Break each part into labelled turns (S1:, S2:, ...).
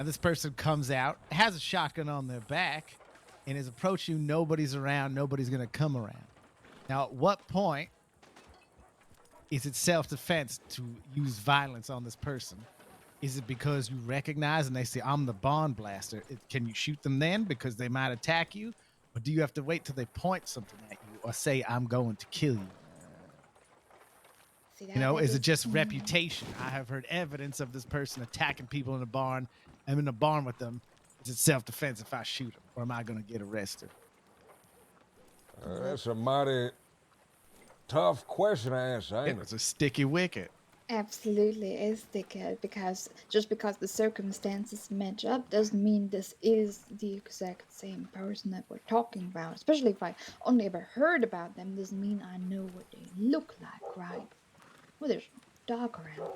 S1: And this person comes out, has a shotgun on their back, and is approaching you. Nobody's around. Nobody's going to come around. Now, at what point is it self-defense to use violence on this person? Is it because you recognize and they say, I'm the barn blaster? Can you shoot them then because they might attack you? Or do you have to wait till they point something at you or say, I'm going to kill you?
S2: See,
S1: Is it just reputation? I have heard evidence of this person attacking people in a barn. I'm in a barn with them. Is it self-defense if I shoot them? Or am I going to get arrested?
S3: That's a mighty tough question to answer, ain't it?
S1: It's a sticky wicket.
S2: Absolutely is because just because the circumstances match up doesn't mean this is the exact same person that we're talking about. Especially if I only ever heard about them, doesn't mean I know what they look like, right? Well, there's no dog around.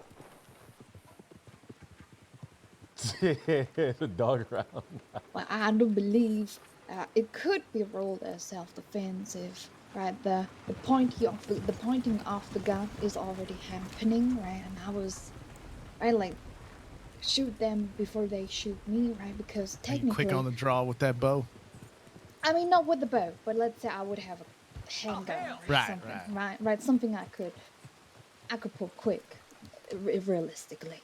S4: The dog around.
S2: Well, I do believe it could be rolled as self-defense if, right, the pointing off the gun is already happening, right, and I was, right, like, shoot them before they shoot me, right, because technically...
S1: Quick on the draw with that bow?
S2: I mean, not with the bow, but let's say I would have a handgun or something, right, something I could pull quick, realistically.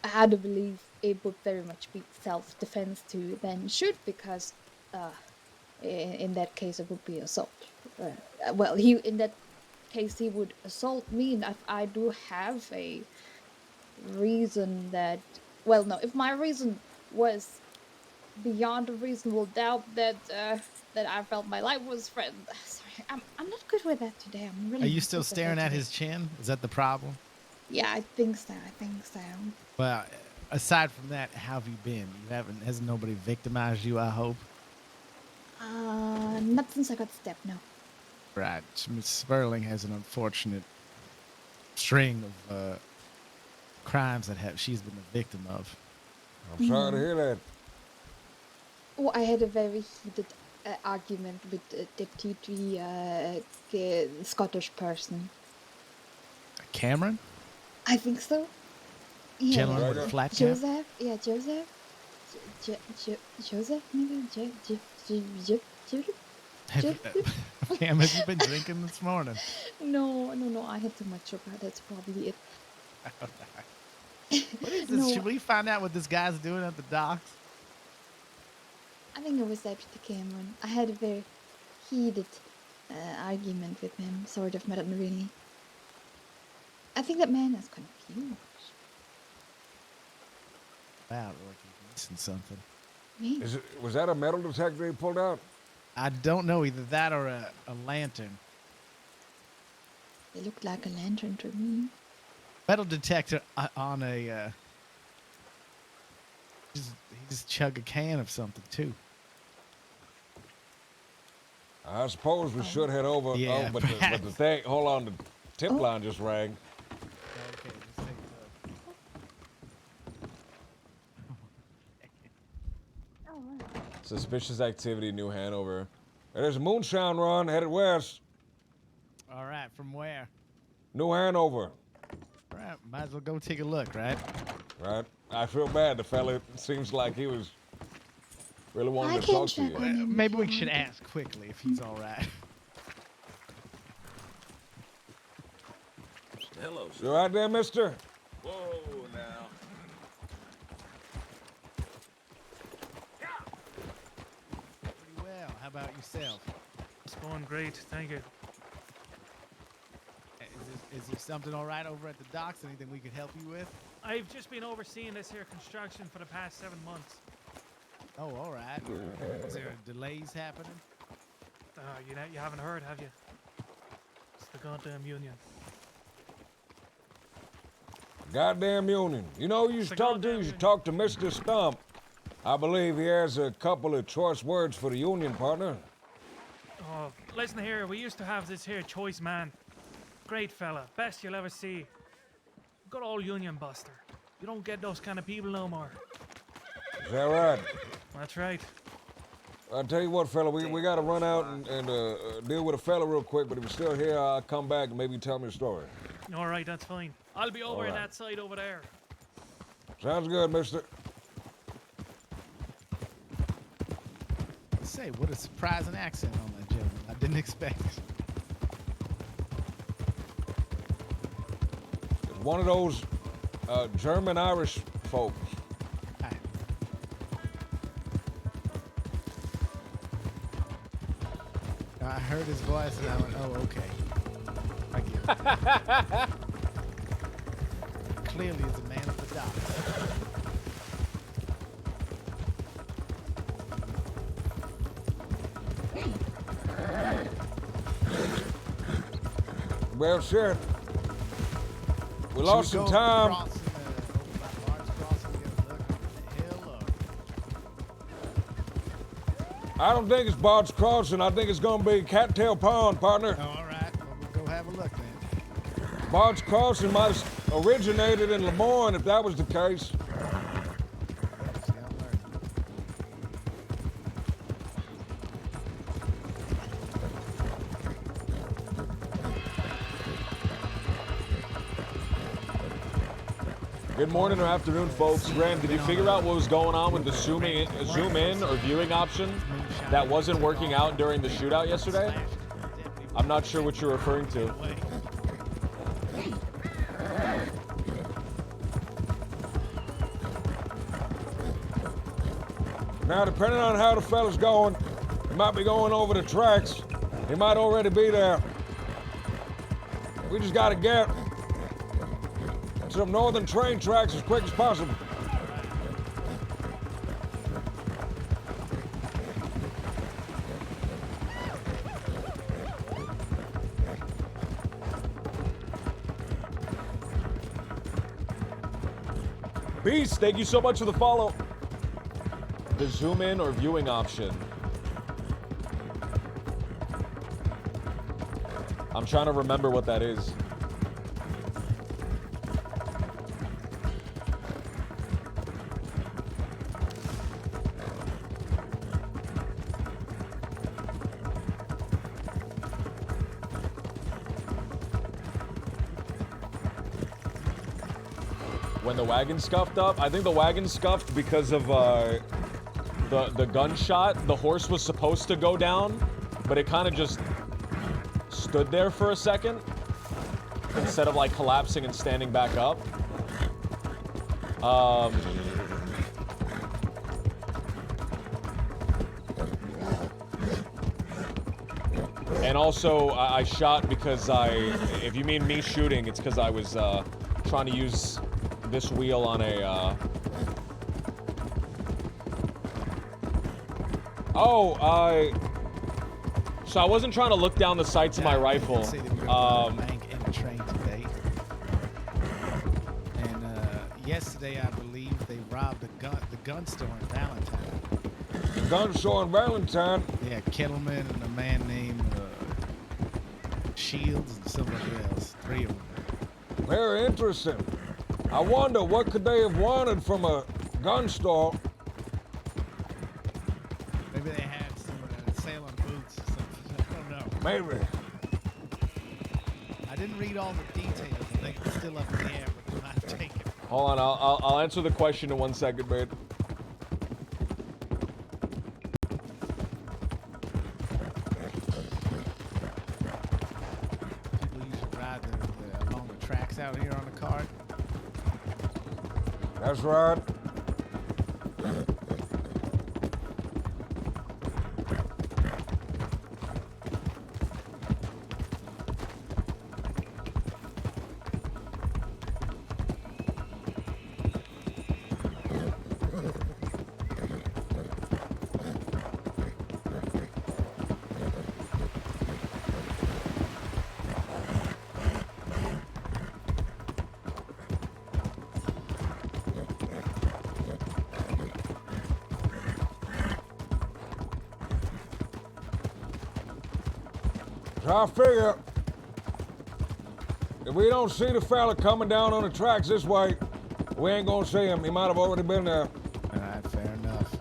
S2: I do believe it would very much be self-defense to then shoot because in that case it would be assault. In that case he would assault me, and if I do have a reason that, well, no, if my reason was beyond a reasonable doubt that I felt my life was threatened. Sorry, I'm not good with that today. I'm really.
S1: Are you still staring at his chin? Is that the problem?
S2: Yeah, I think so.
S1: Well, aside from that, how have you been? Hasn't nobody victimized you, I hope?
S2: Not since I got stepped, no.
S1: Right. Miss Sperling has an unfortunate string of crimes that she's been the victim of.
S3: I'm sorry to hear that.
S2: Oh, I had a very heated argument with a deputy Scottish person.
S1: Cameron?
S2: I think so. Yeah.
S1: Gentleman with a flat cap?
S2: Joseph? Yeah, Joseph? Joseph, maybe?
S1: Cam, have you been drinking this morning?
S2: No, I had too much sugar. That's probably it.
S1: What is this? Should we find out what this guy's doing at the docks?
S2: I think it was Deputy Cameron. I had a very heated argument with him, sort of, but not really. I think that man is confused.
S1: Wow, like he's missing something.
S2: Me?
S3: Was that a metal detector he pulled out?
S1: I don't know, either that or a lantern.
S2: It looked like a lantern to me.
S1: Metal detector on a... he just chug a can of something, too.
S3: I suppose we should head over.
S1: Yeah,
S3: but the thing, hold on, the tip line just rang.
S1: Okay, just take a look.
S4: Suspicious activity, New Hanover.
S3: There's a moonshine run headed west.
S1: All right, from where?
S3: New Hanover.
S1: All right, might as well go take a look, right?
S3: Right. I feel bad. The fella seems like he was really wanting to talk to you.
S1: Maybe we should ask quickly if he's all right.
S5: Hello, sir.
S3: You all right there, mister?
S5: Whoa, now.
S1: Pretty well. How about yourself?
S6: It's going great, thank you.
S1: Is there something all right over at the docks? Anything we could help you with?
S6: I've just been overseeing this here construction for the past 7 months.
S1: Oh, all right. Is there delays happening?
S6: You haven't heard, have you? It's the goddamn union.
S3: Goddamn union. You know who you should talk to? You should talk to Mr. Stump. I believe he has a couple of choice words for the union, partner.
S6: Oh, listen here, we used to have this here choice man. Great fella, best you'll ever see. Good old union buster. You don't get those kind of people no more.
S3: Is that right?
S6: That's right.
S3: I'll tell you what, fella, we got to run out and deal with a fella real quick, but if you're still here, I'll come back and maybe tell me a story.
S6: All right, that's fine. I'll be over in that side over there.
S3: Sounds good, mister.
S1: say, what a surprising accent on that gentleman. I didn't expect.
S3: One of those German-Irish folks.
S1: I heard his voice and I went, oh, okay. I get it. Clearly he's a man of the dots.
S3: Well, shit. We lost some time. I don't think it's Bard's Crossing. I think it's going to be Cattail Pond, partner.
S1: Oh, all right. Well, we'll go have a look then.
S3: Bard's Crossing might have originated in Lemoyne, if that was the case.
S4: Good morning or afternoon, folks. Graham, did you figure out what was going on with the zoom in or viewing option that wasn't working out during the shootout yesterday? I'm not sure what you're referring to.
S3: Now, depending on how the fella's going, he might be going over the tracks. He might already be there. We just got to get some northern train tracks as quick as possible.
S4: Beast, thank you so much for the follow. The zoom in or viewing option. I'm trying to remember what that is. When the wagon scuffed up, I think the wagon scuffed because of the gunshot. The horse was supposed to go down, but it kind of just stood there for a second instead of like collapsing and standing back up. And also, I shot because if you mean me shooting, it's because I was trying to use this wheel on a, so I wasn't trying to look down the sights of my rifle.
S1: Bank and train today. And yesterday, I believe they robbed the gun store in Valentine.
S3: The gun store in Valentine?
S1: Yeah, Kettleman and a man named Shields and somebody else. 3 of them.
S3: Very interesting. I wonder what could they have wanted from a gun store?
S1: Maybe they had some sale on boots or something. I don't know.
S3: Maybe.
S1: I didn't read all the details. I think it's still up in the air, but they might have taken it.
S4: Hold on, I'll answer the question in 1 second, mate.
S1: People usually ride along the tracks out here on the cart.
S3: That's right. So I figure if we don't see the fella coming down on the tracks this way, we ain't gonna see him. He might have already been there.
S1: All right, fair enough.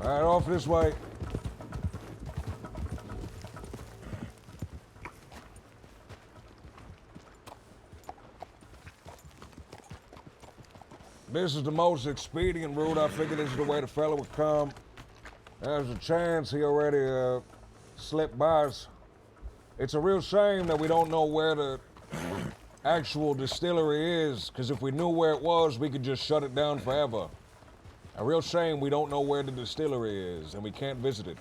S3: All right, off this way. this is the most expedient route. I figured this is the way the fella would come. There's a chance he already slipped by us. It's a real shame that we don't know where the actual distillery is, because if we knew where it was, we could just shut it down forever. A real shame we don't know where the distillery is, and we can't visit it.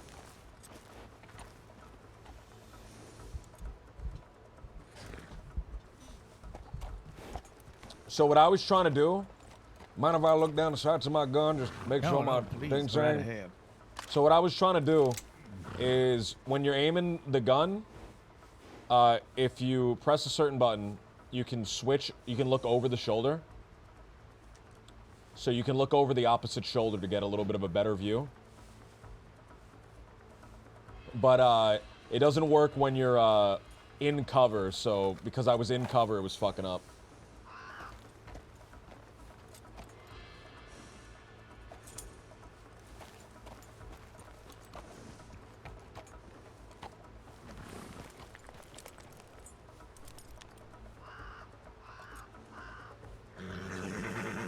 S4: So what I was trying to do,
S3: Mind if I look down the sights of my gun, just make sure my thing's
S1: right
S3: aim?
S1: ahead.
S4: so what I was trying to do is when you're aiming the gun, if you press a certain button, you can switch, you can look over the shoulder. So you can look over the opposite shoulder to get a little bit of a better view. But it doesn't work when you're in cover, so because I was in cover, it was fucking up.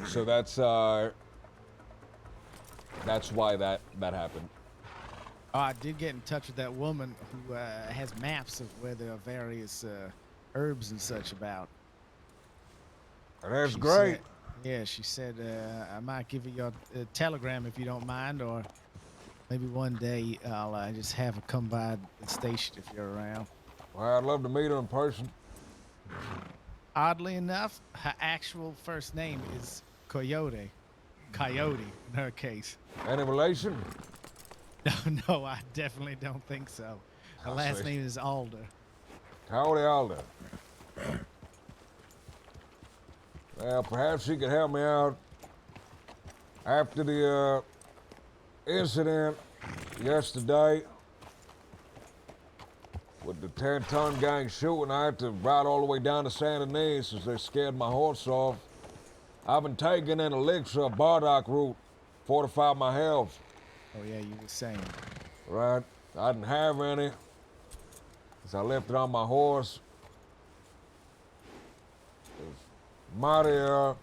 S4: So that's why that happened.
S1: Oh, I did get in touch with that woman who has maps of where there are various herbs and such about.
S3: That's
S1: She
S3: great.
S1: said- yeah, she said I might give you your telegram if you don't mind, or maybe one day I'll just have her come by the station if you're around.
S3: Well, I'd love to meet her in person.
S1: Oddly enough, her actual first name is Coyote. Coyote, in her case.
S3: Any relation?
S1: No, I definitely don't think so. Her
S3: I
S1: last
S3: see.
S1: name is Alder.
S3: Howdy, Alda. Well, perhaps she could help me out. After the incident yesterday with the 10-ton gang shooting, I had to ride all the way down to San Ynez since they scared my horse off. I've been taking an elixir, a Bardock root, fortify my health.
S1: Oh yeah, you were saying.
S3: Right? I didn't have any, so I left it on my horse. It was mighty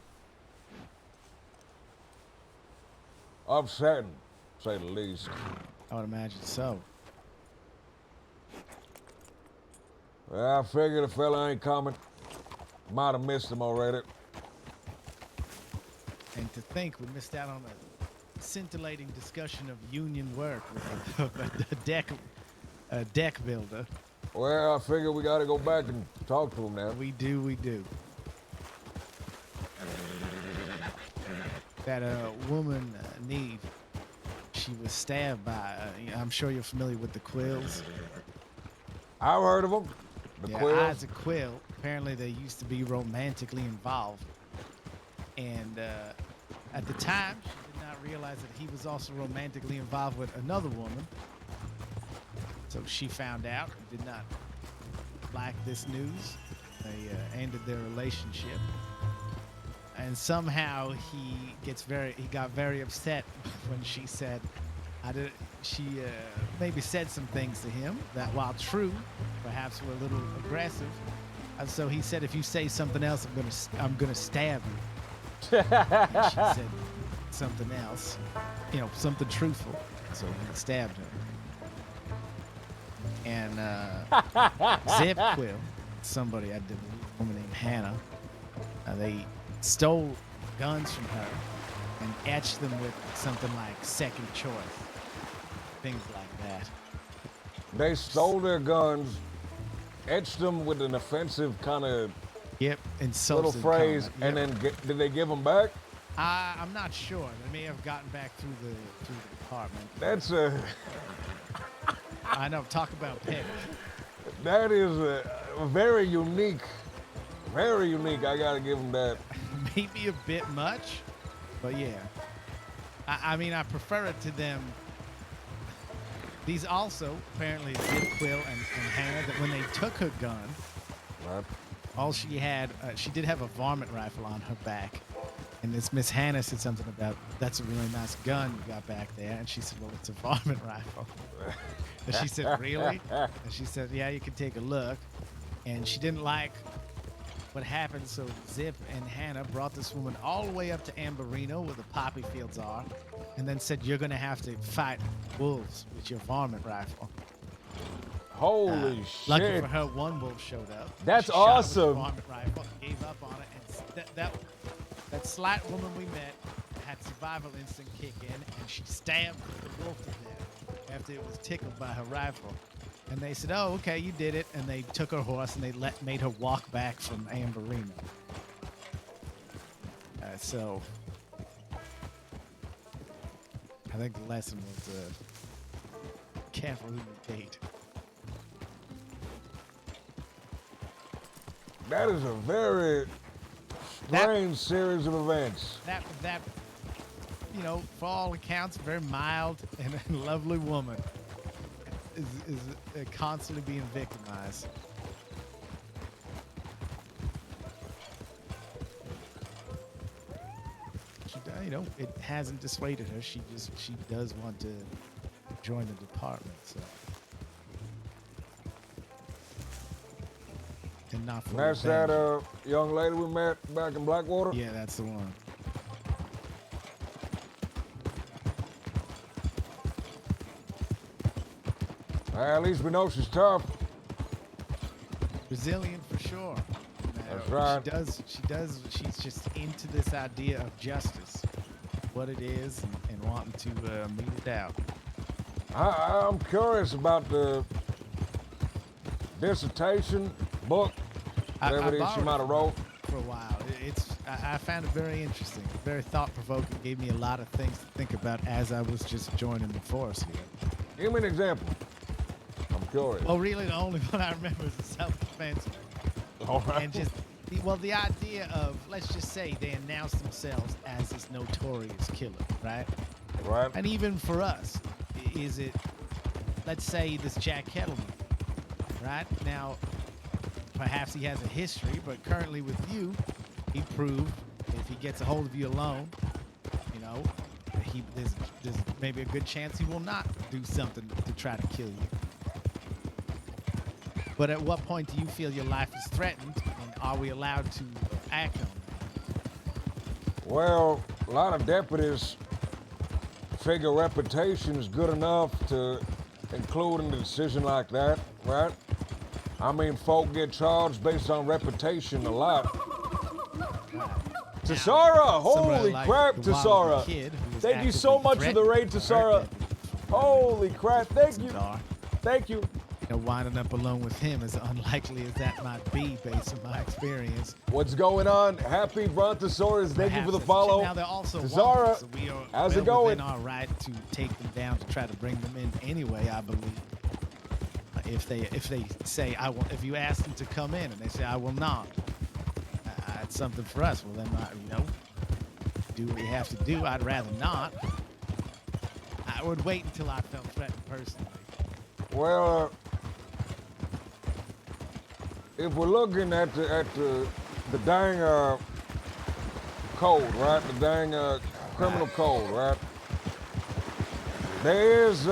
S3: upsetting, to say the least.
S1: I would imagine so.
S3: Well, I figured the fella ain't coming. Might have missed him already.
S1: And to think we missed out on a scintillating discussion of union work with a deck builder.
S3: Well, I figure we gotta go back and talk to him now.
S1: We do. That woman, Neve, she was stabbed by, I'm sure you're familiar with the Quills.
S3: I've heard of them. The
S1: Yeah,
S3: Quills.
S1: Isaac Quill. Apparently they used to be romantically involved. And at the time, she did not realize that he was also romantically involved with another woman. So she found out and did not like this news. They ended their relationship. And somehow he got very upset when she said, she maybe said some things to him that, while true, perhaps were a little aggressive. And so he said, if you say something else, I'm gonna stab you. And she said something else, something truthful. So he stabbed her. And Zip Quill, somebody, I believe, a woman named Hannah, they stole guns from her and etched them with something like second choice, things like that.
S3: They stole their guns, etched them with an offensive kind of
S1: Yep, insulting
S3: little phrase,
S1: comment.
S3: and
S1: Yep.
S3: then did they give them back?
S1: I'm not sure. They may have gotten back through the department.
S3: That's
S1: I know. Talk about petty.
S3: that is a very unique. Very unique. I gotta give them that.
S1: Maybe a bit much, but yeah. I mean, I prefer it to them. These also, apparently, Zip Quill and Hannah, that when they took her gun,
S3: Right.
S1: all she had, she did have a varmint rifle on her back. And this Miss Hannah said something about, that's a really nice gun you got back there. And she said, well, it's a varmint rifle. And she said, really? And she said, yeah, you can take a look. And she didn't like what happened. So Zip and Hannah brought this woman all the way up to Amberino, where the poppy fields are, and then said, "You're gonna have to fight wolves with your varmint rifle."
S3: Holy
S1: Lucky
S3: shit.
S1: for her, one wolf showed up.
S4: That's
S1: She shot it with the
S4: awesome.
S1: varmint rifle, gave up on it, and that slight woman we met had survival instinct kick in, and she stabbed the wolf to death after it was tickled by her rifle. And they said, "Oh, okay, you did it." And they took her horse and they made her walk back from Amberino. So I think the lesson was careful who you date.
S3: That is a very strange series of events.
S1: That you know, for all accounts, very mild and a lovely woman is constantly being victimized. She, you know, it hasn't dissuaded her. She does want to join the department. So, and not for
S3: That's
S1: revenge.
S3: that young lady we met back in Blackwater?
S1: Yeah, that's the one.
S3: At least we know she's tough.
S1: Resilient for sure.
S3: That's right.
S1: She's just into this idea of justice, what it is, and wanting to mete it out.
S3: I'm curious about the dissertation book, whatever it is she might have wrote.
S1: For a while. I found it very interesting, very thought-provoking, gave me a lot of things to think about as I was just joining the force here.
S3: Give me an example. I'm curious.
S1: Well, really, the only one I remember is the self-defense.
S3: All right.
S1: And just, the idea of, let's just say they announce themselves as this notorious killer, right?
S3: Right.
S1: And even for us, is it, let's say this Jack Kettleman, right? Now, perhaps he has a history, but currently with you, he proved if he gets a hold of you alone, you know, there's maybe a good chance he will not do something to try to kill you. But at what point do you feel your life is threatened, and are we allowed to act on that?
S3: Well, a lot of deputies figure reputation is good enough to include in a decision like that, right? I mean, folk get charged based on reputation a lot. Tassara! Holy crap, Tassara! Thank you so much for the raid, Tassara. Holy crap, thank you. Thank you.
S1: You know, winding up alone with him, as unlikely as that might be based on my experience.
S3: What's going on? Happy Brontosaurus, thank you for the
S1: Perhaps
S3: follow.
S1: now they're also
S3: Tassara,
S1: wanted, so we are
S3: how's it
S1: well
S3: going?
S1: within our right to take them down to try to bring them in anyway, I believe. If they say I will, if you ask them to come in and they say I will not, it's something for us. Well, then you know, do what we have to do. I'd rather not. I would wait until I felt threatened personally.
S3: Well, if we're looking at the dang code, right? The dang criminal code, right? There is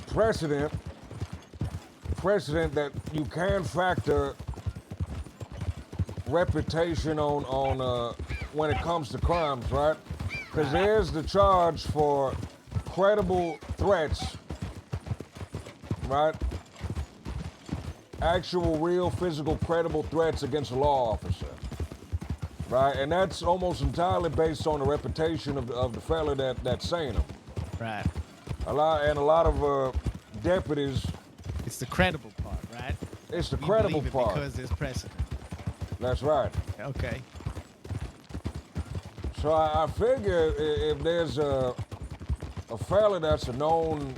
S3: precedent that you can factor reputation on when it comes to crimes, right? Because there's the charge for credible threats, right? Actual, real, physical, credible threats against a law officer, right? And that's almost entirely based on the reputation of the fella that's saying them.
S1: Right.
S3: A lot of deputies.
S1: It's the credible part, right?
S3: It's the
S1: We
S3: credible
S1: believe it
S3: part.
S1: because there's precedent.
S3: That's right.
S1: Okay.
S3: So I figure if there's a fella that's a known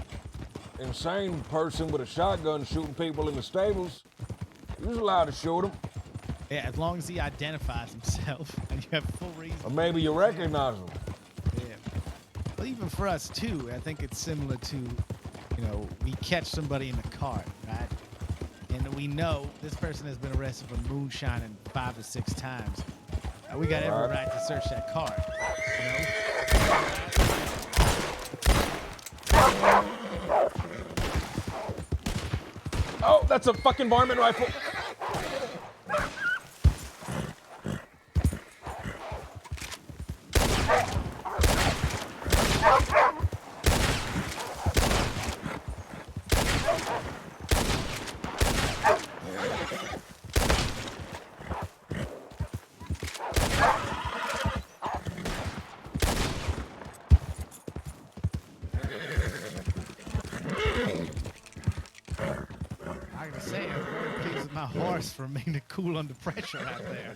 S3: insane person with a shotgun shooting people in the stables, you're allowed to shoot him.
S1: Yeah, as long as he identifies himself and you have full reason.
S3: Or maybe you recognize him.
S1: Yeah. Well, even for us too, I think it's similar to, you know, we catch somebody in the cart, right? And we know this person has been arrested for moonshining 5 or 6 times. We got every right to search that cart, you know?
S4: Oh, that's a fucking varmint rifle.
S1: I gotta say, I'm very pleased with my horse for remaining cool under pressure out there.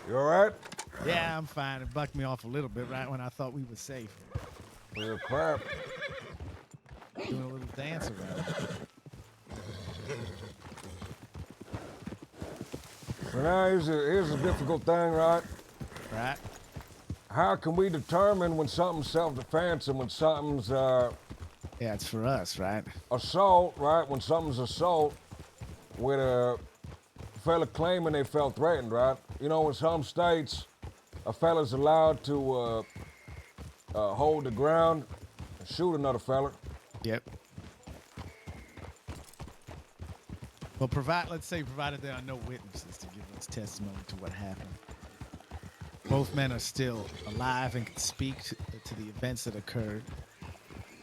S3: You all right?
S1: Yeah, I'm fine. It bucked me off a little bit right when I thought we were safe.
S3: Well, crap.
S1: Doing a little dance around.
S3: So now here's a difficult thing, right?
S1: Right?
S3: How can we determine when something's self-defense and when something's
S1: Yeah, it's for us, right?
S3: assault, right? When something's assault with a fella claiming they felt threatened, right? You know, in some states, a fella's allowed to hold the ground and shoot another fella.
S1: Yep. Well, let's say provided there are no witnesses to give us testimony to what happened. Both men are still alive and can speak to the events that occurred.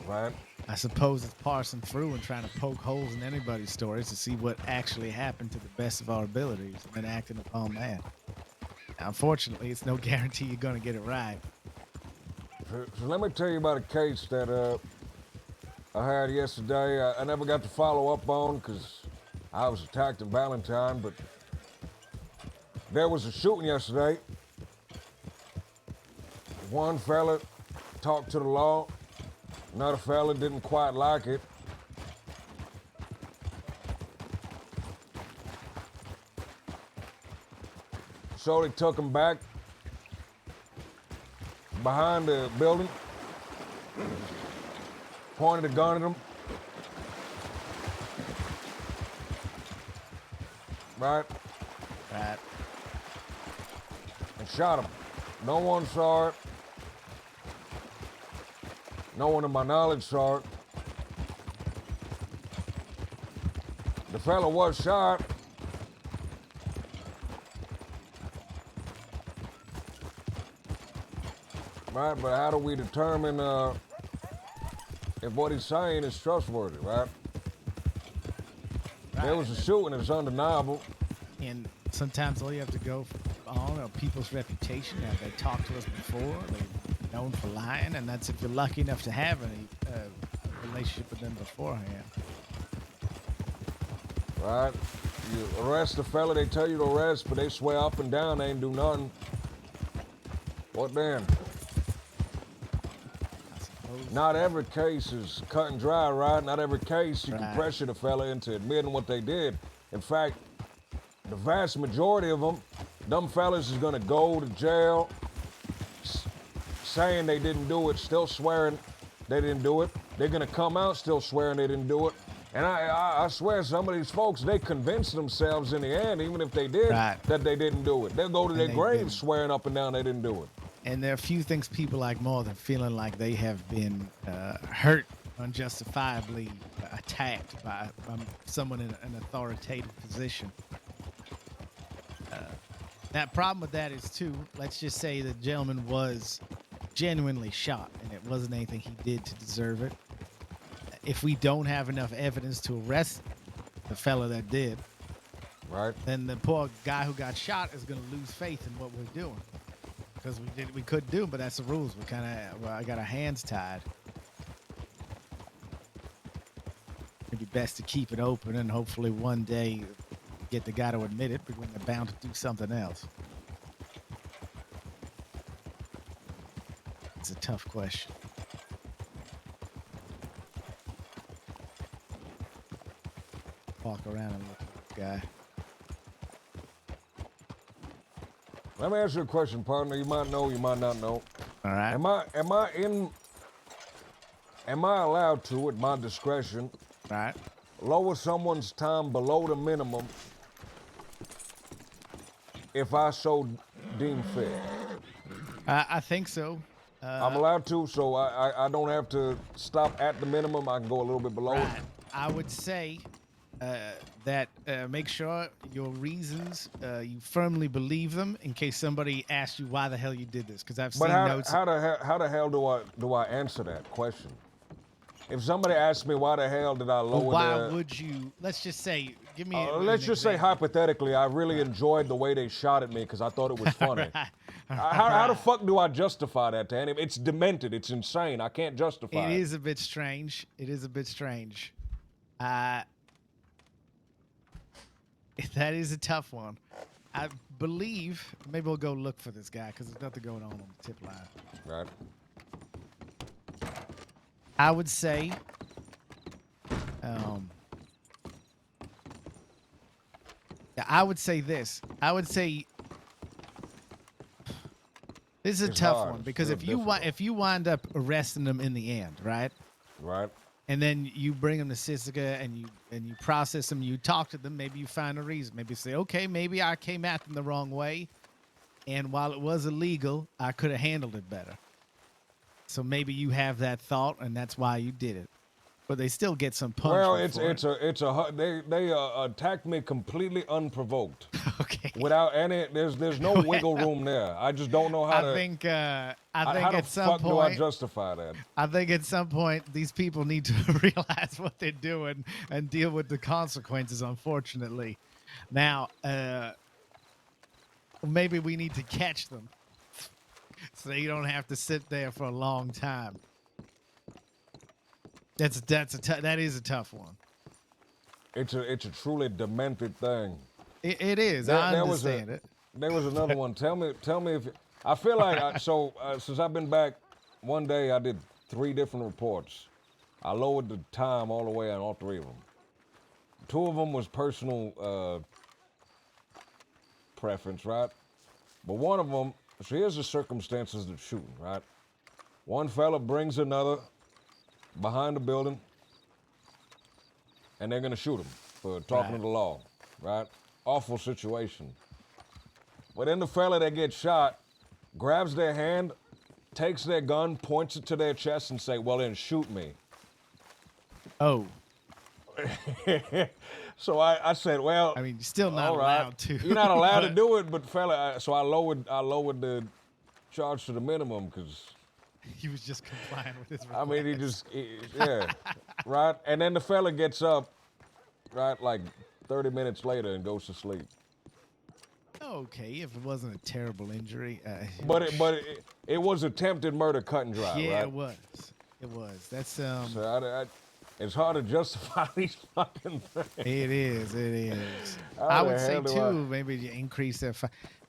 S3: Right?
S1: I suppose it's parsing through and trying to poke holes in anybody's stories to see what actually happened to the best of our abilities and then acting upon that. Now, unfortunately, it's no guarantee you're going to get it right.
S3: So let me tell you about a case that I had yesterday. I never got to follow up on because I was attacked in Valentine, but there was a shooting yesterday. One fella talked to the law. Another fella didn't quite like it. So they took him back behind the building, pointed a gun at him. Right?
S1: Right.
S3: And shot him. No one saw it. No one in my knowledge saw it. The fella was shot. Right, but how do we determine if what he's saying is trustworthy, right? There was a shooting, it's undeniable.
S1: And sometimes all you have to go on are people's reputation. Have they talked to us before? They're known for lying, and that's if you're lucky enough to have any relationship with them beforehand.
S3: Right? You arrest the fella, they tell you to arrest, but they swear up and down they ain't do nothing. What then? Not every case is cut and dry, right? Not every case you can pressure the fella into admitting what they did. In fact, the vast majority of them fellas is gonna go to jail saying they didn't do it, still swearing they didn't do it. They're gonna come out still swearing they didn't do it. And I swear some of these folks, they convince themselves in the end, even if they did, that they didn't do it. They'll go to their graves swearing up and down they didn't do it.
S1: And there are few things people like more than feeling like they have been hurt, unjustifiably attacked by someone in an authoritative position. That problem with that is, too, let's just say the gentleman was genuinely shot and it wasn't anything he did to deserve it. If we don't have enough evidence to arrest the fella that did,
S3: right,
S1: then the poor guy who got shot is going to lose faith in what we're doing. Because we could do, but that's the rules. I got our hands tied. It'd be best to keep it open and hopefully one day get the guy to admit it, but when they're bound to do something else. It's a tough question. Walk around and look at this guy.
S3: Let me ask you a question, partner. You might know, you might not know.
S1: All right.
S3: Am I allowed to, at my discretion,
S1: right,
S3: lower someone's time below the minimum if I so deem fit?
S1: I think so.
S3: I'm allowed to, so I don't have to stop at the minimum. I can go a little bit below it.
S1: Right. I would say that make sure your reasons you firmly believe them in case somebody asks you why the hell you did this. Because I've seen
S3: But
S1: notes.
S3: how the hell do I answer that question? If somebody asks me why the hell did I
S1: Well,
S3: lower
S1: why
S3: the...
S1: would you? Let's just say, give me.
S3: let's just say hypothetically, I really enjoyed the way they shot at me because I thought it was funny. How the fuck do I justify that to anybody? It's demented. It's insane. I can't justify it.
S1: It is a bit strange. It is a bit strange. That is a tough one. I believe maybe we'll go look for this guy because there's nothing going on the tip line.
S3: Right.
S1: I would say, yeah, I would say this. I would say this is a tough
S3: hard.
S1: one
S3: It's
S1: because
S3: real
S1: if you wind up arresting them in the end, right?
S3: Right.
S1: And then you bring them to Sisika and you process them, you talk to them, maybe you find a reason. Maybe you say, okay, maybe I came at them the wrong way. And while it was illegal, I could have handled it better. So maybe you have that thought and that's why you did it. But they still get some punishment.
S3: Well, they attacked me completely unprovoked.
S1: Okay.
S3: Without any, there's no wiggle room there. I just don't know how to.
S1: I think
S3: how
S1: at
S3: the
S1: some
S3: fuck do I
S1: point,
S3: justify that?
S1: I think at some point these people need to realize what they're doing and deal with the consequences. Unfortunately, now maybe we need to catch them so you don't have to sit there for a long time. That is a tough one.
S3: It's a truly demented thing.
S1: It is. I understand it.
S3: There was another one. Tell me if I feel like since I've been back, one day I did 3 different reports. I lowered the time all the way on all 3 of them. 2 of them was personal preference, right? But one of them, so here's the circumstances of the shooting, right? One fella brings another behind the building, and they're gonna shoot him for talking to the law, right? Awful situation. But then the fella that gets shot grabs their hand, takes their gun, points it to their chest, and say, "Well, then shoot me."
S1: Oh.
S3: So I said, "Well,
S1: I mean, you're still not
S3: all right.
S1: allowed to.
S3: You're not allowed to do it, but fella." So I lowered the charge to the minimum because.
S1: He was just complying with his request.
S3: I mean, yeah, right? And then the fella gets up, right, like 30 minutes later and goes to sleep.
S1: Okay, if it wasn't a terrible injury.
S3: But it was attempted murder, cut and dry,
S1: yeah,
S3: right?
S1: it was. It was. That's
S3: So it's hard to justify these fucking things.
S1: It is. It is.
S3: How
S1: I
S3: the
S1: would say
S3: hell do
S1: too, maybe you increase their.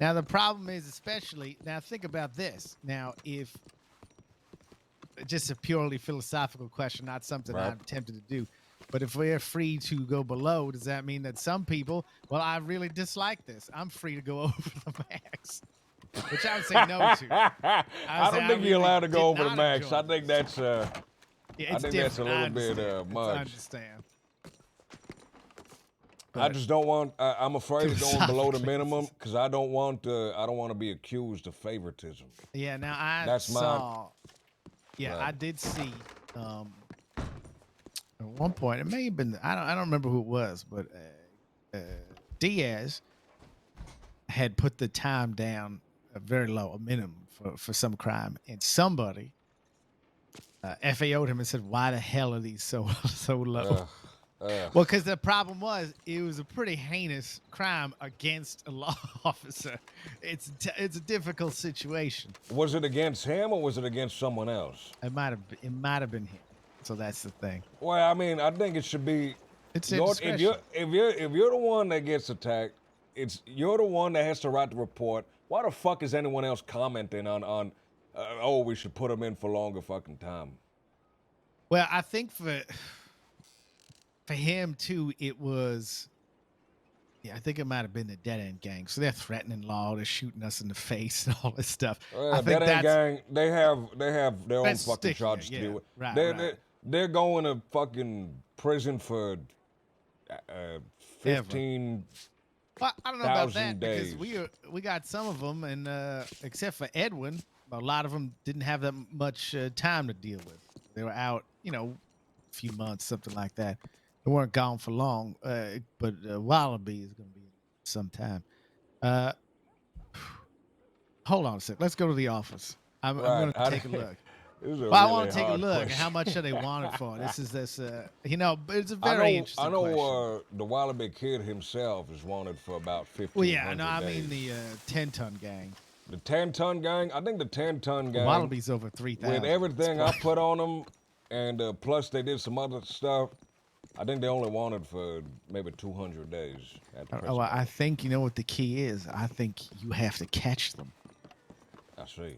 S1: Now the problem is, especially now, think about this. Now, if just a purely philosophical question, not something
S3: Right.
S1: I'm tempted to do. But if we're free to go below, does that mean that some people, well, I really dislike this. I'm free to go over the max, which I would say no to.
S3: I don't think you're allowed to go over the
S1: did not
S3: max.
S1: enjoy
S3: I think
S1: this.
S3: that's
S1: Yeah,
S3: I think that's a little bit
S1: understand.
S3: much.
S1: I understand.
S3: I just don't want. I'm afraid of going below the
S1: Philosophically,
S3: minimum because I don't want to be accused of favoritism.
S1: Yeah, now I
S3: That's my-
S1: saw. Yeah,
S3: Right.
S1: I did see. At one point, it may have been. I don't remember who it was, but Diaz had put the time down very low, a minimum for some crime, and somebody FAO'd him and said, "Why the hell are these so low?" Well, because the problem was it was a pretty heinous crime against a law officer. It's a difficult situation.
S3: Was it against him or was it against someone else?
S1: It might have been him. So that's the thing.
S3: Well, I mean, I think it should be.
S1: It's
S3: if you're the one that gets attacked, you're the one that has to write the report. Why the fuck is anyone else commenting on oh, we should put him in for longer fucking time?
S1: Well, I think for him too, it was. Yeah, I think it might have been the Dead End Gang. So they're threatening law, they're shooting us in the face and all this stuff. I think
S3: Dead End Gang, they have their own
S1: that's
S3: fucking
S1: stickier,
S3: charges to
S1: yeah.
S3: deal with.
S1: Right.
S3: They're going to fucking prison for 15.
S1: Well, I don't know about
S3: 1,000
S1: that because
S3: days.
S1: we got some of them, and except for Edwin, a lot of them didn't have that much time to deal with. They were out, a few months, something like that. They weren't gone for long, but Wallaby is going to be some time. Hold on a sec. Let's go to the office. I'm going to take a look. I want to take a look at how much are they wanted for. But it's a very interesting question.
S3: The Wallaby Kid himself is wanted for about 15.
S1: Well, yeah, no, I mean the 10-ton gang.
S3: The 10-ton gang? I think the 10-ton gang.
S1: Wallaby's over 3,000.
S3: With everything I put on them, and plus they did some other stuff, I think they only wanted for maybe 200 days.
S1: I think you know what the key is. I think you have to catch them.
S3: I see.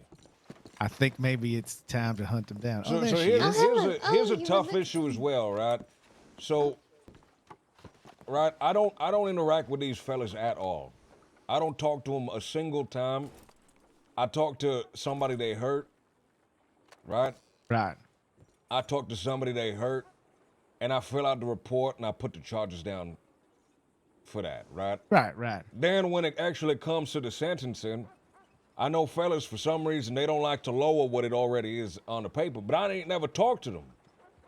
S1: I think maybe it's time to hunt them down.
S3: So here's a tough issue as well, right? So, right, I don't interact with these fellas at all. I don't talk to them a single time. I talk to somebody they hurt, right?
S1: Right.
S3: I talk to somebody they hurt, and I fill out the report and I put the charges down for that, right?
S1: Right.
S3: Then when it actually comes to the sentencing, I know fellas, for some reason, they don't like to lower what it already is on the paper, but I ain't never talked to them.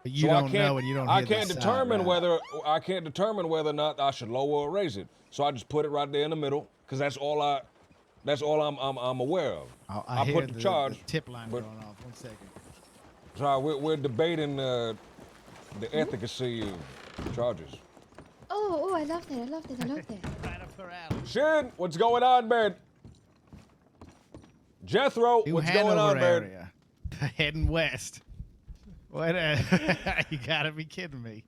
S1: But you don't know and you don't hear
S3: I can't
S1: the
S3: determine
S1: side,
S3: whether I can't determine whether or not I should lower or raise it. So I just put it right there in the middle, because that's all I'm aware of.
S1: I
S3: put the charge.
S1: The tip line going off. 1 second.
S3: So we're debating the efficacy of charges.
S2: Oh, I love that. I love that.
S1: Right up her alley.
S3: Shin, what's going on, man? Jethro,
S1: New
S3: what's
S1: Hanover
S3: going on, man?
S1: area. Heading west. What? You gotta be kidding me.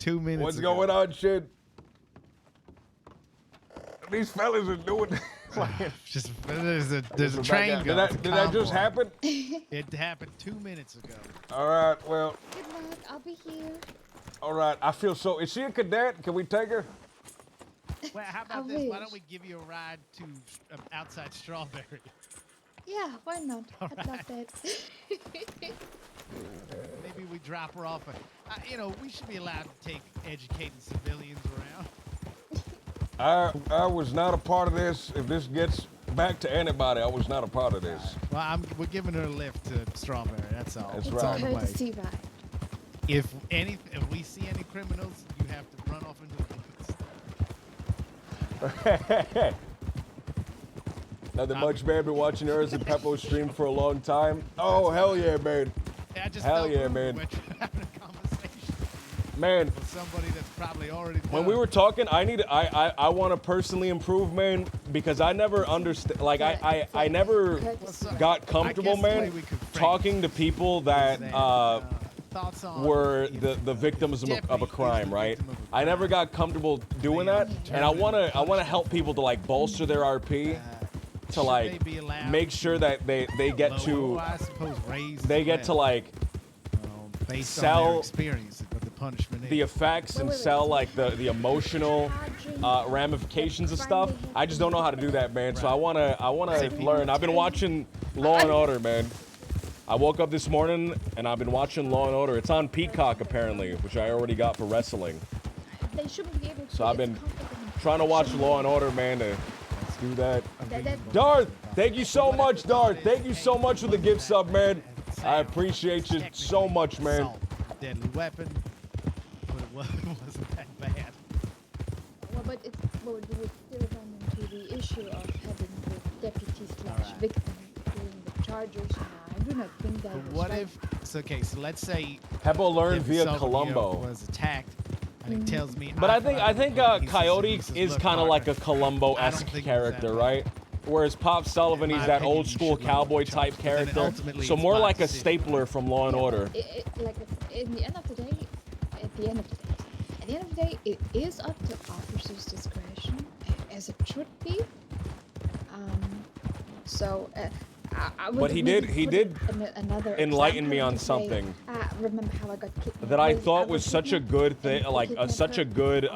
S1: 2 minutes.
S3: What's
S1: ago.
S3: going on, Shin? These fellas are doing.
S1: Just there's a train going.
S3: Did that just happen?
S1: It happened 2 minutes ago.
S3: All right, well.
S2: Good luck. I'll be here.
S3: All right, I feel so. Is she a cadet? Can we take her?
S1: Well, how about this? Why don't we give you a ride to outside Strawberry?
S2: Yeah, why not? I'd love that.
S1: Maybe we drop her off. We should be allowed to take educated civilians around.
S3: I was not a part of this. If this gets back to anybody, I was not a part of this.
S1: Well, we're giving her a lift to Strawberry. That's all.
S3: That's
S1: it's
S3: right.
S1: on the way.
S2: Courtesy ride.
S1: If we see any criminals, you have to run off into the woods.
S3: Nothing much, man. Been watching Urs and Peppo stream for a long time. Oh, hell yeah, man.
S1: Yeah,
S3: hell yeah, man.
S1: We're having a conversation
S3: man.
S1: with somebody that's probably already done.
S3: When we were talking, I want to personally improve, man, because I never understand. Like I never got comfortable, man, talking to people that were the victims of a crime, right? I never got comfortable doing that, and I wanna help people to like bolster their RP, to like make sure that they get to like sell the effects and sell like the emotional ramifications of stuff. I just don't know how to do that, man. So I wanna learn. I've been watching Law and Order, man. I woke up this morning and I've been watching Law and Order. It's on Peacock apparently, which I already got for wrestling.
S2: They shouldn't be able to.
S3: So I've been trying to watch Law and Order, man. Let's do that. Darth, thank you so much, Darth. Thank you so much for the gift sub, man. I appreciate you so much, man.
S1: Deadly weapon, but it wasn't that bad.
S2: Well, but we would still run into the issue of having the deputy/victim doing the charges. I do not think that.
S1: But what if? So let's say
S3: Peppo learned via Columbo.
S1: Was attacked, and it tells me.
S3: But I think Coyote is kind of like a Columbo-esque character, right? Whereas Pop Sullivan, he's that old school cowboy type character. So more like a stapler from Law and Order.
S2: Like in the end of the day, at the end of the day, it is up to officers' discretion, as it should be.
S3: But he did enlighten me on something
S2: remember how I got kicked
S3: that I thought was such a good thing, like such a good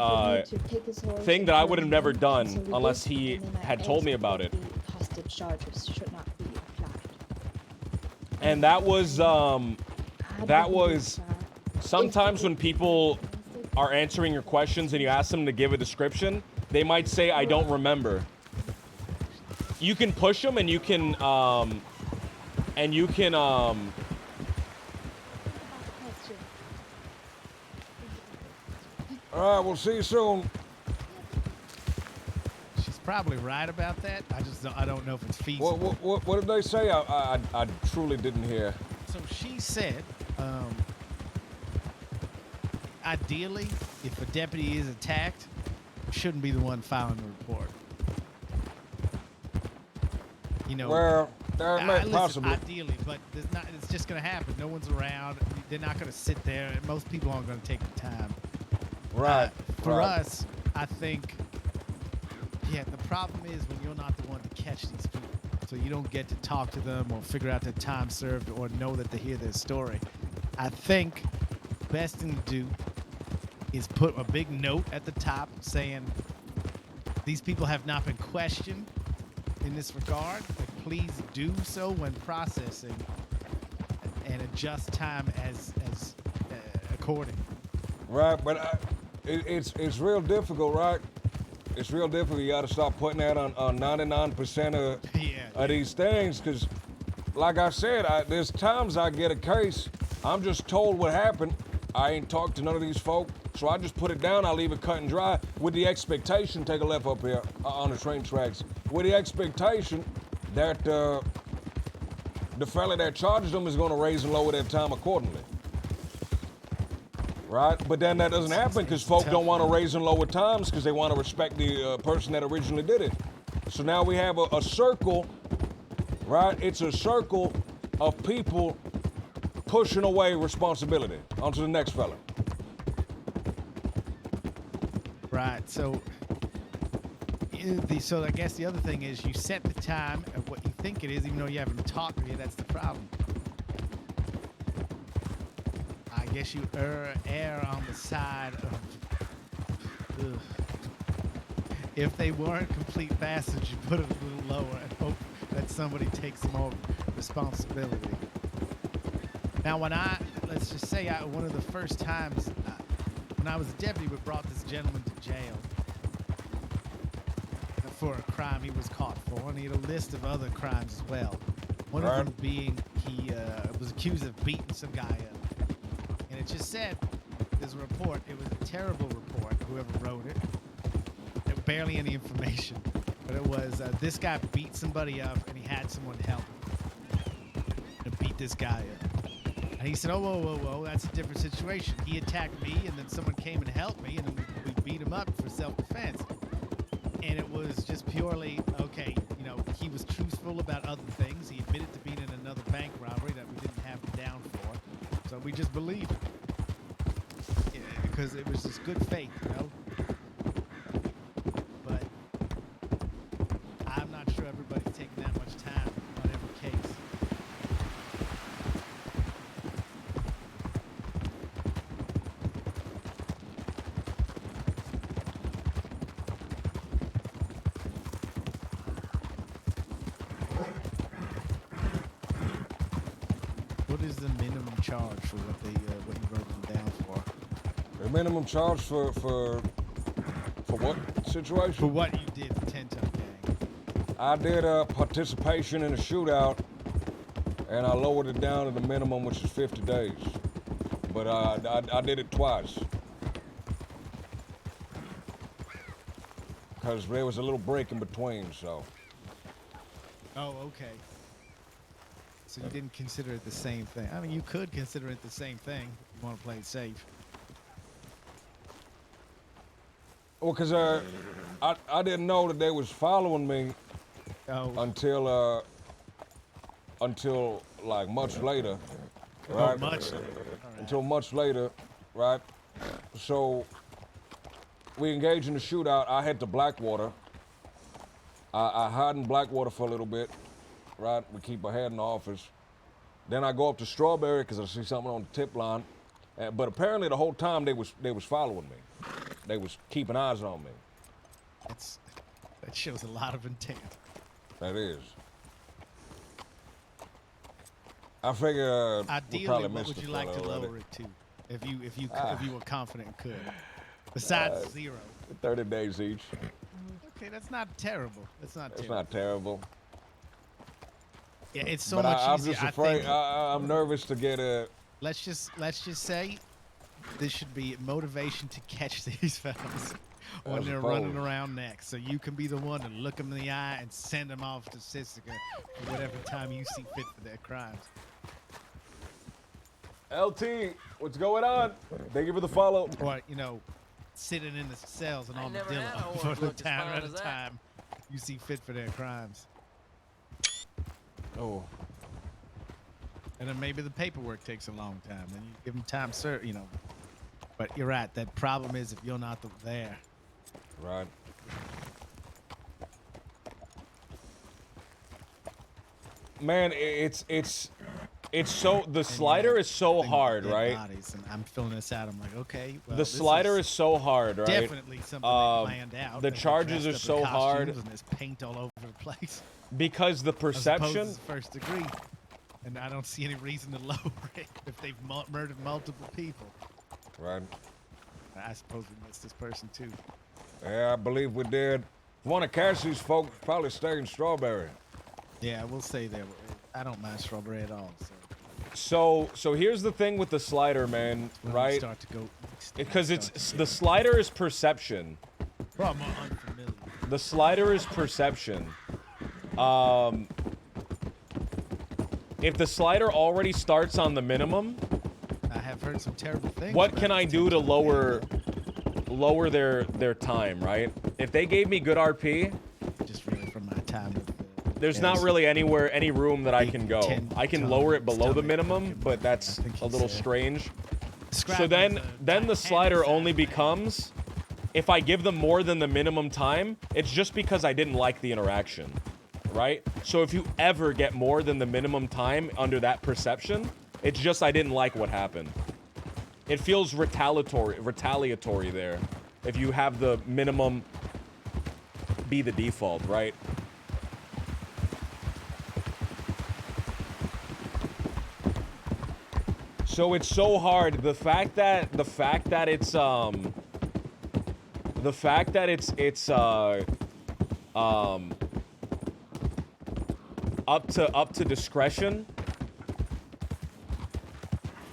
S3: thing that I would have never done unless he had told me about it.
S2: Hostage charges should not be applied.
S3: And that was sometimes when people are answering your questions and you ask them to give a description, they might say, "I don't remember."
S4: you can push them and you can
S3: All right, we'll see you soon.
S1: She's probably right about that. I don't know if it's feasible.
S3: What did they say? I truly didn't hear.
S1: So she said, ideally, if a deputy is attacked, shouldn't be the one filing the report. You know,
S3: Well, that may
S1: listen,
S3: possibly.
S1: ideally, but it's just going to happen. No one's around. They're not going to sit there. And most people aren't going to take the time.
S3: Right.
S1: For
S3: right.
S1: us, I think, yeah, the problem is when you're not the one to catch these people. So you don't get to talk to them or figure out their time served or know that they hear their story. I think best thing to do is put a big note at the top saying these people have not been questioned in this regard. Like, please do so when processing and adjust time as according.
S3: Right, but it's real difficult, right? It's real difficult. You got to start putting that on 99% of these things, because, like I said, there's times I get a case, I'm just told what happened. I ain't talked to none of these folk, so I just put it down. I leave it cut and dry with the expectation. Take a left up here on the train tracks. With the expectation that the fella that charges them is going to raise and lower their time accordingly. Right, but then that doesn't happen because folk don't want to raise and lower times because they want to respect the person that originally did it. So now we have a circle, right? It's a circle of people pushing away responsibility onto the next fella.
S1: Right. So I guess the other thing is you set the time at what you think it is, even though you haven't talked to you. That's the problem. I guess you err on the side of, if they weren't complete bastards, you put it a little lower and hope that somebody takes more responsibility. Now, let's just say one of the first times when I was a deputy, we brought this gentleman to jail for a crime he was caught for, and he had a list of other crimes as well. One of them being he was accused of beating some guy up. And it just said, there's a report. It was a terrible report, whoever wrote it. There was barely any information. But it was, this guy beat somebody up, and he had someone help him to beat this guy up. And he said, oh, whoa, that's a different situation. He attacked me, and then someone came and helped me, and then we beat him up for self-defense. And it was just purely, okay, he was truthful about other things. He admitted to being in another bank robbery that we didn't have him down for. So we just believed him. Yeah, because it was just good faith, But I'm not sure everybody's taking that much time on every case. What is the minimum charge for what you wrote them down for?
S3: The minimum charge for what situation?
S1: For what you did, the 10-ton gang.
S3: I did a participation in a shootout, and I lowered it down to the minimum, which is 50 days. But I did it twice. Because there was a little break in between, so.
S1: Oh, okay. So you didn't consider it the same thing. I mean, you could consider it the same thing if you want to play it safe.
S3: Well, because I didn't know that they was following me until like much later, right?
S1: Oh, much later.
S3: Until much later, right? So we engaged in the shootout. I head to Blackwater. I hide in Blackwater for a little bit, right? We keep our head in the office. Then I go up to Strawberry because I see something on the tip line. But apparently the whole time they was following me. They was keeping eyes on me.
S1: That shows a lot of intent.
S3: That is. I figure
S1: ideally, what would you like to lower it to, if you were confident and could, besides 0?
S3: 30 days each.
S1: Okay, that's not terrible. That's not
S3: It's
S1: terrible.
S3: not terrible.
S1: Yeah, it's so
S3: But
S1: much
S3: I'm
S1: easier.
S3: just
S1: I
S3: afraid.
S1: think,
S3: I'm nervous to get a.
S1: let's just say this should be motivation to catch these fellas when they're running
S3: suppose.
S1: around next. So you can be the one to look them in the eye and send them off to Sisika for whatever time you see fit for their crimes.
S4: LT, what's going on? Thank you for the follow.
S1: Or, you know, sitting in the cells and
S5: I
S1: on the
S5: never had a
S1: dillo
S5: horse
S1: for the
S5: look as
S1: time
S5: fine
S1: at a
S5: as that.
S1: time you see fit for their crimes.
S3: Oh.
S1: And then maybe the paperwork takes a long time. Then you give them time, sir, you know. But you're right. That problem is if you're not there.
S3: Right. Man, it's so the slider is so hard,
S1: dead
S3: right?
S1: Bodies, and I'm filling this out. I'm like, okay. Well,
S3: The
S1: this
S3: slider is so hard, right?
S1: definitely something they planned out.
S3: the
S1: that they
S3: charges
S1: dressed
S3: are
S1: up in
S3: so hard.
S1: costumes And there's paint all over the place.
S3: Because the
S1: As opposed
S3: perception.
S1: to first degree. And I don't see any reason to lower it if they've murdered multiple people.
S3: Right.
S1: I suppose we missed this person too.
S3: Yeah, I believe we did. If one of Cassie's folks probably staying Strawberry.
S1: Yeah, we'll say there. I don't mind strawberry at all.
S3: So here's the thing with the slider, man.
S1: When we
S3: Right?
S1: Start to go.
S3: Because it's the slider is perception.
S1: Well, I'm unfamiliar.
S3: The slider is perception. If the slider already starts on the minimum,
S1: I have heard some terrible things.
S3: what
S1: about
S3: can I
S1: this
S3: do to
S1: technology.
S3: lower their time, right? If they gave me good RP,
S1: Just really from my time with
S3: there's not really any room that I can go. I can lower it below the minimum, but that's a little strange. So then the slider only becomes if I give them more than the minimum time, it's just because I didn't like the interaction, right? So if you ever get more than the minimum time under that perception, it's just I didn't like what happened. It feels retaliatory there if you have the minimum be the default, right? So it's so hard. The fact that it's up to discretion.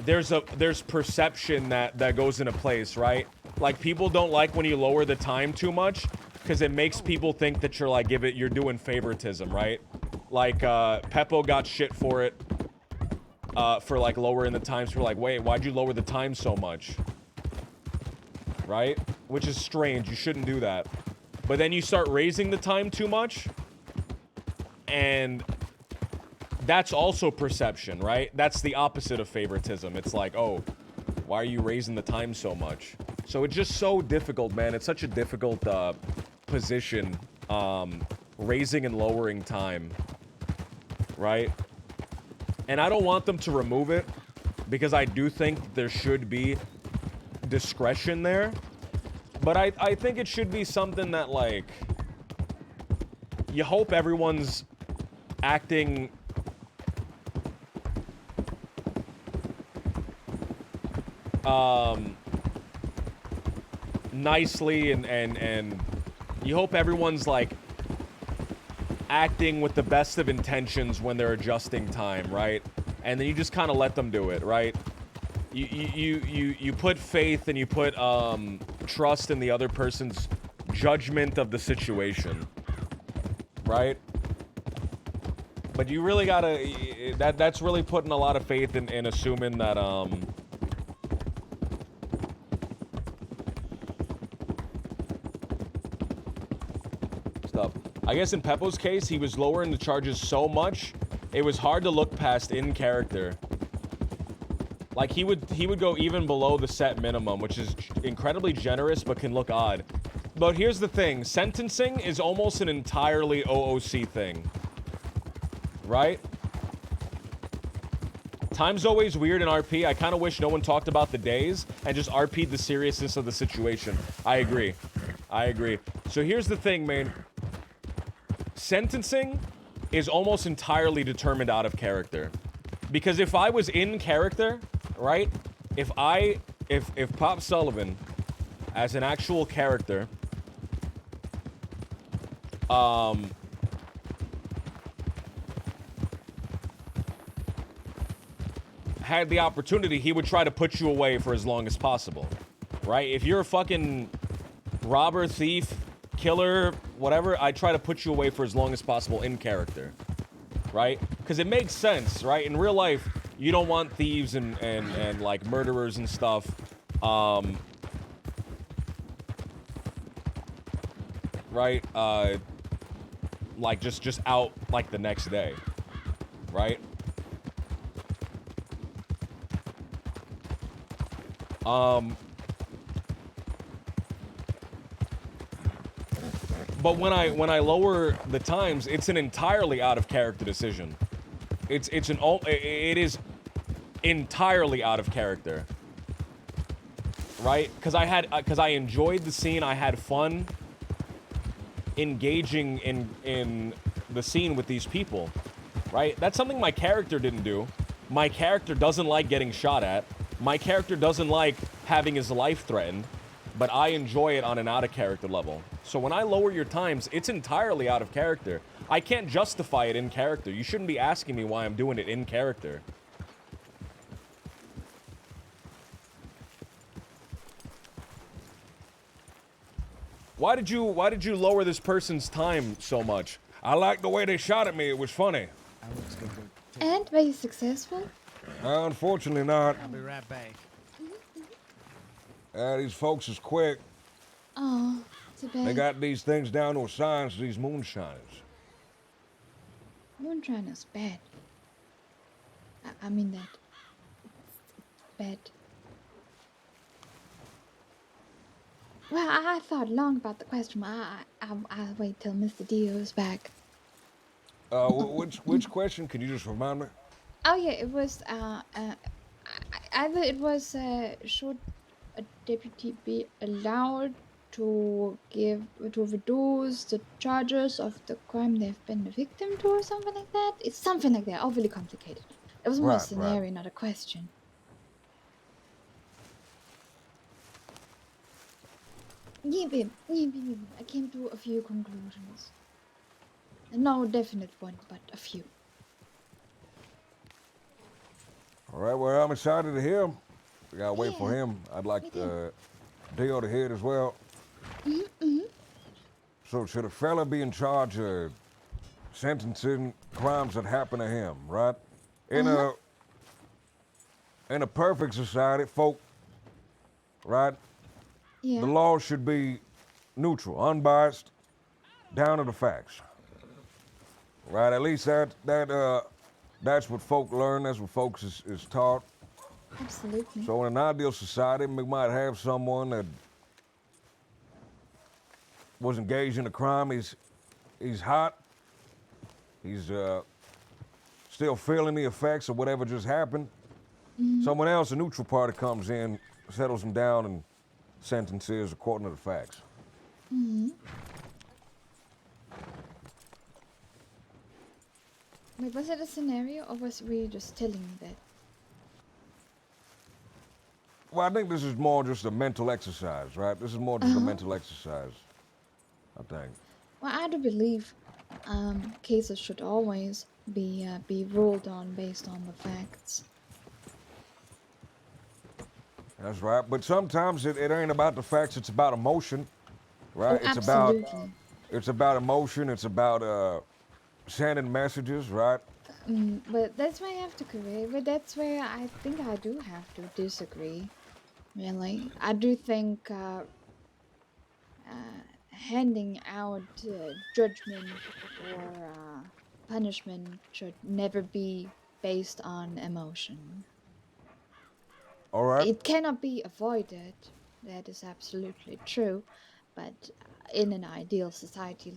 S3: There's perception that goes into place, right? Like people don't like when you lower the time too much because it makes people think that you're like you're doing favoritism, right? Like Peppo got shit for it. For like lowering the times. We're like, wait, why'd you lower the time so much? Right? Which is strange. You shouldn't do that. But then you start raising the time too much. And that's also perception, right? That's the opposite of favoritism. It's like, oh, why are you raising the time so much? So it's just so difficult, man. It's such a difficult position. Raising and lowering time. Right? And I don't want them to remove it because I do think there should be discretion there. But I think it should be something that, like, you hope everyone's acting nicely and you hope everyone's, like, acting with the best of intentions when they're adjusting time, right? And then you just kind of let them do it, right? You put faith and you put trust in the other person's judgment of the situation, right? But you really gotta that's really putting a lot of faith in assuming that stuff. I guess in Peppo's case, he was lowering the charges so much, it was hard to look past in character. Like, he would go even below the set minimum, which is incredibly generous, but can look odd. But here's the thing. Sentencing is almost an entirely OOC thing. Right? Time's always weird in RP. I kind of wish no one talked about the days and just RP'd the seriousness of the situation. I agree. I agree. So here's the thing, man. Sentencing is almost entirely determined out of character. Because if I was in character, right? If Pop Sullivan, as an actual character,
S4: had the opportunity, he would try to put you away for as long as possible, right? If you're a fucking robber, thief, killer, whatever, I try to put you away for as long as possible in character, right? Because it makes sense, right? In real life, you don't want thieves and like murderers and stuff, right? Like just out like the next day, right? But when I lower the times, it's an entirely out of character decision. It is entirely out of character, right? Because I enjoyed the scene, I had fun engaging in the scene with these people, right? That's something my character didn't do. My character doesn't like getting shot at. My character doesn't like having his life threatened, but I enjoy it on an out-of-character level. So when I lower your times, it's entirely out of character. I can't justify it in character. You shouldn't be asking me why I'm doing it in character. Why did you lower this person's time so much?
S3: I like the way they shot at me. It was funny.
S2: And were you successful?
S3: Unfortunately not.
S1: I'll be right back.
S3: These folks is quick.
S2: Oh, too bad.
S3: They got these things down to a science, these moonshiners.
S2: Moonshine is bad. I mean that. It's bad. Well, I thought long about the question. I'll wait till Mr. Dio is back.
S3: Which question? Can you just remind me?
S2: Oh yeah, it was either it was should a deputy be allowed to reduce the charges of the crime they've been a victim to or something like that? It's something like that, overly complicated. It was more a scenario, not a question. Yeah, babe. I came to a few conclusions. No definite one, but a few.
S3: All right, well, I'm excited to hear him. We gotta wait for him. I'd like Dio to hear it as well. So should a fella be in charge of sentencing crimes that happen to him, right? In a perfect society, folk, right?
S2: Yeah.
S3: The law should be neutral, unbiased, down to the facts. Right? At least that's what folk learn, that's what folks is taught.
S2: Absolutely.
S3: So in an ideal society, we might have someone that was engaged in a crime. He's hot. He's still feeling the effects of whatever just happened. Someone else, a neutral party, comes in, settles him down, and sentences according to the facts.
S2: Wait, was it a scenario or were you just telling me that?
S3: Well, I think this is more just a mental exercise, right? This is more just a mental exercise, I think.
S2: Well, I do believe cases should always be ruled on based on the facts.
S3: That's right. But sometimes it ain't about the facts, it's about emotion, right?
S2: Oh, absolutely.
S3: It's about emotion, it's about sending messages, right?
S2: But that's where I have to agree. But that's where I think I do have to disagree. Really, I do think handing out judgment or punishment should never be based on emotion.
S3: All right.
S2: It cannot be avoided. That is absolutely true. But in an ideal society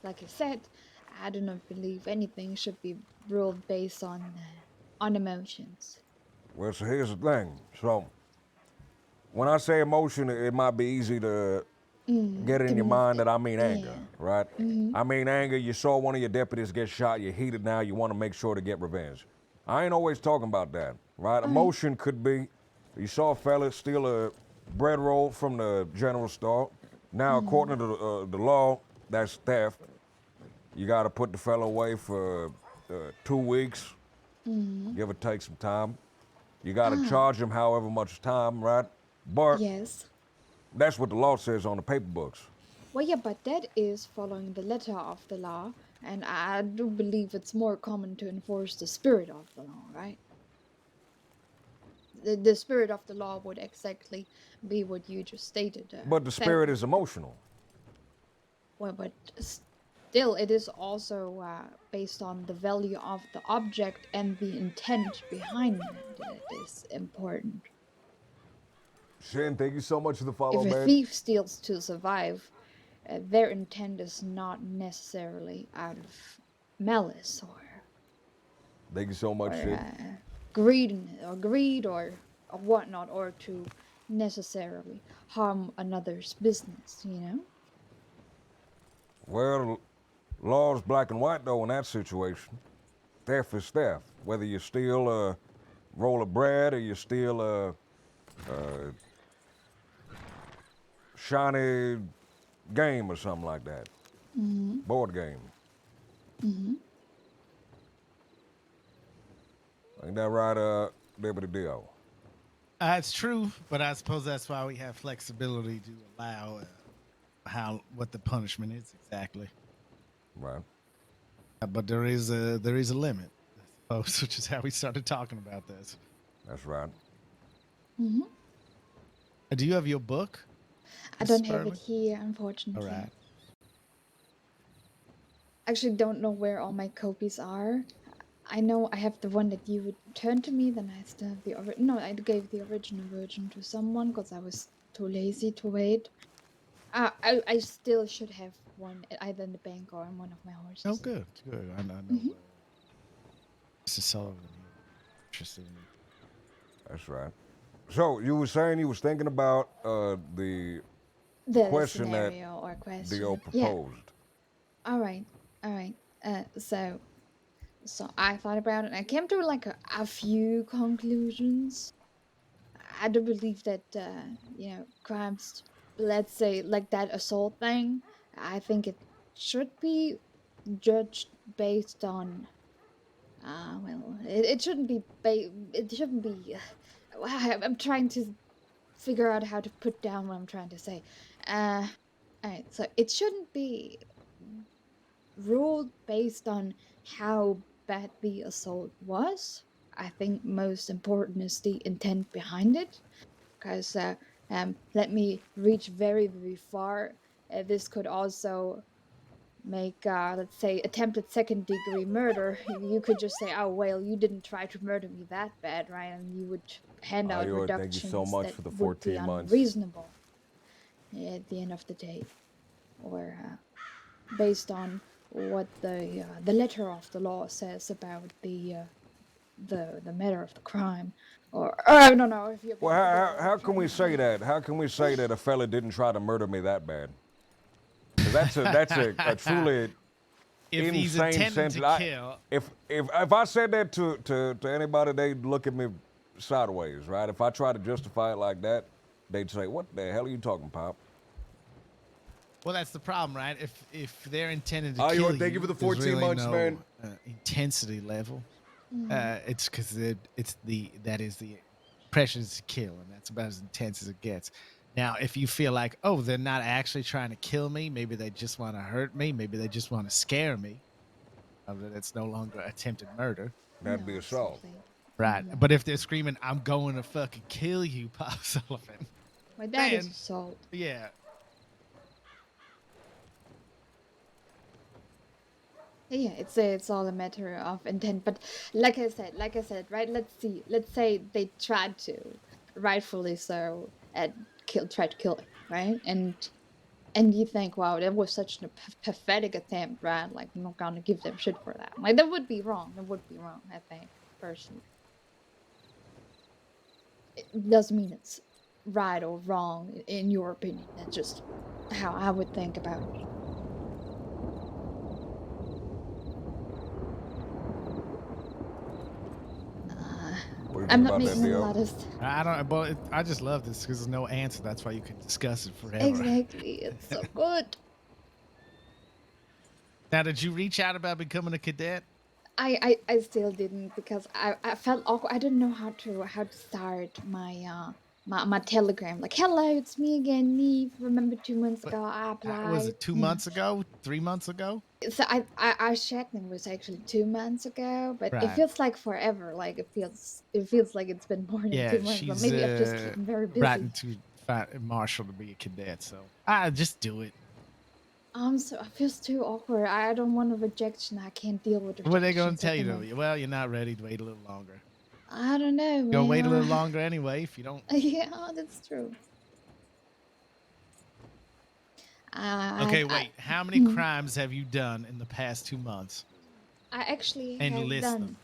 S2: like you said, I do not believe anything should be ruled based on emotions.
S3: Well, so here's the thing. So when I say emotion, it might be easy to get it in your mind that I mean anger, right? I mean anger. You saw one of your deputies get shot. You're heated now. You want to make sure to get revenge. I ain't always talking about that, right? Emotion could be you saw a fella steal a bread roll from the general store. Now, according to the law, that's theft. You got to put the fellow away for 2 weeks, give or take some time. You got to charge him however much time, right? But
S2: Yes.
S3: that's what the law says on the paper books.
S2: Well, yeah, but that is following the letter of the law, and I do believe it's more common to enforce the spirit of the law, right? The spirit of the law would exactly be what you just stated.
S3: But the spirit is emotional.
S2: Well, but still, it is also based on the value of the object and the intent behind it. It is important.
S3: Shin, thank you so much for the follow,
S2: If a
S3: man.
S2: thief steals to survive, their intent is not necessarily out of malice or
S3: Thank you so much, Shin.
S2: greed or whatnot, or to necessarily harm another's business, you know?
S3: Well, the law's black and white, though, in that situation. Theft is theft. Whether you steal a roll of bread or you steal a shiny game or something like that. Board game. Ain't that right, Liberty Dio?
S1: It's true, but I suppose that's why we have flexibility to allow what the punishment is exactly.
S3: Right.
S1: But there is a limit, I suppose, which is how we started talking about this.
S3: That's right.
S1: Do you have your book?
S2: I don't have it here, unfortunately.
S1: All right.
S2: Actually don't know where all my copies are. I know I have the one that you would turn to me, then I still have the no, I gave the original version to someone because I was too lazy to wait. I still should have one either in the bank or on one of my horses.
S1: Oh, good. I know. This is Sullivan. Interesting.
S3: That's right. So you were saying you was thinking about the question
S2: scenario or question.
S3: Dio proposed.
S2: Yeah. All right. So I thought about it and I came to like a few conclusions. I do believe that, crimes, let's say like that assault thing, I think it should be judged based on, it shouldn't be, I'm trying to figure out how to put down what I'm trying to say. Alright, so it shouldn't be ruled based on how bad the assault was. I think most important is the intent behind it, because let me reach very, very far. This could also make, let's say, attempted second-degree murder. You could just say, "Oh well, you didn't try to murder me that bad, right?" And you would hand out reductions
S3: thank you so much
S2: that
S3: for the
S2: would be
S3: 14 months.
S2: unreasonable at the end of the day, or based on what the letter of the law says about the matter of the crime, or I don't know if you.
S3: Well, how can we say that? How can we say that a fella didn't try to murder me that bad? 'Cause that's a truly
S1: If he's
S3: insane
S1: intending
S3: sentence.
S1: to kill,
S3: If I said that to anybody, they'd look at me sideways, right? If I try to justify it like that, they'd say, "What the hell are you talking, Pop?"
S1: well, that's the problem, right? If they're intended to kill you,
S3: thank you for the
S1: there's
S3: 14
S1: really
S3: months,
S1: no,
S3: man.
S1: Intensity level. It's because that is the pressure to kill, and that's about as intense as it gets. Now, if you feel like, oh, they're not actually trying to kill me, maybe they just want to hurt me, maybe they just want to scare me, then it's no longer attempted murder.
S3: That'd be assault.
S2: Absolutely.
S1: Right. But if they're screaming, "I'm going to fucking kill you, Pop Sullivan,"
S2: My dad is
S1: Man.
S2: assault.
S1: yeah.
S2: Yeah, it's all a matter of intent. But like I said, right? Let's say they tried to, rightfully so, and tried to kill him, right? And you think, wow, that was such a pathetic attempt, right? Like, I'm not gonna give them shit for that. Like, that would be wrong. I think, personally. It doesn't mean it's right or wrong in your opinion. That's just how I would think about it.
S3: What do you
S2: I'm
S3: think
S2: not
S3: about that,
S2: making a
S3: Dio?
S2: lot of.
S1: I don't. But I just love this because there's no answer. That's why you can discuss it forever.
S2: Exactly, it's so good.
S1: Now, did you reach out about becoming a cadet?
S2: I still didn't because I felt awkward. I didn't know how to start my telegram. Like, hello, it's me again, Neve. Remember 2 months
S1: But
S2: ago I
S1: was
S2: applied.
S1: it 2
S2: You know.
S1: months ago? 3 months ago?
S2: So I checked and it was actually 2 months ago, but it
S1: Right.
S2: feels like forever. Like it feels like it's been more than
S1: Yeah,
S2: 2 months. But
S1: she's
S2: maybe I've just been very
S1: writing
S2: busy.
S1: to Marshall to be a cadet. So just do it.
S2: So I feel too awkward. I don't want a rejection. I can't deal with
S1: What are they going to
S2: rejections
S1: tell
S2: at the
S1: you?
S2: moment.
S1: Well, you're not ready to wait a little longer.
S2: I don't know,
S1: You're gonna wait a little
S2: man.
S1: longer anyway if you don't.
S2: Yeah, that's true.
S1: Okay,
S2: I
S1: wait. How many
S2: hmm.
S1: crimes have you done in the past 2 months?
S2: I actually
S1: And
S2: have
S1: list
S2: done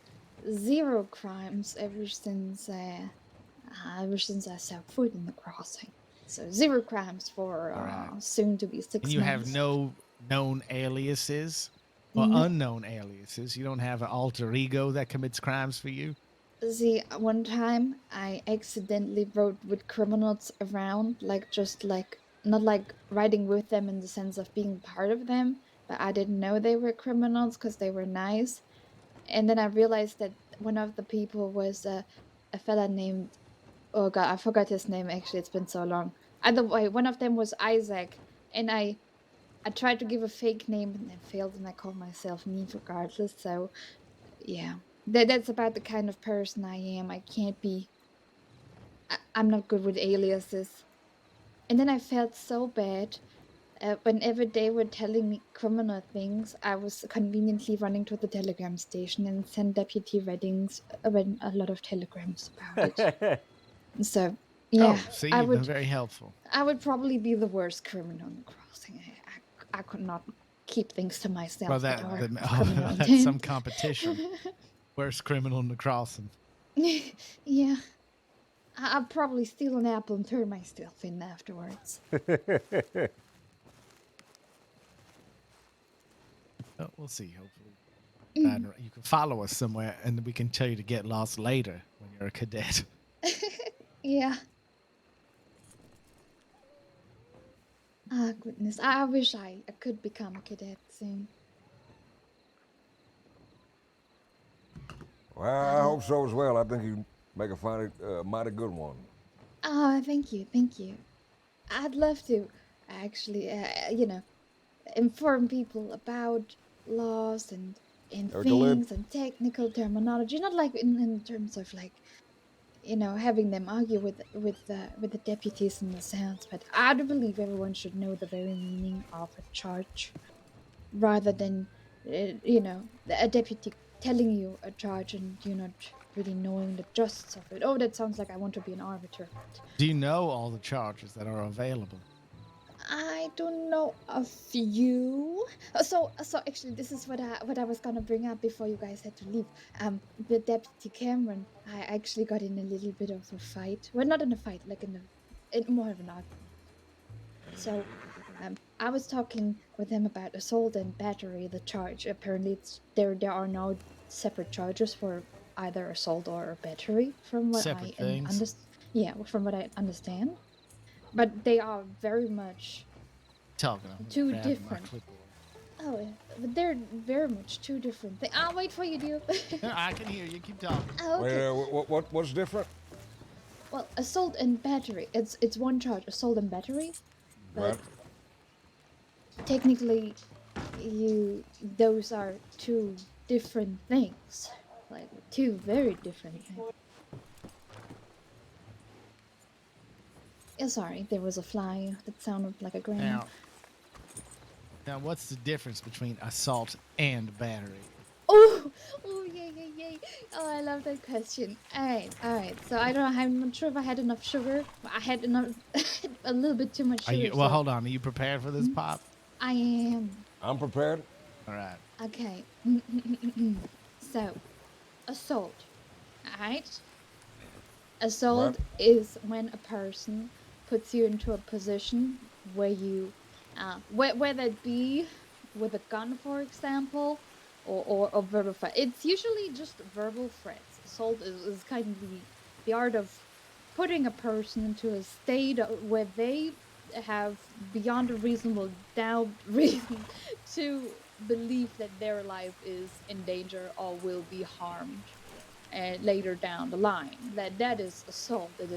S1: them.
S2: 0 crimes ever since I set foot in the crossing. So 0 crimes for
S1: All right.
S2: soon to be
S1: And
S2: 6
S1: you have
S2: months.
S1: no known aliases or
S2: No,
S1: unknown aliases. You don't have an alter ego that commits crimes for you.
S2: see, one time I accidentally wrote with criminals around, like just like not like writing with them in the sense of being part of them, but I didn't know they were criminals because they were nice. And then I realized that one of the people was a fella named, oh god, I forgot his name actually. It's been so long. Either way, one of them was Isaac, and I tried to give a fake name and then failed, and I called myself Neve regardless. So yeah, that's about the kind of person I am. I can't be. I'm not good with aliases. And then I felt so bad. Whenever they were telling me criminal things, I was conveniently running to the telegram station and sent Deputy Reddings a lot of telegrams about it. So yeah,
S1: Oh, see,
S2: I
S1: you've been
S2: would
S1: very helpful.
S2: I would probably be the worst criminal in the crossing. I could not keep things to
S1: Well,
S2: myself that are of criminal
S1: oh, that's some
S2: intent.
S1: competition. Worst criminal in the crossing.
S2: Yeah, I'll probably steal an apple and turn myself in afterwards.
S1: Oh, we'll see. Hopefully, you can follow us somewhere, and we can tell you to get lost later when you're a cadet.
S2: Yeah. Ah, goodness. I wish I could become a cadet soon.
S3: Well, I hope so as well. I think you make a mighty good one.
S2: Oh, thank you, thank you. I'd love to actually, inform people about laws and
S3: Hercule?
S2: things and technical terminology. Not like in terms of like, having them argue with the deputies in the sense, but I do believe everyone should know the very meaning of a charge, rather than, a deputy telling you a charge and you not really knowing the justice of it. Oh, that sounds like I want to be an arbiter, but
S1: Do you know all the charges that are available?
S2: I don't know a few. So actually, this is what I was gonna bring up before you guys had to leave. With Deputy Cameron, I actually got in a little bit of a fight. Well, not in a fight, like in more of an argument. So, I was talking with him about assault and battery. The charge apparently there are no separate charges for either assault or battery, from what
S1: Separate
S2: I
S1: things.
S2: yeah, from what I understand. But they are very much
S1: Talking. I'm
S2: two
S1: grabbing my
S2: different.
S1: clipboard.
S2: Oh, but they're very much two different things. I'll wait for you, dear.
S1: No, I can hear you. Keep talking.
S2: Oh,
S3: Wait,
S2: okay.
S3: what's different?
S2: Well, assault and battery. It's one charge, assault and battery.
S3: Right.
S2: But technically, those are two different things. Like two very different things. Yeah, sorry, there was a fly that sounded like a granny.
S1: Now, what's the difference between assault and battery?
S2: Oh, yay. Oh, I love that question. All right. So I'm not sure if I had enough sugar. I had enough, a little bit too much
S1: Are
S2: sugar.
S1: you? Well,
S2: So
S1: hold on. Are you prepared for this, Pop?
S2: I am.
S3: I'm prepared.
S1: All right.
S2: Okay. So, assault. All right. Assault
S3: Right.
S2: is when a person puts you into a position where you, whether it be with a gun, for example, or verbal threat. It's usually just verbal threats. Assault is kind of the art of putting a person into a state where they have beyond a reasonable doubt reason to believe that their life is in danger or will be harmed later down the line. That is assault. It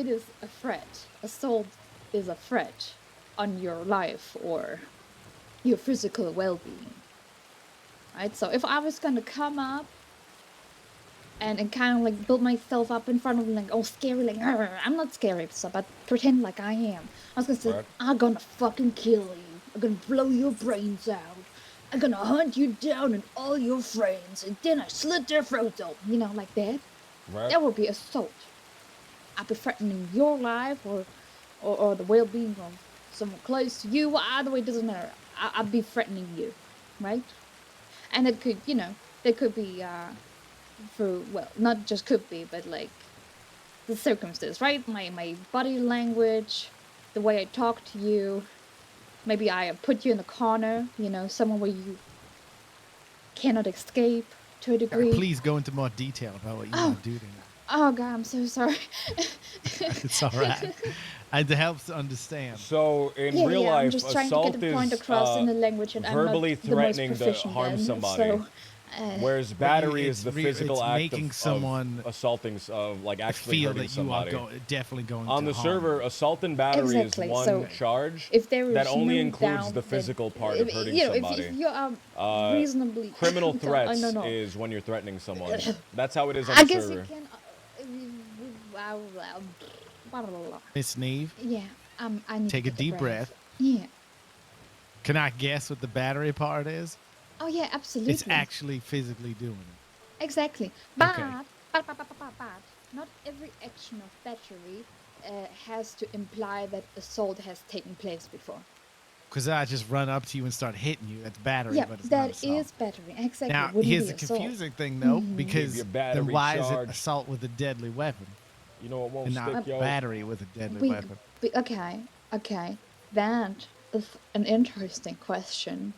S2: is a threat. Assault is a threat on your life or your physical well-being. Right? So if I was gonna come up and kind of like build myself up in front of them, like, oh, scary, like, I'm not scary, so but pretend like I am. I was gonna say,
S3: Right.
S2: I'm gonna fucking kill you. I'm gonna blow your brains out. I'm gonna hunt you down and all your friends, and then I slit their throats open, you know, like that.
S3: Right.
S2: That would be assault. I'd be threatening your life or the well-being of someone close to you. Either way, it doesn't matter. I'd be threatening you, right? And it could, there could be through, well, not just could be, but like the circumstance, right? My body language, the way I talk to you. Maybe I put you in a corner, somewhere where you cannot escape to a degree.
S1: Please go into more detail about what you want to do to me.
S2: Oh God, I'm so sorry.
S1: It's all right. It helps to understand.
S3: So in
S2: Yeah,
S3: real
S2: yeah, I'm
S3: life,
S2: just trying to
S3: assault
S2: get the point
S3: is
S2: across in the language, and
S3: verbally
S2: I'm not the most
S3: threatening to
S2: proficient
S3: harm
S2: then,
S3: somebody.
S2: so,
S3: Whereas battery
S1: it's
S3: is the
S1: re-
S3: physical
S1: it's
S3: act
S1: making
S3: of
S1: someone
S3: assaulting, of like actually
S1: feel
S3: hurting
S1: that you
S3: somebody.
S1: are definitely going
S3: On
S1: to
S3: the
S1: harm
S3: server,
S1: them.
S3: assault and battery
S2: Exactly,
S3: is one
S2: so
S3: charge
S2: if there is
S3: that only
S2: no
S3: includes
S2: doubt
S3: the
S2: that-
S3: physical part of hurting
S2: if
S3: somebody.
S2: you are reasonably
S3: Criminal
S2: no,
S3: threats
S2: no.
S3: is when you're threatening someone. That's how it is on
S2: I
S3: the
S2: guess
S3: server.
S2: you can.
S1: Miss Neve,
S2: Yeah, I need
S1: take
S2: to
S1: a
S2: get
S1: deep breath.
S2: Yeah.
S1: Can I guess what the battery part is?
S2: Oh yeah, absolutely.
S1: It's actually physically doing it.
S2: Exactly. But,
S1: Okay.
S2: but, not every action of battery has to imply that assault has taken place before.
S1: Because I just run up to you and start hitting you. That's battery,
S2: Yeah,
S1: but it's not
S2: that
S1: assault.
S2: is battery. Exactly.
S1: Now,
S2: Wouldn't
S1: here's
S2: be
S1: the
S2: assault.
S1: confusing thing, though,
S3: Keep
S1: because
S3: your
S1: then
S3: battery
S1: why is
S3: charged.
S1: it assault with a deadly weapon
S3: You know it won't
S1: and
S3: stick,
S1: not
S3: yo.
S1: battery with a deadly weapon?
S2: Okay. That is an interesting question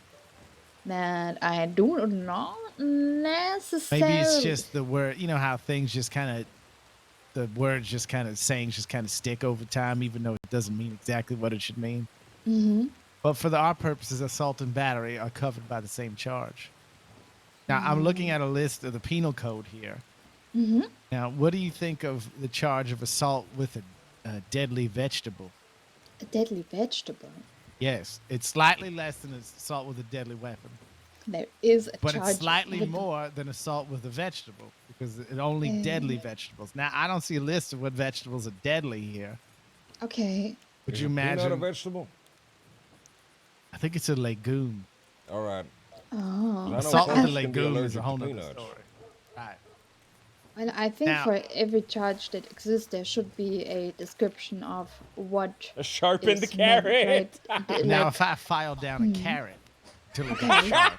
S2: that I do not necessarily.
S1: Maybe it's just the word. You know how things just kind of, the words just kind of sayings just kind of stick over time, even though it doesn't mean exactly what it should mean.
S2: Mm-hmm.
S1: But for our purposes, assault and battery are covered by the same charge. Now, I'm looking at a list of the penal code here.
S2: Mm-hmm.
S1: Now, what do you think of the charge of assault with a deadly vegetable?
S2: A deadly vegetable.
S1: Yes, it's slightly less than assault with a deadly weapon,
S2: There is a
S1: but
S2: charge.
S1: it's slightly
S2: with-
S1: more than assault with a vegetable because it only deadly vegetables. Now, I don't see a list of what vegetables are deadly here.
S2: Okay.
S1: Would
S3: Is
S1: you
S3: a peanut a
S1: imagine?
S3: vegetable?
S1: I think it's a legume.
S3: All right.
S2: Oh.
S3: 'Cause I know
S1: Assault with a
S3: folks can be
S1: legume is
S3: allergic
S1: a
S3: to
S1: whole nother
S3: peanuts.
S1: story. Right.
S2: Well, I think
S1: Now-
S2: for every charge that exists, there should be a description of what
S3: A sharpened
S2: is meant,
S3: carrot.
S2: right?
S1: Now,
S2: Like,
S1: if I file down a carrot till it gets
S2: Okay.
S1: sharp,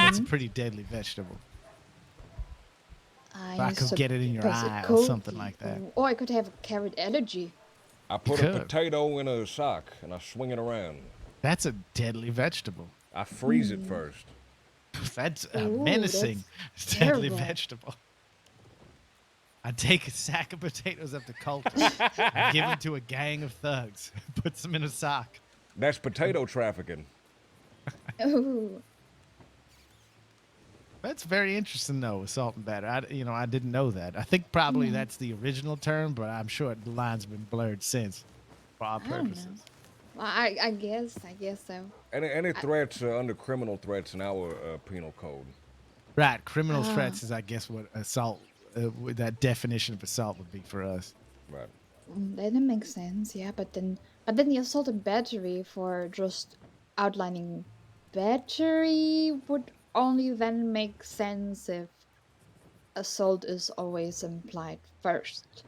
S1: it's a pretty deadly vegetable. I could get it in your
S2: suppose it
S1: eye or
S2: could
S1: something
S2: be.
S1: like that.
S2: Or I could have a carrot allergy.
S3: I put a
S1: could.
S3: potato in a sock and I swing it around.
S1: That's a deadly vegetable.
S3: I freeze it first.
S1: That's a
S2: Ooh,
S1: menacing
S2: that's
S1: deadly
S2: terrible.
S1: vegetable. I take a sack of potatoes up to Colton, give them to a gang of thugs, puts them in a sock.
S3: That's potato trafficking.
S2: Ooh.
S1: That's very interesting, though, assault and battery. I didn't know that. I think probably that's the original term, but I'm sure the line's been blurred since for our
S2: I don't know.
S1: purposes.
S2: Well, I guess so.
S3: Any threats under criminal threats in our penal code.
S1: Right, criminal threats is, I guess, what assault, that definition of assault would be for us.
S3: Right.
S2: That makes sense, yeah. But then the assault and battery for just outlining battery would only then make sense if assault is always implied first,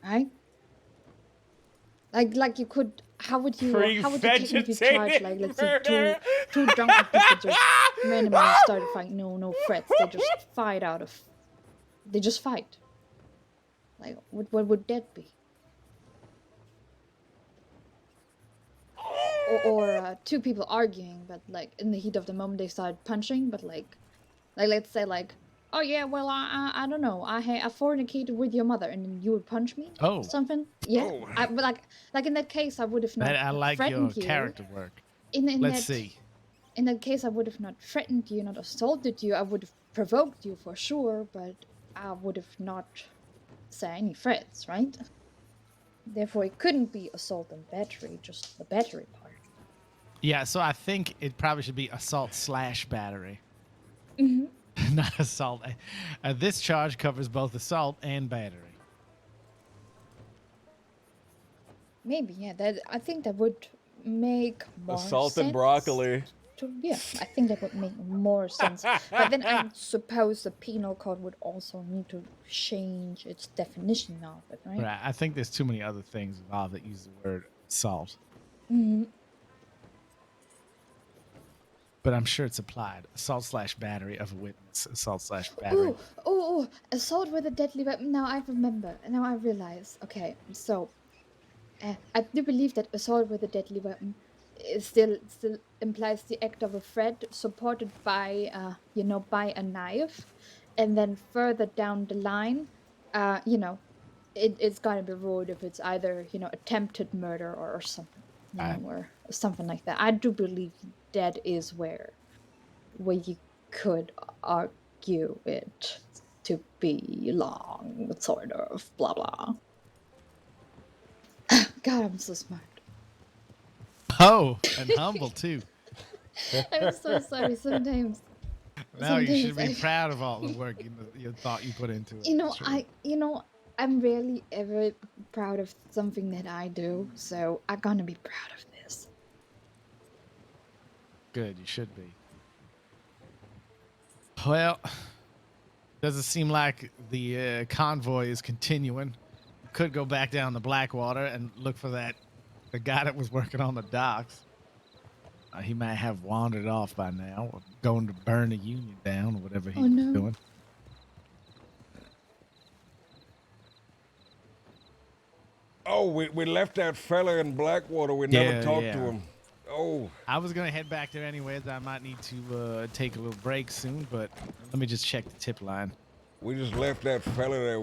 S2: right? Like you could. How would you technically charge? Like, let's say two drunken people just randomly started fighting. No threats. They just fight out of. They just fight. Like, what would that be? Or two people arguing, but like in the heat of the moment they started punching, but like let's say like Oh yeah, well I don't know. I fornicated with your mother, and then you would punch me.
S1: Oh.
S2: Something. Yeah.
S3: Oh.
S2: But like in that case, I would have not
S1: I like your
S2: threatened you.
S1: character work.
S2: In
S1: Let's
S2: that
S1: see.
S2: in that case, I would have not threatened you, not assaulted you. I would have provoked you for sure, but I would have not said any threats, right? Therefore, it couldn't be assault and battery, just the battery part.
S1: Yeah, so I think it probably should be assault / battery.
S2: Mm-hmm.
S1: Not assault. This charge covers both assault and battery.
S2: Maybe, yeah. That I think that would make more
S4: Assault
S2: sense.
S4: and broccoli.
S2: Yeah, I think that would make more sense. But then I suppose the penal code would also need to change its definition of it, right?
S1: Right. I think there's too many other things involved that use the word assault.
S2: Mm-hmm.
S1: But I'm sure it's applied. Assault / battery of a witness. Assault / battery.
S2: Ooh, assault with a deadly weapon. Now I remember. Now I realize. Okay, so I do believe that assault with a deadly weapon is still implies the act of a threat supported by by a knife, and then further down the line, it's gotta be ruled if it's either attempted murder or something, or something like that. I do believe that is where you could argue it to belong, sort of, blah blah. God, I'm so smart.
S1: Oh, and humble too.
S2: I'm so sorry. Sometimes.
S1: Now you should be
S2: sometimes
S1: proud of all the work you thought you put into it.
S2: I'm rarely ever proud of something that I do, so I'm gonna be proud of this.
S1: Good, you should be. Well, doesn't seem like the convoy is continuing. Could go back down the Blackwater and look for the guy that was working on the docks. He might have wandered off by now, or going to burn the Union down, or whatever he was doing.
S3: Oh, we left that fella in Blackwater. We never talked to him. Oh.
S1: I was going to head back there anyways. I might need to take a little break soon, but let me just check the tip line.
S3: We just left that fella there.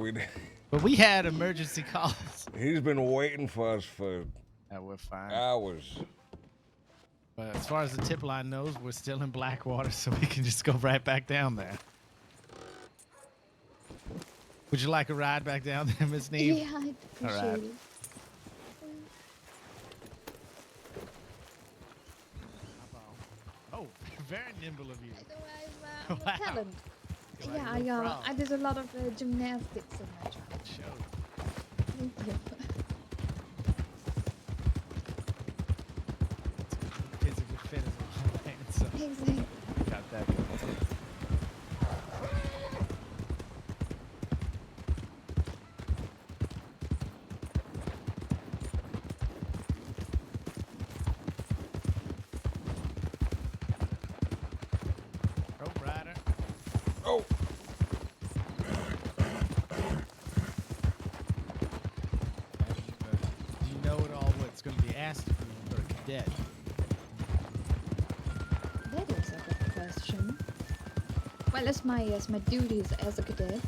S1: But we had emergency calls.
S3: He's been waiting for us for
S1: we're fine.
S3: hours.
S1: But as far as the tip line knows, we're still in Blackwater, so we can just go right back down there. Would you like a ride back down there, Miss Neve?
S2: Yeah, I'd appreciate it.
S1: Oh, very nimble of you.
S2: I'm
S1: Wow.
S2: a talent.
S1: You're
S2: Yeah,
S1: like no
S2: I did a lot of gymnastics in my job.
S1: Show.
S2: Thank you.
S1: Physically fit as a man, so
S2: Exactly.
S1: got that going. Rope rider.
S3: Oh.
S1: Do you know at all what's going to be asked of you for a cadet?
S2: That is a good question. Well, as my duties as a cadet.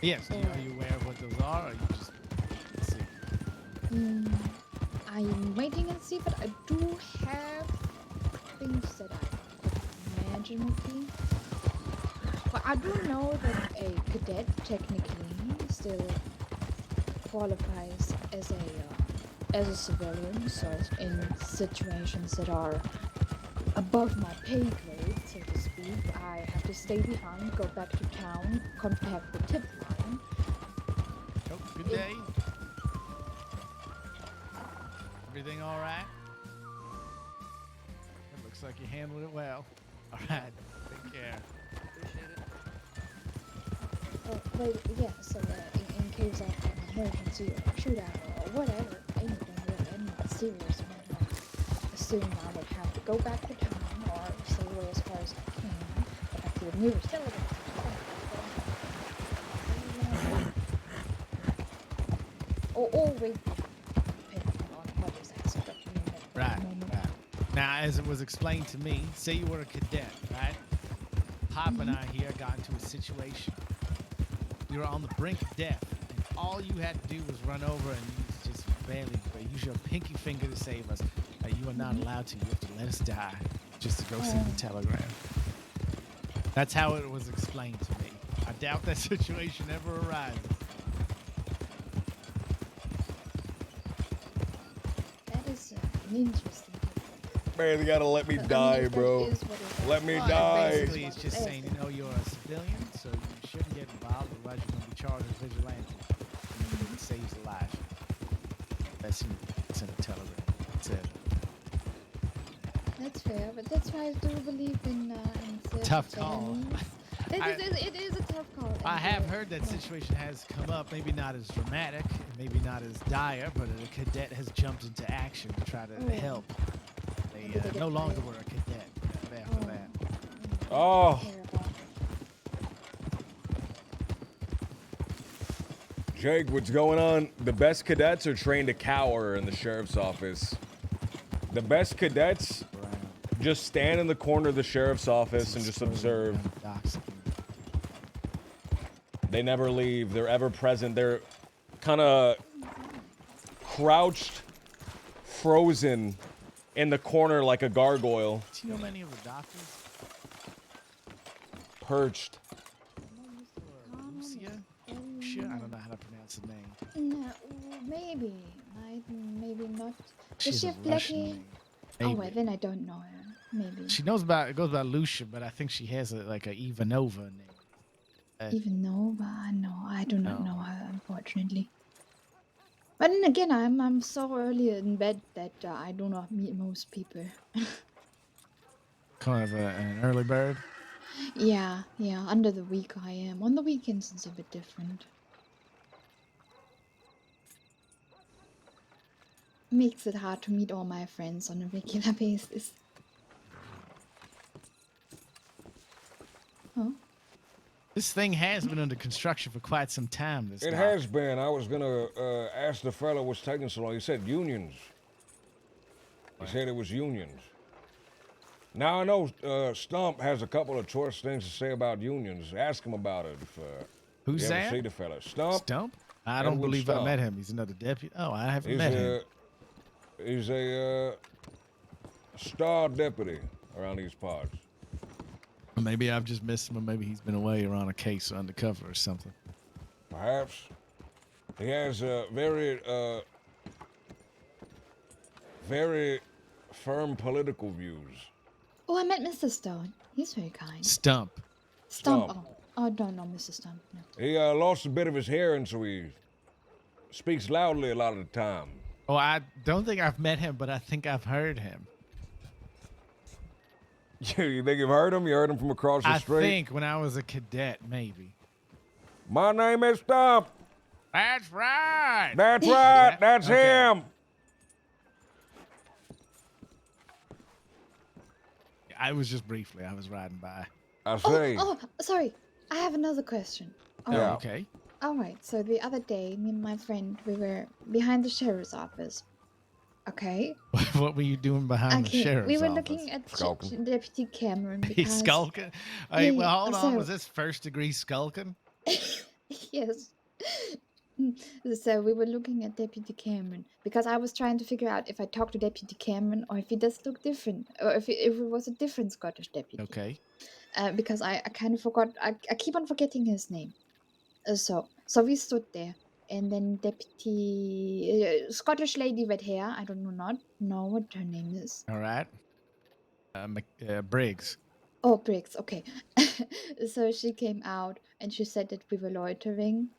S1: Yes. Are you aware of what those are, or you just see?
S2: I am waiting and see, but I do have things that I could imagine would be. But I do know that a cadet technically still qualifies as a civilian, so in situations that are above my pay grade, so to speak, I have to stay behind, go back to town, contact the tip line.
S1: Oh, good day. Everything all right? It looks like you handled it well. All right, take care.
S2: Oh, but yeah, so in case of an emergency or a shootout or whatever, anything with any serious matter, I assume I would have to go back to town or stay away as far as I can, back to the nearest television. Or wait, depending on what is asked of me at that moment.
S1: Right. Now, as it was explained to me, say you were a cadet, right? Pop and I here got into a situation. We were on the brink of death, and all you had to do was run over and just barely use your pinky finger to save us. You are not allowed to. You have to let us die just to go send the telegram. That's how it was explained to me. I doubt that situation ever arises.
S2: That is an interesting.
S3: Man, you gotta let me die, bro. Let me die.
S1: Basically, it's just saying, you're a civilian, so you shouldn't get involved, otherwise you're going to be charged as vigilante. It saves a life. That's in a telegram. That's it.
S2: That's fair, but that's why I do believe in
S1: Tough call.
S2: It is a tough call.
S1: I have heard that situation has come up, maybe not as dramatic, maybe not as dire, but a cadet has jumped into action to try to help. They no longer were a cadet after that.
S3: Oh. Jake, what's going on? The best cadets are trained to cower in the sheriff's office. The best cadets just stand in the corner of the sheriff's office and just observe. They never leave. They're ever present. They're kind of crouched, frozen in the corner like a gargoyle.
S1: Do you know many of the doctors?
S3: Perched.
S1: Lucia? I don't know how to pronounce the name.
S2: No, maybe. Maybe not. Does
S1: She's
S2: she
S1: a
S2: have black
S1: Russian
S2: hair?
S1: name.
S2: Oh,
S1: Maybe.
S2: well, then I don't know her. Maybe.
S1: She knows about it goes by Lucia, but I think she has a Ivanova name.
S2: Even Nova? No, I do not
S1: No.
S2: know her, unfortunately. But then again, I'm so early in bed that I do not meet most people.
S1: Kind of an early bird.
S2: Yeah, under the week I am. On the weekends it's a bit different. Makes it hard to meet all my friends on a regular basis. Huh?
S1: This thing has been under construction for quite some time.
S3: It has been. I was gonna ask the fellow what's taking so long. He said unions. He said it was unions. Now I know Stump has a couple of choice things to say about unions. Ask him about it if
S1: Who's
S3: you
S1: that?
S3: ever see the fella. Stump?
S1: Stump? I don't
S3: Edward
S1: believe
S3: Stump.
S1: I met him. He's another deputy. Oh, I haven't
S3: He's
S1: met him.
S3: He's a star deputy around these parts.
S1: Maybe I've just missed him, or maybe he's been away or on a case or undercover or something.
S3: Perhaps. He has very firm political views.
S2: Oh, I met Mr. Stone. He's very kind.
S1: Stump.
S2: Stump.
S3: Stump.
S2: Oh, I don't know Mr. Stump. No.
S3: He lost a bit of his hearing, so he speaks loudly a lot of the time.
S1: Oh, I don't think I've met him, but I think I've heard him.
S3: You think you've heard him? You heard him from across the street?
S1: I think when I was a cadet, maybe.
S3: My name is Stump.
S1: That's right.
S3: That's right. That's
S1: Okay.
S3: him.
S1: I was just briefly. I was riding by.
S3: I see.
S2: Oh, sorry. I have another question.
S1: Oh,
S3: Yeah.
S1: okay.
S2: All right. So the other day, me and my friend, we were behind the sheriff's office. Okay.
S1: What were you doing behind the sheriff's
S2: we were
S1: office?
S2: looking at
S3: Skulking.
S2: Deputy Cameron
S1: He's
S2: because
S1: skulking? Hey,
S2: Yeah,
S1: well,
S2: yeah,
S1: hold on.
S2: so-
S1: Was this first degree skulking?
S2: yes. So we were looking at Deputy Cameron because I was trying to figure out if I talked to Deputy Cameron or if he does look different, or if it was a different Scottish deputy.
S1: Okay.
S2: Because I kind of forgot. I keep on forgetting his name. So we stood there, and then Deputy Scottish lady red hair. I don't know what her name is.
S1: All right. Briggs.
S2: Oh, Briggs. Okay. So she came out and she said that we were loitering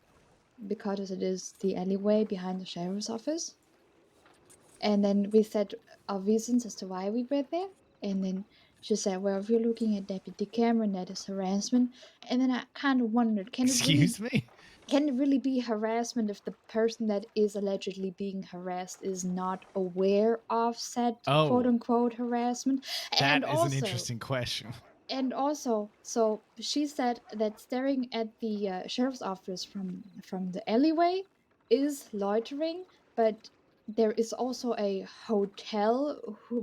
S2: because it is the alleyway behind the sheriff's office. And then we said our reasons as to why we were there. And then she said, well, if you're looking at Deputy Cameron, that is harassment. And then I kind of wondered, can
S1: Excuse me?
S2: it really be harassment if the person that is allegedly being harassed is not aware of said
S1: Oh.
S2: quote-unquote harassment?
S1: That
S2: And
S1: is
S2: also,
S1: an interesting question.
S2: and also, so she said that staring at the sheriff's office from the alleyway is loitering, but there is also a hotel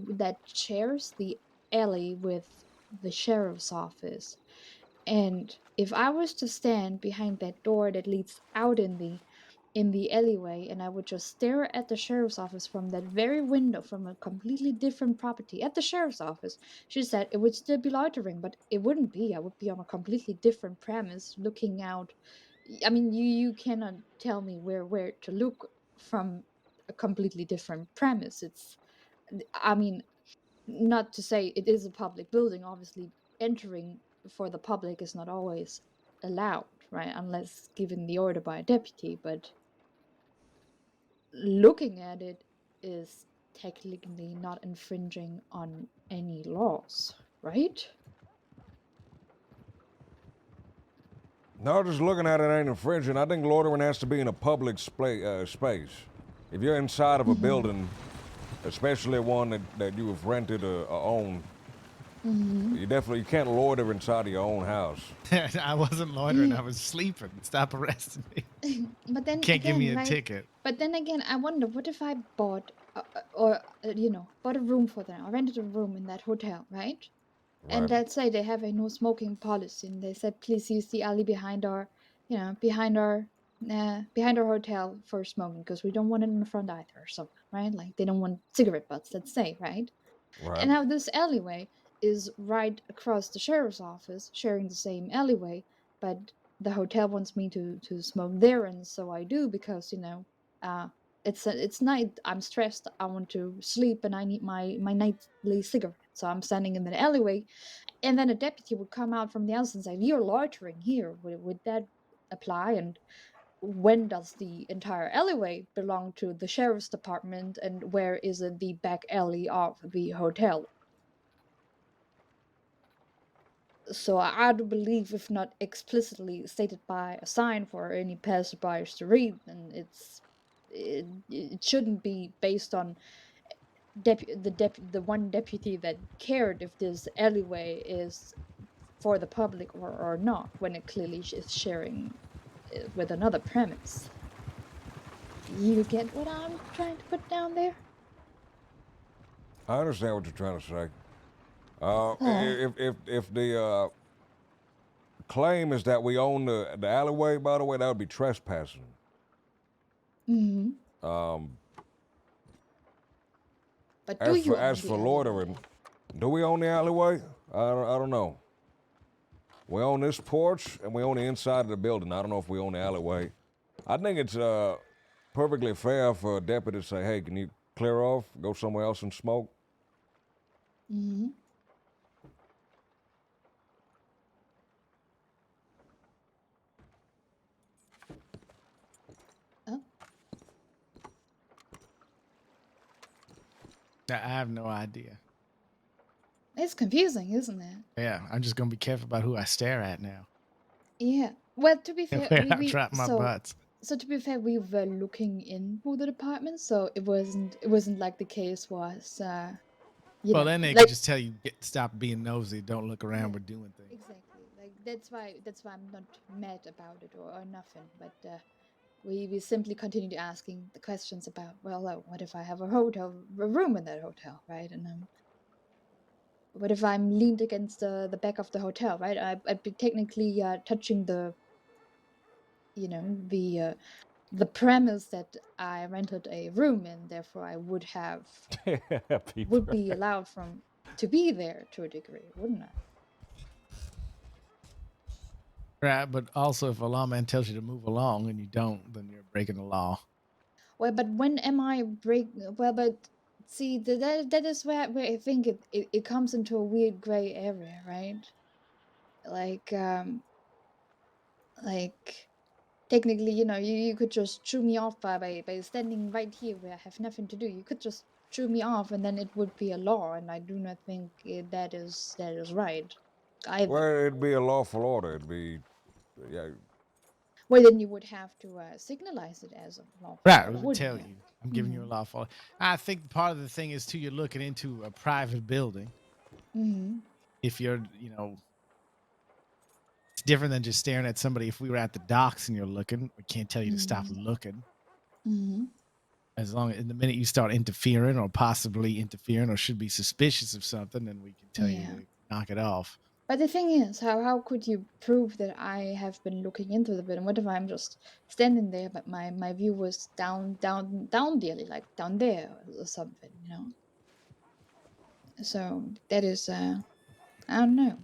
S2: that shares the alley with the sheriff's office, And if I was to stand behind that door that leads out in the alleyway, and I would just stare at the sheriff's office from that very window from a completely different property at the sheriff's office, she said it would still be loitering, but it wouldn't be. I would be on a completely different premise looking out. I mean, you cannot tell me where to look from a completely different premise. I mean, not to say it is a public building, obviously entering for the public is not always allowed, right, unless given the order by a deputy, but looking at it is technically not infringing on any laws, right?
S3: No, just looking at it ain't infringing. I think loitering has to be in a public space. If you're inside of a building, especially one that you have rented or owned, you can't loiter inside of your own house.
S1: I wasn't loitering. I was sleeping. Stop arresting me.
S2: But then
S1: Can't give me
S2: again,
S1: a
S2: right?
S1: ticket.
S2: But then again, I wonder, what if I bought bought a room for them? I rented a room in that hotel, right? And
S3: Right.
S2: let's say they have a no smoking policy, and they said, please use the alley behind our, behind our hotel for smoking, because we don't want it in the front either, or something, right? Like they don't want cigarette butts, let's say, right?
S3: Right.
S2: And now this alleyway is right across the sheriff's office, sharing the same alleyway, but the hotel wants me to smoke there, and so I do, because uh, it's night. I'm stressed. I want to sleep, and I need my nightly cigarette. So I'm standing in the alleyway, and then a deputy would come out from the outside and say, "You're loitering here." Would that apply? And when does the entire alleyway belong to the sheriff's department, and where is it the back alley of the hotel? So I do believe, if not explicitly stated by a sign for any passerbyers to read, then it shouldn't be based on the one deputy that cared if this alleyway is for the public or not, when it clearly is sharing with another premise. You get what I'm trying to put down there?
S3: I understand what you're trying to say.
S2: Oh.
S3: If the claim is that we own the alleyway, by the way, that would be trespassing.
S2: Mm-hmm. But do you own
S3: As
S2: the
S3: for
S2: alleyway?
S3: loitering, do we own the alleyway? I don't know. We own this porch and we own the inside of the building. I don't know if we own the alleyway. I think it's perfectly fair for a deputy to say, "Hey, can you clear off, go somewhere else and smoke?"
S2: Mm-hmm. Oh,
S1: I have no idea.
S2: it's confusing, isn't it?
S1: Yeah, I'm just gonna be careful about who I stare at now.
S2: Yeah. Well, to be fair,
S1: Where I drop my
S2: so
S1: butts.
S2: so to be fair, we were looking into the department, so it wasn't like the case was
S1: Well, then they
S2: like
S1: could just tell you stop being nosy. Don't look around. We're doing things.
S2: exactly, like that's why I'm not mad about it or nothing, but we simply continued asking the questions about, well, what if I have a room in that hotel, right? And what if I'm leaned against the back of the hotel, right? I'd be technically touching the premise that I rented a room in, therefore I would be allowed to be there to a degree, wouldn't I?
S1: Right, but also if a lawman tells you to move along and you don't, then you're breaking the law.
S2: Well, but when am I well, but see, that is where I think it comes into a weird gray area, right? Like technically, you could just chew me off by standing right here where I have nothing to do. You could just chew me off, and then it would be a law, and I do not think that is right either.
S3: Well, it'd be a lawful order. It'd be, yeah.
S2: Well, then you would have to signalize it as a lawful
S1: Right,
S2: order,
S1: it would
S2: wouldn't
S1: tell
S2: you?
S1: you. I'm giving you a lawful. I think part of the thing is too, you're looking into a private building.
S2: Mm-hmm.
S1: If you're, it's different than just staring at somebody. If we were at the docks and you're looking, we can't tell you to stop looking.
S2: Mm-hmm.
S1: As long as the minute you start interfering or possibly interfering or should be suspicious of something, then we can tell you to knock it off.
S2: But the thing is, how could you prove that I have been looking into the bit? And what if I'm just standing there, but my view was down dearly, like down there or something, you know? So that is, I don't know.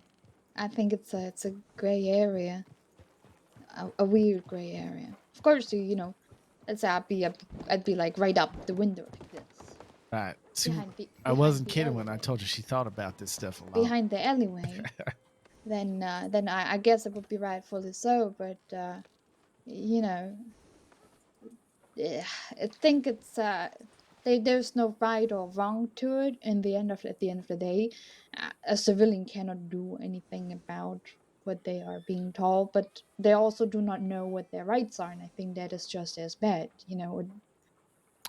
S2: I think it's a gray area, a weird gray area. Of course, you know, let's say I'd be like right up the window like this,
S1: Right. See, I
S2: behind
S1: wasn't
S2: the
S1: kidding when I
S2: alleyway,
S1: told you she thought about this stuff a lot.
S2: behind the alleyway. Then I guess it would be rightfully so. But you know, I think it's there's no right or wrong to it. At the end of the day, a civilian cannot do anything about what they are being told, but they also do not know what their rights are, and I think that is just as bad. You know,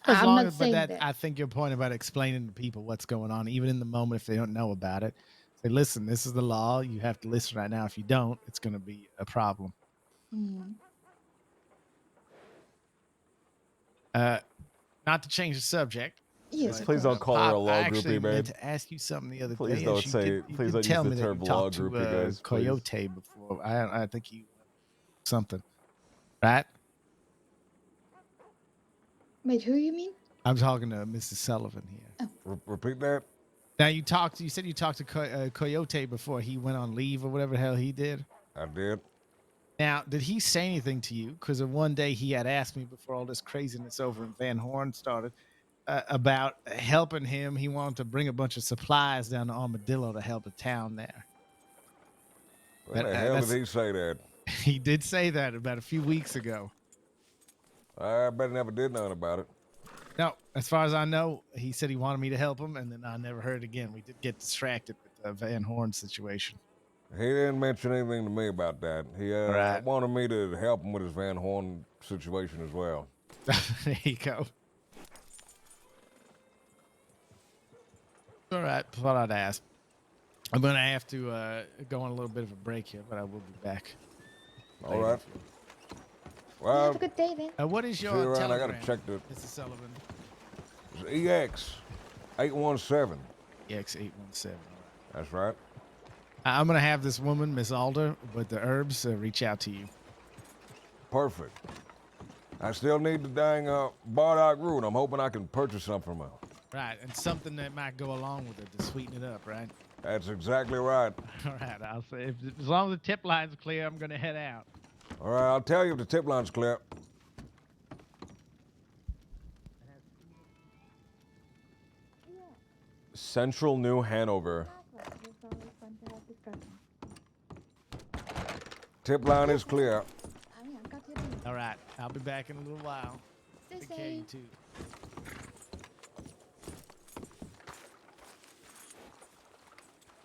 S1: As
S2: I'm
S1: long
S2: not
S1: as, but
S2: saying
S1: that
S2: that.
S1: I think your point about explaining to people what's going on, even in the moment if they don't know about it, say, listen, this is the law. You have to listen right now. If you don't, it's going to be a problem.
S2: Mm,
S1: Not to change the subject.
S2: yes, of
S4: Please don't
S2: course.
S4: call her a
S1: Pop, I
S4: law
S1: actually
S4: groupie,
S1: meant
S4: babe.
S1: to ask you something the other
S4: Please
S1: day.
S4: don't
S1: As you
S4: say.
S1: did, you
S4: Please
S1: did
S4: don't use
S1: tell
S4: the
S1: me that
S4: term
S1: you
S4: law
S1: talked to
S4: groupie, guys. Please.
S1: Coyote before. I think you something, right?
S2: Wait, who you mean?
S1: I'm talking to Mrs. Sullivan here.
S3: Repeat that.
S1: Now you said you talked to Coyote before he went on leave or whatever the hell he did.
S3: I did.
S1: Now, did he say anything to you? Because one day he had asked me before all this craziness over in Van Horn started about helping him. He wanted to bring a bunch of supplies down to Armadillo to help the town there.
S3: When
S1: But
S3: the hell did he say that?
S1: he did say that about a few weeks ago.
S3: I bet he never did nothing about it.
S1: No, as far as I know, he said he wanted me to help him, and then I never heard again. We did get distracted with the Van Horn situation.
S3: He didn't mention anything to me about that. He
S1: Right.
S3: wanted me to help him with his Van Horn situation as well.
S1: There you go. All right, thought I'd ask. I'm going to have to go on a little bit of a break here, but I will be back.
S3: All
S1: later.
S3: right.
S2: Well, have
S3: Well,
S2: a good day then.
S1: What is
S3: see you
S1: your
S3: around. I
S1: telegram,
S3: gotta check the
S1: Mrs. Sullivan?
S3: EX 817.
S1: EX817.
S3: That's right.
S1: I'm going to have this woman, Miss Alder, with the herbs, reach out to you.
S3: Perfect. I still need the dang Bardock root. I'm hoping I can purchase some from her.
S1: Right, and something that might go along with it to sweeten it up, right?
S3: That's exactly right.
S1: All right, I'll say as long as the tip line's clear, I'm going to head out.
S3: All right, I'll tell you if the tip line's clear.
S4: Central New Hanover.
S3: Tip line is clear.
S1: All right, I'll be back in a little while.
S2: Stay
S1: Take care, you
S2: safe.
S1: too.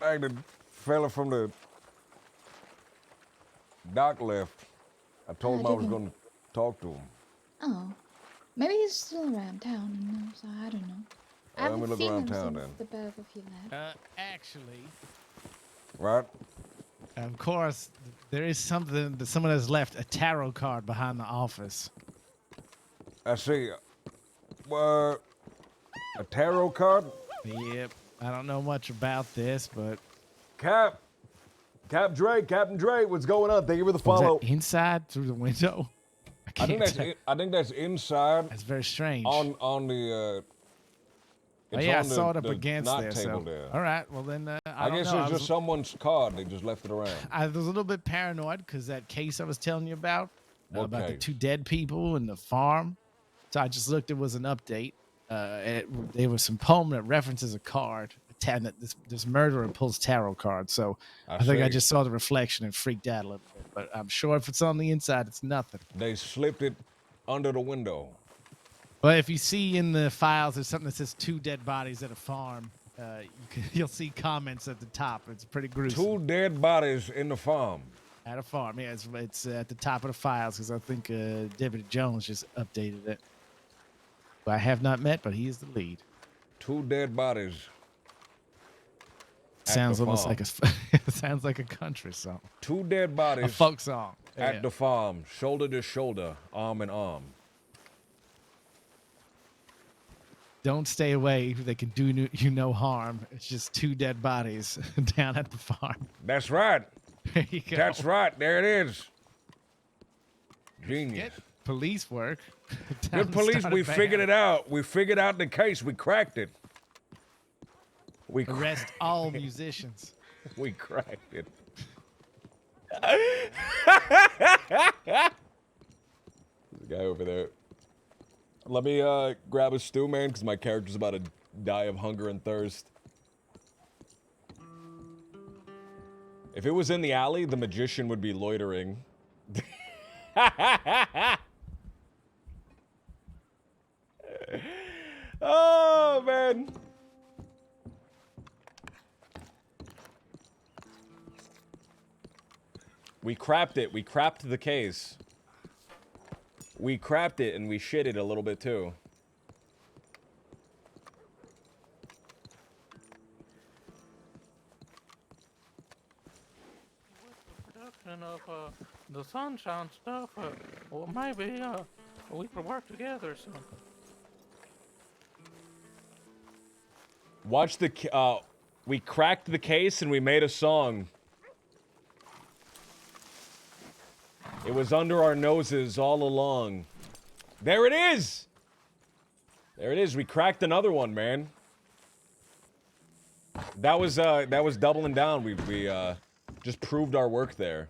S3: Hey, the fella from the dock left. I told him I was going to talk to him.
S2: Oh, maybe he's still around town, you know, so I don't know. I
S3: Let me
S2: haven't
S3: look
S2: seen
S3: around
S2: him
S3: town
S2: since
S3: then.
S2: the both of you left.
S1: Actually,
S3: Right?
S1: of course, there is something that someone has left a tarot card behind the office.
S3: I see. A tarot card?
S1: Yep, I don't know much about this, but
S4: Captain Drake, what's going on? Thank you for the
S1: was
S4: follow.
S1: that inside through the window?
S3: I think
S1: tell.
S3: I think that's inside
S1: That's very strange.
S3: on the.
S1: Oh
S3: It's
S1: yeah, I
S3: on
S1: saw it up
S3: the
S1: against
S3: knot
S1: there.
S3: table
S1: So,
S3: there.
S1: all right. Well then, I don't
S3: guess
S1: know.
S3: it's just someone's card. They just left it around.
S1: I was a little bit paranoid because that case I was telling you about
S3: What
S1: the
S3: case?
S1: 2 dead people and the farm. So I just looked. It was an update. There was some poem that references a card. This murderer pulls tarot cards. So I think I
S3: see.
S1: just saw the reflection and freaked out a little bit. But I'm sure if it's on the inside, it's nothing.
S3: They slipped it under the window.
S1: But if you see in the files, there's something that says 2 dead bodies at a farm. You'll see comments at the top. It's pretty gruesome.
S3: 2 dead bodies in the farm.
S1: At a farm, yeah, it's at the top of the files because I think Deputy Jones just updated it. Who I have not met, but he is the lead.
S3: 2 dead bodies. At
S1: Sounds
S3: the
S1: almost
S3: farm.
S1: like sounds like a country song,
S3: 2 dead
S1: a
S3: bodies
S1: folk song.
S3: at
S1: Yeah.
S3: the farm, shoulder to shoulder, arm in arm.
S1: Don't stay away. They can do you no harm. It's just 2 dead bodies down at the farm.
S3: That's right.
S1: There you go.
S3: That's right. There it is. Genius.
S1: Get police work.
S3: Good police. We figured it out. We figured out the case. We cracked it. We
S1: Arrest all musicians.
S3: We cracked it. There's a guy over there. Let me grab a stew, man, because my character's about to die of hunger and thirst. If it was in the alley, the magician would be loitering. Oh, man. We crapped it. We crapped the case. We crapped it and we shit it a little bit too.
S7: Production of the sunshine stuff, or maybe we could work together. So.
S4: Watch the. We cracked the case and we made a song. It was under our noses all along. There it is! There it is. We cracked another one, man. That was doubling down. We just proved our work there.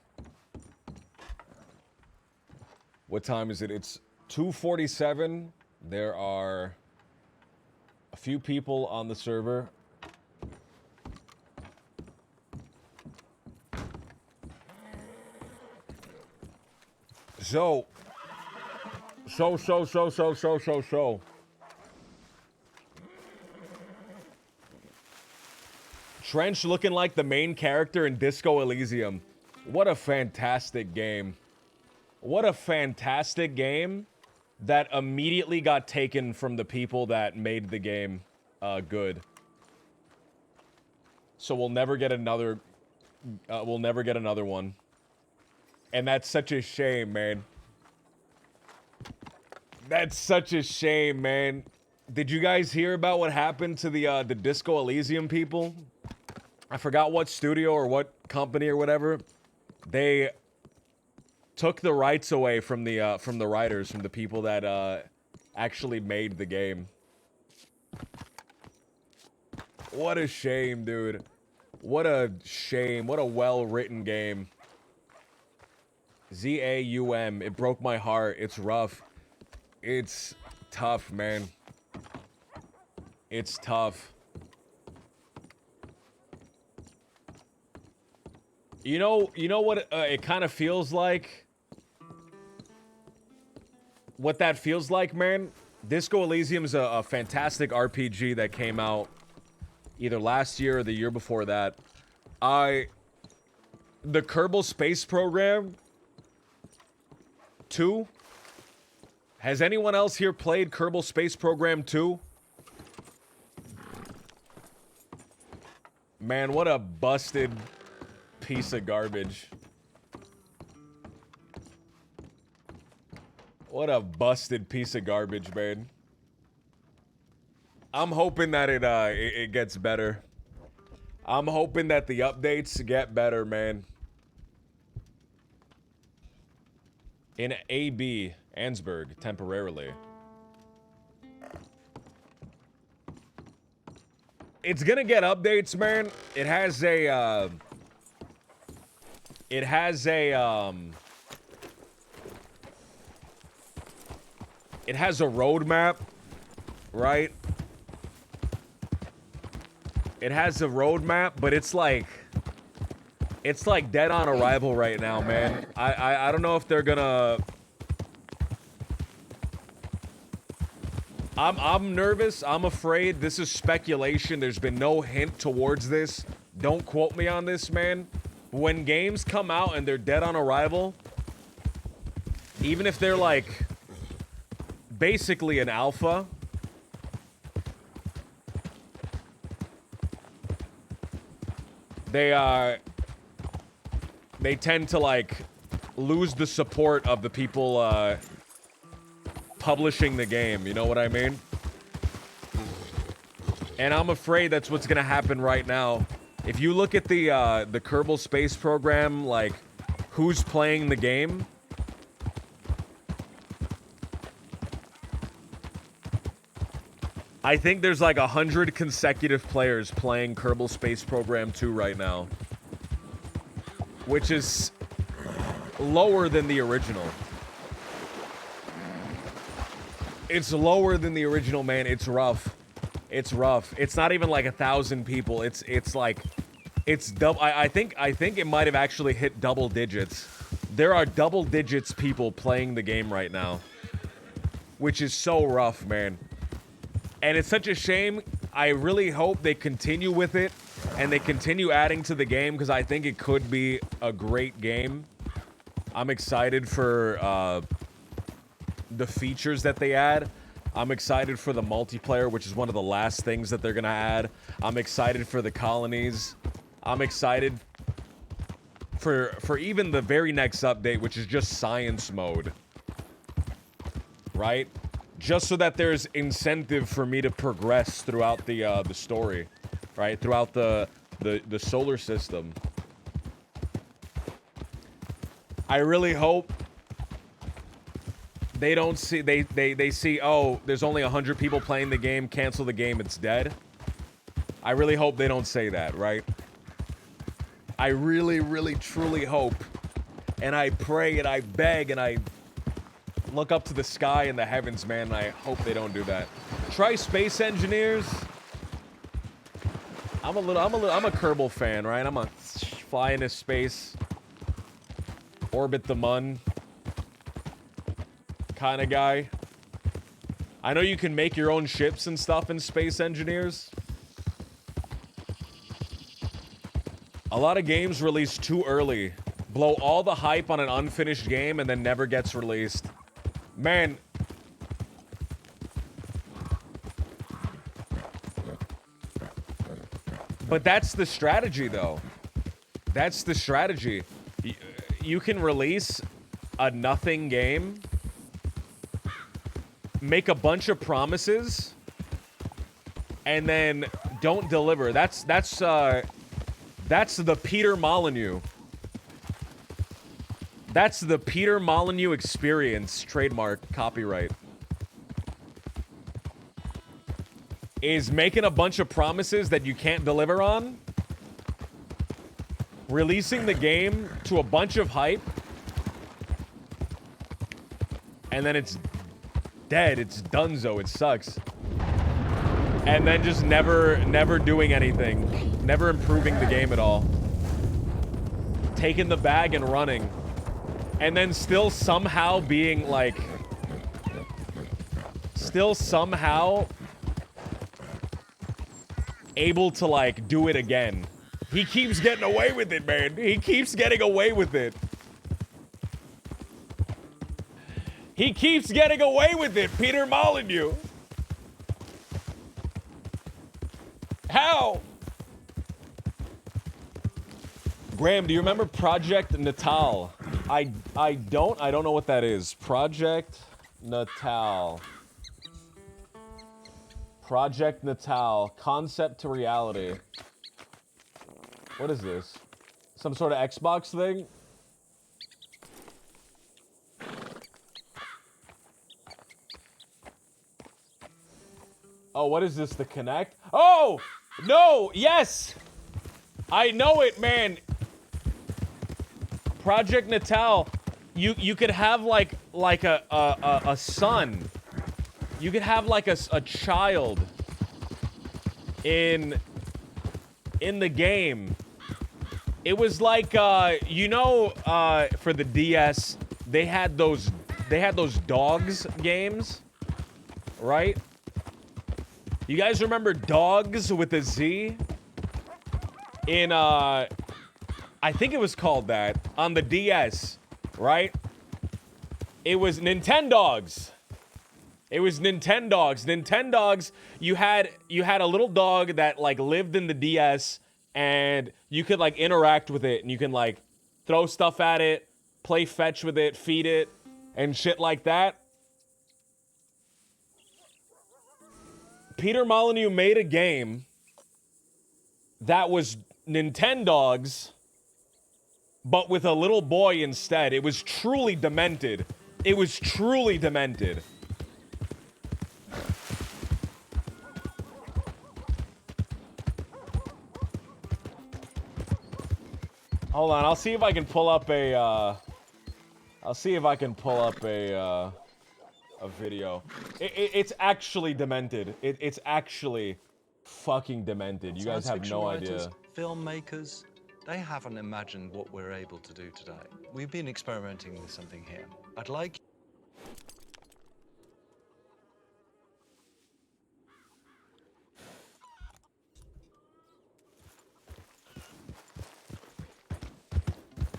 S4: What time is it? It's 2:47. There are a few people on the server. So. Trench looking like the main character in Disco Elysium. What a fantastic game. What a fantastic game that immediately got taken from the people that made the game good. So we'll never get another one. And that's such a shame, man. That's such a shame, man. Did you guys hear about what happened to the Disco Elysium people? I forgot what studio or what company or whatever. They took the rights away from the writers, from the people that actually made the game. What a shame, dude. What a shame. What a well-written game. ZAUM. It broke my heart. It's rough. It's tough, man. It's tough. You know what it kind of feels like? What that feels like, man? Disco Elysium is a fantastic RPG that came out either last year or the year before that. The Kerbal Space Program 2? Has anyone else here played Kerbal Space Program 2? Man, what a busted piece of garbage. What a busted piece of garbage, man. I'm hoping that it gets better. I'm hoping that the updates get better, man. In AB, Ansburg, temporarily. It's gonna get updates, man. It has a roadmap, right? It has a roadmap, but it's like dead on arrival right now, man. I don't know if they're gonna. I'm nervous. I'm afraid. This is speculation. There's been no hint towards this. Don't quote me on this, man. When games come out and they're dead on arrival, even if they're like basically an alpha, they tend to like lose the support of the people publishing the game, you know what I mean? And I'm afraid that's what's gonna happen right now. If you look at the Kerbal Space Program, like, who's playing the game? I think there's like 100 consecutive players playing Kerbal Space Program 2 right now. Which is lower than the original. It's lower than the original, man. It's rough. It's rough. It's not even like 1,000 people. It's like, it's double. I think it might have actually hit double digits. There are double digits people playing the game right now, which is so rough, man. And it's such a shame. I really hope they continue with it and they continue adding to the game because I think it could be a great game. I'm excited for the features that they add. I'm excited for the multiplayer, which is one of the last things that they're gonna add. I'm excited for the colonies. I'm excited for even the very next update, which is just science mode. Right? Just so that there's incentive for me to progress throughout the story, right? Throughout the solar system. I really hope they don't see they see, oh, there's only 100 people playing the game, cancel the game, it's dead. I really hope they don't say that, right? I really, really, truly hope, and I pray and I beg and I look up to the sky and the heavens, man, and I hope they don't do that. Try Space Engineers. I'm a Kerbal fan, right? I'm a fly into space, orbit the mun kind of guy. I know you can make your own ships and stuff in Space Engineers. A lot of games release too early, blow all the hype on an unfinished game, and then never gets released. Man. But that's the strategy, though. That's the strategy. You can release a nothing game, make a bunch of promises, and then don't deliver. That's the Peter Molyneux. That's the Peter Molyneux experience, trademark, copyright. Is making a bunch of promises that you can't deliver on, releasing the game to a bunch of hype, and then it's dead, it's donezo, it sucks. And then just never doing anything, never improving the game at all. Taking the bag and running. And then still somehow being like, still somehow able to like do it again. He keeps getting away with it, man. He keeps getting away with it. He keeps getting away with it, Peter Molyneux. How? Graham, do you remember Project Natal? I don't know what that is. Project Natal. Project Natal. Concept to reality. What is this? Some sort of Xbox thing? Oh, what is this? The Kinect? Oh! No! Yes! I know it, man. Project Natal. You could have like a son. You could have like a child in the game. It was like you know, for the DS, they had those dogs games, right? You guys remember Dogs with a Z? In I think it was called that on the DS, right? It was Nintendogs. It was Nintendogs. Nintendogs, you had a little dog that like lived in the DS, and you could like interact with it, and you can like throw stuff at it, play fetch with it, feed it, and shit like that. Peter Molyneux made a game that was Nintendogs, but with a little boy instead. It was truly demented. It was truly demented. Hold on, I'll see if I can pull up a, I'll see if I can pull up a video. It's actually demented. It's actually fucking demented. You guys have no idea.
S8: Filmmakers, they haven't imagined what we're able to do today. We've been experimenting with something here. I'd like...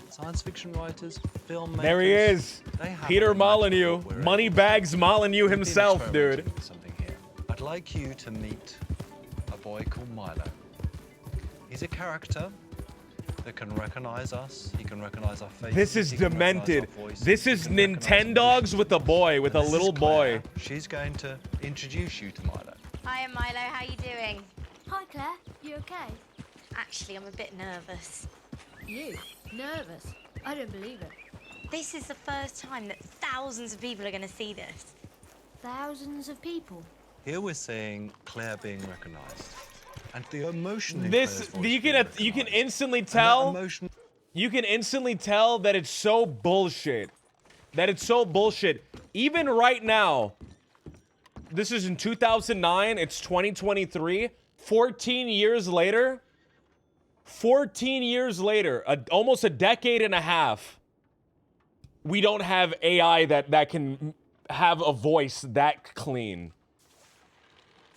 S8: Science fiction writers, filmmakers...
S4: There he is! Peter Molyneux. Moneybags Molyneux himself, dude.
S8: Something here. I'd like you to meet a boy called Milo. He's a character that can recognize us. He can recognize our faces.
S4: This is demented. This is Nintendogs with a boy, with a little boy.
S8: She's going to introduce you to Milo.
S9: Hi, Milo. How you doing?
S10: Hi, Claire. You okay?
S9: Actually, I'm a bit nervous.
S10: You? Nervous? I don't believe it.
S9: This is the first time that thousands of people are going to see this.
S10: Thousands of people?
S8: Here we're seeing Claire being recognized. And the emotion in
S4: This, you can instantly tell, you can instantly tell that it's so bullshit. That it's so bullshit. Even right now, this is in 2009, it's 2023, 14 years later, 14 years later, almost a decade and a half, we don't have AI that can have a voice that clean.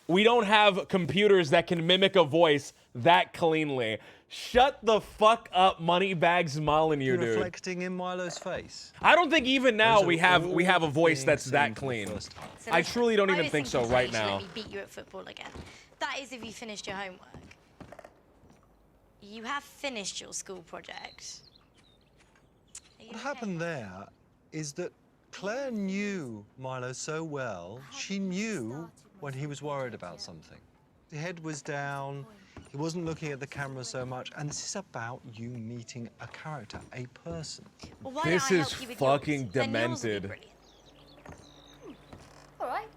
S4: We don't have computers that can mimic a voice that cleanly. Shut the fuck up, Moneybags Molyneux, dude.
S8: Reflecting in Milo's face.
S4: I don't think even now we have a voice that's that clean.
S9: So
S4: I truly don't even think so right
S9: now.
S4: now.
S9: Let me beat you at football again. That is if you finished your homework. You have finished your school project.
S8: What happened there is that Claire knew Milo so well, she knew when he was worried about something. His head was down, he wasn't looking at the camera so much, and this is about you meeting a character, a person.
S9: Well, why
S4: This
S9: don't I
S4: is
S9: help you with
S4: fucking
S9: yours? Then yours will be
S4: demented.
S9: brilliant.
S10: All right.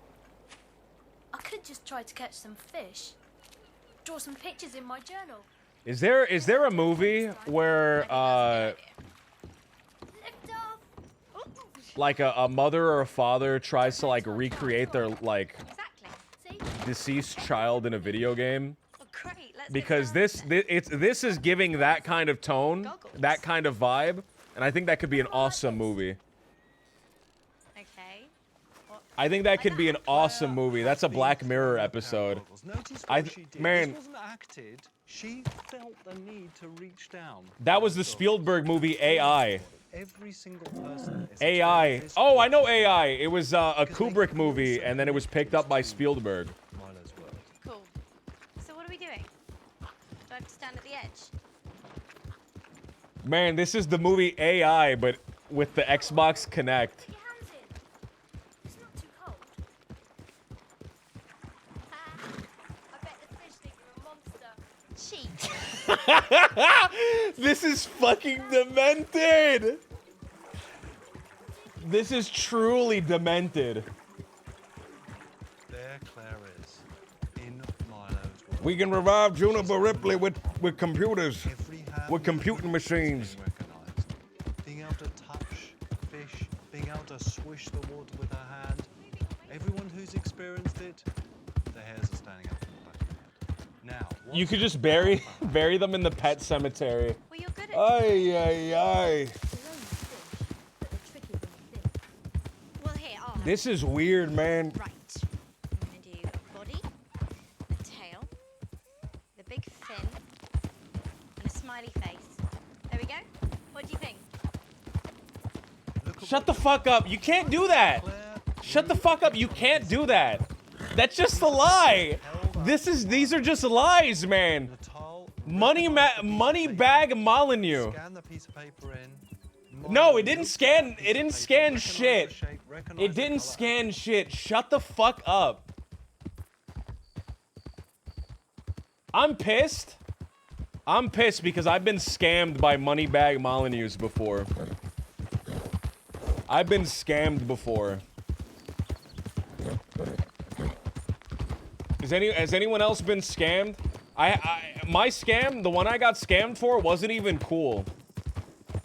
S10: I could just try to catch some fish. Draw some pictures in my journal.
S4: Is there a movie where
S10: Lift off.
S4: like a mother or a father tries to like recreate their like
S9: Exactly.
S4: deceased child in a video game?
S9: Well, great. Let's
S4: Because this is giving that kind of tone, that kind of vibe, and I think that could be an awesome movie.
S9: Okay.
S4: I think that could be an awesome movie. That's a Black Mirror episode. Man,
S8: This wasn't acted. She felt the need to reach down.
S4: that was the Spielberg movie AI.
S8: Every single person. is
S4: AI.
S8: experiencing this
S4: Oh, I know AI. It was a Kubrick movie, and then it was picked up by Spielberg.
S8: Milo's world.
S9: Cool. So what are we doing? Do I have to stand at the edge?
S4: Man, this is the movie AI, but with the Xbox Kinect.
S10: Put your hands in. It's not too cold. I bet the fish think you're a monster.
S9: Cheat.
S4: This is fucking demented. This is truly demented.
S8: There Claire is. In Milo's world.
S3: We can revive Juniper Ripley with computers,
S8: Every hand
S3: with computing machines.
S8: being recognized. Being able to touch fish, being able to swish the water with her hand. Everyone who's experienced it, the hairs are standing up on the back of their head. Now,
S4: You could just bury them in the pet cemetery.
S9: Well, you're good at
S3: Ay, ay, ay.
S9: Well, here, I'll have
S3: This is weird, man.
S9: Right. I'm going to do a body, a tail, the big fin, and a smiley face. There we go. What do you think?
S4: Shut the fuck up. You can't do that. Shut the fuck up. You can't do that. That's just a lie. These are just lies, man. Moneybag Molyneux.
S8: scan the piece of paper in.
S4: No, it didn't scan. It didn't scan shit. It didn't scan shit. Shut the fuck up. I'm pissed. I'm pissed because I've been scammed by Moneybag Molyneux before. I've been scammed before. Has anyone else been scammed? My scam, the one I got scammed for, wasn't even cool.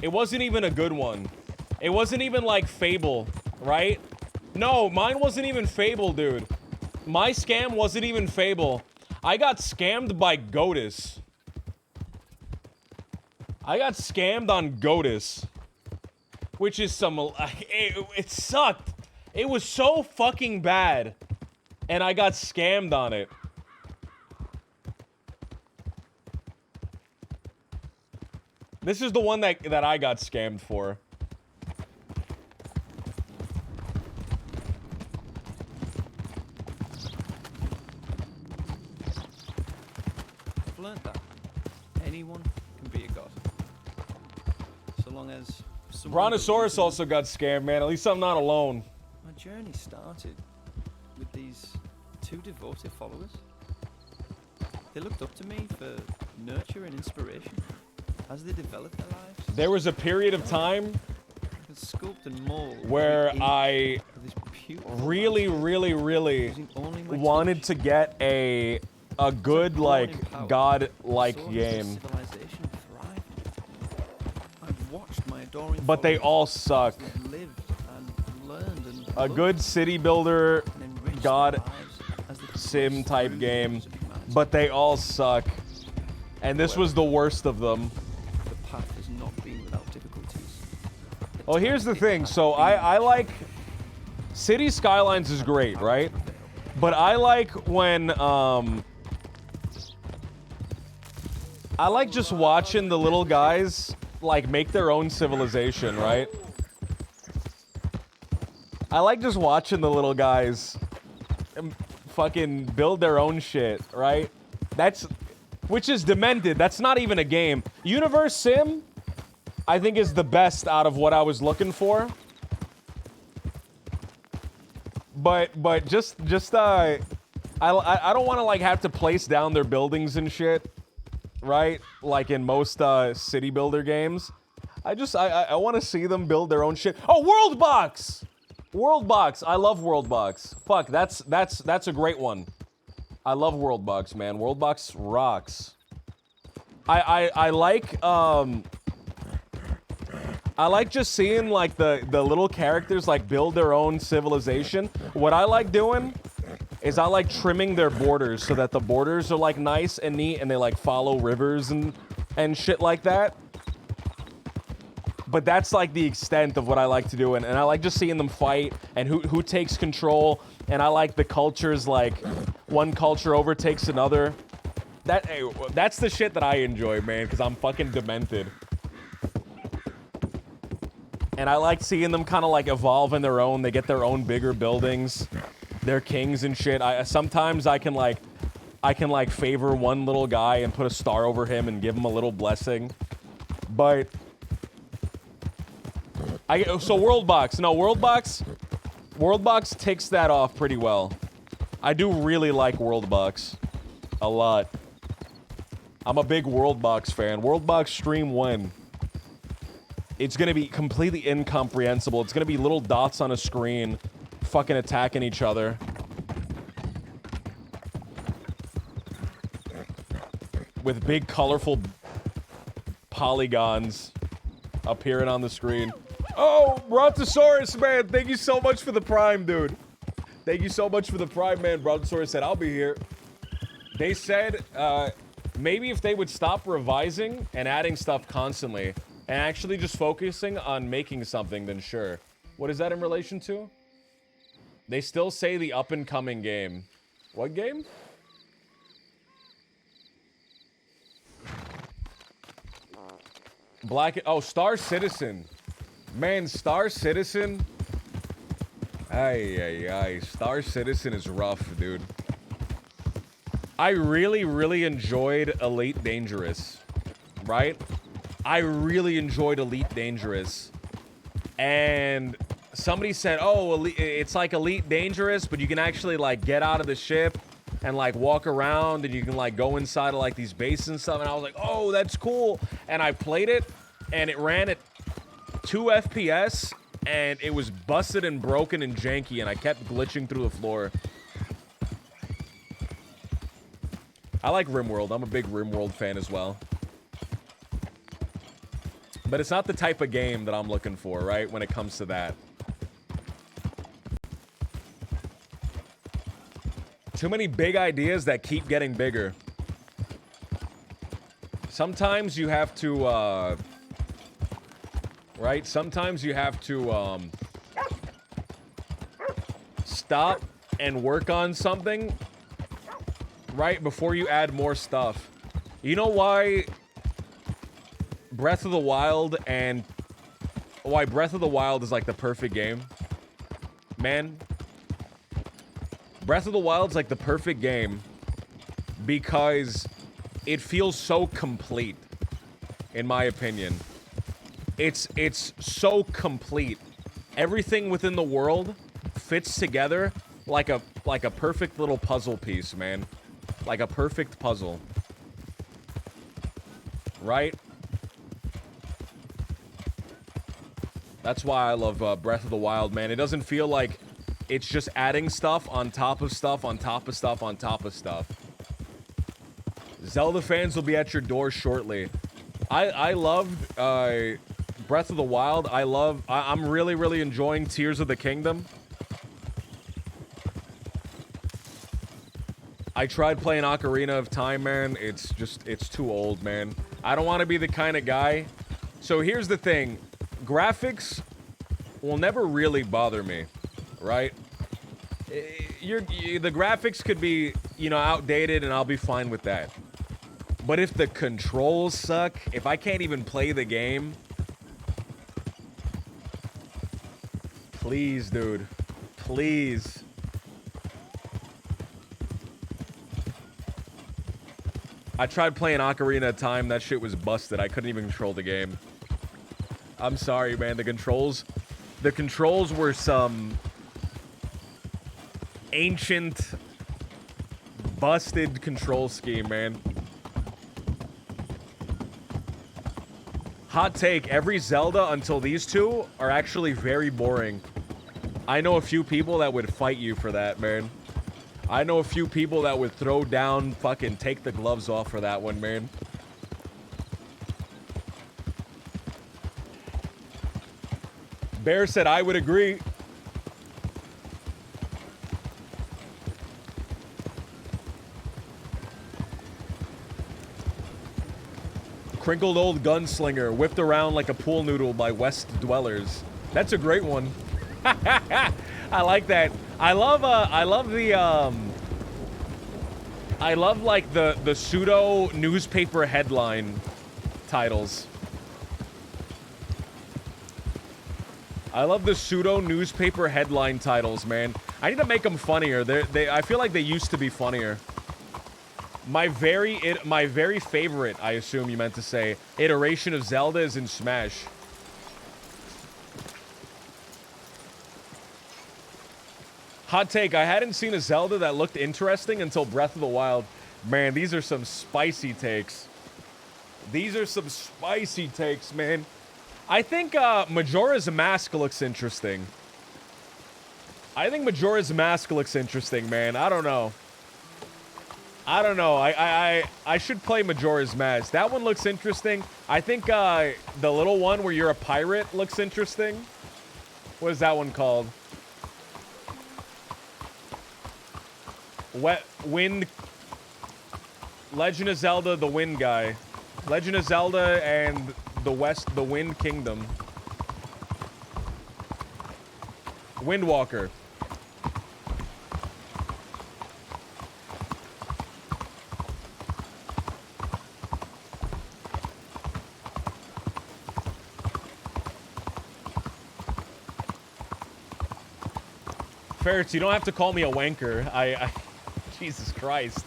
S4: It wasn't even a good one. It wasn't even like Fable, right? No, mine wasn't even Fable, dude. My scam wasn't even Fable. I got scammed by Godus. I got scammed on Godus. Which is some... It sucked. It was so fucking bad. And I got scammed on it. This is the one that I got scammed for.
S11: I've learned that anyone can be a god. So long as someone
S4: Brontosaurus also got scammed, man. At least I'm not alone.
S11: My journey started with these two devoted followers. They looked up to me for nurture and inspiration as they developed their lives.
S4: There was a period of time
S11: Sculpt and mold
S4: where I really wanted to get a good, like, god-like game. But they all suck. A good city builder, god sim type game, but they all suck. And this was the worst of them. Well, here's the thing. So I like... City Skylines is great, right? But I like when, I like just watching the little guys, like, make their own civilization, right? I like just watching the little guys fucking build their own shit, right? Which is demented. That's not even a game. Universe Sim, I think, is the best out of what I was looking for. But I don't want to, like, have to place down their buildings and shit, right? Like in most city builder games. I want to see them build their own shit. Oh, Worldbox! Worldbox. I love Worldbox. Fuck, that's a great one. I love Worldbox, man. Worldbox rocks. I like just seeing, like, the little characters, like, build their own civilization. What I like doing is I like trimming their borders so that the borders are, like, nice and neat and they, like, follow rivers and shit like that. But that's, like, the extent of what I like to do. And I like just seeing them fight and who takes control. And I like the cultures, like, one culture overtakes another. That's the shit that I enjoy, man, because I'm fucking demented. And I like seeing them kind of, like, evolve in their own. They get their own bigger buildings. They're kings and shit. Sometimes I can favor one little guy and put a star over him and give him a little blessing. But so Worldbox. No, Worldbox takes that off pretty well. I do really like Worldbox a lot. I'm a big Worldbox fan. Worldbox stream when? It's gonna be completely incomprehensible. It's gonna be little dots on a screen fucking attacking each other. With big colorful polygons appearing on the screen. Oh, Brontosaurus, man, thank you so much for the Prime, dude. Thank you so much for the Prime, man. Brontosaurus said, I'll be here. They said, maybe if they would stop revising and adding stuff constantly, and actually just focusing on making something, then sure. What is that in relation to? They still say the up-and-coming game. What game? Oh, Star Citizen. Man, Star Citizen. Ay. Star Citizen is rough, dude. I really enjoyed Elite Dangerous. Right? I really enjoyed Elite Dangerous. And somebody said, oh, it's like Elite Dangerous, but you can actually, like, get out of the ship and like walk around, and you can like go inside of like these bases and stuff. And I was like, oh, that's cool. And I played it, and it ran at 2 FPS, and it was busted and broken and janky, and I kept glitching through the floor. I like RimWorld. I'm a big RimWorld fan as well. But it's not the type of game that I'm looking for, right, when it comes to that. Too many big ideas that keep getting bigger. Sometimes you have to, right? Sometimes you have to, stop and work on something, right, before you add more stuff. You know why Breath of the Wild and why Breath of the Wild is like the perfect game? Man, Breath of the Wild's like the perfect game because it feels so complete, in my opinion. It's so complete. Everything within the world fits together like a perfect little puzzle piece, man. Like a perfect puzzle. Right? That's why I love Breath of the Wild, man. It doesn't feel like it's just adding stuff on top of stuff on top of stuff on top of stuff. Zelda fans will be at your door shortly. I loved Breath of the Wild. I'm really, really enjoying Tears of the Kingdom. I tried playing Ocarina of Time, man. It's too old, man. I don't want to be the kind of guy. So here's the thing. Graphics will never really bother me, right? The graphics could be, you know, outdated, and I'll be fine with that. But if the controls suck, if I can't even play the game, please, dude, please. I tried playing Ocarina of Time. That shit was busted. I couldn't even control the game. I'm sorry, man. The controls were some ancient, busted control scheme, man. Hot take, every Zelda until these two are actually very boring. I know a few people that would fight you for that, man. I know a few people that would throw down, fucking take the gloves off for that one, man. Bear said I would agree. Crinkled old gunslinger, whipped around like a pool noodle by West Dwellers. That's a great one. I like that. I love like the pseudo newspaper headline titles. I love the pseudo newspaper headline titles, man. I need to make them funnier. I feel like they used to be funnier. My very favorite, I assume you meant to say, iteration of Zelda is in Smash. Hot take, I hadn't seen a Zelda that looked interesting until Breath of the Wild. Man, these are some spicy takes. These are some spicy takes, man. I think Majora's Mask looks interesting. I think Majora's Mask looks interesting, man. I don't know. I should play Majora's Mask. That one looks interesting. I think the little one where you're a pirate looks interesting. What is that one called? Wind. Legend of Zelda, the Wind guy. Legend of Zelda and the Wind Kingdom. Windwalker. Ferrets, you don't have to call me a wanker. I Jesus Christ.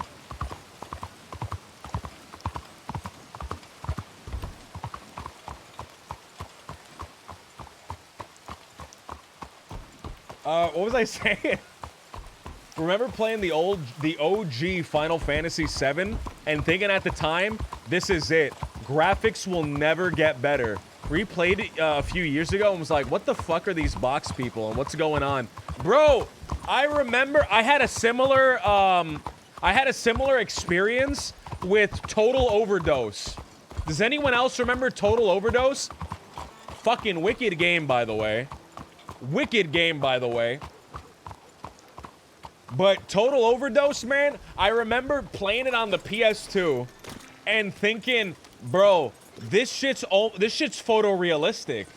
S4: What was I saying? remember playing the OG Final Fantasy VII and thinking at the time, this is it. Graphics will never get better. Replayed it a few years ago and was like, what the fuck are these box people and what's going on? Bro, I remember I had a similar experience with Total Overdose. Does anyone else remember Total Overdose? Fucking wicked game, by the way. Wicked game, by the way. But Total Overdose, man, I remember playing it on the PS2 and thinking, bro, this shit's photorealistic.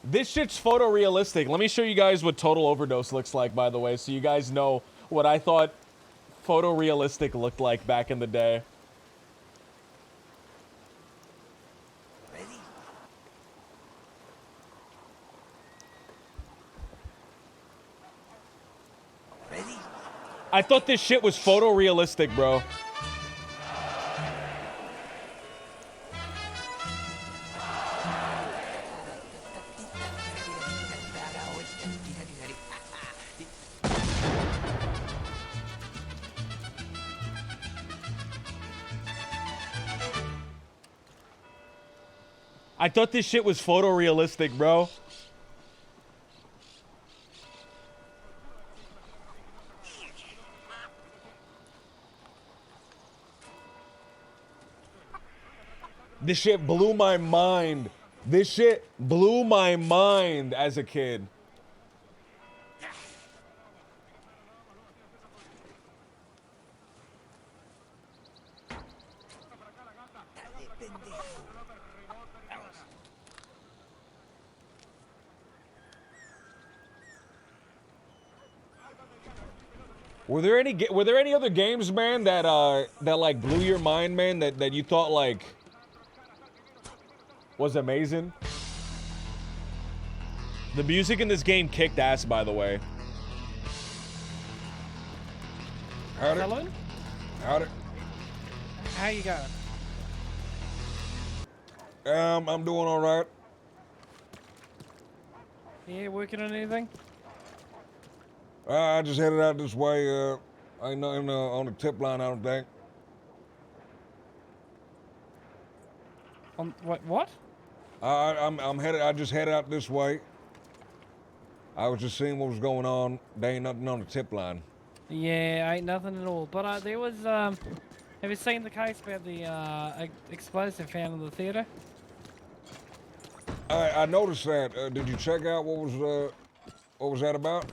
S4: This shit's photorealistic. Let me show you guys what Total Overdose looks like, by the way, so you guys know what I thought photorealistic looked like back in the day. I thought this shit was photorealistic, bro. I thought this shit was photorealistic, bro. This shit blew my mind. This shit blew my mind as a kid. Were there any other games, man, that like blew your mind, man, that you thought like was amazing? The music in this game kicked ass, by the way.
S3: Howdy.
S7: Hello?
S3: Howdy.
S7: How you going?
S3: I'm doing all right.
S7: Yeah, working on anything?
S3: I just headed out this way. Ain't nothing on the tip line, I don't think.
S7: What?
S3: I just headed out this way. I was just seeing what was going on. There ain't nothing on the tip line.
S7: Yeah, ain't nothing at all. But there was have you seen the case about the explosive found in the theater?
S3: I noticed that. Did you check out what was that about?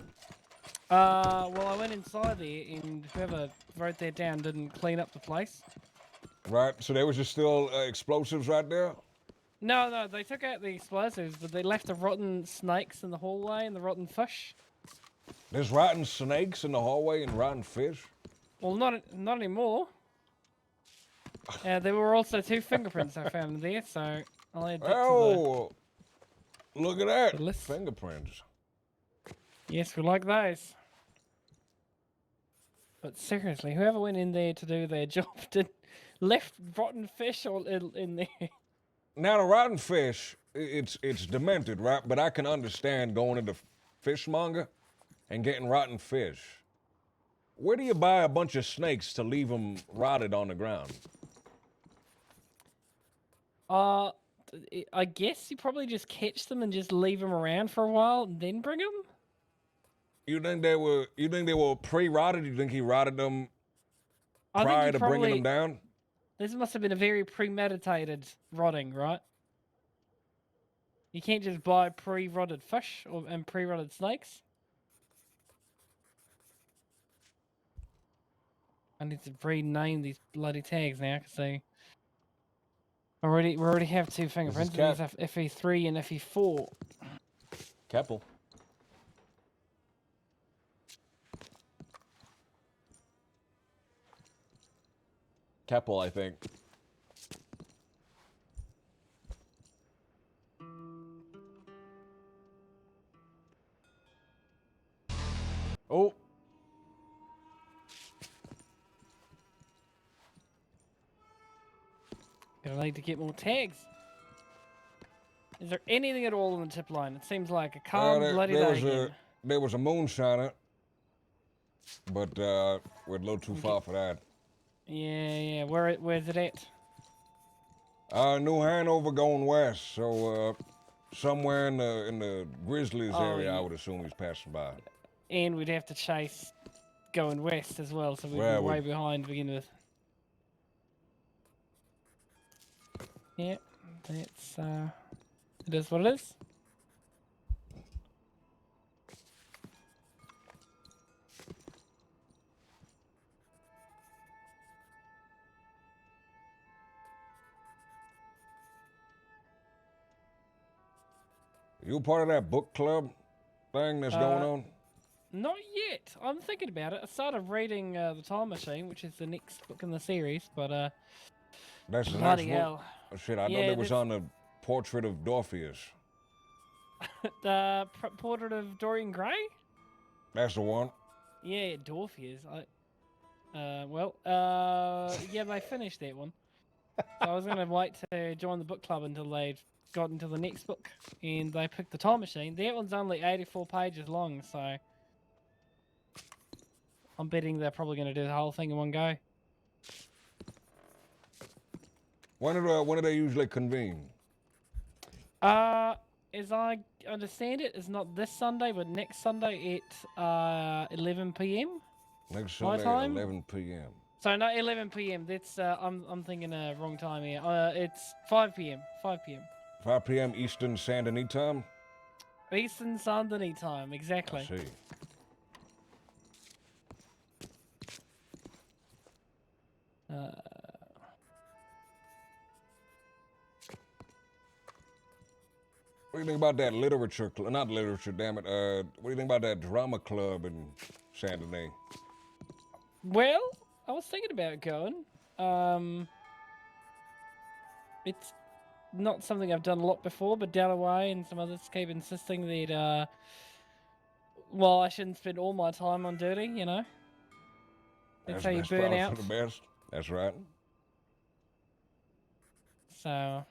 S7: Well, I went inside there, and whoever wrote that down didn't clean up the place.
S3: Right. So there was just still explosives right there.
S7: No, they took out the explosives, but they left the rotten snakes in the hallway and the rotten fish.
S3: There's rotten snakes in the hallway and rotten fish.
S7: Well, not anymore. There were also 2 fingerprints I found in there, so I'll add that
S3: to the... Look at that.
S7: list.
S3: Fingerprints.
S7: Yes, we like those. But seriously, whoever went in there to do their job left rotten fish all in there.
S3: Now the rotten fish, it's demented, right? But I can understand going into fishmonger and getting rotten fish. Where do you buy a bunch of snakes to leave them rotted on the ground?
S7: I guess you probably just catch them and just leave them around for a while and then bring them.
S3: You think they were pre-rotted? You think he rotted them prior to bringing them down?
S7: This must have been a very premeditated rotting, right? You can't just buy pre-rotted fish and pre-rotted snakes. I need to rename these bloody tags now because we already have 2 fingerprints. We have FE3 and FE4.
S4: Keppel. Keppel, I think. Oh.
S7: Gonna need to get more tags. Is there anything at all on the tip line? It seems like a calm, bloody day again.
S3: There was a moonshiner. but we're a little too far for that.
S7: Yeah. Where's it at?
S3: New Hanover going west, so somewhere in the Grizzlies area, I would assume he's passing by.
S7: And we'd have to chase going west as well, so we'd be way behind to begin with. Yeah, that's it is what it is.
S3: You part of that book club thing that's going on?
S7: Not yet. I'm thinking about it. I started reading The Time Machine, which is the next book in the series, but
S3: That's the
S7: bloody
S3: next
S7: hell.
S3: one? Oh, shit, I thought it was on the portrait of Dorpheus.
S7: The portrait of Dorian Gray?
S3: That's the one.
S7: Yeah, Dorpheus. Yeah, they finished that one. So I was going to wait to join the book club until they'd got into the next book, and they picked The Time Machine. That one's only 84 pages long, so I'm betting they're probably going to do the whole thing in one go.
S3: When do they usually convene?
S7: As I understand it, it's not this Sunday, but next Sunday at 11 p.m.
S3: Next Sunday
S7: my time?
S3: at 11 p.m.
S7: So not 11 p.m. That's I'm thinking wrong time here. It's 5 p.m. 5 p.m.
S3: 5 p.m. Eastern Saint Denis time?
S7: Eastern Saint Denis time, exactly.
S3: I see. What do you think about that literature club? Not literature, damn it. What do you think about that drama club in Saint Denis?
S7: Well, I was thinking about going. It's not something I've done a lot before, but Dalloway and some others keep insisting that, well, I shouldn't spend all my time on dirty, you know? That's how you burn out.
S3: For the best. That's right.
S7: So...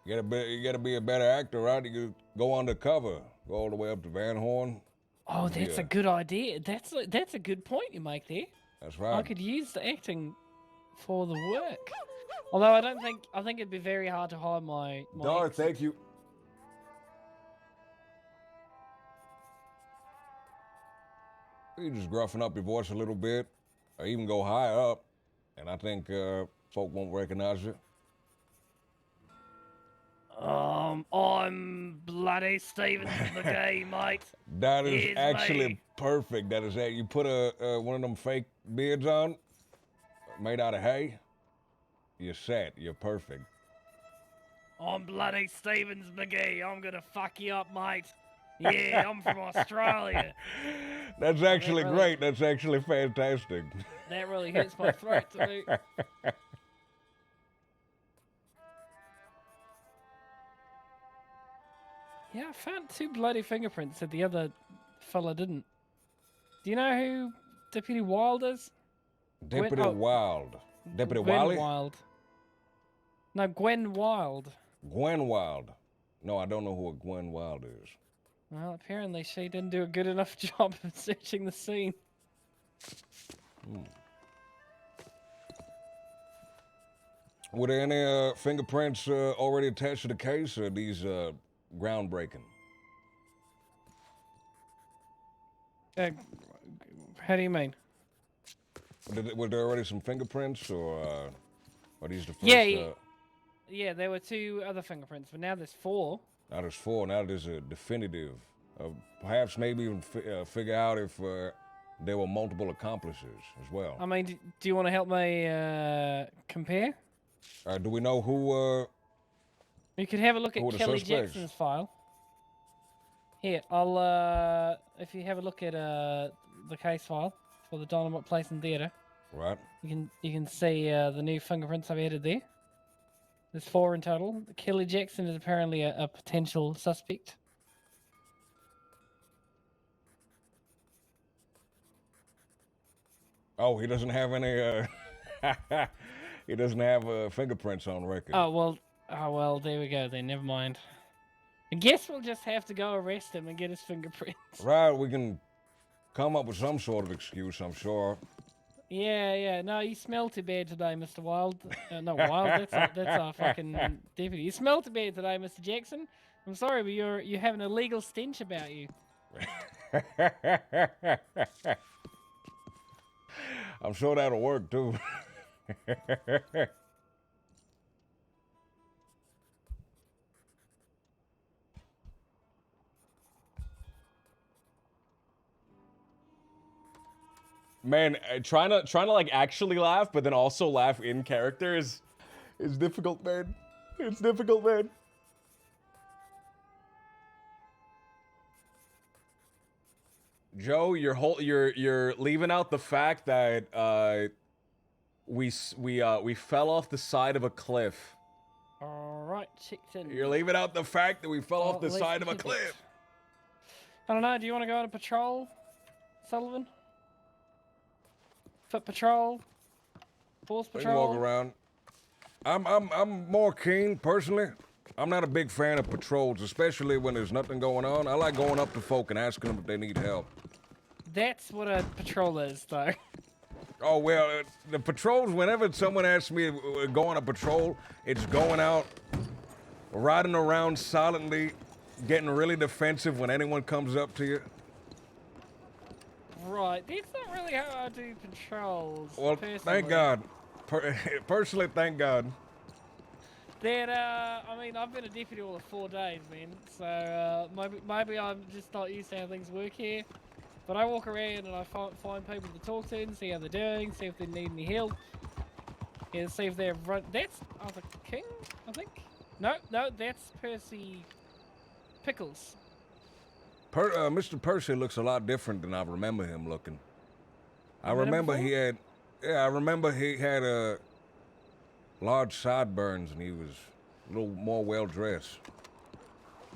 S3: You gotta be a better actor, right? You could go undercover, go all the way up to Van Horn.
S7: Oh, that's a good idea. That's a good point you make there.
S3: That's right.
S7: I could use the acting for the work. Although I think it'd be very hard to hide my
S3: No,
S7: accent.
S3: thank you. You just gruffen up your voice a little bit, or even go higher up, and I think folk won't recognize you.
S7: I'm bloody Steven McGee, mate.
S3: That is
S7: Here's
S3: actually
S7: me.
S3: perfect. That is that. You put one of them fake beards on, made out of hay. You're set. You're perfect.
S7: I'm bloody Stevens McGee. I'm gonna fuck you up, mate. Yeah, I'm from Australia.
S3: That's actually great. That's actually fantastic.
S7: That really hurts my throat to do. Yeah, I found 2 bloody fingerprints that the other fella didn't. Do you know who Deputy Wild is?
S3: Deputy Wild. Deputy
S7: Gwen
S3: Wiley?
S7: Wild. No, Gwen Wild.
S3: Gwen Wild. No, I don't know who a Gwen Wild is.
S7: Well, apparently she didn't do a good enough job of searching the scene.
S3: Were there any fingerprints already attached to the case, or are these groundbreaking?
S7: How do you mean?
S3: Were there already some fingerprints, or are these the first?
S7: Yeah, there were 2 other fingerprints, but now there's 4.
S3: Now there's 4. Now there's a definitive. Perhaps maybe even figure out if there were multiple accomplices as well.
S7: I mean, do you want to help me compare?
S3: Do we know who?
S7: You could have a look at Kelly
S3: suspects?
S7: Jackson's file. Here, I'll if you have a look at the case file for the Dynamite Place and Theatre.
S3: Right.
S7: You can see the new fingerprints I've added there. There's 4 in total. Kelly Jackson is apparently a potential suspect.
S3: Oh, he doesn't have any. He doesn't have fingerprints on record.
S7: Oh well, there we go then. Never mind. I guess we'll just have to go arrest him and get his fingerprints.
S3: Right, we can come up with some sort of excuse, I'm sure.
S7: Yeah. No, you smell too bad today, Mr. Wild. No, Wild. That's our fucking deputy. You smell too bad today, Mr. Jackson. I'm sorry, but you have an illegal stench about you.
S3: I'm sure that'll work too.
S4: Man, trying to like actually laugh, but then also laugh in character is difficult, man. It's difficult, man. Joe, you're leaving out the fact that we fell off the side of a cliff.
S7: All right, checked in.
S3: You're leaving out the fact that we fell off the side of a cliff.
S7: I don't know. Do you want to go on a patrol, Sullivan? Foot patrol, horse
S3: We
S7: patrol.
S3: can walk around. I'm more keen personally. I'm not a big fan of patrols, especially when there's nothing going on. I like going up to folk and asking them if they need help.
S7: That's what a patrol is, though.
S3: Oh, well, the patrols, whenever someone asks me to go on a patrol, it's going out, riding around silently, getting really defensive when anyone comes up to you.
S7: Right, that's not really how I do patrols.
S3: Well,
S7: personally.
S3: thank God. Personally, thank God.
S7: That, I mean, I've been a deputy all of 4 days, man. So, maybe I'm just not used to how things work here. But I walk around and I find people to talk to and see how they're doing, see if they need any help. Yeah, see if they're that's Arthur King, I think. No, that's Percy Pickles.
S3: Mr. Percy looks a lot different than I remember him looking. I remember he had large sideburns and he was a little more well-dressed.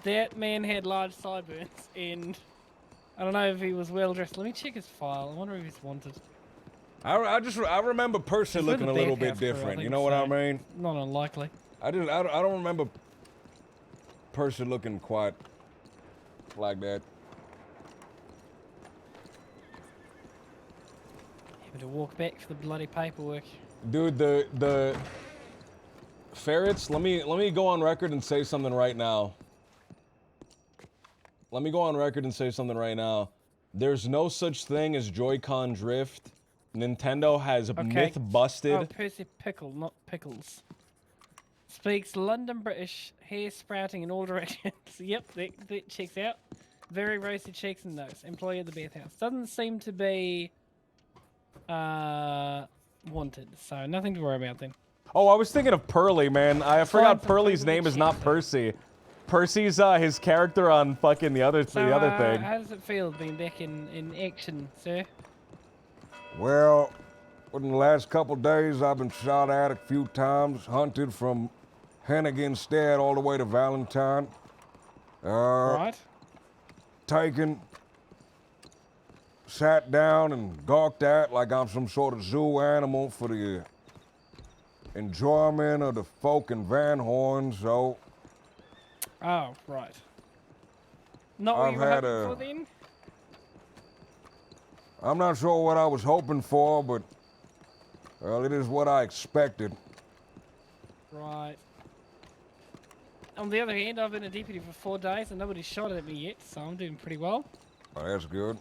S7: That man had large sideburns and I don't know if he was well-dressed. Let me check his file. I wonder if he's wanted.
S3: I remember Percy looking a little bit different. You know what I mean?
S7: Not unlikely.
S3: I don't remember Percy looking quite like that.
S7: Having to walk back for the bloody paperwork.
S4: Dude, the ferrets. Let me go on record and say something right now. Let me go on record and say something right now. There's no such thing as Joy-Con drift. Nintendo has myth busted.
S7: Oh, Percy Pickle, not Pickles. Speaks London British, hair sprouting in all directions. Yep, that checks out. Very rosy cheeks and nose. Employee of the bathhouse. Doesn't seem to be wanted, so nothing to worry about then.
S4: Oh, I was thinking of Pearly, man. I forgot Pearly's name is not Percy. Percy's his character on fucking the other thing.
S7: How does it feel being back in action, sir?
S3: Well, within the last couple days, I've been shot at a few times, hunted from Henniganstead all the way to Valentine.
S7: Right.
S3: Taken, sat down and gawked at like I'm some sort of zoo animal for the enjoyment of the folk in Van Horn, so...
S7: Oh, right. Not what you were hoping for then?
S3: I'm not sure what I was hoping for, but, well, it is what I expected.
S7: Right. On the other hand, I've been a deputy for 4 days and nobody's shot at me yet, so I'm doing pretty well.
S3: Oh, that's good.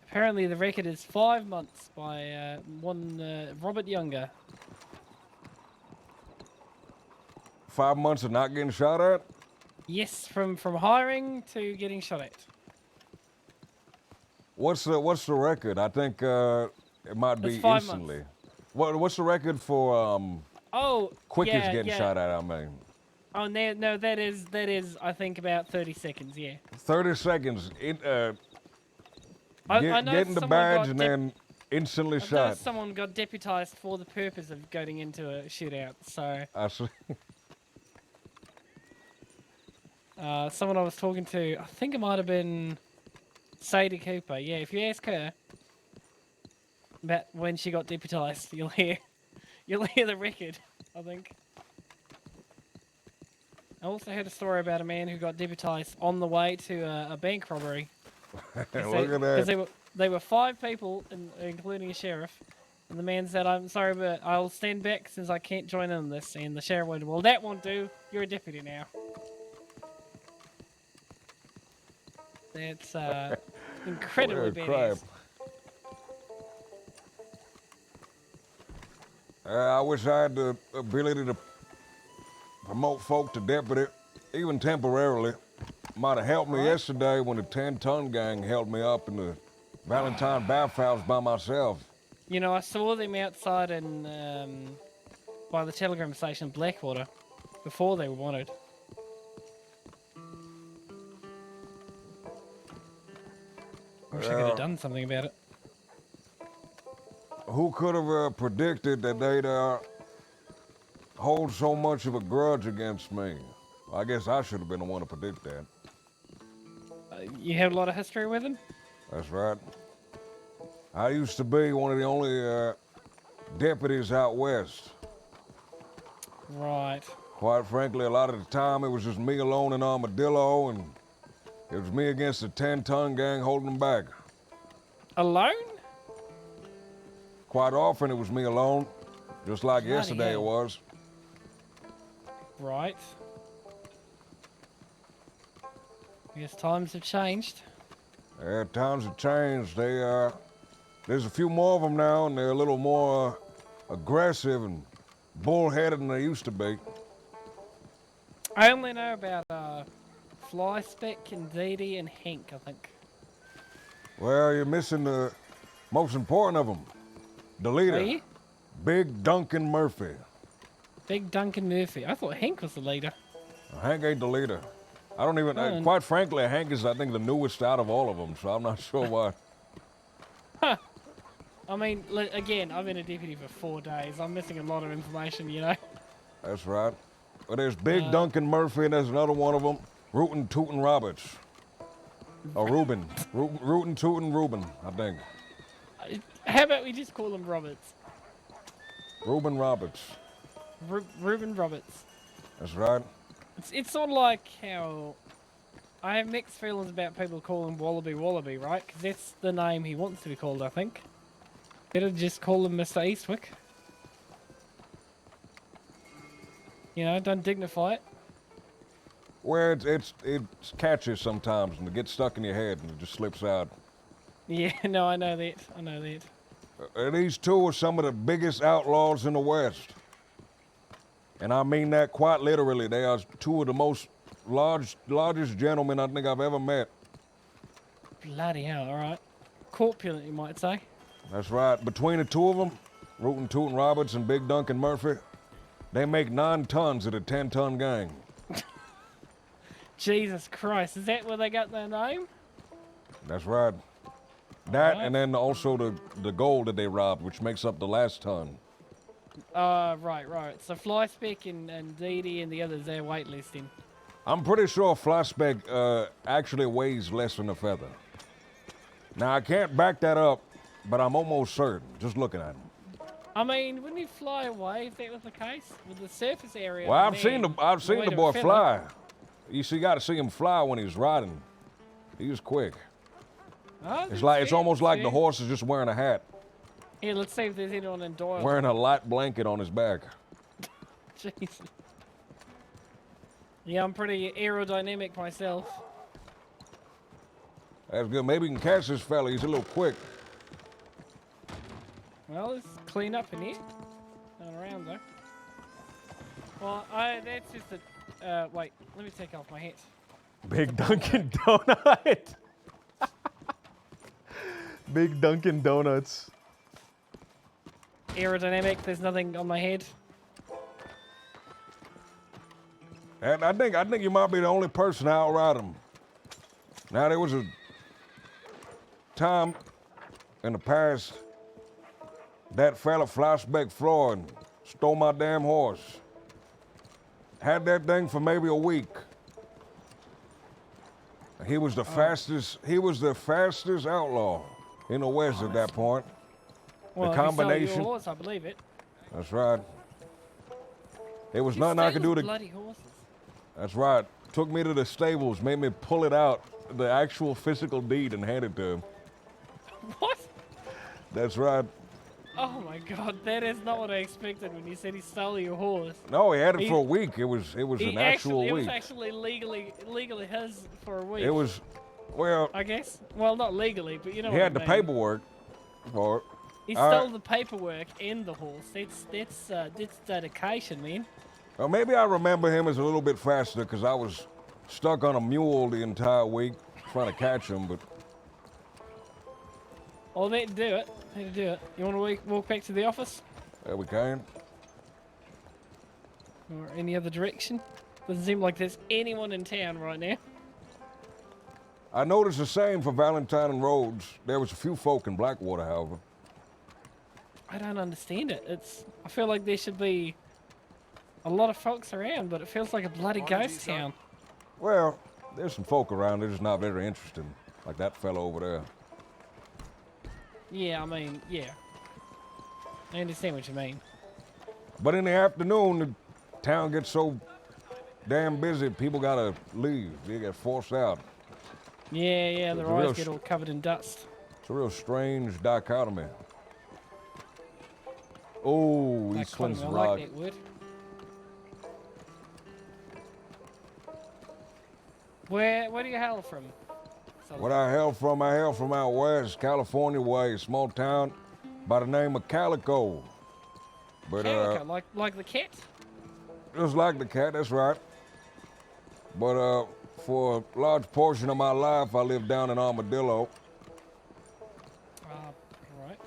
S7: Apparently the record is 5 months by one Robert Younger.
S3: 5 months of not getting shot at?
S7: Yes, from hiring to getting shot at.
S3: What's the record? I think it might be instantly. What's the record for quickest getting shot at? I mean.
S7: Oh no, that is I think about 30 seconds. Yeah.
S3: 30 seconds.
S7: I know
S3: getting the badge and then instantly shot.
S7: Someone got deputized for the purpose of going into a shootout. So.
S3: I see.
S7: Someone I was talking to, I think it might have been Sadie Cooper. Yeah, if you ask her about when she got deputized, you'll hear the record, I think. I also heard a story about a man who got deputized on the way to a bank robbery.
S3: Look at
S7: Because
S3: that.
S7: they were 5 people, including a sheriff. And the man said, "I'm sorry, but I'll stand back since I can't join in this." And the sheriff went, "Well, that won't do. You're a deputy now." That's incredibly badass.
S3: I wish I had the ability to promote folk to deputy, even temporarily. Might have helped me yesterday when the 10-ton gang held me up in the Valentine bathhouse by myself.
S7: You know, I saw them outside in by the telegram station Blackwater before they were wanted. I wish I could have done something about it.
S3: Who could have predicted that they'd hold so much of a grudge against me? I guess I should have been the one to predict that.
S7: You have a lot of history with them?
S3: That's right. I used to be one of the only deputies out west.
S7: Right.
S3: Quite frankly, a lot of the time it was just me alone in Armadillo, and it was me against the 10-ton gang holding them back.
S7: Alone?
S3: Quite often it was me alone, just like
S7: Bloody
S3: yesterday
S7: hell.
S3: it was.
S7: Right. I guess times have changed.
S3: Yeah, times have changed. There's a few more of them now, and they're a little more aggressive and bullheaded than they used to be.
S7: I only know about Fly Speck and Dee Dee and Hank, I think.
S3: Well, you're missing the most important of them, the leader,
S7: Are you?
S3: Big Duncan Murphy.
S7: Big Duncan Murphy. I thought Hank was the leader.
S3: Hank ain't the leader. I don't even,
S7: Oh,
S3: quite frankly, Hank is, I think, the newest out of all of them, so I'm not sure why.
S7: I mean, again, I've been a deputy for 4 days. I'm missing a lot of information, you know?
S3: That's right. Well, there's Big Duncan Murphy, and there's another one of them, Rootin' Tootin' Roberts. Or Reuben. Rootin' Tootin' Reuben, I think.
S7: How about we just call him Roberts?
S3: Reuben Roberts.
S7: Reuben Roberts.
S3: That's right.
S7: It's sort of like how I have mixed feelings about people calling Wallaby Wallaby, right? Because that's the name he wants to be called, I think. Better just call him Mr. Eastwick. You know, don't dignify it.
S3: Well, it's catchy sometimes, and it gets stuck in your head, and it just slips out.
S7: Yeah, no, I know that. I know that.
S3: These two are some of the biggest outlaws in the West. And I mean that quite literally. They are two of the largest gentlemen I think I've ever met.
S7: Bloody hell, alright. Corpulent, you might say.
S3: That's right. Between the two of them, Rootin' Tootin' Roberts and Big Duncan Murphy, they make 9 tons of the 10-ton gang.
S7: Jesus Christ, is that where they got their name?
S3: That's right. That, and then also the gold that they robbed, which makes up the last ton.
S7: Right. So Fly Speck and Dee Dee and the others, they're waitlisting.
S3: I'm pretty sure Fly Speck actually weighs less than a feather. Now, I can't back that up, but I'm almost certain, just looking at him.
S7: I mean, wouldn't he fly away if that was the case? With the surface area.
S3: Well,
S7: of
S3: I've seen the
S7: weight of
S3: boy
S7: a feather.
S3: fly. You got to see him fly when he's riding. He's quick.
S7: Oh,
S3: It's almost like the horse is just wearing a hat,
S7: Here, let's see if there's anyone in Doyle.
S3: wearing a light blanket on his back.
S7: Jesus. Yeah, I'm pretty aerodynamic myself.
S3: That's good. Maybe you can catch this fella. He's a little quick.
S7: Well, let's clean up in here. Not around though. Well, that's just a. Wait, let me take off my hat.
S4: Big Dunkin' Donut. Big Dunkin' Donuts.
S7: Aerodynamic. There's nothing on my head.
S3: And I think you might be the only person to outride him. Now, there was a time in the past that fella Fly Speck Floyd stole my damn horse. Had that thing for maybe a week. He was the fastest. He was the fastest outlaw in the West at that point.
S7: Well,
S3: the
S7: if you sell
S3: combination.
S7: your horse, I believe it.
S3: That's right. There was
S7: You
S3: nothing I could
S7: steal
S3: do to.
S7: bloody horses.
S3: That's right. Took me to the stables, made me pull it out, the actual physical deed, and hand it to him.
S7: What?
S3: That's right.
S7: Oh my god, that is not what I expected when you said he stole your horse.
S3: No, he had it for a week. It was an actual
S7: It
S3: week.
S7: was actually legally his for a week.
S3: It was, well,
S7: I guess. Well, not legally, but you know
S3: he
S7: what
S3: had
S7: I
S3: the
S7: mean.
S3: paperwork for it.
S7: He stole the paperwork and the horse. That's dedication, man.
S3: Well, maybe I remember him as a little bit faster because I was stuck on a mule the entire week trying to catch him, but...
S7: Oh, that'd do it. That'd do it. You want to walk back to the office?
S3: There we can.
S7: Or any other direction? Doesn't seem like there's anyone in town right now.
S3: I noticed the same for Valentine and Rhodes. There was a few folk in Blackwater, however.
S7: I don't understand it. I feel like there should be a lot of folks around, but it feels like a bloody ghost town.
S3: Well, there's some folk around. They're just not very interesting, like that fellow over there.
S7: Yeah, I mean, yeah. I understand what you mean.
S3: But in the afternoon, the town gets so damn busy, people gotta leave. They get forced out.
S7: Yeah, their eyes get all covered in dust.
S3: It's a real strange dichotomy. Oh, he slings the
S7: I
S3: rock.
S7: like that word. Where do you hail from?
S3: What I hail from out west, California way, a small town by the name of Calico. But
S7: Calico, like the cat?
S3: just like the cat, that's right. But for a large portion of my life, I lived down in Armadillo.
S7: Right.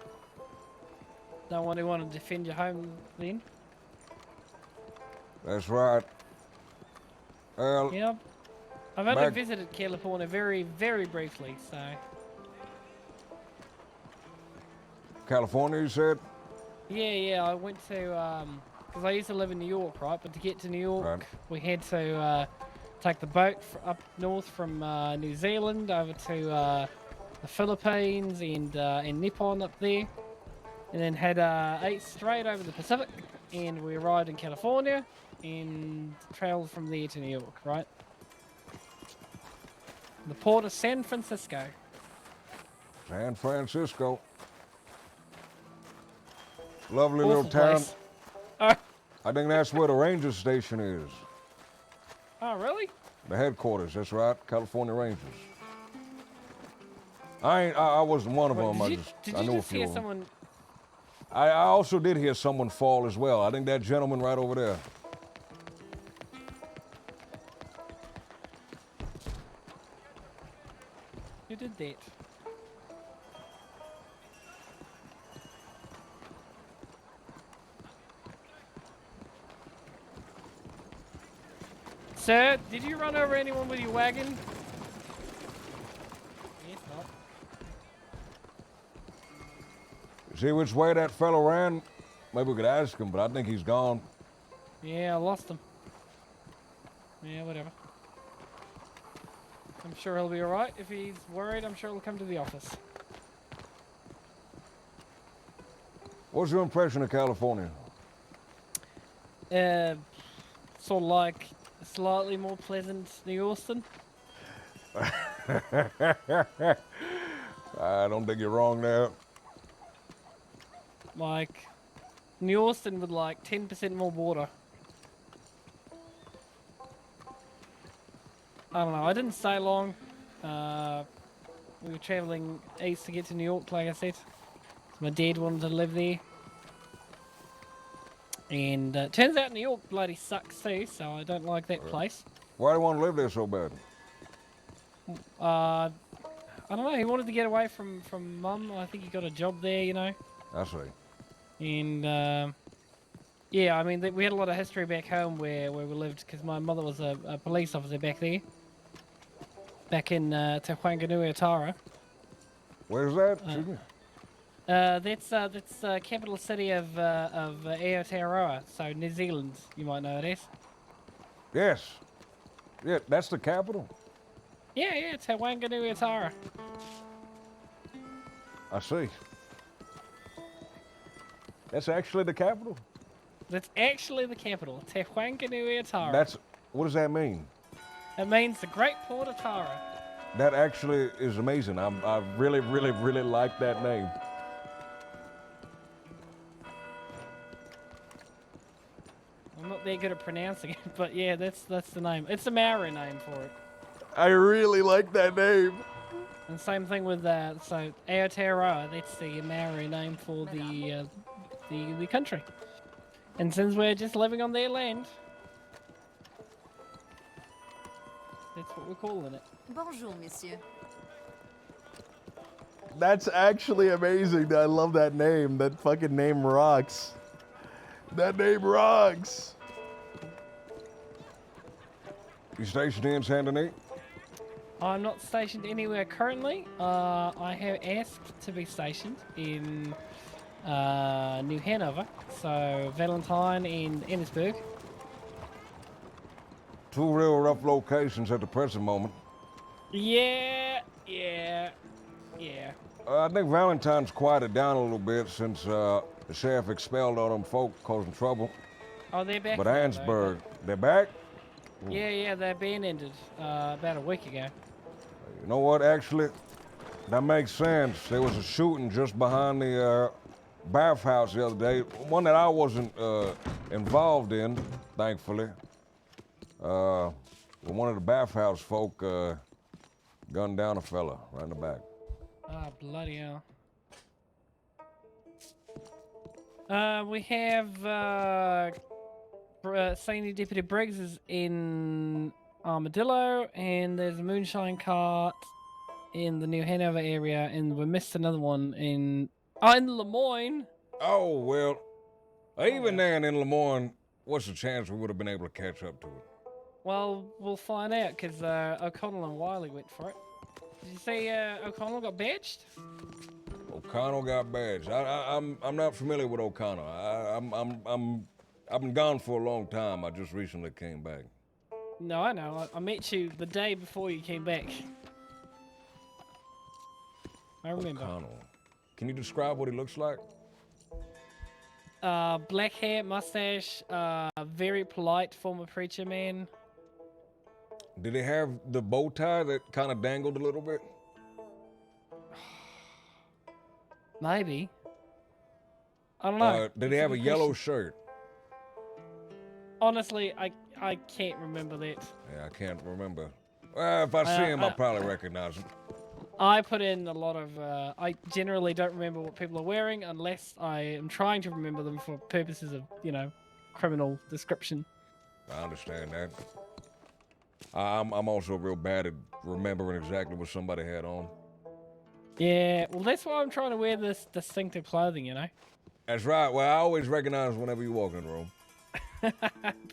S7: Don't want to defend your home then?
S3: That's right. Well,
S7: Yeah. I've only visited California very, very briefly, so...
S3: California, you said?
S7: Yeah, I went to, because I used to live in New York, right? But to get to New York, we had to take the boat up north from New Zealand over to the Philippines and Nippon up there. And then had 8 straight over the Pacific, and we arrived in California and traveled from there to New York, right? The port of San Francisco.
S3: San Francisco. Lovely
S7: Awful
S3: little town.
S7: place.
S3: I think that's where the ranger station is.
S7: Oh, really?
S3: The headquarters, that's right, California Rangers. I wasn't one of them. I knew a few of them.
S7: Someone?
S3: I also did hear someone fall as well. I think that gentleman right over there.
S7: Who did that? Sir, did you run over anyone with your wagon? Yes, not.
S3: See which way that fellow ran? Maybe we could ask him, but I think he's gone.
S7: Yeah, I lost him. Yeah, whatever. I'm sure he'll be alright. If he's worried, I'm sure he'll come to the office.
S3: What's your impression of California?
S7: Sort of like slightly more pleasant New Austin.
S3: I don't think you're wrong there.
S7: Like New Austin with like 10% more water. I don't know, I didn't stay long. We were travelling east to get to New York, like I said. My dad wanted to live there. And turns out New York bloody sucks too, so I don't like that place.
S3: Why do you want to live there so bad?
S7: I don't know, he wanted to get away from Mum. I think he got a job there, you know.
S3: I see.
S7: And yeah, I mean, we had a lot of history back home where we lived, because my mother was a police officer back there. Back in Te Whanganui-a-Tara.
S3: Where's that? Excuse me?
S7: That's capital city of Aotearoa, so New Zealand, you might know it as.
S3: Yes. Yeah, that's the capital?
S7: Yeah, Te Whanganui-a-Tara.
S3: I see. That's actually the capital?
S7: That's actually the capital, Te Whanganui-a-Tara.
S3: That's What does that mean?
S7: It means the Great Port of Tara.
S3: That actually is amazing. I really, really, really like that name.
S7: I'm not that good at pronouncing it, but yeah, that's the name. It's a Maori name for it.
S3: I really like that name.
S7: And same thing with so Aotearoa, that's the Maori name for the country. And since we're just living on their land, that's what we're calling it.
S10: Bonjour, monsieur.
S3: That's actually amazing. I love that name. That fucking name rocks. That name rocks. You stationed in Saint Denis?
S7: I'm not stationed anywhere currently. I have asked to be stationed in New Hanover, so Valentine and Ennisburg.
S3: Two real rough locations at the present moment.
S7: Yeah.
S3: I think Valentine's quieted down a little bit since the sheriff expelled all them folk causing trouble.
S7: Oh, they're back.
S3: But
S7: now, though,
S3: Ansburg, they're back?
S7: Yeah, they're being ended about a week ago.
S3: You know what, actually? That makes sense. There was a shooting just behind the bathhouse the other day. One that I wasn't involved in, thankfully. One of the bathhouse folk gunned down a fella right in the back.
S7: Ah, bloody hell. We have Senior Deputy Briggs is in Armadillo, and there's a moonshine cart in the New Hanover area, and we missed another one in Lemoyne.
S3: Oh, well, even then in Lemoyne, what's the chance we would have been able to catch up to it?
S7: Well, we'll find out, because O'Connell and Wiley went for it. Did you see O'Connell got badged?
S3: O'Connell got badged. I'm not familiar with O'Connell. I've been gone for a long time. I just recently came back.
S7: No, I know. I met you the day before you came back. I remember.
S3: O'Connell. Can you describe what he looks like?
S7: Black hair, mustache, very polite former preacher man.
S3: Did he have the bow tie that kind of dangled a little bit?
S7: Maybe. I don't know.
S3: Did he have a yellow shirt?
S7: Honestly, I can't remember that.
S3: Yeah, I can't remember. Well, if I see him, I'll probably recognize him.
S7: I put in a lot of... I generally don't remember what people are wearing unless I am trying to remember them for purposes of, criminal description.
S3: I understand that. I'm also real bad at remembering exactly what somebody had on.
S7: Yeah, well, that's why I'm trying to wear this distinctive clothing,
S3: That's right. Well, I always recognize whenever you walk in the room.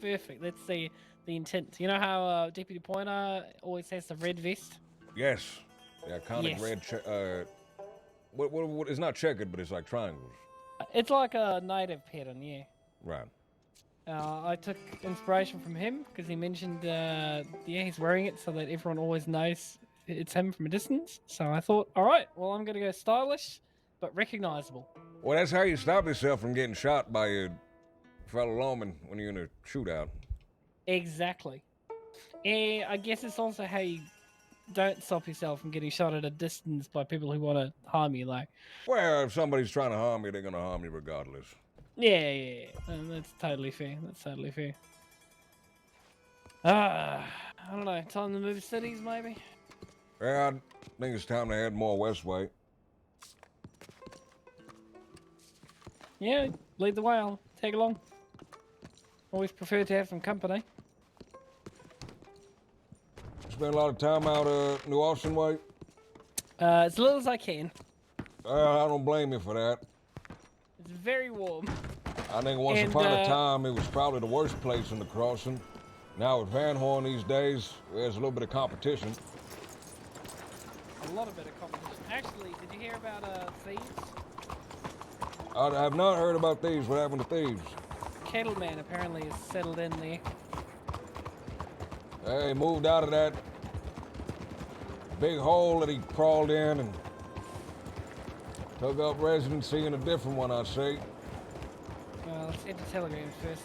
S7: Perfect. That's the intent. You know how Deputy Pointer always has the red vest?
S3: Yes. The iconic red... what? It's not checkered, but it's like triangles.
S7: It's like a native pattern, yeah.
S3: Right.
S7: I took inspiration from him because he mentioned, he's wearing it so that everyone always knows it's him from a distance. So I thought, all right, well, I'm going to go stylish, but recognizable.
S3: Well, that's how you stop yourself from getting shot by your fellow lawman when you're in a shootout.
S7: Exactly. And I guess it's also how you don't stop yourself from getting shot at a distance by people who want to harm you, like.
S3: Well, if somebody's trying to harm you, they're going to harm you regardless.
S7: Yeah. That's totally fair. I don't know. Time to move cities, maybe?
S3: Yeah, I think it's time to head more westway.
S7: Yeah, lead the way. I'll tag along. Always prefer to have some company.
S3: Spend a lot of time out New Austin way?
S7: As little as I can.
S3: I don't blame you for that.
S7: It's very warm.
S3: I think once upon a time, it was probably the worst place in the crossing. Now with Van Horn these days, there's a little bit of competition.
S7: A lot of bit of competition. Actually, did you hear about thieves?
S3: I have not heard about thieves. What happened to thieves?
S7: Cattleman apparently is settled in there.
S3: He moved out of that big hole that he crawled in and took up residency in a different one, I see.
S7: Let's head to Telegram first,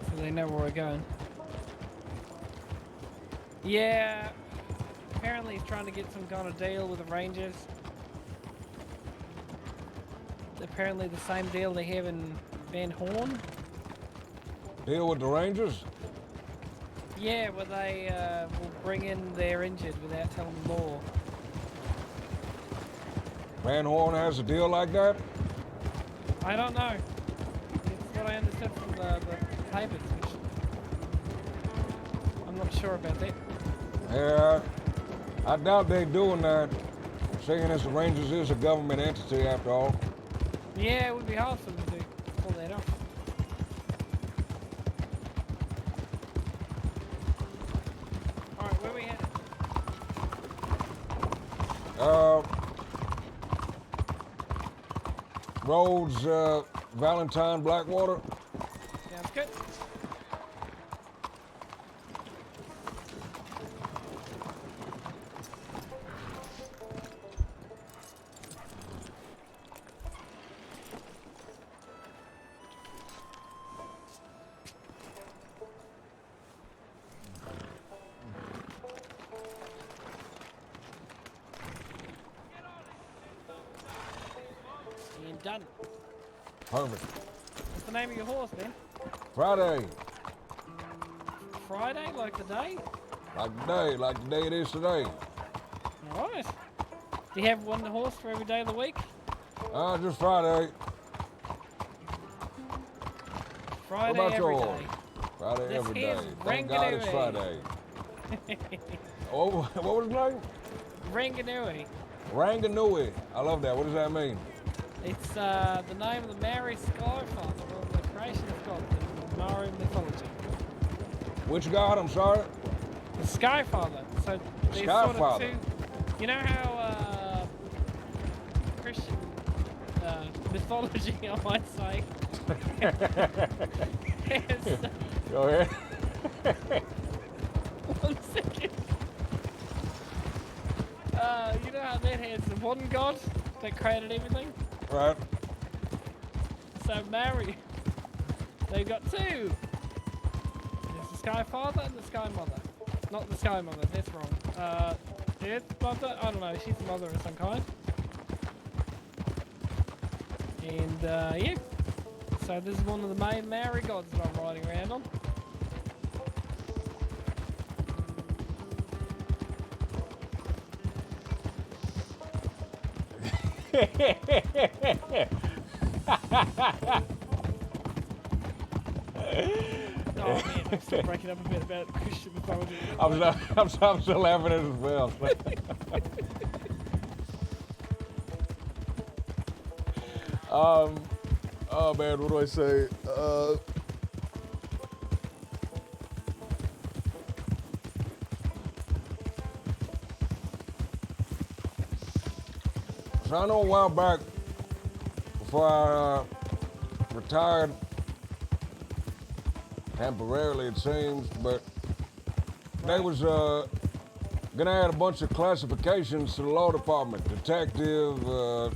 S7: so they know where we're going. Yeah. Apparently he's trying to get some kind of deal with the Rangers. Apparently the same deal they have in Van Horn.
S3: Deal with the Rangers?
S7: Yeah, where they will bring in their injured without telling them more.
S3: Van Horn has a deal like that?
S7: I don't know. It's what I understood from the papers, which I'm not sure about that.
S3: Yeah, I doubt they're doing that, seeing as the Rangers is a government entity after all.
S7: Yeah, it would be hard for them to pull that off. Alright, where we headed?
S3: Roads, Valentine, Blackwater.
S7: Sounds good. And done.
S3: Perfect.
S7: What's the name of your horse, man?
S3: Friday,
S7: Friday, like the day?
S3: like the day it is today.
S7: Alright. Do you have one horse for every day of the week?
S3: Just Friday.
S7: Friday
S3: what about
S7: every
S3: yours?
S7: day.
S3: Friday
S7: This
S3: every
S7: here's
S3: day. Thank God it's
S7: Ranganui.
S3: Friday. Oh, what was his name?
S7: Ranganui.
S3: Ranganui. I love that. What does that mean?
S7: It's the name of the Maori Skyfather, or the creation of God in Maori mythology.
S3: Which God? I'm sorry.
S7: The Skyfather. So there's
S3: Skyfather.
S7: sort of two. You know how Christian mythology, I might say. has,
S3: Go ahead.
S7: 1 second. You know how that has the one God that created everything?
S3: Right.
S7: So Maori, they've got two. There's the Sky Father and the Sky Mother. Not the Sky Mother, that's wrong. Earth Mother? I don't know, she's a mother of some kind. And yeah. So this is one of the main Maori gods that I'm riding around on. Oh man, I'm still breaking up a bit about Christian mythology.
S3: I'm still laughing at it as well. Oh man, what do I say? So I know a while back, before I retired, temporarily it seems, but they was gonna add a bunch of classifications to the law department. Detective, well,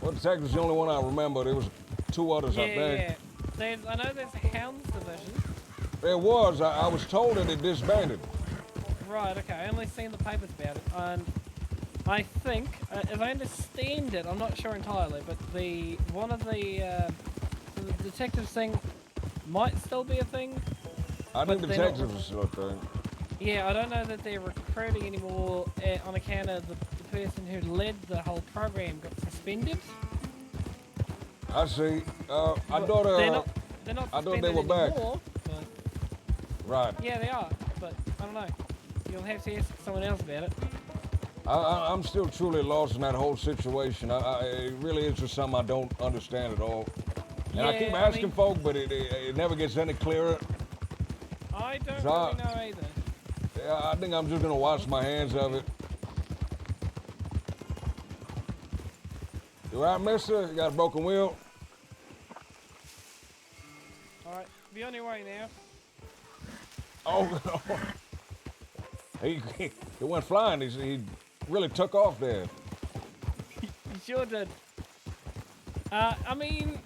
S3: detective's the only one I remember. There was 2 others, I think.
S7: Yeah. I know there's a hounds division.
S3: There was. I was told that it disbanded.
S7: Right, okay. I only seen the papers about it. And I think, as I understand it, I'm not sure entirely, but one of the detectives thing might still be a thing.
S3: I think detectives is still a thing.
S7: Yeah, I don't know that they're recruiting anymore on account of the person who led the whole program got suspended.
S3: I see. I
S7: But
S3: thought
S7: they're not
S3: I thought
S7: suspended
S3: they were back.
S7: anymore, but
S3: Right.
S7: yeah, they are. But I don't know. You'll have to ask someone else about it.
S3: I'm still truly lost in that whole situation. It really is just something I don't understand at all. And I keep asking folk, but it never gets any clearer.
S7: I don't
S3: So
S7: really know either.
S3: Yeah, I think I'm just gonna wash my hands of it. You right, mister? You got a broken wheel?
S7: Alright, be on your way now.
S3: Oh, he went flying. He really took off there.
S7: You sure did. I mean,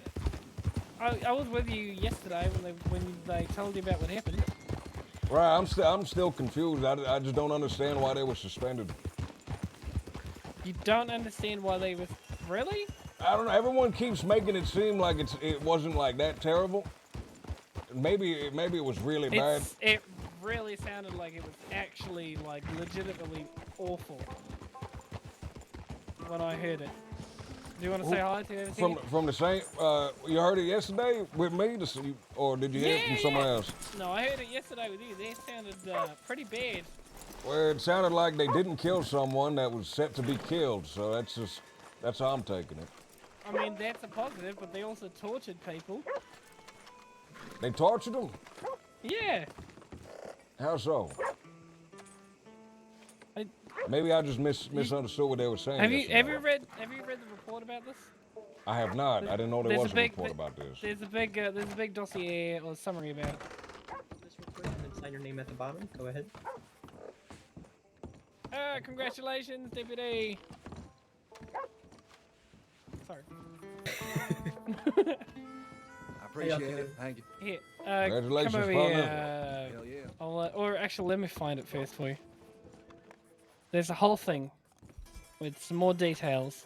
S7: I was with you yesterday when they told you about what happened.
S3: Right, I'm still confused. I just don't understand why they were suspended.
S7: You don't understand why they was really?
S3: I don't know. Everyone keeps making it seem like it wasn't like that terrible. Maybe it was really bad.
S7: It really sounded like it was actually like legitimately awful when I heard it. Do you want to say hi to everything?
S3: From the same, you heard it yesterday with me, or did you hear it from someone else?
S7: No, I heard it yesterday with you. They sounded pretty bad.
S3: Well, it sounded like they didn't kill someone that was set to be killed, so that's how I'm taking it.
S7: I mean, that's a positive, but they also tortured people.
S3: They tortured them?
S7: Yeah.
S3: How so? Maybe I just misunderstood what they were saying.
S7: Have you read the report about this?
S3: I have not. I didn't know there was a report about this.
S7: There's a big dossier or summary about it.
S12: This report and then sign your name at the bottom. Go ahead.
S7: Congratulations, Deputy. Sorry.
S13: I appreciate it. Thank you.
S7: Here,
S3: Congratulations,
S7: come over
S3: partner.
S7: here.
S13: Hell yeah.
S7: Or actually, let me find it first for you. There's a whole thing with some more details.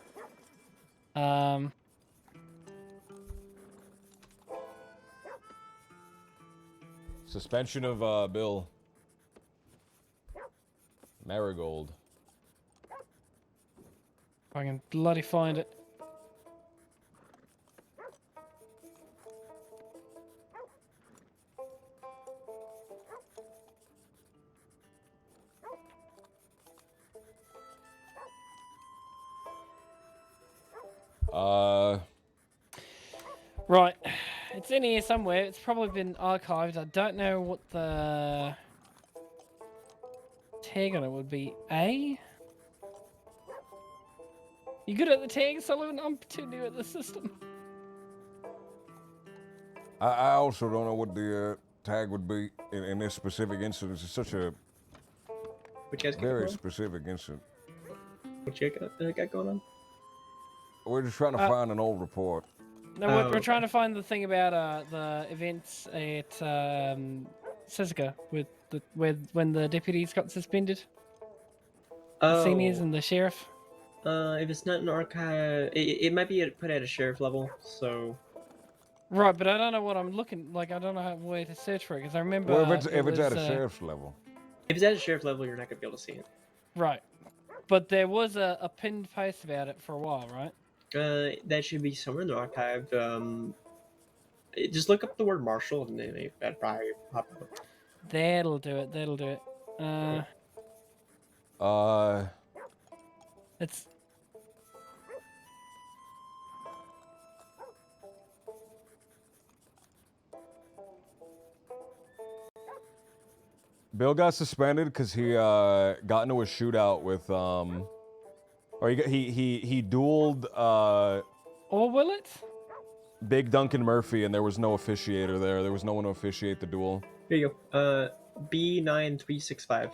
S4: Suspension of Bill Marigold.
S7: If I can bloody find it. Right, it's in here somewhere. It's probably been archived. I don't know what the tag on it would be. A? You good at the tag, Sullivan? I'm too new at the system.
S3: I also don't know what the tag would be in this specific incident. It's such a very specific incident.
S12: What you got going on?
S3: We're just trying to find an old report.
S7: No, we're trying to find the thing about the events at Siska with when the deputies got suspended. The seniors and the sheriff.
S12: If it's not an archive, it might be put at a sheriff level. So.
S7: Right, but I don't know what I'm looking like. I don't know where to search for it because I remember.
S3: Well, if it's at a sheriff's level.
S12: If it's at a sheriff level, you're not gonna be able to see it.
S7: Right, but there was a pinned post about it for a while, right?
S12: That should be somewhere in the archive. Just look up the word Marshall and then that'd probably pop up.
S7: That'll do it. That'll do it. It's.
S4: Bill got suspended because he got into a shootout with or he dueled
S7: Or will it?
S4: Big Duncan Murphy, and there was no officiator there. There was no one to officiate the duel.
S12: Here you go. B9365.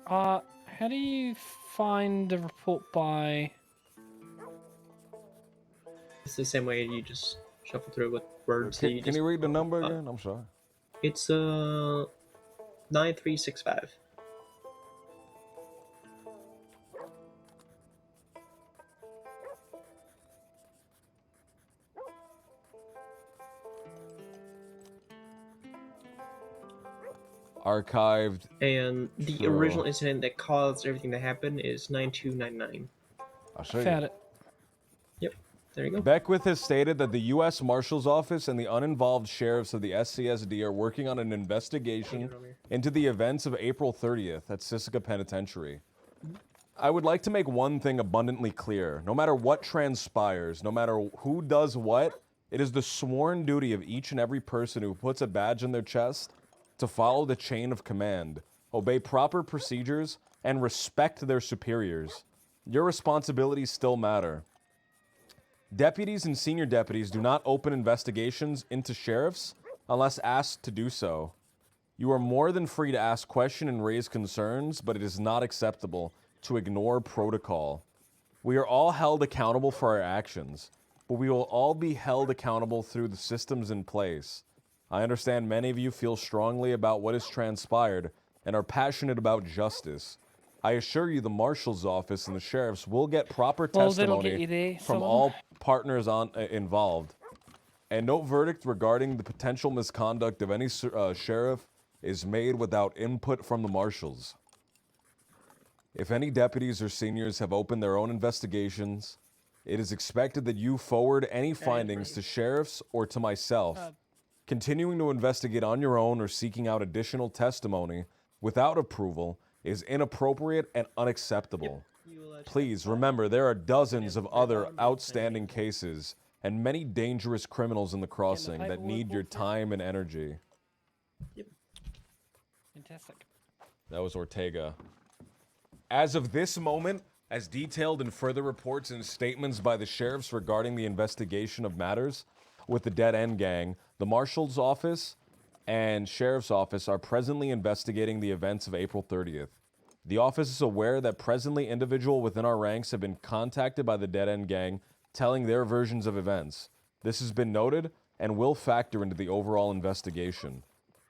S7: How do you find a report by?
S12: It's the same way you just shuffle through with words.
S3: Can you read the number again? I'm sorry.
S12: It's 9365.
S3: Archived.
S12: And the original incident that caused everything to happen is 9299.
S3: I see.
S7: Found it.
S12: Yep. There you go.
S4: Beckwith has stated that the U.S. Marshal's Office and the uninvolved sheriffs of the SCSD are working on an investigation into the events of April 30th at Siska Penitentiary. I would like to make one thing abundantly clear. No matter what transpires, no matter who does what, it is the sworn duty of each and every person who puts a badge in their chest to follow the chain of command, obey proper procedures, and respect their superiors. Your responsibilities still matter. Deputies and senior deputies do not open investigations into sheriffs unless asked to do so. You are more than free to ask questions and raise concerns, but it is not acceptable to ignore protocol. We are all held accountable for our actions. but we will all be held accountable through the systems in place. I understand many of you feel strongly about what has transpired and are passionate about justice. I assure you the marshal's office and the sheriffs will get proper
S7: Well, that'll get
S4: testimony
S7: you there,
S4: from
S7: some of
S4: all
S7: them.
S4: partners involved. And no verdict regarding the potential misconduct of any sheriff is made without input from the marshals. If any deputies or seniors have opened their own investigations, it is expected that you forward any findings to sheriffs or to myself. Continuing to investigate on your own or seeking out additional testimony without approval is inappropriate and unacceptable. Please remember there are dozens of other outstanding cases and many dangerous criminals in the crossing that need your time and energy.
S7: Yep. Fantastic.
S4: That was Ortega. As of this moment, as detailed in further reports and statements by the sheriffs regarding the investigation of matters with the Dead End Gang, the Marshal's Office and Sheriff's Office are presently investigating the events of April 30th. The office is aware that presently individuals within our ranks have been contacted by the Dead End Gang telling their versions of events. This has been noted and will factor into the overall investigation.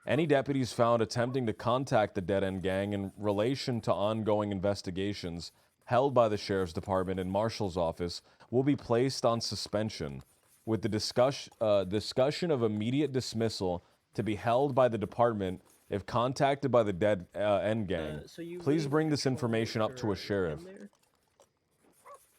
S4: Any deputies found attempting to contact the Dead End Gang in relation to ongoing investigations held by the Sheriff's Department and Marshal's Office will be placed on suspension, with the discussion of immediate dismissal to be held by the department if contacted by the Dead End Gang. Please bring this information up to a sheriff.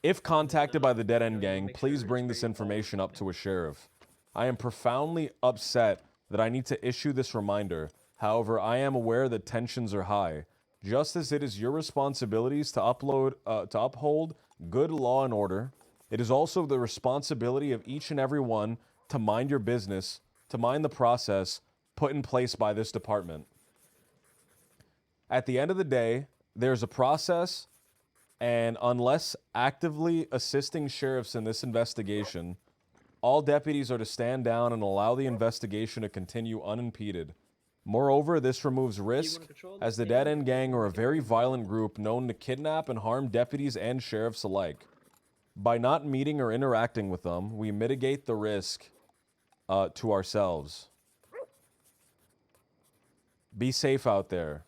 S4: If contacted by the Dead End Gang, please bring this information up to a sheriff. I am profoundly upset that I need to issue this reminder. However, I am aware that tensions are high. Just as it is your responsibilities to uphold good law and order, it is also the responsibility of each and every one to mind your business, to mind the process put in place by this department. At the end of the day, there's a process, and unless actively assisting sheriffs in this investigation, all deputies are to stand down and allow the investigation to continue unimpeded. Moreover, this removes risk, as the Dead End Gang are a very violent group known to kidnap and harm deputies and sheriffs alike. By not meeting or interacting with them, we mitigate the risk to ourselves. Be safe out there,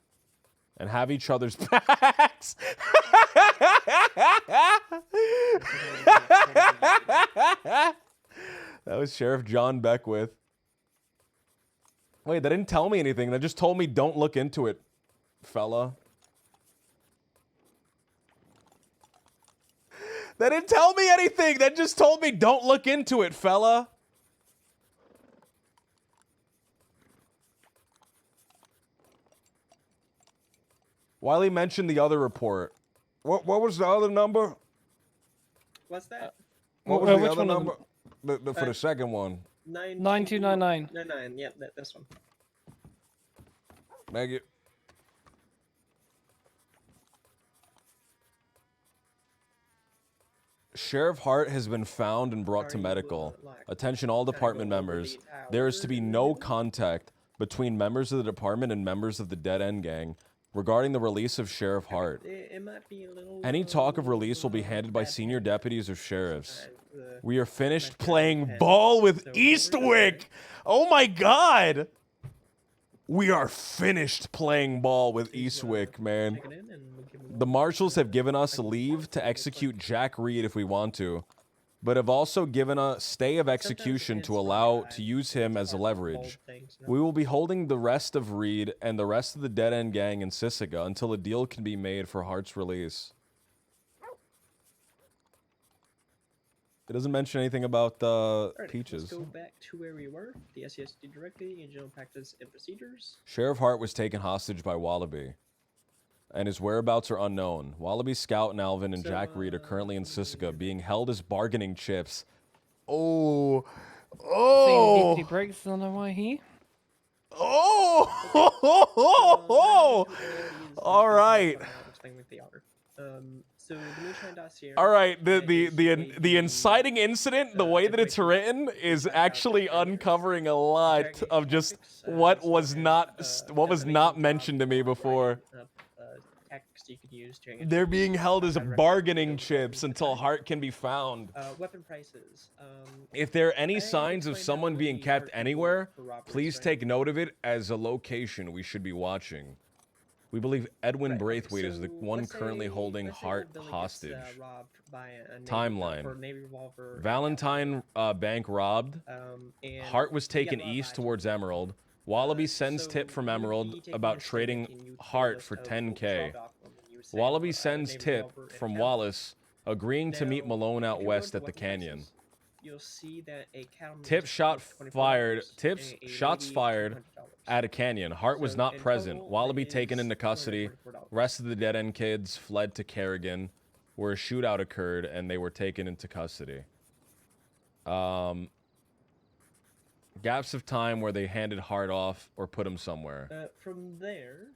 S4: and have each other's backs. That was Sheriff John Beckwith. Wait, they didn't tell me anything. They just told me don't look into it, fella. They didn't tell me anything. They just told me don't look into it, fella. Wiley mentioned the other report. What was the other number?
S12: What's that?
S4: What was
S7: which
S4: the other
S7: one of
S4: number? For the second one.
S7: 9299.
S12: 99. Yep, this one.
S4: Thank you. Sheriff Hart has been found and brought to medical. Attention all department members. There is to be no contact between members of the department and members of the Dead End Gang regarding the release of Sheriff Hart.
S12: It might be a little,
S4: Any talk of release will be handled by senior deputies or sheriffs. We are finished playing ball with Eastwick! Oh my god! We are finished playing ball with Eastwick, man. The marshals have given us leave to execute Jack Reed if we want to, but have also given a stay of execution to allow to use him as a leverage. We will be holding the rest of Reed and the rest of the Dead End Gang in Sisika until a deal can be made for Hart's release. It doesn't mention anything about Peaches.
S12: Let's go back to where we were. The SCSD directory and general practice and procedures.
S4: Sheriff Hart was taken hostage by Wallaby, and his whereabouts are unknown. Wallaby, Scout, and Alvin and Jack Reed are currently in Sisika, being held as bargaining chips. Oh!
S7: Seeing Deputy Briggs on the way here.
S4: Oh! All right.
S12: So the moonshine dossier.
S4: All right. The inciting incident, the way that it's written, is actually uncovering a lot of just what was not mentioned to me before.
S12: tactics you could use during.
S4: They're being held as bargaining chips until Hart can be found.
S12: Weapon prices.
S4: If there are any signs of someone being kept anywhere, please take note of it as a location we should be watching. We believe Edwin Braithwaite is the one currently holding Hart hostage. Timeline. Valentine Bank robbed. Hart was taken east towards Emerald. Wallaby sends tip from Emerald about trading Hart for 10K. Wallaby sends tip from Wallace agreeing to meet Malone out west at the canyon.
S12: You'll see that a
S4: Tips shots fired at a canyon. Hart was not present. Wallaby taken into custody. Rest of the Dead End kids fled to Kerrigan, where a shootout occurred, and they were taken into custody. Gaps of time where they handed Hart off or put him somewhere.
S12: From there.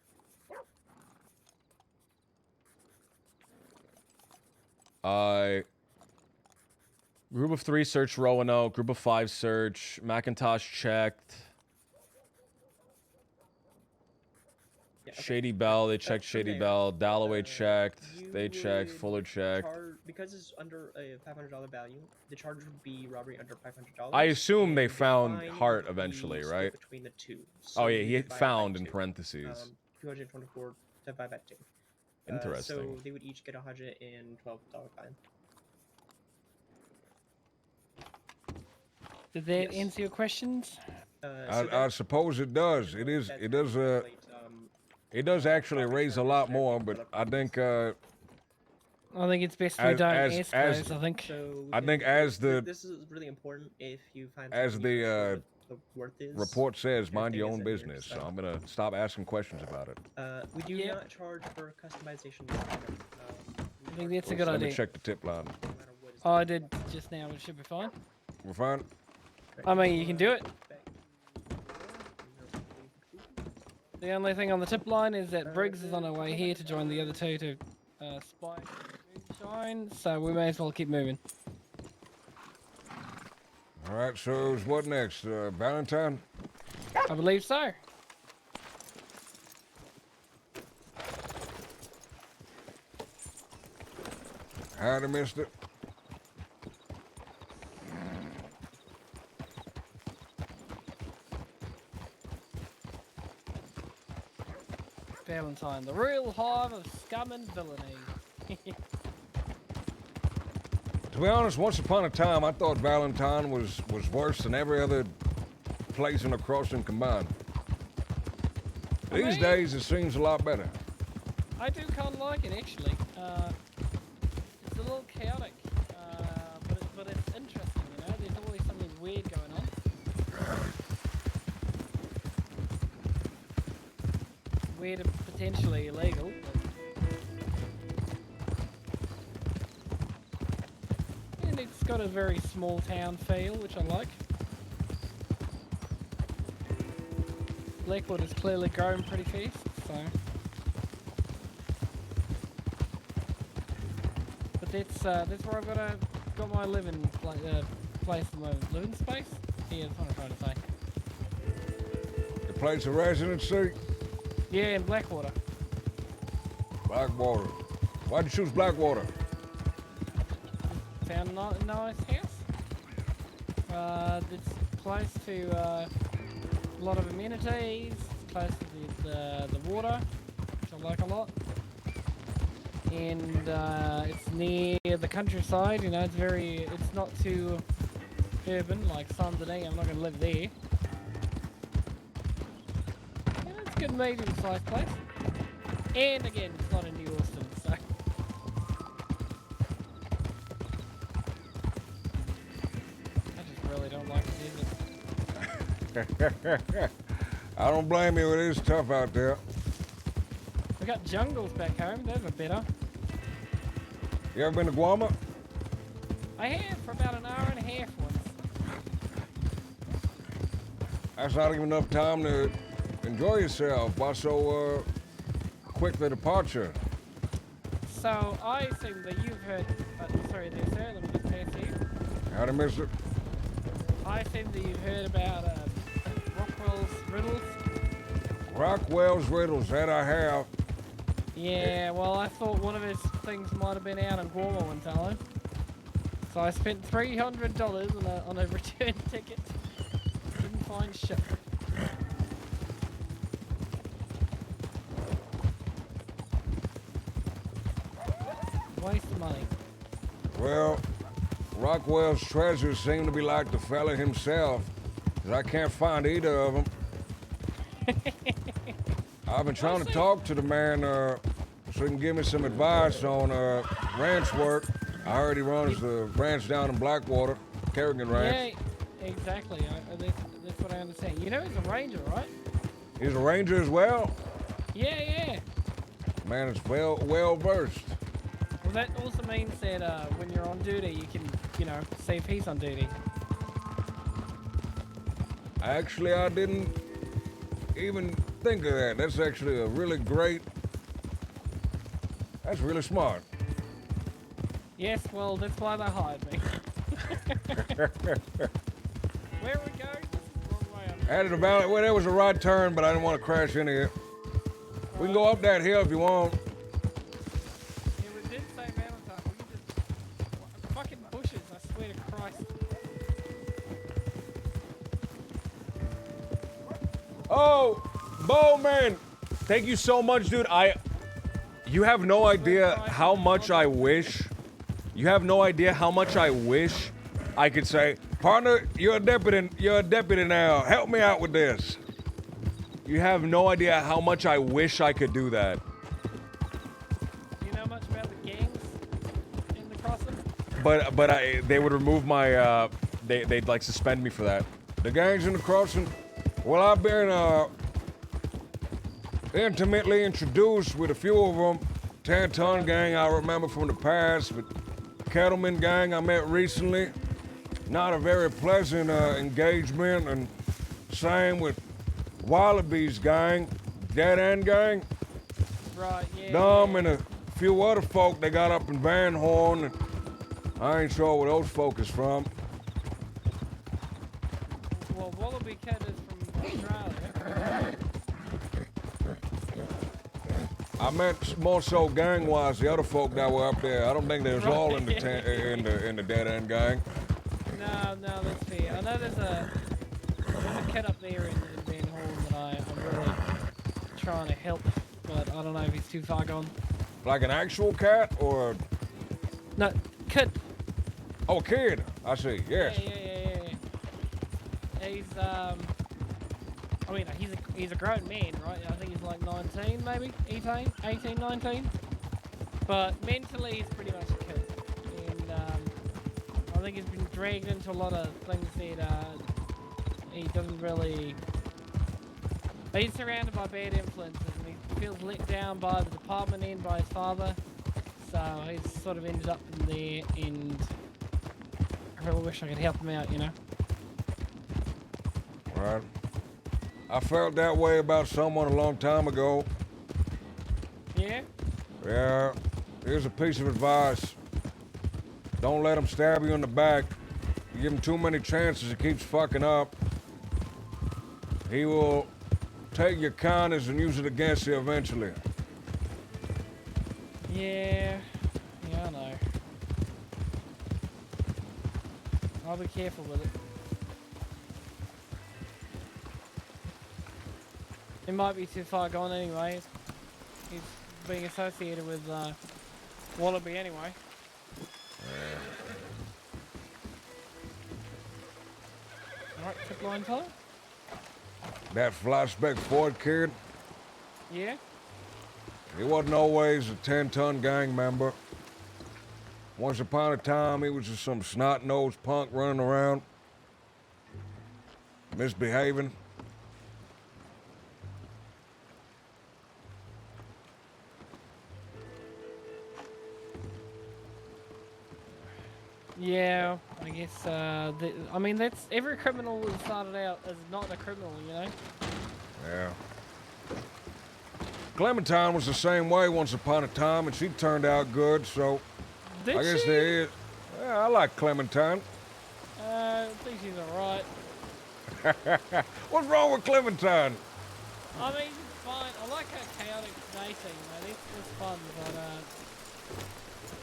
S4: Group of 3 searched Roanoke. Group of 5 search. McIntosh checked. Shady Bell, they checked Shady Bell. Dalloway checked. They checked. Fuller checked.
S12: Because it's under a $500 value, the charge would be robbery under $500.
S4: I assume they found Hart eventually, right?
S12: Between the two.
S4: Oh yeah, he found in parentheses.
S12: 224 divided by 2.
S4: Interesting.
S12: So they would each get $112 fine.
S7: Did that answer your questions?
S3: I suppose it does. It does actually raise a lot more, but I think
S7: I think it's best we don't ask those, I think.
S3: I think as the
S12: this is really important if you find
S3: as the
S12: worth is,
S3: report says, mind your own business. So I'm gonna stop asking questions about it.
S12: We do not charge for customization.
S7: I think that's a good
S3: Let
S7: idea.
S3: me check the tip line.
S7: Oh, I did just now, but it should be fine.
S3: We're fine.
S7: I mean, you can do it. The only thing on the tip line is that Briggs is on her way here to join the other two to spy Moonshine, so we may as well keep moving.
S3: All right. So what next? Valentine?
S7: I believe so.
S3: Howdy, mister.
S7: Valentine, the real hive of scum and villainy.
S3: To be honest, once upon a time, I thought Valentine was worse than every other place in the crossing combined. These days, it seems a lot better.
S7: I do kind of like it, actually. It's a little chaotic, but it's interesting, you know? There's always something weird going on. Weird and potentially illegal. And it's got a very small town feel, which I like. Blackwood is clearly growing pretty fast, so. But that's where I've got my living place at the moment. Living space? Yeah, that's what I'm trying to say.
S3: The place of residency?
S7: Yeah, in Blackwater.
S3: Blackwater. Why'd you choose Blackwater?
S7: Found a nice house. It's close to a lot of amenities. It's close to the water, which I like a lot. And it's near the countryside. You know, it's not too urban like Saint-Denis. I'm not going to live there. It's a good medium-sized place. And again, it's not in New Austin, so. I just really don't like the desert.
S3: I don't blame you. It is tough out there.
S7: We got jungles back home. Those are better.
S3: You ever been to Guam?
S7: I have for about an hour and a half once.
S3: That's not even enough time to enjoy yourself. Why so quick the departure?
S7: So I assume that you've heard. Sorry there, sir. Let me just pass you.
S3: Howdy, mister.
S7: I assume that you've heard about Rockwell's riddles.
S3: Rockwell's riddles, that I have.
S7: Yeah, well, I thought one of his things might have been out in Guamo one time. So I spent $300 on a return ticket. Didn't find shit. Waste of money.
S3: Well, Rockwell's treasures seem to be like the fella himself, 'cause I can't find either of them. I've been trying to talk to the man so he can give me some advice on ranch work. I heard he runs the ranch down in Blackwater, Kerrigan Ranch.
S7: Yeah, exactly. That's what I understand. You know he's a ranger, right?
S3: He's a ranger as well?
S7: Yeah, yeah.
S3: Man, it's well versed.
S7: Well, that also means that when you're on duty, you can, see if he's on duty.
S3: Actually, I didn't even think of that. That's actually a really great... That's really smart.
S7: Yes, well, that's why they hired me. Where we go? Wrong way up.
S3: Added a valley. Well, there was a right turn, but I didn't want to crash into it. We can go up that hill if you want.
S7: Yeah, we did say mountaintop. We can just... Fucking bushes, I swear to Christ.
S4: Oh, Bowman! Thank you so much, dude. You have no idea how much I wish. You have no idea how much I wish I could say, partner, you're a deputy now. Help me out with this. You have no idea how much I wish I could do that.
S7: Do you know much about the gangs in the crossing?
S4: But they would remove my, they'd like suspend me for that.
S3: The gangs in the crossing? Well, I've been intimately introduced with a few of them. 10-ton gang I remember from the past, but Kettleman gang I met recently. Not a very pleasant engagement, and same with Wallabies gang, Dead End gang.
S7: Right, yeah.
S3: Them and a few other folk they got up in Van Horn. And I ain't sure where those folk is from.
S7: Well, Wallaby Cat is from Australia.
S3: I meant more so gang-wise, the other folk that were up there. I don't think they was all in the in the Dead End gang.
S7: No, that's fair. I know there's a cat up there in Van Horn that I'm really trying to help, but I don't know if he's too far gone.
S3: Like an actual cat or?
S7: No, kid.
S3: Oh, a kid. I see. Yes.
S7: Yeah. He's I mean, he's a grown man, right? I think he's like 19, maybe 18, 19. But mentally, he's pretty much a kid, and I think he's been dragged into a lot of things that he doesn't really. He's surrounded by bad influences, and he feels let down by the department and by his father. So he's sort of ended up in there, and I really wish I could help him out,
S3: Right. I felt that way about someone a long time ago.
S7: Yeah?
S3: Yeah. Here's a piece of advice. Don't let him stab you in the back. You give him too many chances, he keeps fucking up. He will take your kindness and use it against you eventually.
S7: Yeah, I know. I'll be careful with it. It might be too far gone anyway. He's being associated with Wallaby anyway. Alright, trip line tie?
S3: That flashback Ford kid,
S7: Yeah?
S3: he wasn't always a 10-ton gang member. Once upon a time, he was just some snot-nosed punk running around, misbehaving.
S7: Yeah, I guess, I mean, that's, every criminal that started out as not a criminal,
S3: Yeah. Clementine was the same way once upon a time, and she turned out good, so
S7: Did
S3: I guess
S7: she?
S3: there is. Yeah, I like Clementine.
S7: I think she's alright.
S3: What's wrong with Clementine?
S7: I mean, fine. I like her chaotic racing, man. It's fun, but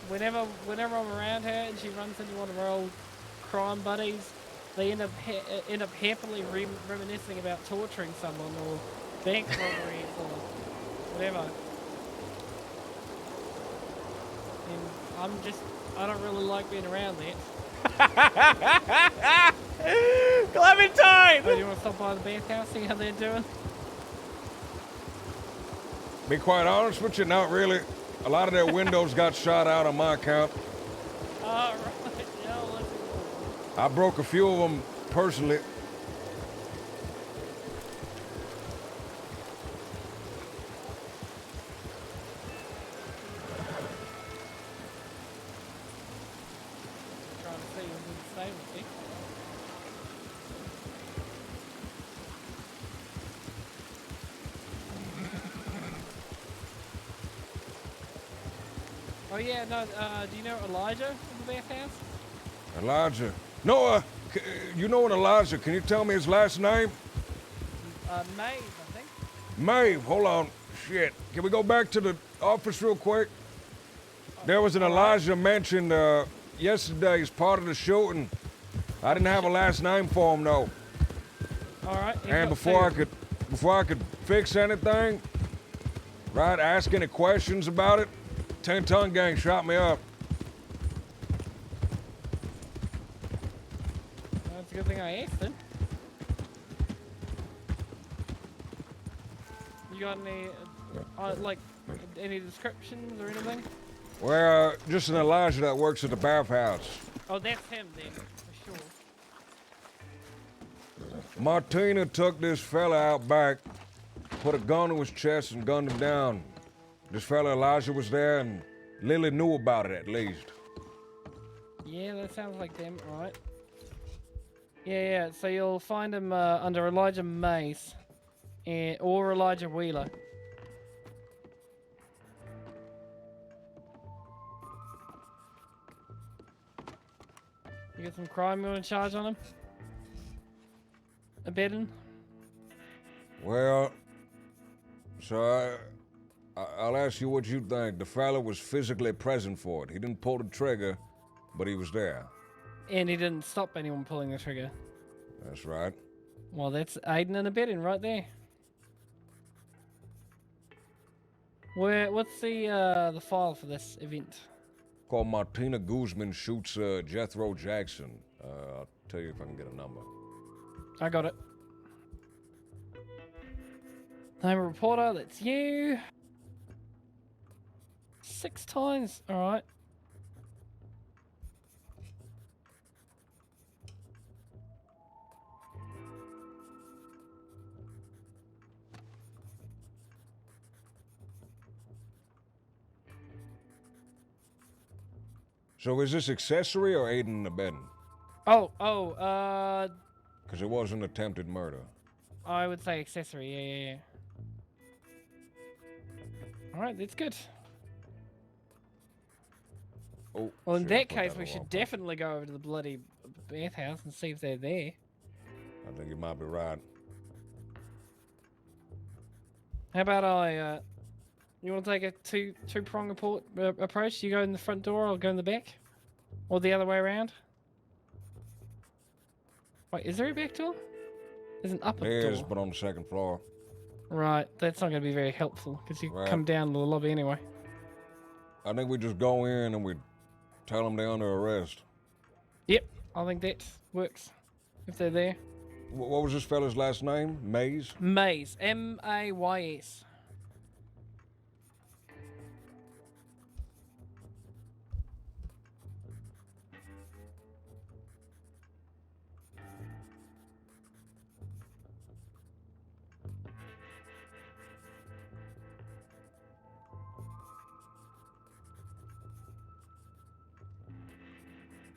S7: whenever I'm around her and she runs into one of her old crime buddies, they end up happily reminiscing about torturing someone or bank robberies or whatever. And I don't really like being around that.
S4: Clementine!
S7: Oh, do you want to stop by the bathhouse, see how they're doing?
S3: Be quite honest with you, not really. A lot of their windows got shot out on my account.
S7: Oh, right. Yeah, well, that's important.
S3: I broke a few of them personally.
S7: Trying to see who's in the stable, see? Oh yeah, no, do you know Elijah from the bathhouse?
S3: Elijah. No, you know an Elijah. Can you tell me his last name?
S7: Maeve, I think.
S3: Maeve, hold on. Shit. Can we go back to the office real quick? There was an Elijah mentioned yesterday as part of the shooting. I didn't have a last name for him though.
S7: Alright.
S3: And before I could fix anything, right, ask any questions about it, 10-ton gang shot me up.
S7: That's a good thing I asked him. You got any, like, any descriptions or anything?
S3: Well, just an Elijah that works at the bathhouse.
S7: Oh, that's him then, for sure.
S3: Martina took this fella out back, put a gun to his chest and gunned him down. This fella Elijah was there and Lily knew about it at least.
S7: Yeah, that sounds like them, alright. Yeah, so you'll find him under Elijah Mace or Elijah Wheeler. You got some crime you want to charge on him? A bidding?
S3: Well, so I'll ask you what you think. The fella was physically present for it. He didn't pull the trigger, but he was there.
S7: And he didn't stop anyone pulling the trigger.
S3: That's right.
S7: Well, that's aiding and abetting right there. What's the file for this event?
S3: Called Martina Guzman shoots Jethro Jackson. I'll tell you if I can get a number.
S7: I got it. Name of reporter, that's you. 6 times, alright.
S3: So is this accessory or aiding and abetting?
S7: Because
S3: it was an attempted murder.
S7: I would say accessory, yeah. Alright, that's good.
S3: Oh,
S7: well, in
S3: shit,
S7: that case, we should definitely go over to the bloody bathhouse and see if they're there.
S3: I think you might be right.
S7: How about you want to take a two-prong approach? You go in the front door, I'll go in the back? Or the other way around? Wait, is there a back door? There's an upper door.
S3: There is, but on the second floor.
S7: Right, that's not going to be very helpful, because you come down to the lobby anyway.
S3: I think we just go in and we tell them they're under arrest.
S7: Yep, I think that works, if they're there.
S3: What was this fella's last name? Mays?
S7: Mays, M-A-Y-S.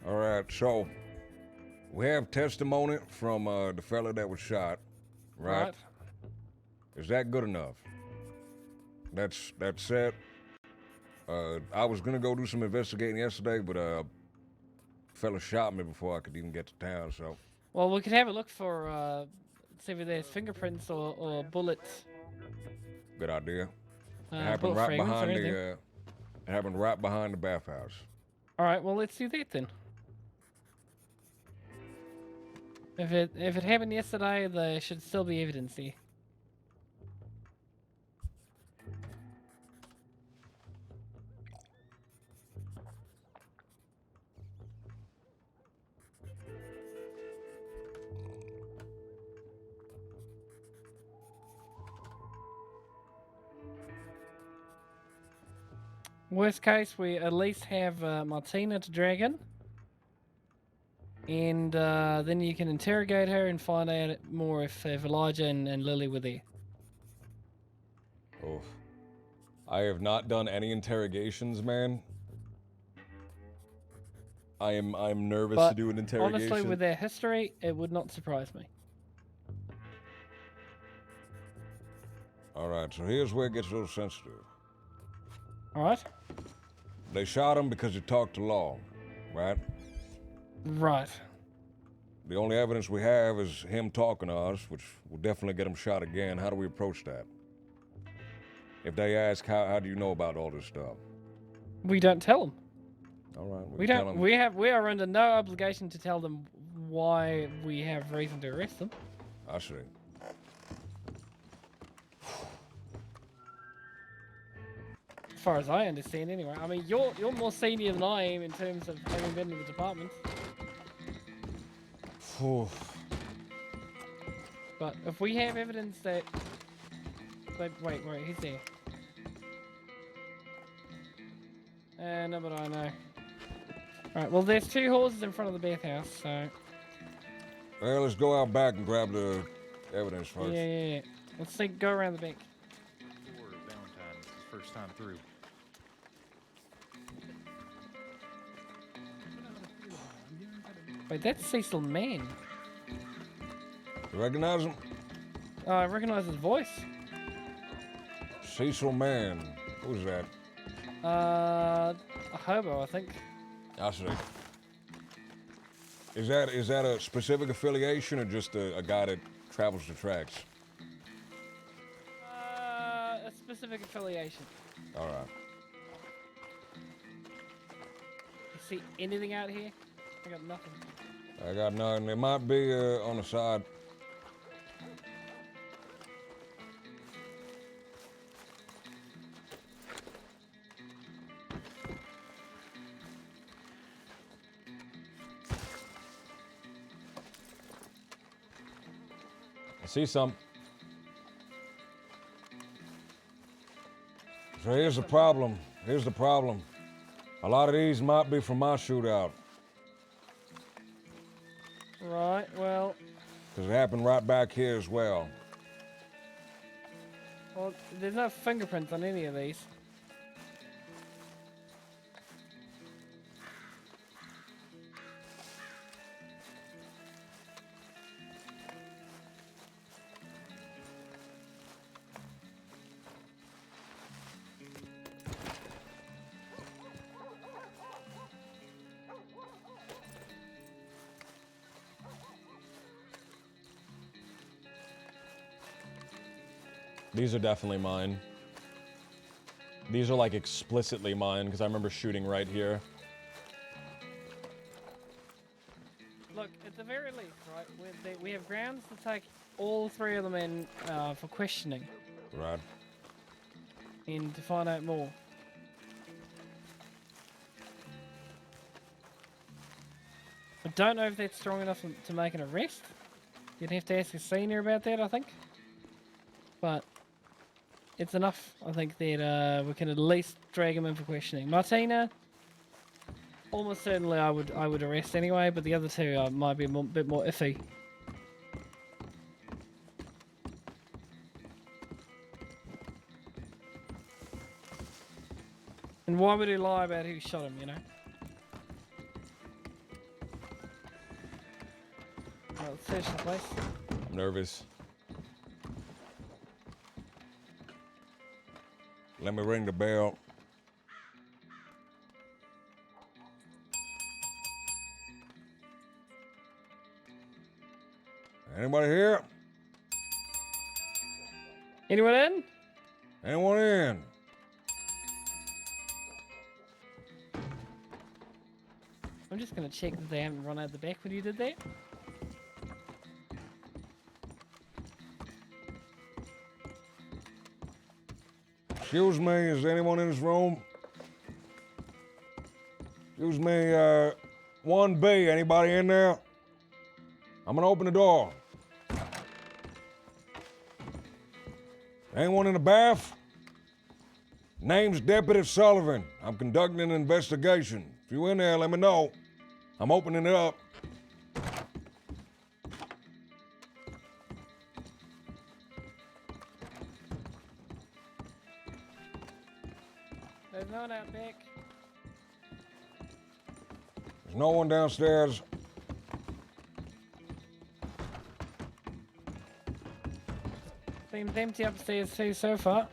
S3: All right, so we have testimony from the fella that was shot, right? Is that good enough? That's it. I was gonna go do some investigating yesterday, but fella shot me before I could even get to town. So.
S7: Well, we could have a look for see if there's fingerprints or bullets
S3: Good idea. It
S7: bullet
S3: happened right
S7: fragments or
S3: behind
S7: anything.
S3: the. It happened right behind the bathhouse.
S7: All right, well let's do that then. If it happened yesterday, there should still be evidence there. Worst case, we at least have Martina to drag in. And then you can interrogate her and find out more if Elijah and Lily were there.
S3: Oof. I have not done any interrogations, man. I'm nervous
S7: But
S3: to do an interrogation.
S7: honestly, with their history, it would not surprise me.
S3: All right, so here's where it gets a little sensitive.
S7: All right.
S3: They shot him because he talked too long, right?
S7: Right.
S3: The only evidence we have is him talking to us, which will definitely get him shot again. How do we approach that? If they ask, how do you know about all this stuff?
S7: We don't tell them.
S3: All right,
S7: We
S3: tell
S7: don't.
S3: him.
S7: We are under no obligation to tell them why we have reason to arrest them.
S3: I see.
S7: As far as I understand, anyway. I mean, you're more senior than I am in terms of having been in the department. But if we have evidence that... Wait, he's there. No, but I know. Alright, well there's 2 horses in front of the bathhouse, so...
S3: Well, let's go out back and grab the evidence first.
S7: Yeah. Let's go around the back.
S14: Poor Valentine, it's his first time through.
S7: Wait, that's Cecil Mann.
S3: You recognize him?
S7: I recognize his voice.
S3: Cecil Mann. Who's that?
S7: A hobo, I think.
S3: I see. Is that a specific affiliation or just a guy that travels the tracks?
S7: A specific affiliation.
S3: All right.
S7: You see anything out here? I got nothing.
S3: I got nothing. It might be on the side. I see some. So here's the problem. A lot of these might be from my shootout.
S7: Right, well...
S3: Because it happened right back here as well.
S7: Well, there's no fingerprints on any of these.
S4: These are definitely mine. These are like explicitly mine because I remember shooting right here.
S7: Look, at the very least, right, we have grounds to take all 3 of them in for questioning.
S3: Right.
S7: And to find out more. I don't know if that's strong enough to make an arrest. You'd have to ask a senior about that, I think. But it's enough, I think, that we can at least drag him in for questioning. Martina, almost certainly I would arrest anyway, but the other 2 might be a bit more iffy. And why would he lie about who shot him, you know? Alright, let's search the place.
S3: I'm nervous. Let me ring the bell. Anybody here?
S7: Anyone in?
S3: Anyone in?
S7: I'm just gonna check that they haven't run out the back when you did that.
S3: Excuse me, is anyone in this room? Excuse me, 1B, anybody in there? I'm gonna open the door. Anyone in the bath? Name's Deputy Sullivan. I'm conducting an investigation. If you in there, let me know. I'm opening it up.
S7: There's no one out back.
S3: There's no one downstairs.
S7: Seems empty upstairs too so far.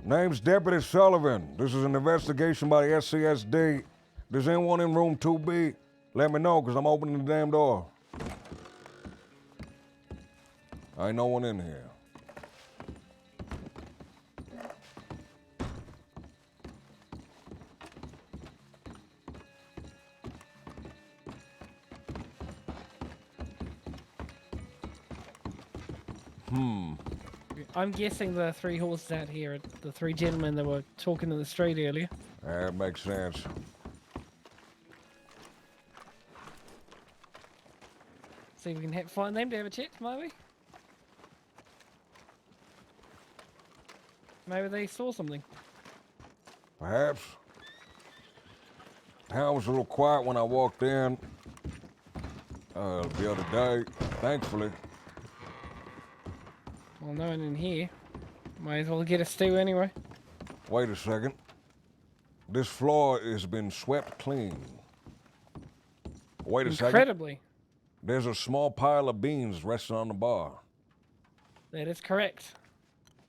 S3: Name's Deputy Sullivan. This is an investigation by the SCSD. If there's anyone in room 2B, let me know, because I'm opening the damn door. Ain't no one in here.
S7: I'm guessing the three horses out here are the three gentlemen that were talking in the street earlier.
S3: That makes sense.
S7: See if we can find them to have a chat, maybe? Maybe they saw something.
S3: Perhaps. Town was a little quiet when I walked in the other day, thankfully.
S7: Well, no one in here. Might as well get a stew anyway.
S3: Wait a second. This floor has been swept clean. Wait a second.
S7: Incredibly.
S3: There's a small pile of beans resting on the bar.
S7: That is correct.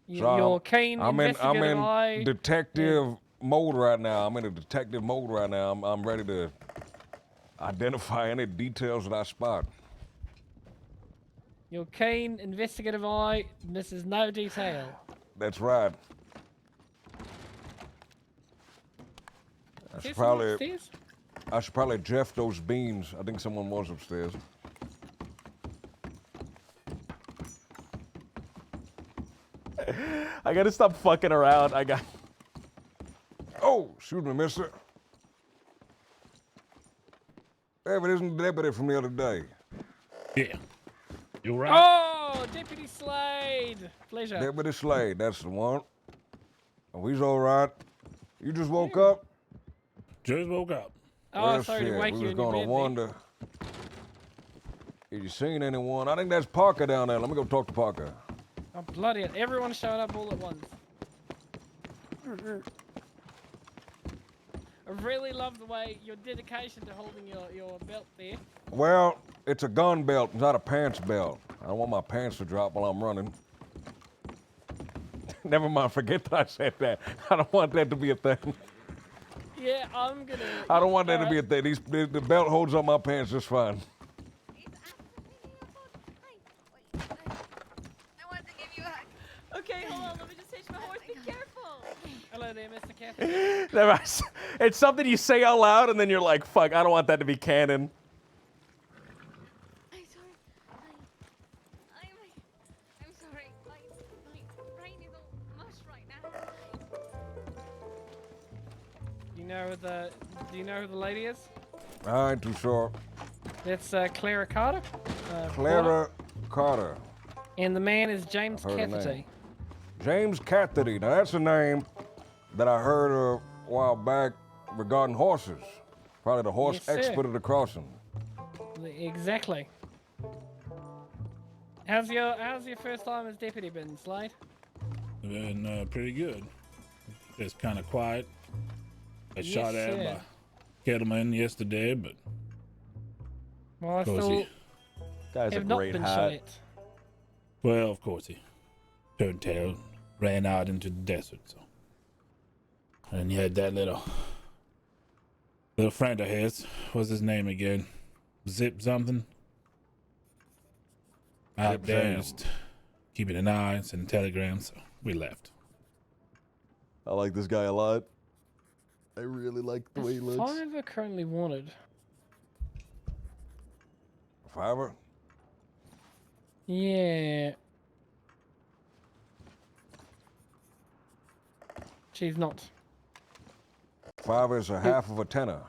S3: So
S7: Your keen
S3: I'm
S7: investigative eye...
S3: in detective mode right now. I'm in a detective mode right now. I'm ready to identify any details that I spot.
S7: Your keen investigative eye misses no detail.
S3: That's right. I should probably Jeff those beans. I think someone was upstairs.
S4: I gotta stop fucking around.
S3: Oh, excuse me, mister. Hey, if it isn't the deputy from the other day.
S15: Yeah. You right?
S7: Oh, Deputy Slade. Pleasure.
S3: Deputy Slade, that's the one. Oh, he's all right. You just woke up?
S15: Just woke up.
S7: Oh,
S3: Well,
S7: sorry to
S3: shit,
S7: wake
S3: we
S7: you
S3: was
S7: in your
S3: gonna
S7: bed.
S3: wonder. Have you seen anyone? I think that's Parker down there. Let me go talk to Parker.
S7: Oh, bloody hell. Everyone showed up all at once. I really love the way your dedication to holding your belt there.
S3: Well, it's a gun belt, not a pants belt. I don't want my pants to drop while I'm running. Never mind, forget that I said that. I don't want that to be a thing.
S7: Yeah, I'm gonna...
S3: I don't want that to be a thing. The belt holds up my pants just fine.
S16: Okay, hold on, let me just hitch my horse. Be careful.
S7: Hello there, Mr. Catherine.
S4: It's something you say out loud and then you're like, fuck, I don't want that to be canon.
S9: I'm sorry. I'm sorry. My brain is all mush right now.
S7: Do you know who the lady is?
S3: I ain't too sure.
S7: That's Clara Carter.
S3: Clara Carter.
S7: And the man is James
S3: I've heard her
S7: Cafferty.
S3: name. James Cafferty. Now that's a name that I heard a while back regarding horses. Probably the horse
S7: Yes, sir.
S3: expert of the crossing.
S7: Exactly. How's your first time as deputy been, Slade?
S15: Been pretty good. It's kind of quiet. I
S7: Yes,
S15: shot at
S7: sir.
S15: by Kettleman yesterday, but
S7: Well, I
S15: of course
S7: still
S15: he,
S4: Guy's
S7: have not been shot at.
S15: well, of course he turned tail, ran out into the desert. So, and he had that little friend of his. What's his name again? Zip something. out there just keeping an eye and sending telegrams. So we left.
S4: I like this guy a lot. I really like the way he looks.
S7: Five are currently wanted.
S3: Fiver?
S7: Yeah. She's not.
S3: Fiver's a half of a tenner.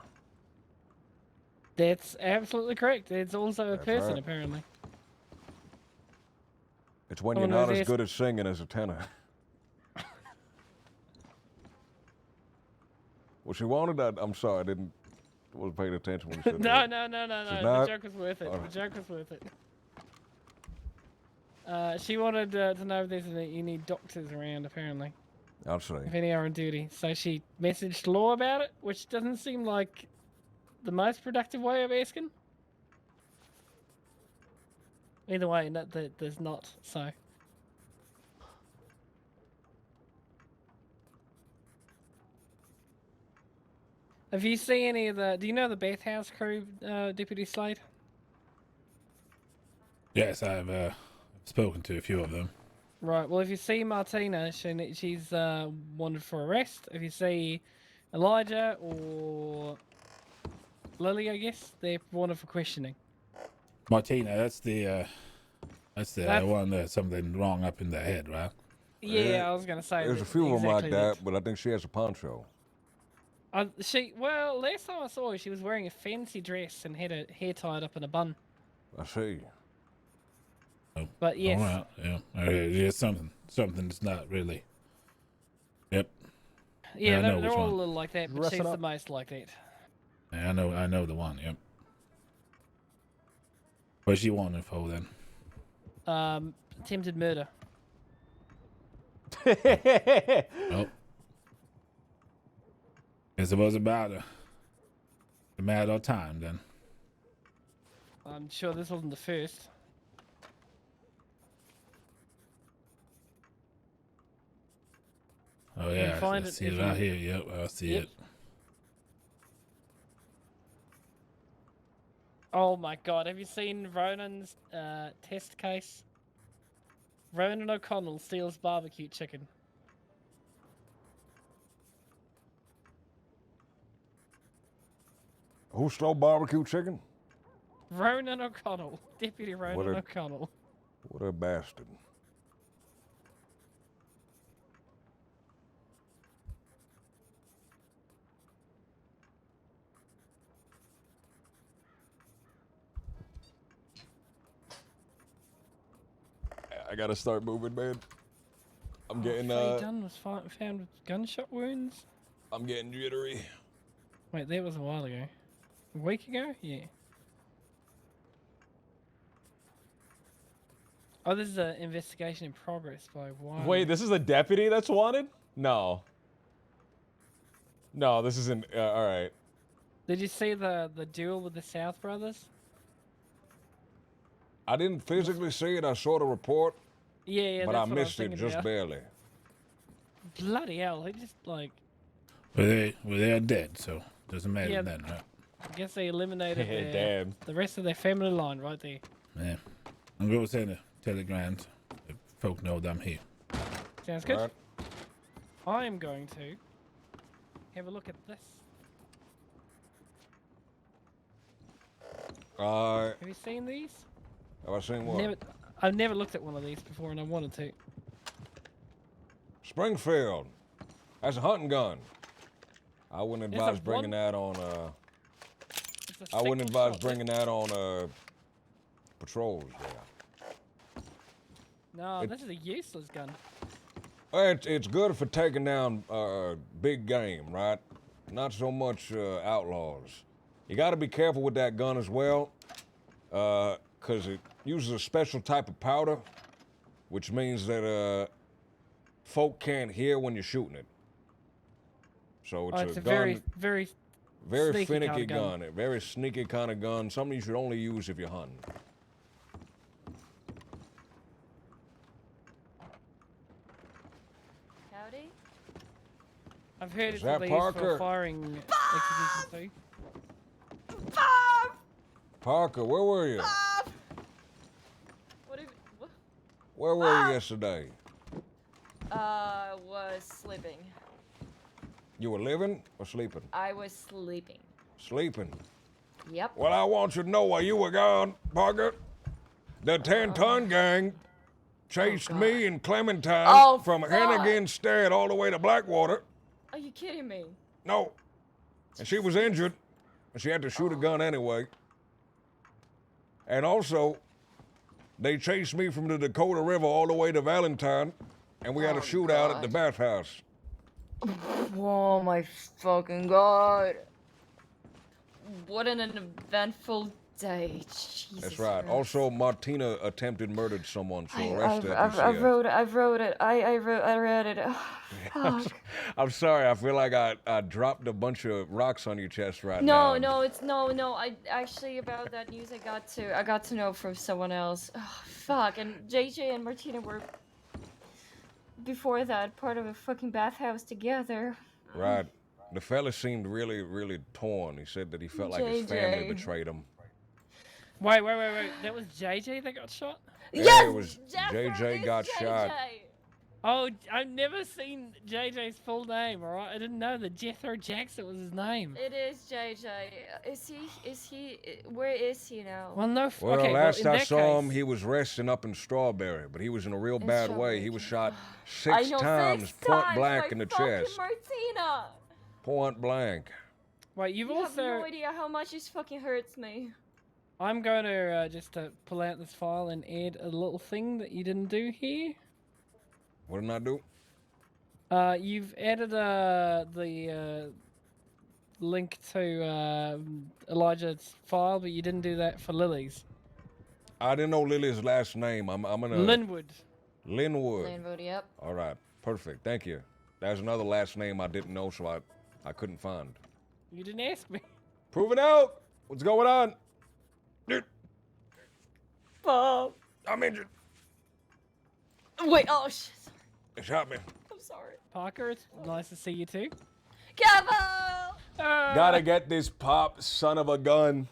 S7: That's absolutely correct. It's also a
S3: That's
S7: person,
S3: right.
S7: apparently.
S3: It's when
S7: Oh,
S3: you're
S7: no,
S3: not as
S7: there's-
S3: good at singing as a tenor. Well, she wanted that. I'm sorry, I wasn't paying attention when you said
S7: No.
S3: that.
S7: The
S3: not?
S7: joke was worth it.
S3: All
S7: The
S3: right.
S7: joke was worth it. She wanted to know if there's any doctors around, apparently.
S3: I'll see.
S7: If any are on duty. So she messaged Law about it, which doesn't seem like the most productive way of asking. Either way, there's not, so. Have you seen any of the... Do you know the bathhouse crew, Deputy Slade?
S15: Yes, I've spoken to a few of them.
S7: Right, well, if you see Martina, she's wanted for arrest. If you see Elijah or Lily, I guess, they're wanted for questioning.
S15: Martina, that's the one that's something wrong up in the head, right?
S7: Yeah, I was going to say
S3: There's
S7: that-
S3: a few of them like
S7: exactly
S3: that, but I think she has a poncho.
S7: Well, last time I saw her, she was wearing a fancy dress and had her hair tied up in a bun.
S3: I see.
S7: But yes.
S15: All right, yeah. There's something that's not really. Yep.
S7: Yeah,
S15: I know
S7: they're
S15: which
S7: all
S15: one.
S7: a little like that, but
S3: Dress
S7: she's
S3: it
S7: the
S3: up.
S7: most like that.
S15: Yeah, I know the one. Yep. What's she wanted for then?
S7: Attempted murder.
S15: Oh. Guess it was about a matter of time then.
S7: I'm sure this wasn't the first.
S15: Oh
S7: you
S15: yeah,
S7: find
S15: I
S7: it
S15: see
S7: if
S15: it
S7: you-
S15: right here. Yep, I see
S7: Yep.
S15: it.
S7: Oh my god, have you seen Ronan's test case? Ronan O'Connell steals barbecue chicken.
S3: Who stole barbecue chicken?
S7: Ronan O'Connell. Deputy
S3: What
S7: Ronan
S3: a-
S7: O'Connell.
S3: What a bastard. I gotta start moving, man. I'm getting
S7: Faye Dunn was found with gunshot wounds.
S3: I'm getting jittery.
S7: Wait, that was a while ago. A week ago? Yeah. Oh, this is an investigation in progress by Wiley.
S4: Wait, this is a deputy that's wanted? No. No, this isn't. All right.
S7: Did you see the duel with the South brothers?
S3: I didn't physically see it. I saw the report,
S7: Yeah,
S3: but
S7: that's
S3: I
S7: what
S3: missed
S7: was
S3: it
S7: thinking
S3: just
S7: about.
S3: barely.
S7: Bloody hell, he just like...
S15: Well, they are dead, so doesn't matter
S7: Yeah.
S15: then, right?
S7: I guess they eliminated
S4: Damn.
S7: the rest of their family line right there.
S15: Yeah. I'm going to send a telegram if folk know that I'm here.
S7: Sounds good.
S3: Right.
S7: I am going to have a look at this. Have you seen these?
S3: Have I seen what?
S7: I've never looked at one of these before, and I wanted to.
S3: Springfield. That's a hunting gun. I wouldn't
S7: It's a
S3: advise bringing
S7: one-
S3: that on.
S7: It's a
S3: I wouldn't
S7: single
S3: advise
S7: shot.
S3: bringing that on patrols there.
S7: No,
S3: it-
S7: this is a useless gun.
S3: It's good for taking down big game, right? Not so much outlaws. You got to be careful with that gun as well, because it uses a special type of powder, which means that folk can't hear when you're shooting it. So it's,
S7: It's
S3: a
S7: a
S3: gun,
S7: very
S3: very
S7: sneaky
S3: finicky
S7: kind of gun.
S3: a very sneaky kind of gun. Something you should only use if you're hunting.
S16: Howdy.
S7: I've heard
S3: Is
S7: it's
S3: that
S7: what they use
S3: Parker?
S7: for firing execution too.
S3: Parker, where were you?
S16: What have
S3: Where were you yesterday?
S16: Was sleeping.
S3: You were living or sleeping?
S16: I was sleeping.
S3: Sleeping.
S16: Yep.
S3: Well, I want you to know while you were gone, Parker, the 10-ton gang chased me and Clementine from Hannigan's Stead all the way to Blackwater.
S16: Are you kidding me?
S3: No. And she was injured, and she had to shoot a gun anyway. And also, they chased me from the Dakota River all the way to Valentine, and we had a shootout at the bathhouse.
S16: Oh my fucking god. What an eventful day. Jesus
S3: That's right.
S16: Christ.
S3: Also, Martina attempted murdered someone, so arrest her.
S16: I wrote it. I read it. Oh, fuck.
S3: I'm sorry. I feel like I dropped a bunch of rocks on your chest right
S16: No,
S3: now.
S16: no. I actually about that news I got to know from someone else. Oh, fuck. And JJ and Martina were before that part of a fucking bathhouse together.
S3: Right. The fella seemed really, really torn. He said that he felt like his family betrayed him.
S7: Wait. That was JJ that got shot?
S3: Yeah, it was JJ got shot.
S7: Oh, I've never seen JJ's full name, alright? I didn't know that Jethro Jackson was his name.
S16: It is JJ. Is he, where is he now?
S7: Well, no,
S3: Well,
S7: okay,
S3: last
S7: in
S3: I
S7: that
S3: saw
S7: case,
S3: him, he was resting up in Strawberry, but he was in a real bad way. He was shot
S16: I
S3: six
S16: know,
S3: times,
S16: 6
S3: point
S16: times
S3: blank
S16: by
S3: in the
S16: fucking
S3: chest.
S16: Martina.
S3: Point blank.
S7: Wait, you've
S16: You
S7: also...
S16: have no idea how much this fucking hurts me.
S7: I'm going to just pull out this file and add a little thing that you didn't do here.
S3: What did I do?
S7: You've added the link to Elijah's file, but you didn't do that for Lily's.
S3: I didn't know Lily's last name. I'm gonna...
S7: Linwood.
S3: Linwood.
S16: Linwood, yep.
S3: All right, perfect. Thank you. There's another last name I didn't know, so I couldn't find.
S7: You didn't ask me.
S3: Prove it out. What's going on? Dude.
S16: Bob.
S3: I'm injured.
S16: Wait, oh shit.
S3: They shot me.
S16: I'm sorry.
S7: Parker, it's nice to see you too.
S16: Capo!
S3: Gotta get this pop, son of a gun.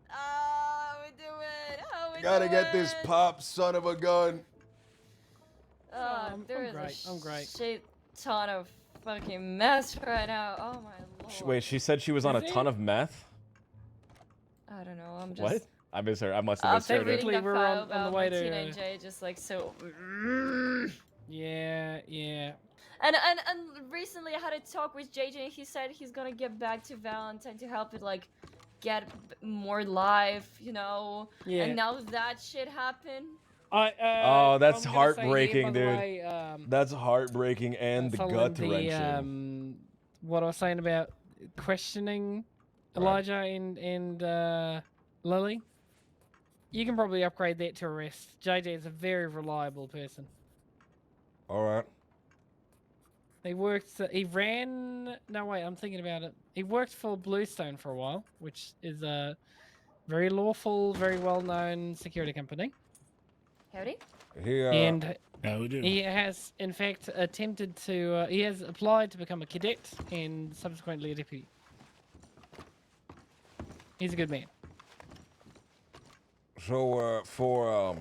S16: We do it. Oh, we
S3: Gotta
S16: do
S3: get this
S16: it.
S3: pop, son of a gun.
S16: There is
S7: I'm great.
S16: shit ton of fucking mess right now. Oh my lord.
S4: Wait, she said she was on a ton of meth?
S16: I don't know. I'm just.
S4: What? I miss her. I must have missed her.
S16: reading
S7: Technically,
S16: the
S7: we're
S16: file
S7: on the
S16: about
S7: way
S16: Martina
S7: to,
S16: and Jay, just like so.
S7: Yeah.
S16: And recently I had a talk with JJ. And he said he's gonna get back to Valentine to help it like get more life, you know.
S7: Yeah.
S16: And now that shit happened.
S4: Oh, that's
S7: I'm gonna say here,
S4: heartbreaking,
S7: by the
S4: dude.
S7: way,
S4: That's heartbreaking and the
S7: following
S4: gut wrenching.
S7: What I was saying about questioning Elijah and Lily, you can probably upgrade that to arrest. JJ is a very reliable person.
S3: All right.
S7: He worked. He ran. No, wait. I'm thinking about it. He worked for Bluestone for a while, which is a very lawful, very well-known security company.
S16: Howdy.
S7: And
S15: do.
S7: he has, in fact, attempted to. He has applied to become a cadet and subsequently a deputy. He's a good man.
S3: So for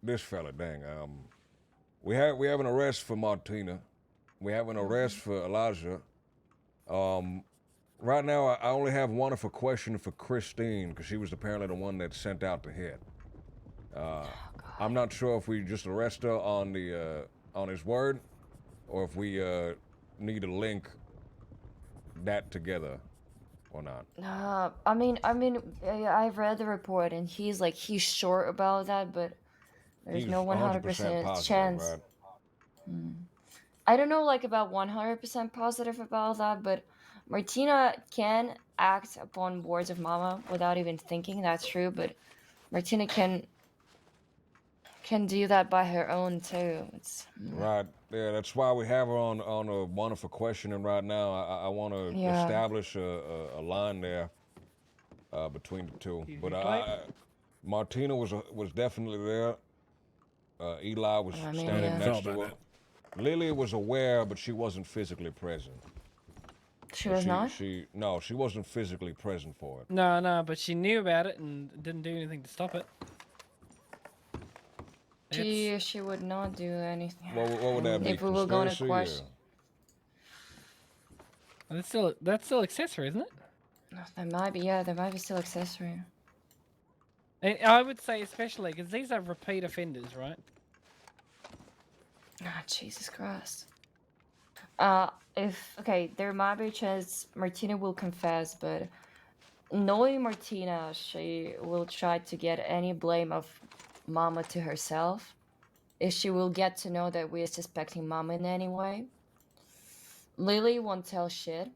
S3: this fella, dang, we have an arrest for Martina, we have an arrest for Elijah. Right now I only have one for question for Christine because she was apparently the one that sent out the hit. I'm not sure if we just arrest her on the on his word, or if we need to link that together or not.
S16: I mean, I've read the report and he's sure about that, but there's
S3: He's
S16: no 100%
S3: positive,
S16: chance.
S3: right?
S16: I don't know about 100% positive about that, but Martina can act upon words of Mama without even thinking. That's true, but Martina can do that by her own too. It's
S3: Right. Yeah, that's why we have her on a wonderful questioning right now. I want to establish a line there between the two. But Martina was definitely there. Eli was standing next to her. Lily was aware, but she wasn't physically present.
S16: She was not?
S3: No, she wasn't physically present for it.
S7: No, but she knew about it and didn't do anything to stop it.
S16: She would not do anything.
S3: What would that be?
S16: If we were going to
S3: Conspiracy,
S16: question...
S7: That's still accessory, isn't it?
S16: No, that might be, yeah, that might be still accessory.
S7: And I would say especially, because these are repeat offenders, right?
S16: Ah, Jesus Christ. Okay, there might be a chance Martina will confess, but knowing Martina, she will try to get any blame of Mama to herself. If she will get to know that we are suspecting Mama in any way. Lily won't tell shit.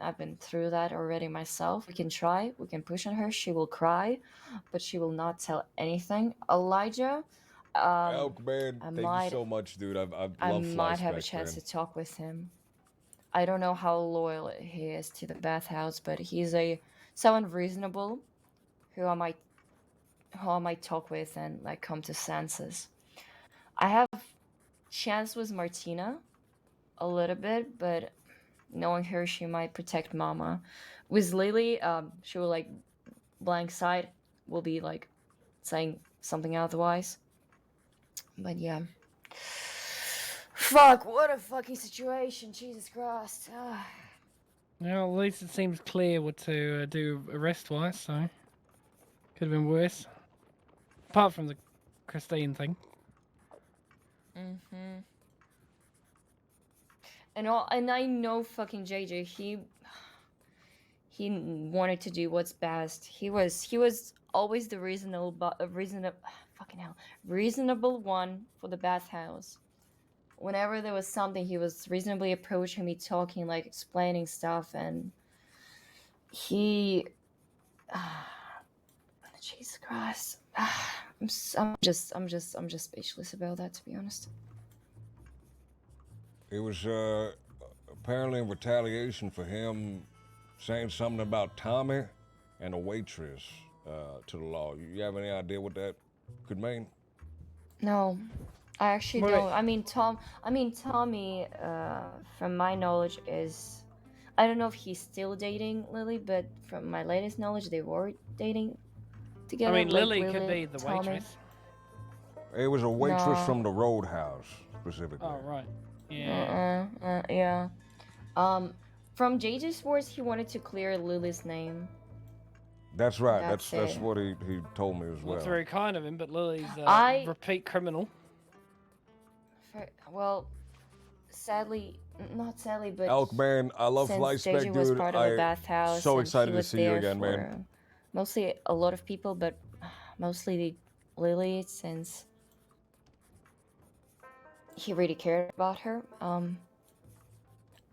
S16: I've been through that already myself. We can try, we can push on her. She will cry, but she will not tell anything. Elijah,
S3: man, thank you so much, dude. I
S16: might have a chance to talk with him. I don't know how loyal he is to the bathhouse, but he's someone reasonable who I might talk with and like come to senses. I have chance with Martina a little bit, but knowing her, she might protect Mama. With Lily, she will like blank side, will be like saying something otherwise. But yeah. Fuck, what a fucking situation, Jesus Christ.
S7: Well, at least it seems clear what to do arrest-wise, so... Could have been worse. Apart from the Christine thing.
S16: Mm-hmm. And I know fucking JJ, he wanted to do what's best. He was always the reasonable one for the bathhouse. Whenever there was something, he was reasonably approaching me, talking, like explaining stuff, and he, Jesus Christ, I'm just speechless about that, to be honest.
S3: It was apparently in retaliation for him saying something about Tommy and a waitress to the law. You have any idea what that could mean?
S16: No, I actually don't. I mean, Tommy, from my knowledge, is... I don't know if he's still dating Lily, but from my latest knowledge, they were dating together.
S7: I mean,
S16: like
S7: Lily could be the
S16: Tommy.
S7: waitress.
S3: It was a waitress
S16: No.
S3: from the Roadhouse, specifically.
S7: Oh, right. Yeah.
S16: Yeah. From JJ's words, he wanted to clear Lily's name.
S3: That's right.
S16: That's
S3: That's
S16: it.
S3: what he told me as well.
S7: That's very kind of him, but Lily's a repeat criminal.
S16: Well, not sadly, but
S3: Elk, man, I love
S16: since
S3: Flight Spec,
S16: JJ was
S3: dude.
S16: part of the bathhouse,
S3: so
S16: and
S3: excited
S16: he
S3: to
S16: was
S3: see you
S16: there
S3: again,
S16: for
S3: man.
S16: Mostly a lot of people, but mostly Lily, since he really cared about her.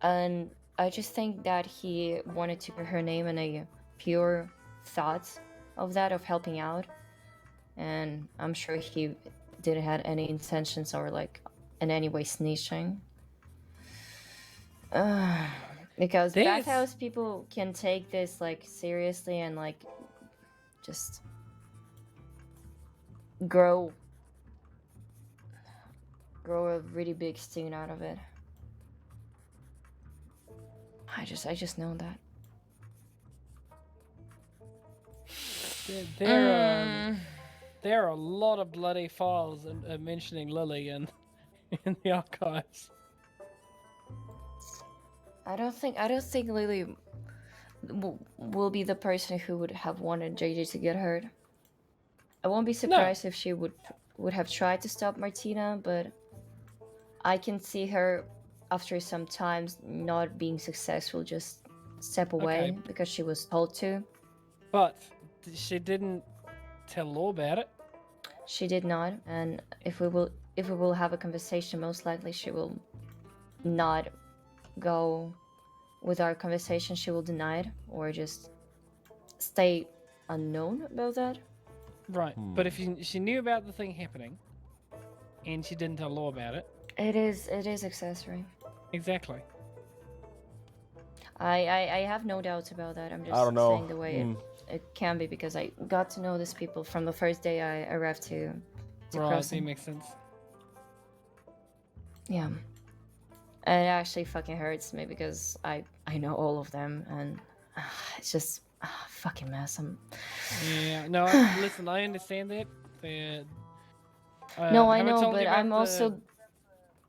S16: And I just think that he wanted to put her name in a pure thought of that, of helping out. And I'm sure he didn't have any intentions or like in any way snitching. Because bathhouse people can take this like seriously and like just grow a really big sting out of it. I just know that.
S7: There are a lot of bloody files mentioning Lily in the archives.
S16: I don't think Lily will be the person who would have wanted JJ to get hurt. I won't be surprised if she would have tried to stop Martina, but I can see her after some time not being successful, just step away because she was told to.
S7: But she didn't tell Law about it.
S16: She did not, and if we will have a conversation, most likely she will not go with our conversation. She will deny it or just stay unknown about that.
S7: Right, but if she knew about the thing happening and she didn't tell Law about it,
S16: it is accessory.
S7: Exactly.
S16: I have no doubts about that. I'm just saying the way it can be, because I got to know these people from the first day I arrived to
S7: right,
S16: Crossing.
S7: that makes sense.
S16: Yeah. And it actually fucking hurts me because I know all of them, and it's just a fucking mess.
S7: Yeah, no, listen, I understand that.
S16: No, I
S7: have
S16: know,
S7: told
S16: but
S7: you about
S16: I'm also.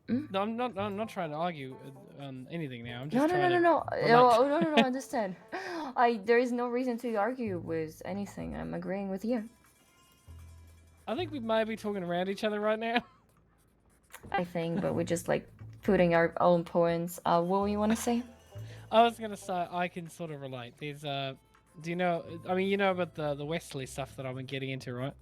S7: No, I'm not trying to argue on anything now. I'm
S16: No,
S7: just
S16: no, no,
S7: trying
S16: no,
S7: to.
S16: no.
S7: relate.
S16: No, no, no, I understand. There is no reason to argue with anything. I'm agreeing with you.
S7: I think we might be talking around each other right now.
S16: I think, but we're just like putting our own points. What do you want to say?
S7: I was gonna say I can sort of relate. There's do you know? I mean, you know about the Wesley stuff that I've been getting into, right?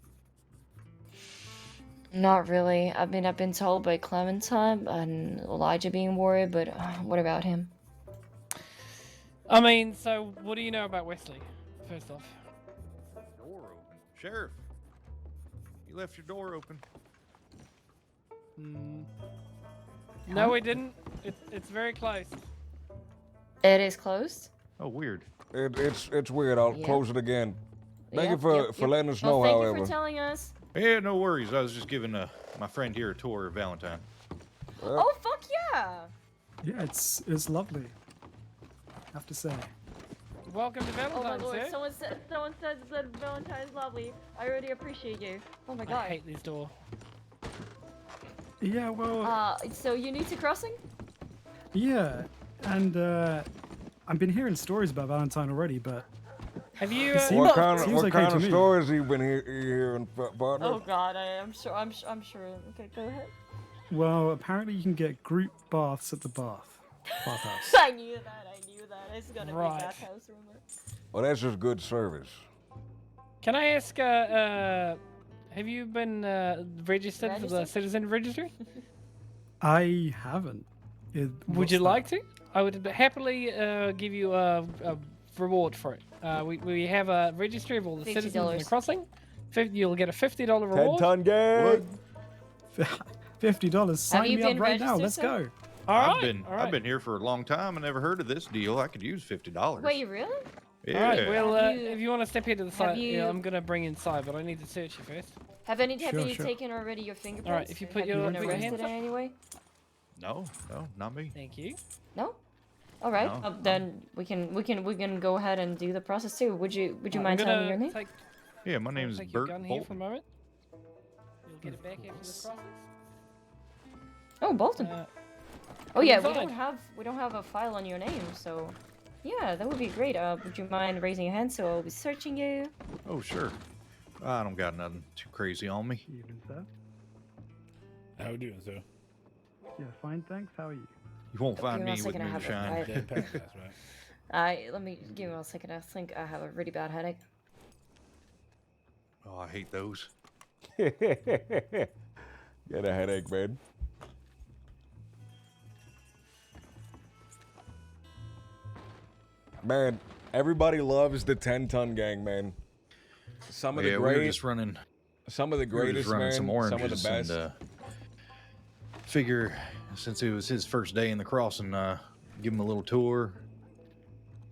S16: Not really. I've been told by Clementine and Elijah being worried, but what about him?
S7: I mean, so what do you know about Wesley? First off.
S14: Door open. Sheriff, you left your door open.
S7: No, we didn't. It's very close.
S16: It is closed.
S14: Oh, weird.
S3: It's weird. I'll
S16: Yeah.
S3: close it again. Thank
S16: Yep,
S3: you
S16: yep,
S3: for
S16: yep.
S3: letting us
S16: Well,
S3: know,
S16: thank
S3: however.
S16: you for telling us.
S14: Yeah, no worries. I was just giving my friend here a tour of Valentine.
S16: Oh fuck yeah!
S17: Yeah, it's lovely. I have to say.
S7: Welcome to
S16: Oh my
S7: Valentine's,
S16: lord!
S7: sir.
S16: Someone said that Valentine's lovely. I really appreciate you. Oh my god.
S7: I hate this door.
S17: Yeah, well.
S16: So you new to crossing?
S17: Yeah, and I've been hearing stories about Valentine already, but.
S7: Have you?
S3: What kind
S17: okay
S3: of
S17: to me.
S3: stories have you been hearing, partner?
S16: Oh god, I'm sure. Okay, go ahead.
S17: Well, apparently you can get group baths at the bathhouse.
S16: I knew that. It's gonna be bathhouse rumor.
S3: Well, that's just good service.
S7: Can I ask? Have you been registered for the citizen registry?
S17: I haven't.
S7: Would you like to? I would happily give you a reward for it. We have a registry of all the citizens in the crossing. You'll get a $50 reward.
S3: 10-ton gang.
S17: $50. Sign me up right now. Let's go.
S14: I've been here for a long time. I never heard of this deal. I could use $50.
S16: Wait, really?
S14: Yeah.
S7: All right. Well, if you want to step here to the side, yeah, I'm gonna bring you inside, but I need to search you first.
S16: Have you taken already your fingerprints?
S7: All right. If you put
S16: Have
S7: your
S16: been arrested in any way?
S14: No, not me.
S7: Thank you.
S16: No. All right.
S14: No.
S16: Then we can go ahead and do the process too. Would you mind telling me your name?
S14: Yeah, my name is
S7: Take your
S14: Bert
S7: gun here
S14: Bolton.
S7: for a moment. You'll get it back after the process.
S16: Oh, Bolton.
S7: Come
S16: yeah,
S7: inside.
S16: we don't have a file on your name, so yeah, that would be great. Would you mind raising your hand so I'll be searching you?
S14: Oh, sure. I don't got nothing too crazy on me.
S17: Evening, sir.
S15: How you doing, sir?
S17: Yeah, fine, thanks. How are you?
S14: You won't find
S16: Give me
S14: me
S16: a
S14: with
S16: second, I have
S14: moonshine.
S15: That's right.
S16: Let me give me 1 second. I think I have a really bad headache.
S14: Oh, I hate those.
S3: Get a headache, man. Man, everybody loves the 10-ton gang, man. Some of the
S14: we
S3: great,
S14: were just running.
S3: some of the
S14: We were
S3: greatest,
S14: just running
S3: man.
S14: some
S3: Some
S14: oranges
S3: of the best.
S14: and figure since it was his first day in the crossing, give him a little tour.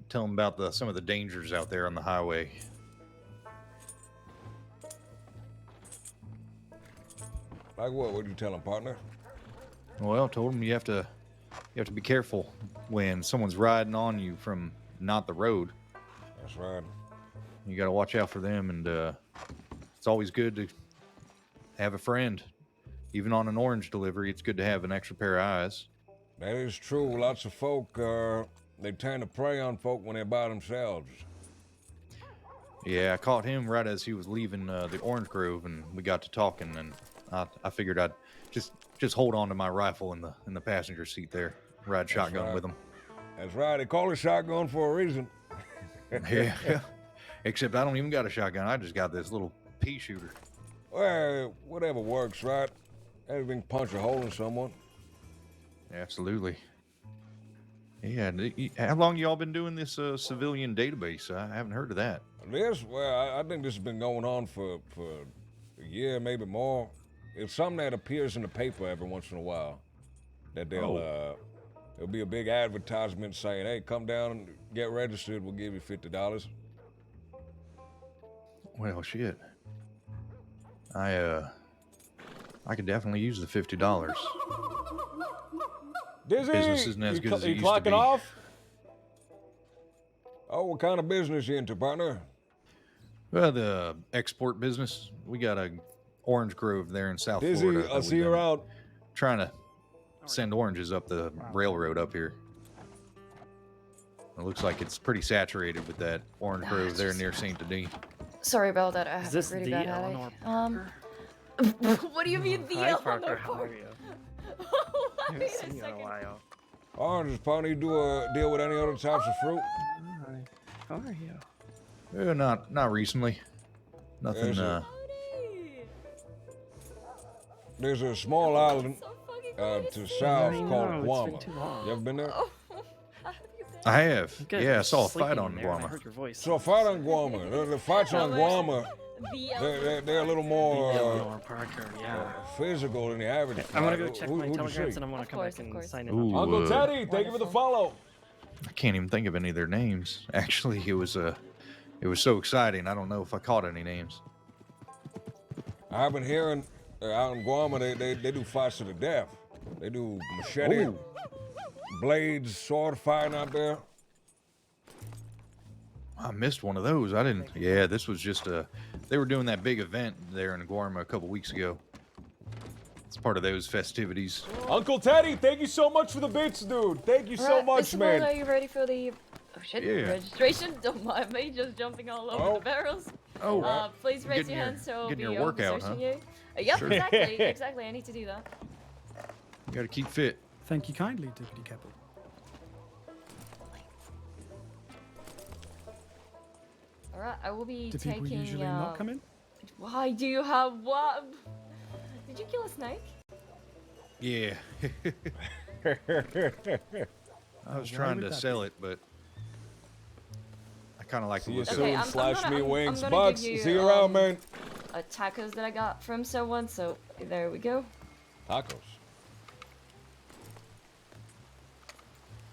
S14: Tell him about some of the dangers out there on the highway.
S3: Like what? What'd you tell him, partner?
S14: Well, told him you have to be careful when someone's riding on you from not the road.
S3: That's right.
S14: You got to watch out for them, and it's always good to have a friend. Even on an orange delivery, it's good to have an extra pair of eyes.
S3: That is true. Lots of folk, they tend to prey on folk when they're by themselves.
S14: Yeah, I caught him right as he was leaving the orange grove, and we got to talking, and I figured I'd just hold on to my rifle in the passenger seat there, ride shotgun
S3: right.
S14: with him.
S3: That's right. They call it shotgun for a reason.
S14: Yeah. Except I don't even got a shotgun. I just got this little pea shooter.
S3: Well, whatever works, right? Anything punch a hole in someone.
S14: Absolutely. Yeah. How long y'all been doing this civilian database? I haven't heard of that.
S3: This, well, I think this has been going on for a year, maybe more. It's something that appears in the paper every once in a while. That there'll be a big advertisement saying, "Hey, come down and get registered. We'll give you $50."
S14: Well, shit. I could definitely use the $50.
S3: Dizzy,
S14: business isn't as good as it
S3: you
S14: used to
S3: clocking
S14: be.
S3: off? Oh, what kind of business you into, partner?
S14: Well, the export business. We got a orange grove there in South
S3: Dizzy,
S14: Florida.
S3: I'll
S14: that
S3: see
S14: we've
S3: you
S14: been
S3: around.
S14: Trying to send oranges up the railroad up here. It looks like it's pretty saturated with that orange grove there near Saint Denis.
S16: Sorry about that. I have
S12: this
S16: a pretty
S12: the
S16: bad
S12: Eleanor
S16: headache. What do you mean the
S12: Hi,
S16: Eleanor
S12: Parker. How
S16: Parker?
S12: are you?
S16: Wait
S12: Haven't
S16: a
S12: seen you in a
S16: second.
S12: while.
S3: Oranges, partner, you do a deal with any other types of fruit?
S12: Hi. How are you?
S14: Not recently. Nothing.
S3: There's a small island to south
S12: I know,
S3: called
S12: it's
S3: Guam.
S12: been too long.
S3: You ever been there?
S14: I have.
S12: Good,
S14: Yeah, I
S12: was
S14: saw a
S12: sleeping
S14: fight
S12: in
S14: on
S12: there and I
S14: Guam.
S12: heard your voice.
S3: So a fight on Guam. The fights on Guam, they're a little more
S12: Eleanor Parker, yeah.
S3: physical than the average.
S12: I'm gonna
S3: fight.
S12: go check
S3: Who-
S12: my
S3: who'd you
S12: telegrams
S3: see?
S12: and I'm gonna come back and sign in.
S14: Ooh,
S3: Uncle Teddy, thank you for the follow.
S14: I can't even think of any of their names. Actually, it was so exciting. I don't know if I caught any names.
S3: I've been hearing out in Guam, they do fights to the death. They do machete,
S14: Ooh.
S3: blades, sword fighting out there.
S14: I missed one of those. I didn't. Yeah, this was just they were doing that big event there in Guam a couple weeks ago. It's part of those festivities.
S3: Uncle Teddy, thank you so much for the bits, dude. Thank you so
S16: Alright,
S3: much,
S16: Mr.
S3: man.
S16: Bond, are you ready for the shit
S14: Yeah.
S16: registration? Don't mind me just jumping all over the barrels.
S14: Oh,
S16: Please raise
S14: getting
S16: your
S14: your-
S16: hand so I'll
S14: getting
S16: be
S14: your workout,
S16: searching
S14: huh?
S16: you. Yep,
S14: Sure.
S16: exactly. I need to do that.
S14: You got to keep fit.
S17: Thank you kindly, Deputy Keppel.
S16: Alright, I will be
S17: Do
S16: taking.
S17: people usually not come in?
S16: Why do you have what? Did you kill a snake?
S14: Yeah. I was trying to sell it, but I kind of like the
S3: See you
S14: look of
S3: soon,
S14: it.
S3: slash me wings,
S16: I'm gonna
S3: bucks.
S16: give you,
S3: See you around, man.
S16: Tacos that I got from someone, so there we go.
S3: Tacos.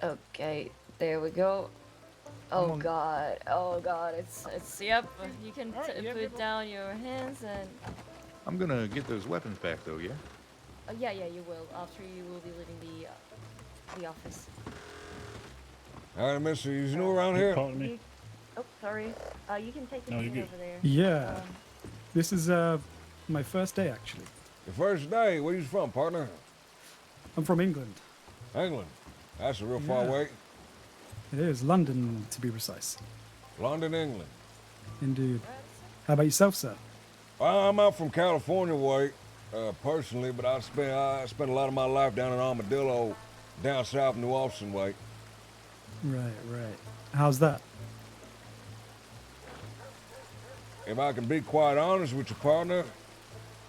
S16: Okay, there we go. Oh god, it's yep. You can put down your hands and.
S14: I'm gonna get those weapons back though, yeah.
S16: Yeah, you will. After you will be leaving the office.
S3: All right, mister, you new around here?
S16: Oh, sorry. You can take the
S17: No, you're
S16: seat
S17: good.
S16: over there.
S17: Yeah. This is my first day actually.
S3: Your first day? Where you from, partner?
S17: I'm from England.
S3: England. That's a real far
S17: Yeah.
S3: way.
S17: It is London to be precise.
S3: London, England.
S17: Indeed. How about yourself, sir?
S3: I'm out from California way, personally, but I spent a lot of my life down in Armadillo, down south New Austin way.
S17: Right. How's that?
S3: If I can be quite honest with you, partner,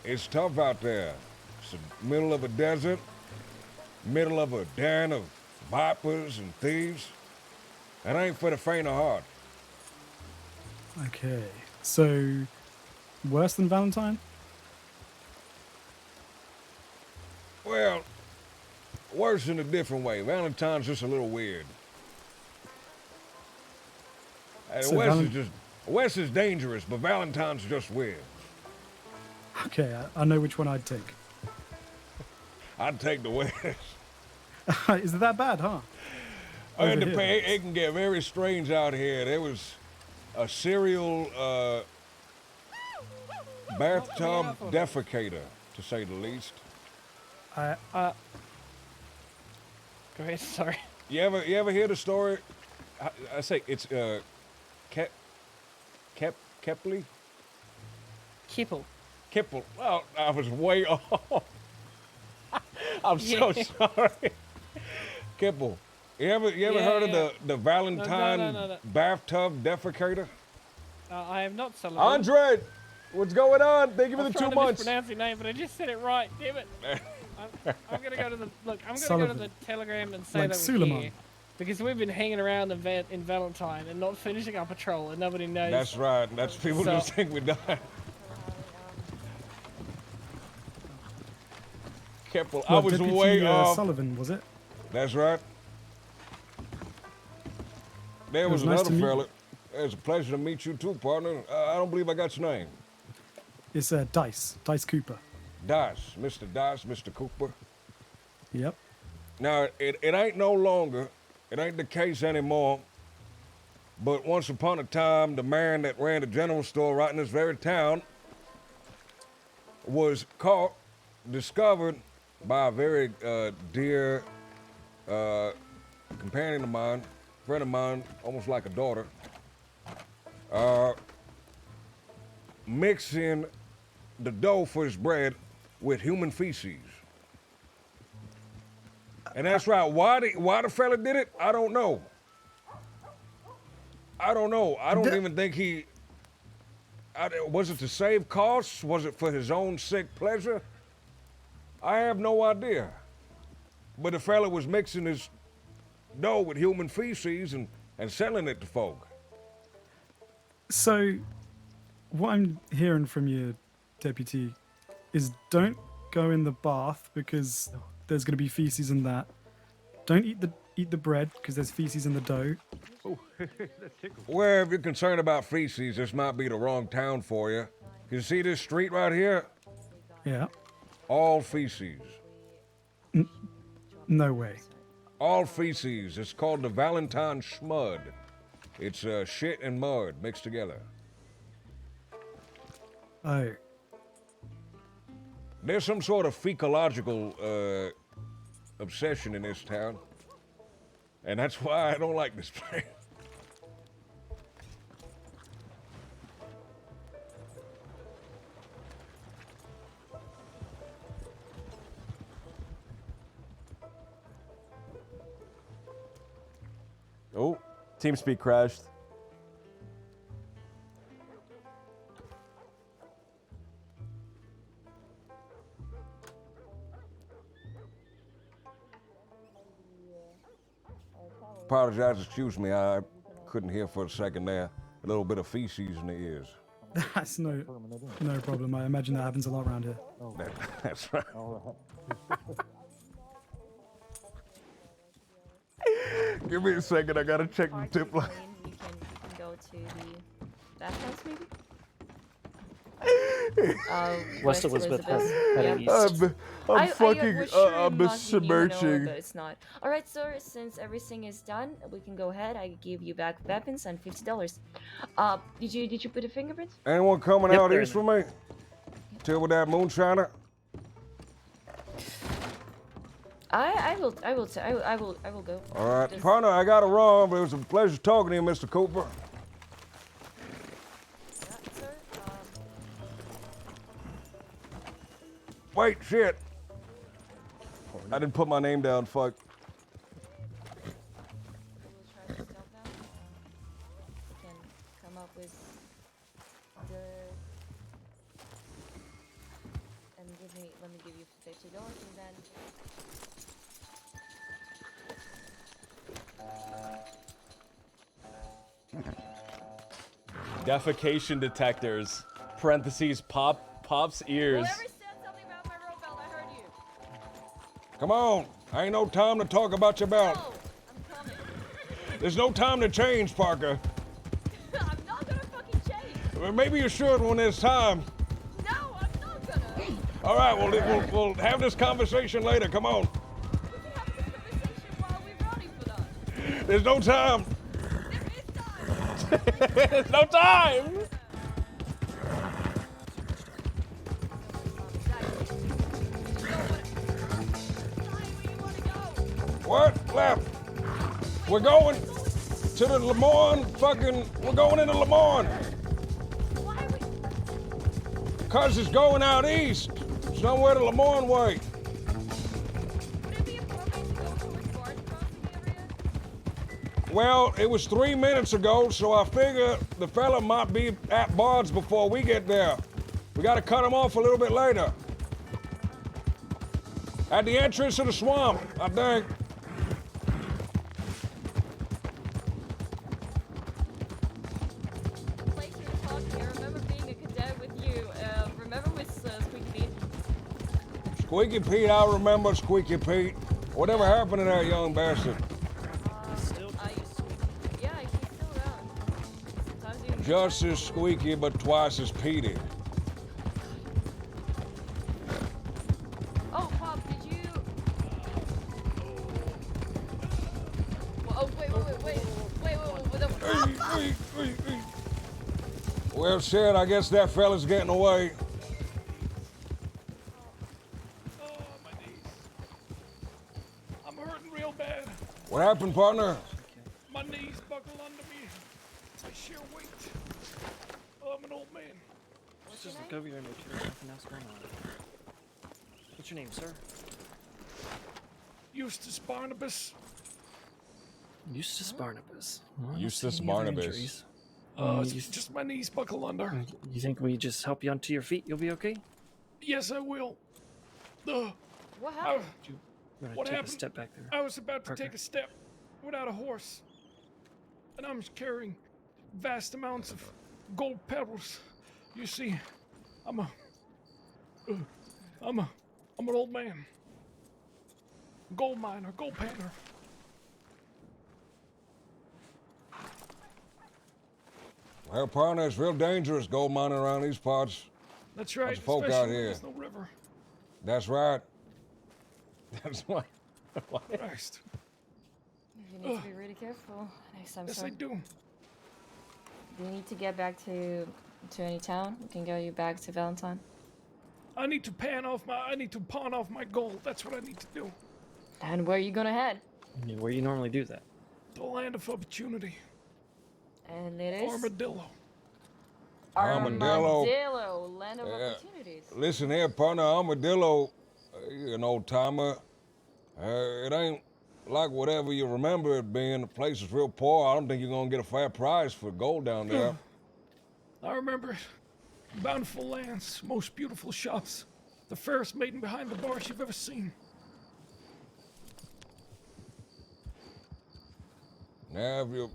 S3: it's tough out there. It's the middle of a desert, middle of a den of vipers and thieves. It ain't for the faint of heart.
S17: Okay. So, worse than Valentine?
S3: Well, worse in a different way. Valentine's just a little weird.
S17: So
S3: West is dangerous, but Valentine's just weird.
S17: Okay, I know which one I'd take.
S3: I'd take the West.
S17: Is it that bad, huh?
S3: It
S17: Over
S3: depends.
S17: here.
S3: It can get very strange out here. There was a serial bathtub defecator, to say the least.
S7: Go ahead, sorry.
S3: You ever hear the story? I say it's Kepley?
S7: Kipple.
S3: Kipple. Well, I was way off. I'm so sorry. Kipple. You ever heard of the Valentine
S7: No.
S3: bathtub defecator?
S7: I have not celebrated.
S3: Andre, what's going on? Thank you for
S7: I'm
S3: the
S7: trying
S3: 2
S7: to
S3: months.
S7: mispronounce your name, but I just said it right. Damn it. I'm gonna go to the look. I'm gonna go to
S17: Sullivan.
S7: the telegram and say
S17: Like
S7: that we're
S17: Suleiman.
S7: here because we've been hanging around in Valentine and not finishing our patrol, and nobody knows.
S3: That's right. That's people
S7: So-
S3: just think we died. Kipple, I
S17: What,
S3: was
S17: Deputy,
S3: way off.
S17: Sullivan, was it?
S3: That's right. There
S17: It
S3: was
S17: was nice to
S3: another
S17: meet
S3: fella. It's a pleasure to meet you too, partner. I don't believe I got your name.
S17: It's Dice Cooper.
S3: Dice, Mr. Dice, Mr. Cooper.
S17: Yep.
S3: Now, it ain't no longer, it ain't the case anymore, but once upon a time, the man that ran the general store right in this very town was caught, discovered by a very dear companion of mine, friend of mine, almost like a daughter, mixing the dough for his bread with human feces. And that's right. Why the fella did it? I don't know. I don't even think he. Was it to save costs? Was it for his own sick pleasure? I have no idea. But the fella was mixing his dough with human feces and selling it to folk.
S17: So, what I'm hearing from you, Deputy, is don't go in the bath because there's going to be feces in that. Don't eat the bread because there's feces in the dough.
S3: Well, if you're concerned about feces, this might be the wrong town for you. You see this street right here?
S17: Yeah.
S3: All feces.
S17: No way.
S3: All feces. It's called the Valentine Schmud. It's shit and mud mixed together.
S17: Oh.
S3: There's some sort of fecological obsession in this town. And that's why I don't like this place.
S4: Oh, TeamSpeak crashed.
S3: Apologize, excuse me, I couldn't hear for a second there. A little bit of feces in the ears.
S17: That's no problem. I imagine that happens a lot around here.
S3: That's right. Give me a second, I gotta check the tip line.
S16: You can go to the bathhouse, maybe?
S18: West Elizabeth
S16: heading
S18: east.
S3: I'm
S16: besmirching. But it's not. All right, sir. Since everything is done, we can go ahead. I give you back weapons and $50. Did you put a fingerprint?
S3: Anyone coming out east for me? Till with that moonshiner?
S16: I will go.
S3: All right, partner, I gotta run, but it was a pleasure talking to you, Mr. Cooper. Wait, shit. I didn't put my name down, fuck.
S16: Come up with the and let me give you $50 and then
S4: Defecation detectors. Parentheses pops ears.
S3: Come on, ain't no time to talk about your belt.
S16: No, I'm coming.
S3: There's no time to change, Parker.
S16: I'm not gonna fucking change.
S3: Well, maybe you should when there's time.
S16: No, I'm not gonna.
S3: All right, well, we'll have this conversation later. Come on.
S16: We can have this conversation while we're running for that.
S3: There's no time.
S16: There is time.
S4: There's no time.
S3: What? Left. We're going to the Lemoyne we're going into Lemoyne.
S16: Why are we?
S3: Cause it's going out east, somewhere to Lemoyne way.
S16: Would it be appropriate to go towards Bard crossing area?
S3: Well, it was 3 minutes ago, so I figure the fella might be at Bard's before we get there. We gotta cut him off a little bit later. At the entrance of the swamp, I think. Squeaky Pete, I remember Squeaky Pete. Whatever happened to that young bastard?
S16: Yeah, he's still around. Sometimes
S3: Just as squeaky, but twice as peaty.
S16: Oh, Pop, did you?
S3: Well, shit, I guess that fella's getting away.
S6: Oh, my knees. I'm hurting real bad.
S3: What happened, partner?
S6: My knees buckle under me. I sheer weight. Oh, I'm an old man.
S12: Let's just look over your notes here. Nothing else going on. What's your name, sir?
S6: Eustace Barnabas.
S12: Eustace Barnabas. Well, I don't
S3: Eustace
S12: see any other
S3: Barnabas.
S12: injuries.
S6: It's just my knees buckle under.
S12: You think we just help you onto your feet? You'll be okay?
S6: Yes, I will.
S16: What happened?
S12: We're gonna
S6: What
S12: take
S6: happened?
S12: a step back there.
S6: I was about to
S12: Parker.
S6: take a step without a horse, and I'm carrying vast amounts of gold pebbles. You see, I'm an old man, gold miner, gold panner.
S3: Well, partner, it's real dangerous gold mining around these parts.
S6: That's right.
S3: Bunch of folk
S6: especially
S3: out
S6: when
S3: here.
S6: There's no river.
S3: That's right. That's right.
S6: Christ.
S16: You need to be really careful next time,
S6: Yes,
S16: sir.
S6: I do.
S16: Do you need to get back to any town? We can get you back to Valentine.
S6: I need to pawn off my gold. That's what I need to do.
S16: And where are you gonna head?
S12: Where you normally do that?
S6: The land of opportunity.
S16: And it is
S6: Armadillo.
S16: Armadillo, land of opportunities.
S3: Listen here, partner, Armadillo, you an old timer. It ain't like whatever you remember it being. The place is real poor. I don't think you're gonna get a fair price for gold down there.
S6: I remember it. Bountiful lands, most beautiful shops. The fairest maiden behind the bars you've ever seen.
S3: Now, if you're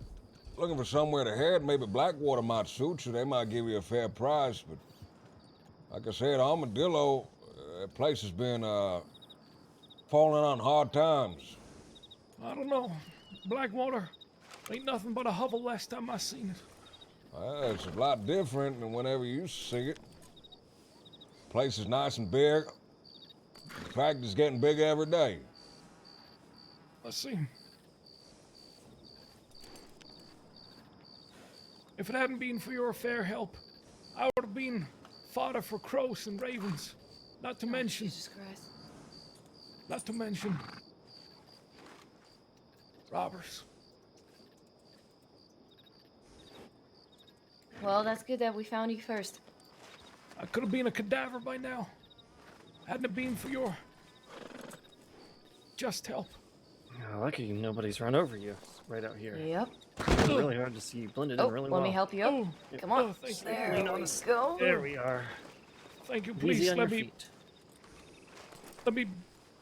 S3: looking for somewhere to head, maybe Blackwater might suit you. They might give you a fair price, but like I said, Armadillo, that place has been falling on hard times.
S6: I don't know. Blackwater ain't nothing but a hovel last time I seen it.
S3: It's a lot different than whenever you used to see it. Place is nice and big. In fact, it's getting bigger every day.
S6: Let's see. If it hadn't been for your fair help, I would have been fodder for crows and ravens. Not to mention.
S16: Jesus Christ.
S6: Not to mention. Robbers.
S16: Well, that's good that we found you first.
S6: I could have been a cadaver by now. Hadn't it been for your just help.
S12: Yeah, lucky nobody's run over you right out here.
S16: Yep.
S12: It's really hard to see you blended in really well.
S16: Let me help you up. Come on.
S6: Thank you.
S16: There
S12: Lean on
S16: we
S12: us.
S16: go.
S12: There we are.
S6: Thank you.
S12: Easy
S6: Please
S12: on
S6: let
S12: your
S6: me
S12: feet.
S6: let me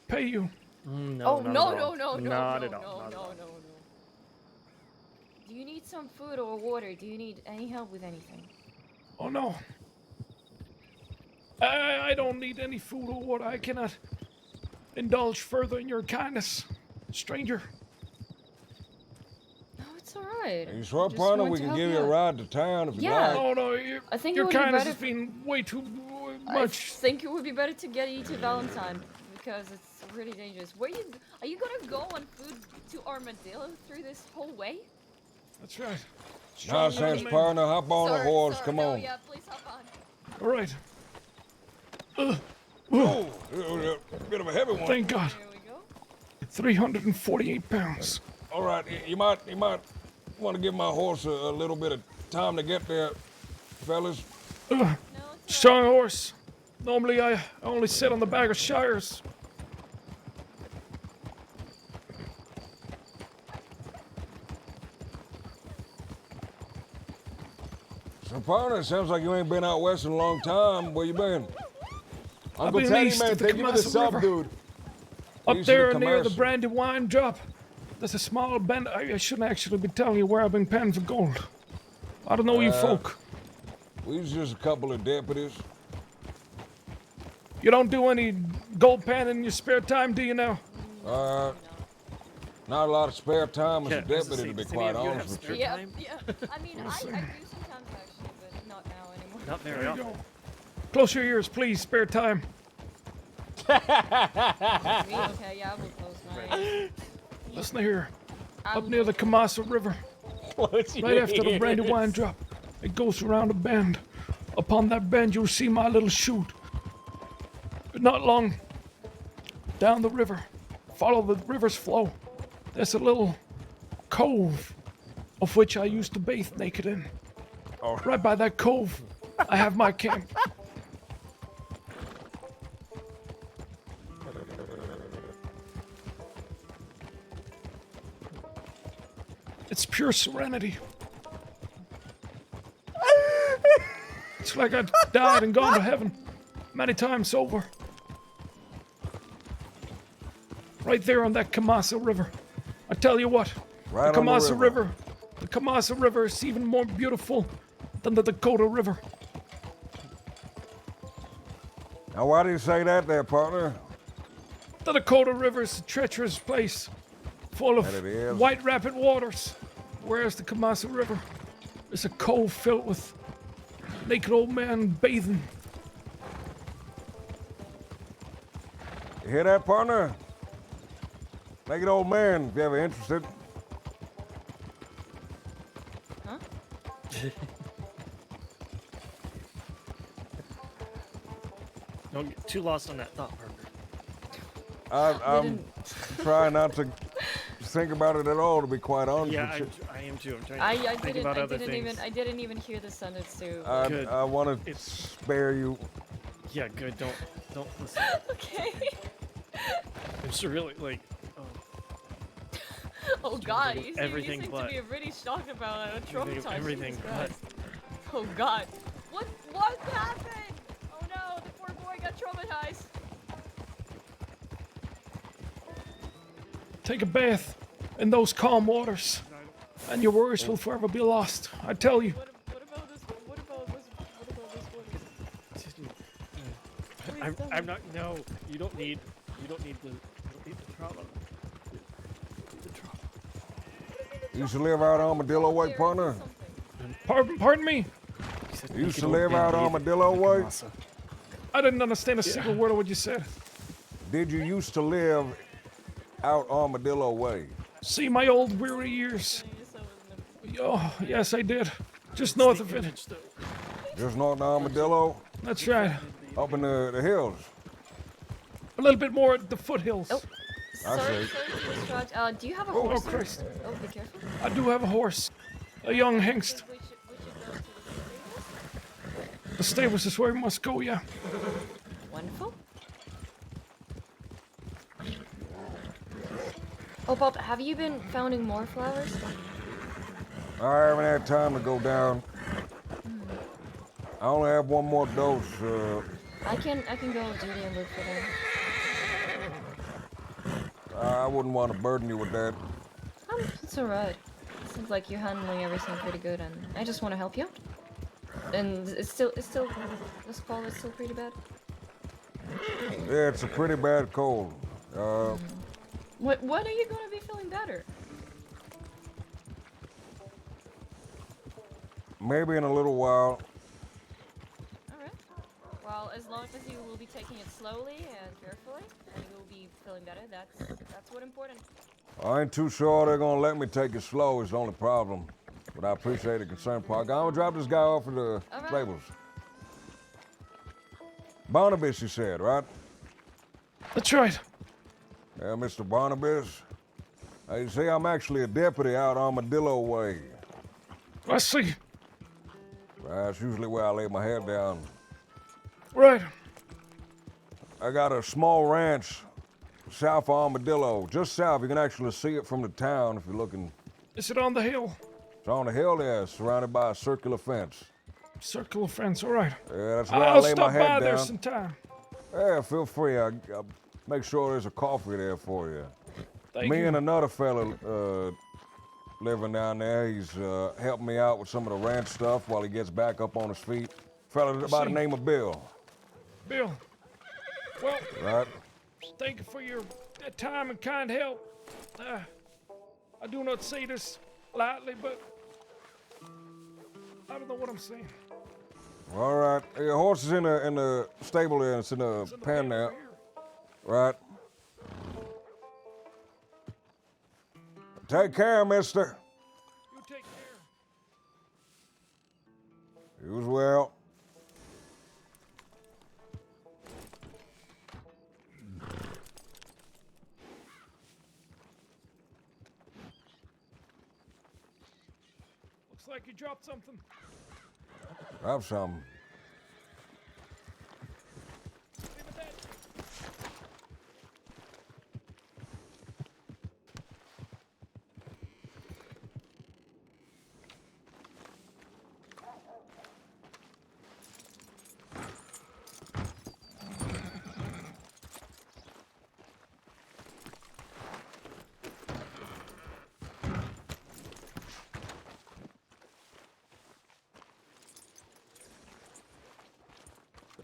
S6: pay you.
S12: No,
S16: Oh,
S12: not
S16: no,
S12: at
S16: no,
S12: all.
S16: no, no,
S12: Not
S16: no,
S12: at all.
S16: no,
S12: Not at
S16: no,
S12: all.
S16: no, no. Do you need some food or water? Do you need any help with anything?
S6: Oh no. I don't need any food or water. I cannot indulge further in your kindness, stranger.
S16: No, it's alright.
S3: Are you sure,
S16: Just
S3: partner?
S16: wanted
S3: We
S16: to
S3: can
S16: help
S3: give
S16: you
S3: you a
S16: out.
S3: ride to town if you
S16: Yeah.
S3: like.
S6: Oh no,
S16: I think
S6: your
S16: it would be
S6: kindness
S16: better
S6: has been way too
S16: I
S6: much.
S16: think it would be better to get you to Valentine because it's really dangerous. Are you gonna go on food to Armadillo through this whole way?
S6: That's right.
S3: Nonsense, partner. Hop on a horse. Come on.
S16: Yeah, please hop on.
S6: All right.
S3: Oh, bit of a heavy one.
S6: Thank God. 348 pounds.
S3: All right, you might want to give my horse a little bit of time to get there, fellas.
S6: Strong horse. Normally I only sit on the back of Shires.
S3: So, partner, it sounds like you ain't been out west in a long time. Where you been?
S6: I've
S3: Uncle
S6: been
S3: Teddy,
S6: east
S3: man,
S6: of the
S3: take me to the
S6: Kamasa
S3: sub,
S6: River.
S3: dude.
S6: Up
S3: East of
S6: there
S3: the
S6: near the
S3: Kamasa.
S6: brandy wine drop, there's a small bend. I shouldn't actually be telling you where I've been panning for gold. I don't know you folk.
S3: We was just a couple of deputies.
S6: You don't do any gold panning in your spare time, do you now?
S3: Not a lot of spare time as
S12: Yeah,
S3: a deputy, to be quite honest with you.
S16: Yeah. I mean, I do sometimes actually, but not now anymore.
S12: Not very
S6: There you
S12: often.
S6: go. Close your ears, please. Spare time.
S16: Me? Okay, yeah, I will close my eyes.
S6: Listen here.
S16: I
S6: Up
S16: will
S6: near the Kamasa River, Right after the Brandywine drop, it goes around a bend. Upon that bend, you'll see my little chute. But not long. Down the river. Follow the river's flow. There's a little cove of which I used to bathe naked in. Right by that cove, I have my camp. It's pure serenity. It's like I died and gone to heaven many times over. Right there on that Kamasa River. I tell you what,
S3: Right
S6: the
S3: on the
S6: Kamasa
S3: river.
S6: River, the Kamasa River is even more beautiful than the Dakota River.
S3: Now, why do you say that there, partner?
S6: The Dakota River is a treacherous place, full of
S3: And it is.
S6: white rapid waters, whereas the Kamasa River is a cove filled with naked old men bathing.
S3: You hear that, partner? Naked old man, if you're ever interested.
S16: Huh?
S18: Don't get too lost on that thought, Parker.
S3: I'm trying not to think about it at all, to be quite honest
S18: Yeah,
S3: with you.
S18: I am too. I'm trying to think about other things.
S16: I didn't even hear the sentence too.
S3: I want to spare you.
S18: Yeah, good. Don't listen.
S16: Okay.
S18: I'm just really like.
S16: Oh God, you
S18: everything
S16: seem
S18: but.
S16: to be really shocked about it. Traumatized.
S18: Everything
S16: Jesus
S18: but.
S16: Christ. Oh God. What happened? Oh no, the poor boy got traumatized.
S6: Take a bath in those calm waters, and your worries will forever be lost. I tell you.
S18: I'm not. No, you don't need the trauma.
S3: You used to live out Armadillo Way, partner?
S6: Pardon me?
S3: You used to live out Armadillo Way?
S6: I didn't understand a single word of what you said.
S3: Did you used to live out Armadillo Way?
S6: See my old weary years. Oh, yes, I did. Just north of it.
S3: Just north of Armadillo?
S6: That's right.
S3: Up in the hills?
S6: A little bit more at the foothills.
S16: Oh,
S3: I
S16: sorry
S3: see.
S16: to distract. Do you have a
S6: Oh,
S16: horse?
S6: oh, Christ.
S16: Oh, be careful.
S6: I do have a horse. A young hengst. The stables is where we must go, yeah.
S16: Wonderful. Oh, Bob, have you been finding more flowers?
S3: I haven't had time to go down. I only have one more dose.
S16: I can go with duty and look for them.
S3: I wouldn't want to burden you with that.
S16: It's alright. Seems like you're handling everything pretty good, and I just want to help you out. And it's still, this cold is still pretty bad.
S3: Yeah, it's a pretty bad cold.
S16: When are you gonna be feeling better?
S3: Maybe in a little while.
S16: Alright. Well, as long as you will be taking it slowly and carefully, and you will be feeling better, that's what's important.
S3: I ain't too sure they're gonna let me take it slow is the only problem. But I appreciate the concern, Park. I'm gonna drop this guy off at the stables. Barnabas, you said, right?
S6: That's right.
S3: Yeah, Mr. Barnabas. You see, I'm actually a deputy out Armadillo Way.
S6: I see.
S3: That's usually where I lay my head down.
S6: Right.
S3: I got a small ranch south of Armadillo, just south. You can actually see it from the town if you're looking.
S6: Is it on the hill?
S3: It's on the hill there, surrounded by a circular fence.
S6: Circle of fence, all right.
S3: Yeah, that's where I
S6: I'll
S3: lay my
S6: stop
S3: head
S6: by
S3: down.
S6: there sometime.
S3: Yeah, feel free. I'll make sure there's a coffee there for you.
S6: Thank
S3: Me
S6: you.
S3: and another fella living down there. He's helping me out with some of the ranch stuff while he gets back up on his feet. Fella by the name of Bill.
S6: Bill. Well,
S3: Right?
S6: thank you for your time and kind help. I do not say this lightly, but I don't know what I'm saying.
S3: All right. Your horse is in the stable there. It's in the pen there. Right. Take care, mister.
S6: You take care. like you dropped something.
S3: Grab some.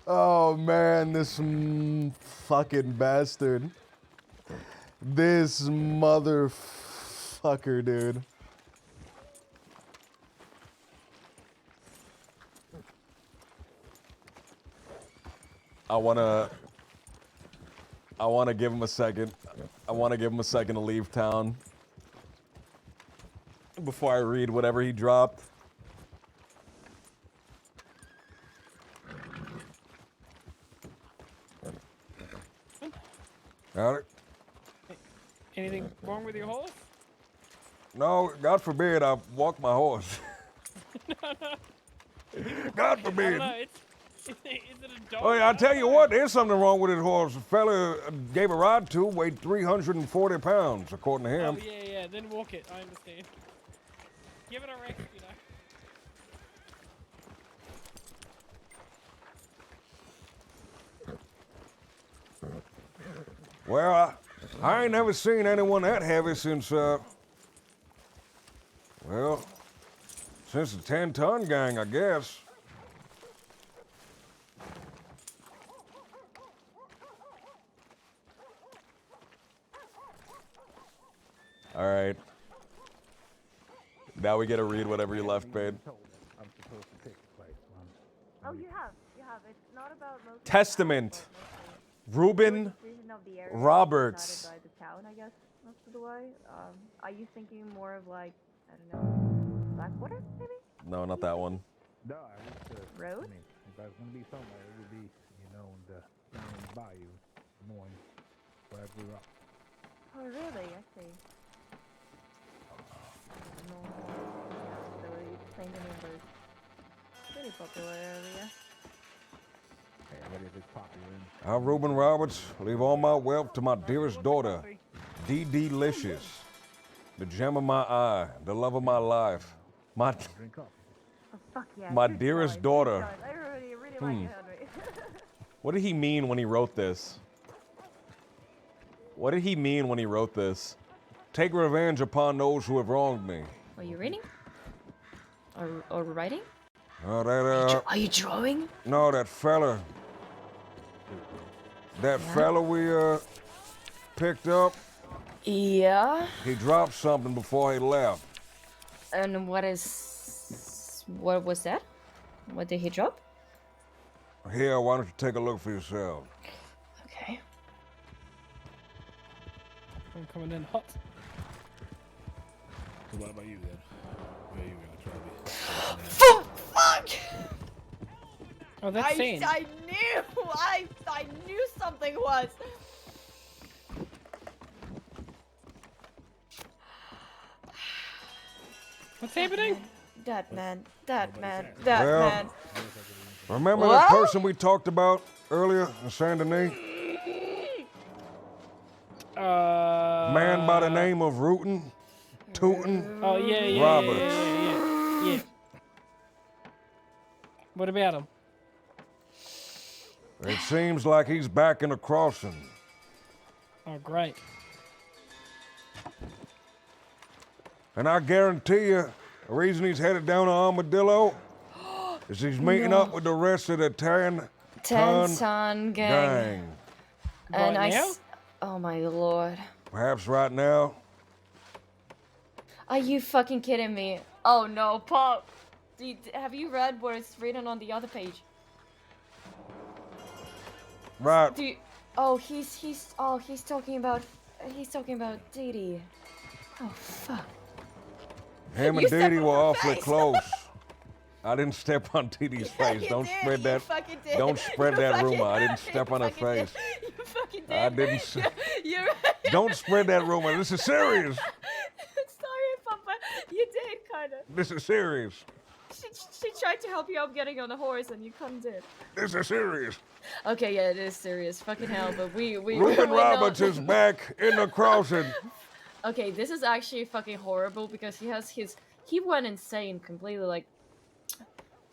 S4: Oh man, this fucking bastard. This motherfucker, dude. I wanna give him a second. I wanna give him a second to leave town before I read whatever he dropped.
S3: Got it?
S7: Anything wrong with your horse?
S3: No, God forbid I walk my horse.
S7: No, no.
S3: God
S7: I
S3: forbid.
S7: don't know. Is it a dog?
S3: Oh yeah, I tell you what, there's something wrong with his horse. The fella gave a ride to weighed 340 pounds, according to him.
S7: Oh, yeah. Then walk it. I understand. Give it a rest, you know.
S3: Well, I ain't never seen anyone that heavy since, well, since the 10-ton gang, I guess.
S4: All right. Now we get to read whatever you left, babe.
S15: I'm supposed to pick a place.
S19: Oh, you have. It's not about most.
S4: Testament. Ruben Roberts.
S19: Decided by the town, I guess, most of the way. Are you thinking more of like, I don't know, Blackwater, maybe?
S4: No, not that one.
S15: No, I wish
S19: Road?
S15: I mean, if I was going to be somewhere, it would be, you know, in the bayou, Des Moines, where I grew up.
S19: Oh, really? I see. No, so you explained the numbers. Pretty popular area.
S15: Hey, what is it popular in?
S3: I, Reuben Roberts, leave all my wealth to my dearest daughter, D.D. Licious, the gem of my eye, the love of my life, my dearest daughter.
S19: I really like Henry.
S4: What did he mean when he wrote this? What did he mean when he wrote this?
S3: Take revenge upon those who have wronged me.
S16: Are you reading? Or writing?
S3: That,
S16: Are you drawing?
S3: No, that fella. That fella we, picked up.
S16: Yeah.
S3: He dropped something before he left.
S16: And what was that? What did he drop?
S3: Here, why don't you take a look for yourself?
S16: Okay.
S7: I'm coming in hot.
S15: So what about you then? Where are you gonna try to be?
S16: Fuck!
S7: Oh, that's sand.
S19: I knew something was.
S7: What's happening?
S19: That man.
S3: Well, remember that person we talked about earlier in Saint Denis? Man by the name of Tootin'
S7: Oh, yeah.
S3: Roberts.
S7: Yeah. What about him?
S3: It seems like he's back in the crossing.
S7: Oh, great.
S3: And I guarantee you, the reason he's headed down to Armadillo is he's meeting up with the rest of the
S16: Ten-Ton gang. And
S7: Right now?
S16: Oh my lord.
S3: Perhaps right now.
S16: Are you fucking kidding me? Oh no, Pop. Have you read what it's written on the other page?
S3: Right.
S16: He's talking about Dee Dee. Oh fuck.
S3: Him and Dee Dee were awfully close. I didn't step on Dee Dee's face.
S19: You
S3: Don't
S19: did,
S3: spread
S19: you
S3: that.
S19: fucking did.
S3: Don't spread
S19: You
S3: that
S19: fucking
S3: rumor. I didn't
S19: did.
S3: step
S19: You
S3: on her
S19: fucking did.
S3: face.
S19: You fucking did.
S3: I didn't.
S19: You're right.
S3: Don't spread that rumor. This is serious.
S19: Sorry, Papa. You did, kind of.
S3: This is serious.
S16: She tried to help you out getting on the horse and you couldn't it.
S3: This is serious.
S16: Okay, yeah, it is serious. Fucking hell, but we
S3: Reuben
S16: we're
S3: Roberts
S16: not-
S3: is back in the crossing.
S16: Okay, this is actually fucking horrible because he went insane completely. Like,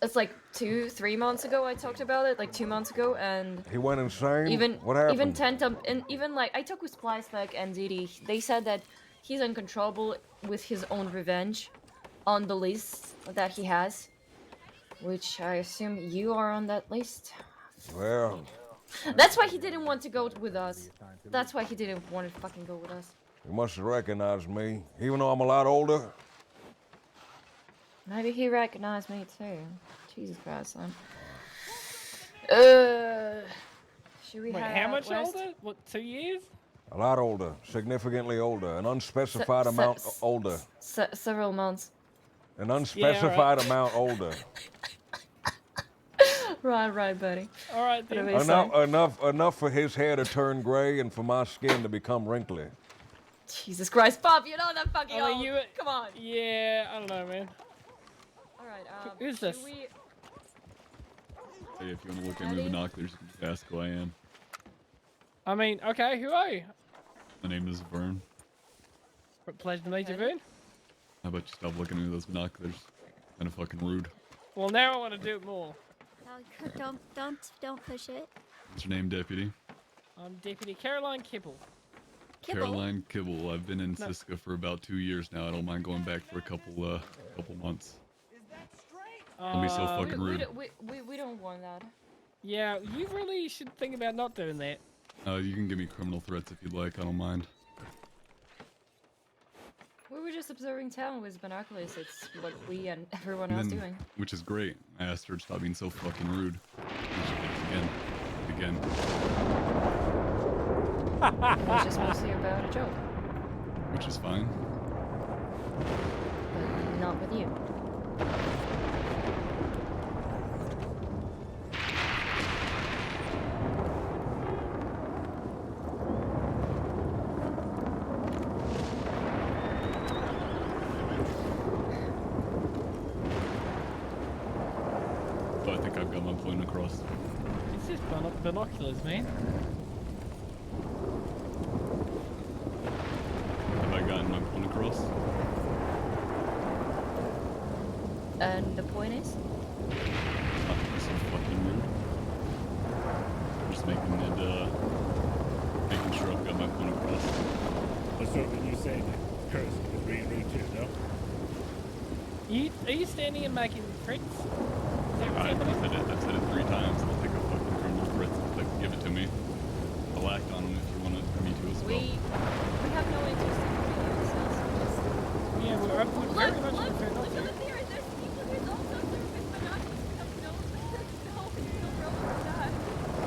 S16: it's like 2-3 months ago I talked about it, like 2 months ago, and
S3: He went insane?
S16: even
S3: What happened?
S16: even Tentum and even like I talked with Splicek and Ziti. They said that he's uncontrollable with his own revenge on the list that he has, which I assume you are on that list.
S3: Well,
S16: That's why he didn't want to go with us. That's why he didn't want to fucking go with us.
S3: he must have recognized me, even though I'm a lot older.
S16: Maybe he recognized me too. Jesus Christ, son. Should we
S7: Wait,
S16: head
S7: how
S16: out
S7: much
S16: west?
S7: older? What, 2 years?
S3: A lot older, significantly older, an unspecified amount older.
S16: Several months.
S3: An unspecified amount older.
S16: Right, buddy.
S7: All right, then.
S3: Enough for his hair to turn gray and for my skin to become wrinkly.
S16: Jesus Christ, Bob, you're not that fucking
S7: I mean,
S16: old. Come on.
S7: Yeah, I don't know, man.
S16: Alright,
S7: Who's this?
S16: we...
S20: Hey, if you want to look at me with binoculars, you can just ask who I am.
S7: I mean, okay, who are you?
S20: My name is Vern.
S7: Pleasure to meet you, Vern.
S20: How about you stop looking at me with those binoculars? Kind of fucking rude.
S7: Well, now I want to do it more.
S21: No, don't push it.
S20: What's your name, deputy?
S7: I'm Deputy Caroline Kibble.
S20: Caroline Kibble. I've been in Siska for about 2 years now. I don't mind going back for a couple months. Don't be so fucking rude.
S16: We don't want that.
S7: Yeah, you really should think about not doing that.
S20: You can give me criminal threats if you'd like. I don't mind.
S16: We were just observing town with binoculars. It's what we and everyone else doing.
S20: Which is great. I asked her to stop being so fucking rude. Again.
S16: It was just mostly about a joke.
S20: Which is fine.
S16: But not with you.
S20: So I think I've got my point across.
S7: It's just binoculars, man.
S20: Have I gotten my point across?
S16: And the point is?
S20: Not to be so fucking rude. Just making sure I've got my point across.
S15: So when you say that Curse was being rude too, no?
S7: Are you standing and making threats?
S20: I've said it 3 times. I'll take a fucking criminal threats if they can give it to me. I'll act on them if you want me to as well.
S16: We have no interest in killing ourselves.
S7: Yeah, we're very much
S16: Look,
S7: prepared not to.
S16: over there. There's people who's also observing with binoculars. No, problem with that.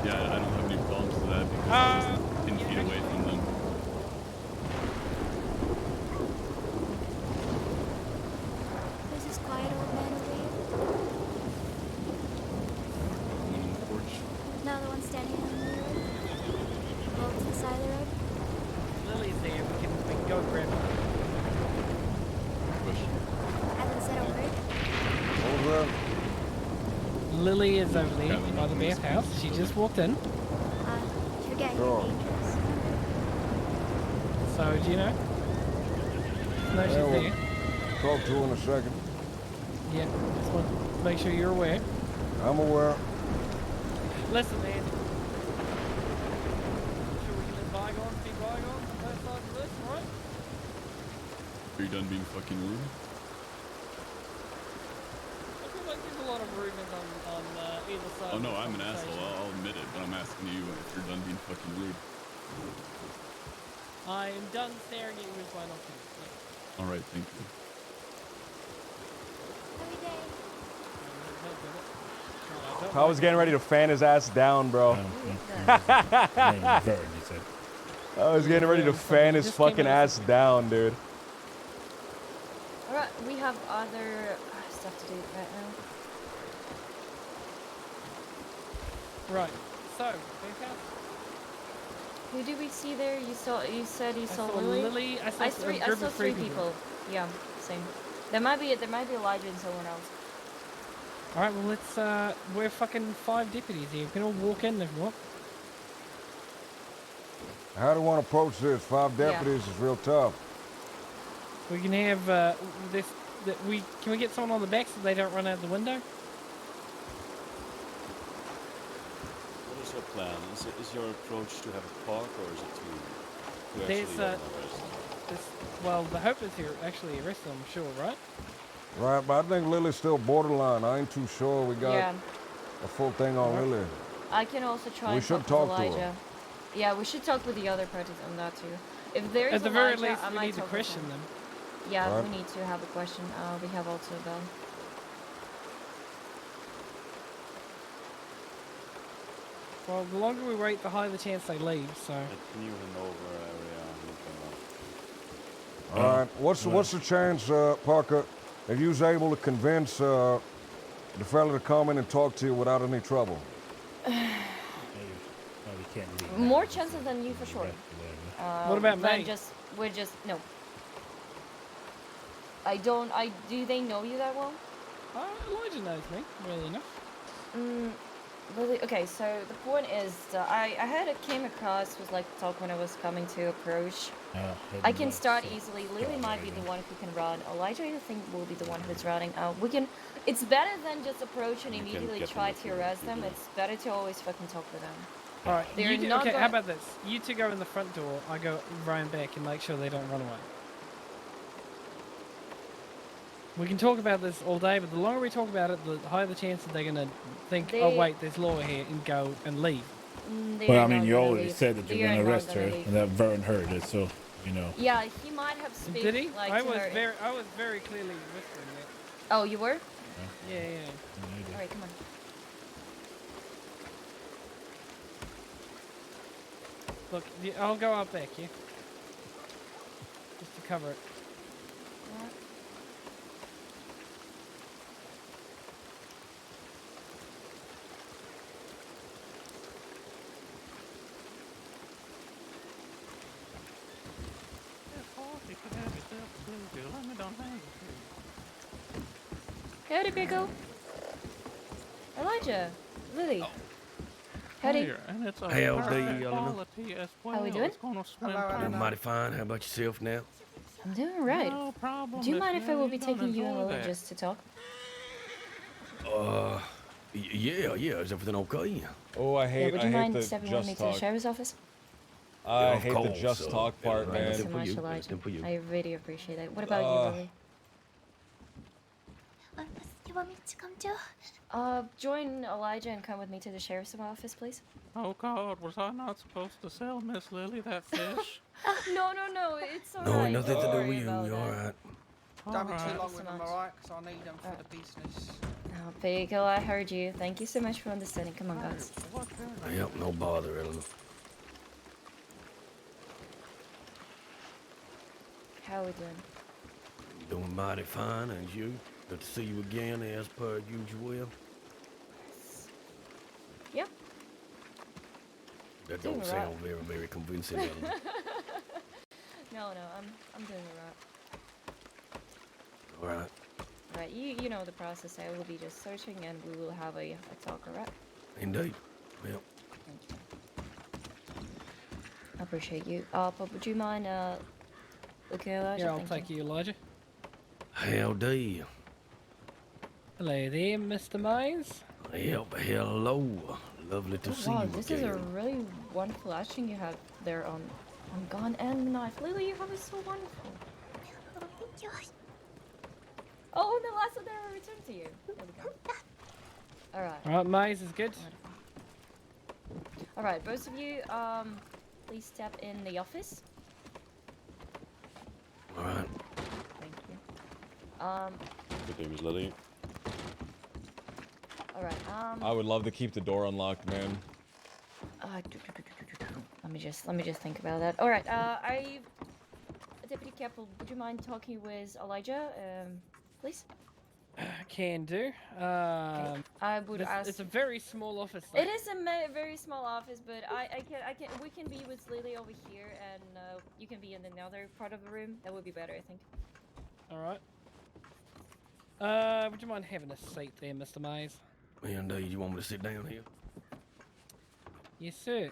S20: Yeah, I don't have any problems with that because I'm just 10 feet away from them.
S21: There's this quiet old man over here.
S20: One on the porch.
S21: No, the one standing on the road. Well, to the side of the road.
S7: Lily's there. We can go grab her.
S20: Question.
S21: Hasn't said a word.
S3: What was that?
S7: Lily is over there by the bathhouse. She just walked in.
S21: You're getting dangerous.
S7: So, do you know? No, she's
S3: Yeah, we'll
S7: there.
S3: talk to her in a second.
S7: Yeah, just want to make sure you're aware.
S3: I'm aware.
S7: Listen, man. Sure we can let bygones be bygones on both sides of this, right?
S20: Are you done being fucking rude?
S7: I feel like there's a lot of rudeness on either side.
S20: Oh
S7: of
S20: no,
S7: this
S20: I'm an asshole.
S7: conversation.
S20: I'll admit it, but I'm asking you if you're done being fucking rude.
S7: I am done staring at you with binoculars.
S20: All right, thank you.
S4: I was getting ready to fan his ass down, bro. I was getting ready to fan his fucking ass down, dude.
S16: Alright, we have other stuff to do right now.
S7: Right. So, bathhouse.
S16: Who did we see there? You said you saw
S7: saw
S16: Lily?
S7: Lily, I saw a
S16: I
S7: group
S16: saw
S7: of
S16: 3
S7: 3
S16: people. Yeah, same. There might be Elijah and someone else.
S7: All right, well let's. We're fucking 5 deputies here. We can all walk in if you want.
S3: How do one approach this? 5 deputies is real tough.
S7: We can have this. Can we get someone on the back so they don't run out the window?
S4: What is your plan? Is your approach to have a park, or is it to
S7: There's
S4: actually arrest?
S7: well, the hope is to actually arrest them, I'm sure, right?
S3: Right, but I think Lily's still borderline. I ain't too sure we got a full thing on Lily.
S16: I can also try
S3: We
S16: and
S3: should
S16: talk
S3: talk
S16: with
S3: to her.
S16: Elijah. Yeah, we should talk with the other parties on that too. If there is
S7: At the
S16: Elijah,
S7: very least,
S16: I
S7: we
S16: might
S7: need to
S16: talk with
S7: question
S16: him.
S7: them.
S16: Yeah,
S3: Right.
S16: we need to have a question. We have also Bell.
S7: Well, the longer we wait, the higher the chance they leave. So.
S4: Can you hand over area?
S3: All right, what's the chance, Parker, if you was able to convince the fella to come in and talk to you without any trouble?
S16: More chances than you for sure.
S7: What about
S16: than
S7: me?
S16: We're just no. Do they know you that well?
S7: Elijah knows me, really enough.
S16: Really? Okay, so the point is that I came across was like talk when I was coming to approach. I can start easily. Lily might be the one who can run. Elijah, I think, will be the one who's running. We can. It's better than just approach and
S4: You can
S16: immediately
S4: get
S16: try
S4: them
S16: to arrest them. It's better to always fucking talk with them.
S7: All right.
S16: They're
S7: You
S16: not
S7: okay,
S16: gonna-
S7: how about this? You two go in the front door. I go round back and make sure they don't run away. We can talk about this all day, but the longer we talk about it, the higher the chance that they're gonna think, "Oh wait, there's law here," and go and leave.
S15: Well, I mean, you already said that you're going to arrest her, and that Vern heard it, so, you know.
S16: Yeah, he might have spoken.
S7: Did he?
S16: Like,
S7: I
S16: to
S7: was
S16: her.
S7: very clearly whispering it.
S16: Oh, you were?
S7: Yeah.
S16: All right, come on.
S7: Look, I'll go out back, yeah? Just to cover it.
S16: Howdy, Pickle. Elijah. Lily. Howdy.
S5: Hey, old D, Eleanor.
S16: How we doing?
S5: Doing mighty fine. How about yourself now?
S16: I'm doing alright. Do you mind if I will be taking you and Lily just to talk?
S5: Yeah. Is everything okay?
S4: Oh, I hate,
S16: Would you mind stepping with me to the sheriff's office?
S4: I hate the just talk part,
S16: Thank you
S4: man.
S16: so much, Elijah. I really appreciate it. What about you, Lily?
S21: You want me to come too?
S16: Join Elijah and come with me to the sheriff's office, please.
S18: Oh God, was I not supposed to sell Miss Lily that fish?
S16: No, it's alright.
S5: No, ain't nothing to do
S16: Don't
S5: with
S16: worry
S5: you.
S16: about
S5: You
S16: that.
S5: alright?
S22: Don't be too
S16: Alright.
S22: long with them, alright? Because I need them for the business.
S16: Oh, Pickle, I heard you. Thank you so much for understanding. Come on, guys.
S5: Yep, no bother, Eleanor.
S16: How are we doing?
S5: Doing mighty fine, and you? Good to see you again, as per usual.
S16: Yep.
S5: That
S16: Doing
S5: don't
S16: alright.
S5: sound very, very convincing, Eleanor.
S16: No, I'm doing alright.
S5: Alright.
S16: Alright, you know the process. I will be just searching and we will have a talk, alright?
S5: Indeed. Yep.
S16: Thank you. I appreciate you. But would you mind looking at Elijah?
S7: Yeah, I'll
S16: Thank
S7: take you, Elijah.
S5: Howdy.
S7: Hello there, Mr. Mines.
S5: Yep, hello. Lovely to see
S16: Wow,
S5: you
S16: this
S5: again.
S16: is a really wonderful etching you have there on Gun and Knife. Lily, you have it so wonderful. Oh, the last one there returned to you. There we go. Alright.
S7: Alright, Maze is good.
S16: Alright, both of you, please step in the office.
S5: Alright.
S16: Thank you.
S4: Good name is Lily.
S16: Alright,
S4: I would love to keep the door unlocked, man.
S16: let me just think about that. Alright, Deputy Capel, would you mind talking with Elijah, please?
S7: Can do.
S16: I would ask.
S7: It's a very small office. Though.
S16: It is a very small office, but we can be with Lily over here, and you can be in another part of the room. That would be better, I think.
S7: All right. Would you mind having a seat there, Mr. Mays?
S5: Indeed, you want me to sit down here?
S7: Yes, sir.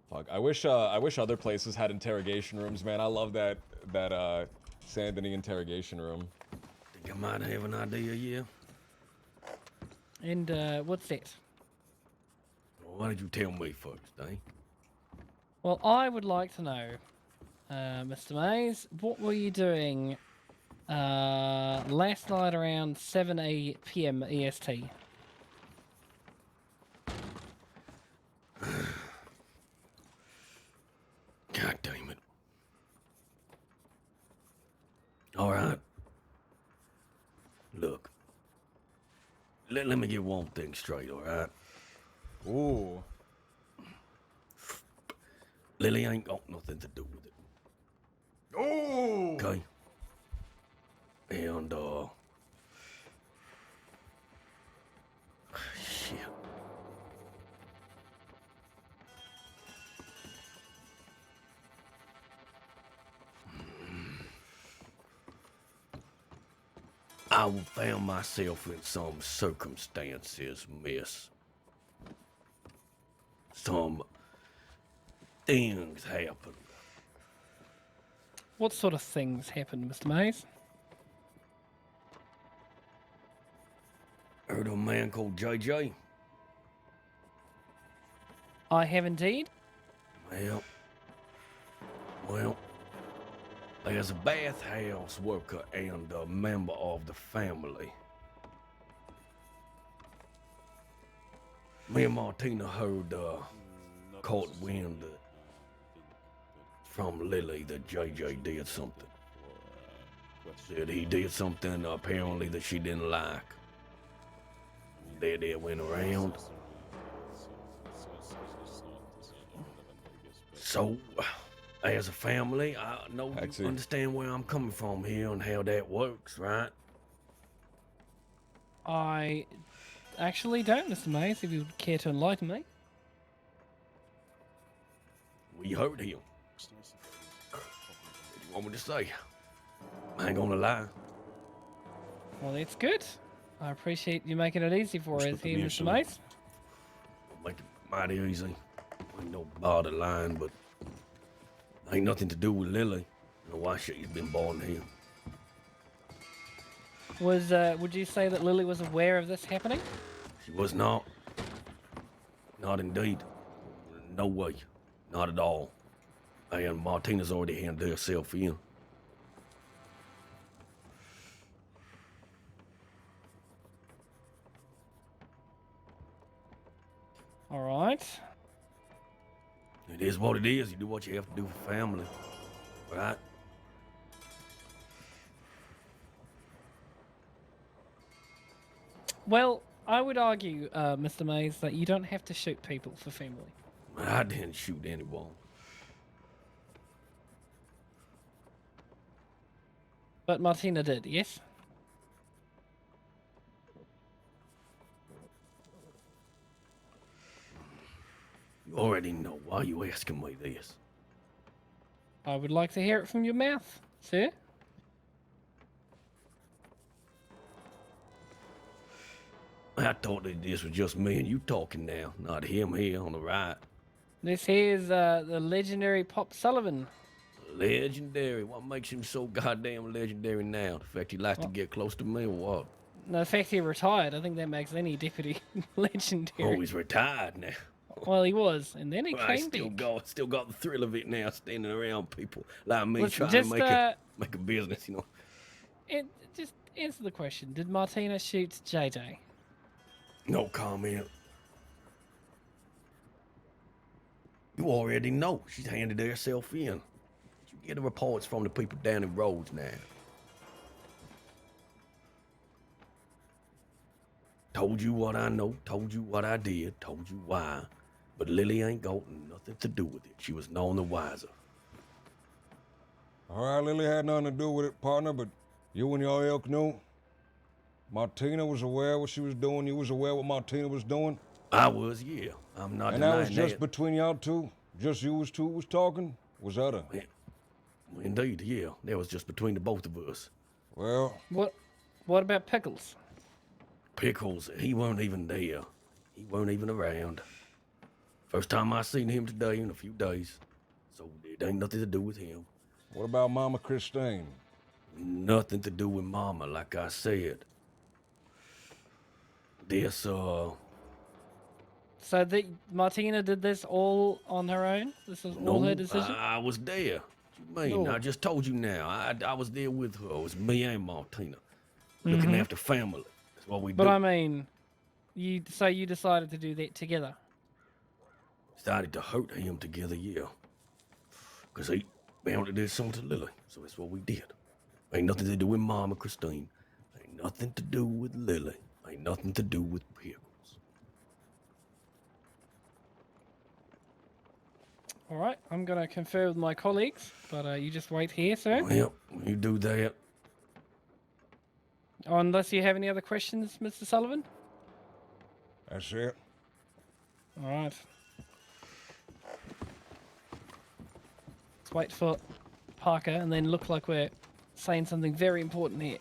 S4: Fuck, I wish other places had interrogation rooms, man. I love that Saint Denis interrogation room.
S5: Think I might have an idea, yeah?
S7: And what's that?
S5: Well, why did you tell me first, eh?
S7: Well, I would like to know, Mr. Mays, what were you doing last night around 7 p.m. EST?
S5: God damn it. All right. Look. Let me get one thing straight, all right?
S4: Ooh.
S5: Lily ain't got nothing to do with it.
S4: Ooh.
S5: Okay? And, shit. I found myself in some circumstances, miss. Some things happened.
S7: What sort of things happened, Mr. Mays?
S5: Heard of a man called JJ?
S7: I have indeed.
S5: Well, there's a bathhouse worker and a member of the family. Me and Martina heard, caught wind from Lily that JJ did something. Said he did something apparently that she didn't like. They went around. So, as a family, I know you understand where I'm coming from here and how that works, right?
S7: I actually don't, Mr. Mays, if you would care to enlighten me.
S5: We heard him. What do you want me to say? I ain't gonna lie.
S7: Well, that's good. I appreciate you making it easy for us here, Mr. Mays.
S5: Make it mighty easy. Ain't no bother line, but ain't nothing to do with Lily. I don't know why she's been born here.
S7: Would you say that Lily was aware of this happening?
S5: She was not. Not indeed. No way. Not at all. And Martina's already handed herself in.
S7: All right.
S5: It is what it is. You do what you have to do for family. Right?
S7: Well, I would argue, Mr. Mays, that you don't have to shoot people for family.
S5: I didn't shoot anyone.
S7: But Martina did, yes?
S5: You already know. Why are you asking me this?
S7: I would like to hear it from your mouth, sir.
S5: I thought that this was just me and you talking now, not him here on the right.
S7: This here is the legendary Pop Sullivan.
S5: Legendary? What makes him so goddamn legendary now? The fact he likes to get close to me or what?
S7: No, the fact he retired, I think that makes any deputy legendary.
S5: Oh, he's retired now.
S7: Well, he was, and then he
S5: I
S7: came back.
S5: still got the thrill of it now, standing around people like me
S7: Listen,
S5: trying
S7: just,
S5: to make a business, you know.
S7: Just answer the question. Did Martina shoot JJ?
S5: No comment. You already know. She's handed herself in. You get the reports from the people down the roads now. Told you what I know, told you what I did, told you why. But Lily ain't got nothing to do with it. She was none the wiser.
S3: All right, Lily had nothing to do with it, partner, but you and your ilk knew. Martina was aware what she was doing. You was aware what Martina was doing.
S5: I was, yeah. I'm not
S3: and that
S5: denying
S3: was just between y'all two? Just you two was talking? Was that a...
S5: Indeed, yeah. That was just between the both of us.
S3: Well...
S7: What about Pickles?
S5: Pickles, he weren't even there. He weren't even around. First time I seen him today in a few days. So it ain't nothing to do with him.
S3: What about Mama Christine?
S5: Nothing to do with Mama, like I said. This,
S7: So Martina did this all on her own? This was all her decision?
S5: I was there. What you mean?
S7: No.
S5: I just told you now. I was there with her. It was me and Martina. Looking
S7: Mhm.
S5: after family. That's what we do.
S7: But I mean, you decided to do that together.
S5: Started to hurt him together, yeah. Because he bound to do something to Lily. So that's what we did. Ain't nothing to do with Mama Christine. Ain't nothing to do with Lily. Ain't nothing to do with Pickles.
S7: All right, I'm going to confer with my colleagues, but you just wait here, sir.
S5: Well, you do that.
S7: Unless you have any other questions, Mr. Sullivan?
S3: That's it.
S7: All right. Let's wait for Parker and then look like we're saying something very important here.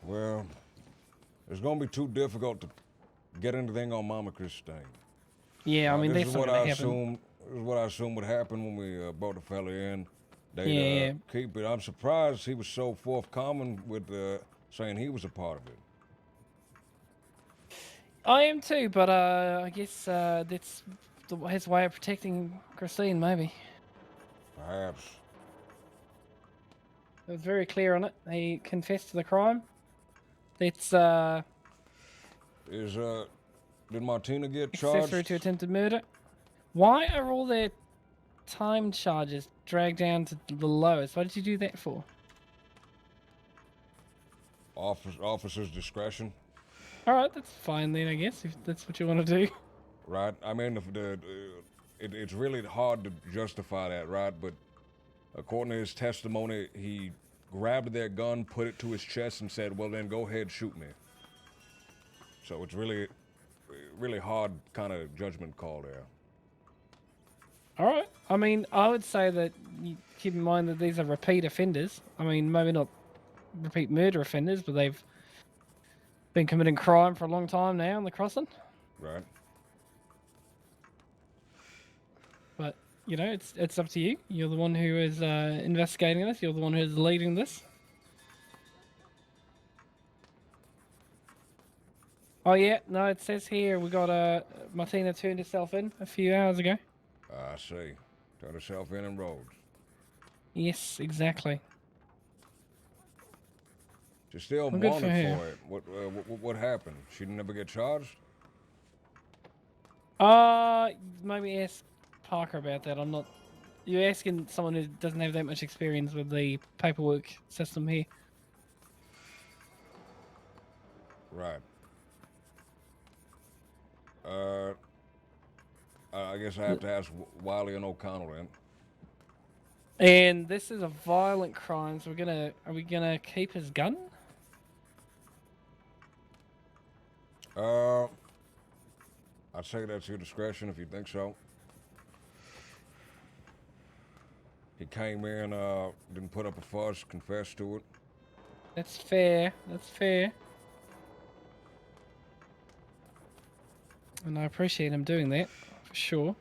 S3: Well, it's gonna be too difficult to get anything on Mama Christine.
S7: Yeah, I mean,
S3: this
S7: that's
S3: is
S7: not
S3: what
S7: gonna
S3: I
S7: happen.
S3: assume. This is what I assumed would happen when we brought the fella in. They'd
S7: Yeah.
S3: keep it. I'm surprised he was so forthcoming with saying he was a part of it.
S7: I am too, but I guess that's his way of protecting Christine, maybe.
S3: Perhaps.
S7: It was very clear on it. He confessed to the crime. That's
S3: Did Martina get
S7: accessory
S3: charged?
S7: to attempted murder. Why are all their time charges dragged down to the lowest? What did you do that for?
S3: Officer's discretion.
S7: All right, that's fine then, I guess, if that's what you want to do.
S3: Right. I mean, it's really hard to justify that, right? But according to his testimony, he grabbed their gun, put it to his chest, and said, "Well, then go ahead, shoot me." So it's really hard kind of judgment call there.
S7: All right. I mean, I would say that you keep in mind that these are repeat offenders. I mean, maybe not repeat murder offenders, but they've been committing crime for a long time now in the crossing.
S3: Right.
S7: But, you know, it's up to you. You're the one who is investigating this. You're the one who's leading this. Oh, yeah. No, it says here we got Martina turned herself in a few hours ago.
S3: I see. Turned herself in and rolled.
S7: Yes, exactly.
S3: She's still
S7: Well, good
S3: wanted
S7: for her.
S3: for it. What happened? She didn't ever get charged?
S7: Maybe ask Parker about that. I'm not... You're asking someone who doesn't have that much experience with the paperwork system here.
S3: Right. I guess I have to ask Wiley and O'Connell then.
S7: And this is a violent crime, so are we gonna keep his gun?
S3: I'd say that's your discretion if you think so. He came in, didn't put up a fuss, confessed to it.
S7: That's fair. That's fair. And I appreciate him doing that, for sure.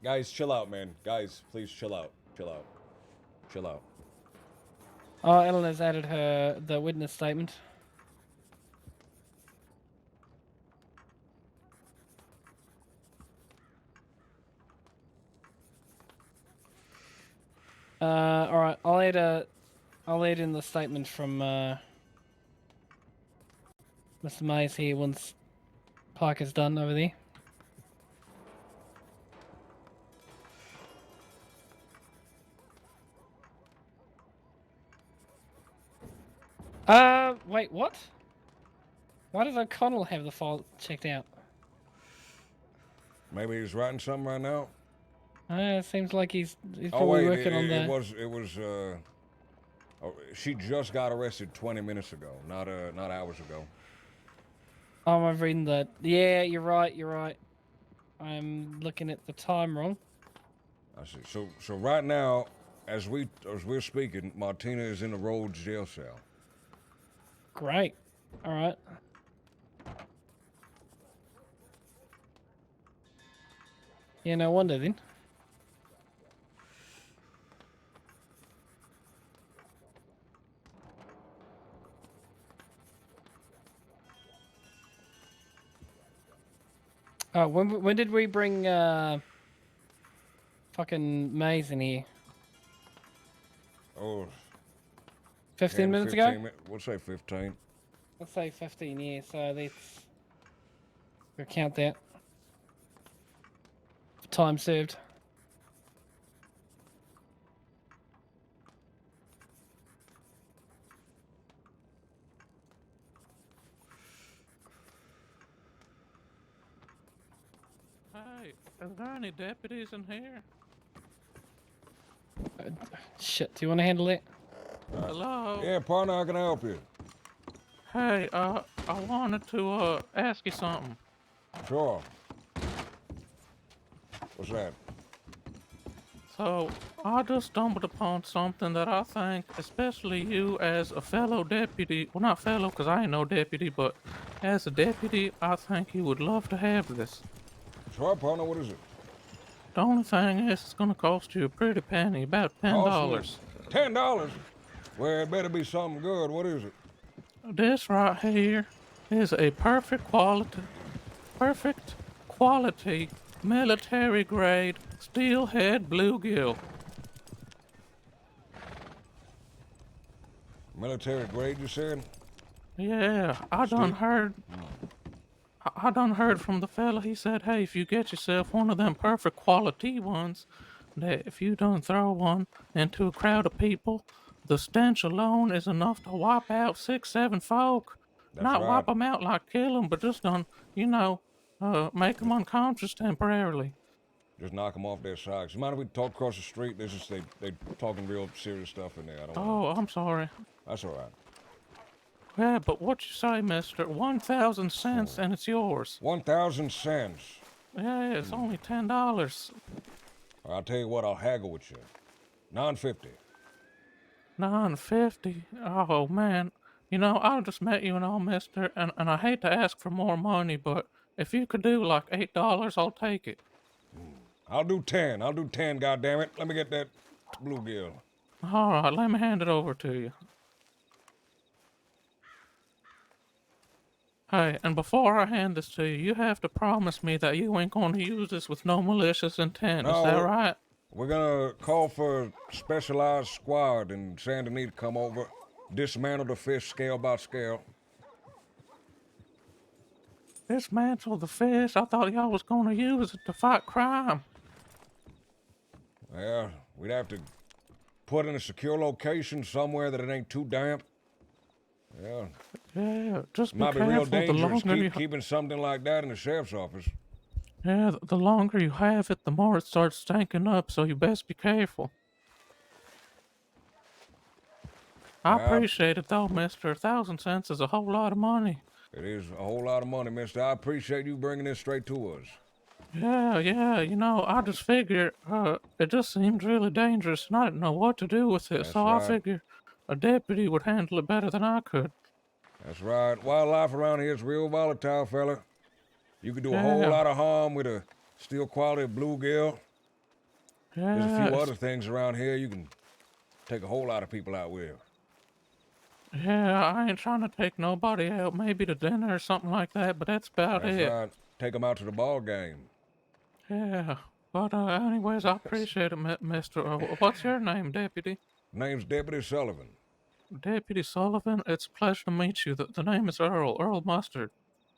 S4: Guys, chill out, man. Guys, please chill out. Chill out. Chill out.
S7: Oh, Eleanor's added the witness statement. All right. I'll add in the statement from Mr. Mays here once Parker's done over there. Wait, what? Why does O'Connell have the file checked out?
S3: Maybe he's writing something right now.
S7: It seems like he's
S3: Oh
S7: probably
S3: wait,
S7: working on the...
S3: it was. She just got arrested 20 minutes ago, not hours ago.
S7: Oh, I'm reading that. Yeah, you're right. You're right. I'm looking at the time wrong.
S3: I see. So right now, as we're speaking, Martina is in the Rhodes jail cell.
S7: Great. All right. Yeah, no wonder then. Oh, when did we bring fucking Maze in here?
S3: Oh.
S7: 15 minutes ago?
S3: We'll say 15.
S7: Let's say 15, yeah, so we'll count that. Time served.
S1: Hey, are there any deputies in here?
S7: Shit, do you want to handle it?
S1: Hello?
S3: Yeah, partner, how can I help you?
S1: Hey, I wanted to ask you something.
S3: Sure. What's that?
S1: So, I just stumbled upon something that I think, especially you as a fellow deputy, well, not fellow because I ain't no deputy, but as a deputy, I think you would love to have this.
S3: Sure, partner, what is it?
S1: The only thing is, it's gonna cost you a pretty penny, about $10.
S3: $10? Well, it better be something good. What is it?
S1: This right here is a perfect quality military grade steelhead bluegill.
S3: Military grade, you said?
S1: Yeah, I done heard from the fella. He said, hey, if you get yourself one of them perfect quality ones, that if you done throw one into a crowd of people, the stench alone is enough to wipe out 6, 7 folk.
S3: That's
S1: Not
S3: right.
S1: wipe them out like kill them, but just done, make them unconscious temporarily.
S3: Just knock them off their socks. You mind if we talk across the street? They talking real serious stuff in there. I don't
S1: Oh, I'm sorry.
S3: That's all right.
S1: Yeah, but what you say, mister? 1,000 cents and it's yours.
S3: 1,000 cents.
S1: Yeah, it's only $10.
S3: I'll tell you what, I'll haggle with you. $9.50.
S1: $9.50? Oh, man. You know, I just met you and all, mister, and I hate to ask for more money, but if you could do like $8, I'll take it.
S3: I'll do 10. I'll do 10, goddammit. Let me get that bluegill.
S1: All right, let me hand it over to you. Hey, and before I hand this to you, you have to promise me that you ain't gonna use this with no malicious intent.
S3: No,
S1: Is that right?
S3: We're gonna call for a specialized squad in San Denis to come over, dismantle the fish scale by scale.
S1: Dismantle the fish? I thought y'all was gonna use it to fight crime.
S3: Yeah, we'd have to put in a secure location somewhere that it ain't too damp. Yeah.
S1: Yeah, just be
S3: Might be
S1: careful.
S3: real
S1: The
S3: dangerous
S1: longer
S3: keeping something like that in the sheriff's office.
S1: Yeah, the longer you have it, the more it starts stinking up, so you best be careful. I
S3: Yeah.
S1: appreciate it though, mister. 1,000 cents is a whole lot of money.
S3: It is a whole lot of money, mister. I appreciate you bringing this straight to us.
S1: Yeah, I just figured, it just seemed really dangerous, and I didn't know what to do with it,
S3: That's
S1: so
S3: right.
S1: I figured a deputy would handle it better than I could.
S3: That's right. Wildlife around here is real volatile, fella. You could do a whole
S1: Yeah.
S3: lot of harm with a steel quality bluegill. There's a few
S1: Yes.
S3: other things around here you can take a whole lot of people out with.
S1: Yeah, I ain't trying to take nobody out, maybe to dinner or something like that, but that's about
S3: That's
S1: it.
S3: right. Take them out to the ball game.
S1: Yeah, but anyways, I appreciate it, mister. What's your name, deputy?
S3: Name's Deputy Sullivan.
S1: Deputy Sullivan, it's a pleasure to meet you. The name is Earl Mustard.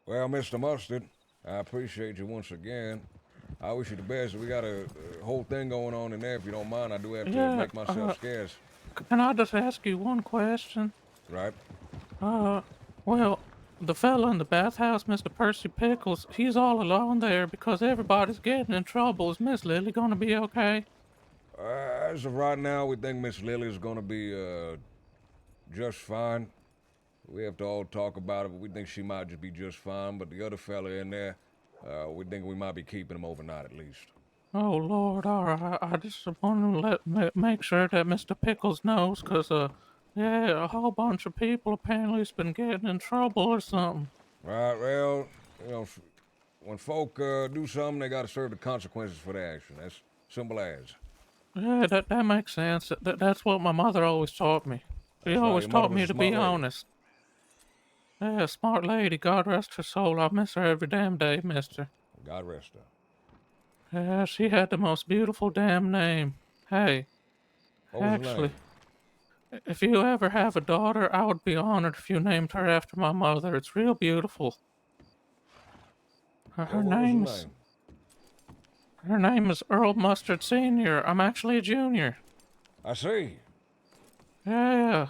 S3: Well, Mr. Mustard, I appreciate you once again. I wish you the best. We got a whole thing going on in there. If you don't mind, I do have to
S1: Yeah,
S3: make myself scarce.
S1: Can I just ask you one question?
S3: Right?
S1: Well, the fella in the bathhouse, Mr. Percy Pickles, he's all alone there because everybody's getting in trouble. Is Miss Lily gonna be okay?
S3: As of right now, we think Miss Lily's gonna be just fine. We have to all talk about it, but we think she might just be just fine. But the other fella in there, We think we might be keeping him overnight at least.
S1: Oh Lord, all right. I just want to make sure that Mr. Pickles knows, 'cause yeah, a whole bunch of people apparently has been getting in trouble or something.
S3: Right, well, you know, when folk do something, they gotta serve the consequences for their action. That's simple as.
S1: Yeah, that makes sense. That's what my mother always taught me. She
S3: That's right,
S1: always
S3: your mother
S1: taught
S3: was
S1: me
S3: a
S1: to
S3: smart
S1: be
S3: lady.
S1: honest. Yeah, smart lady. God rest her soul. I miss her every damn day, mister.
S3: God rest her.
S1: Yeah, she had the most beautiful damn name. Hey,
S3: What was her
S1: actually,
S3: name?
S1: if you ever have a daughter, I would be honored if you named her after my mother. It's real beautiful. Her
S3: What was her
S1: name's
S3: name?
S1: her name is Earl Mustard Senior. I'm actually a junior.
S3: I see.
S1: Yeah,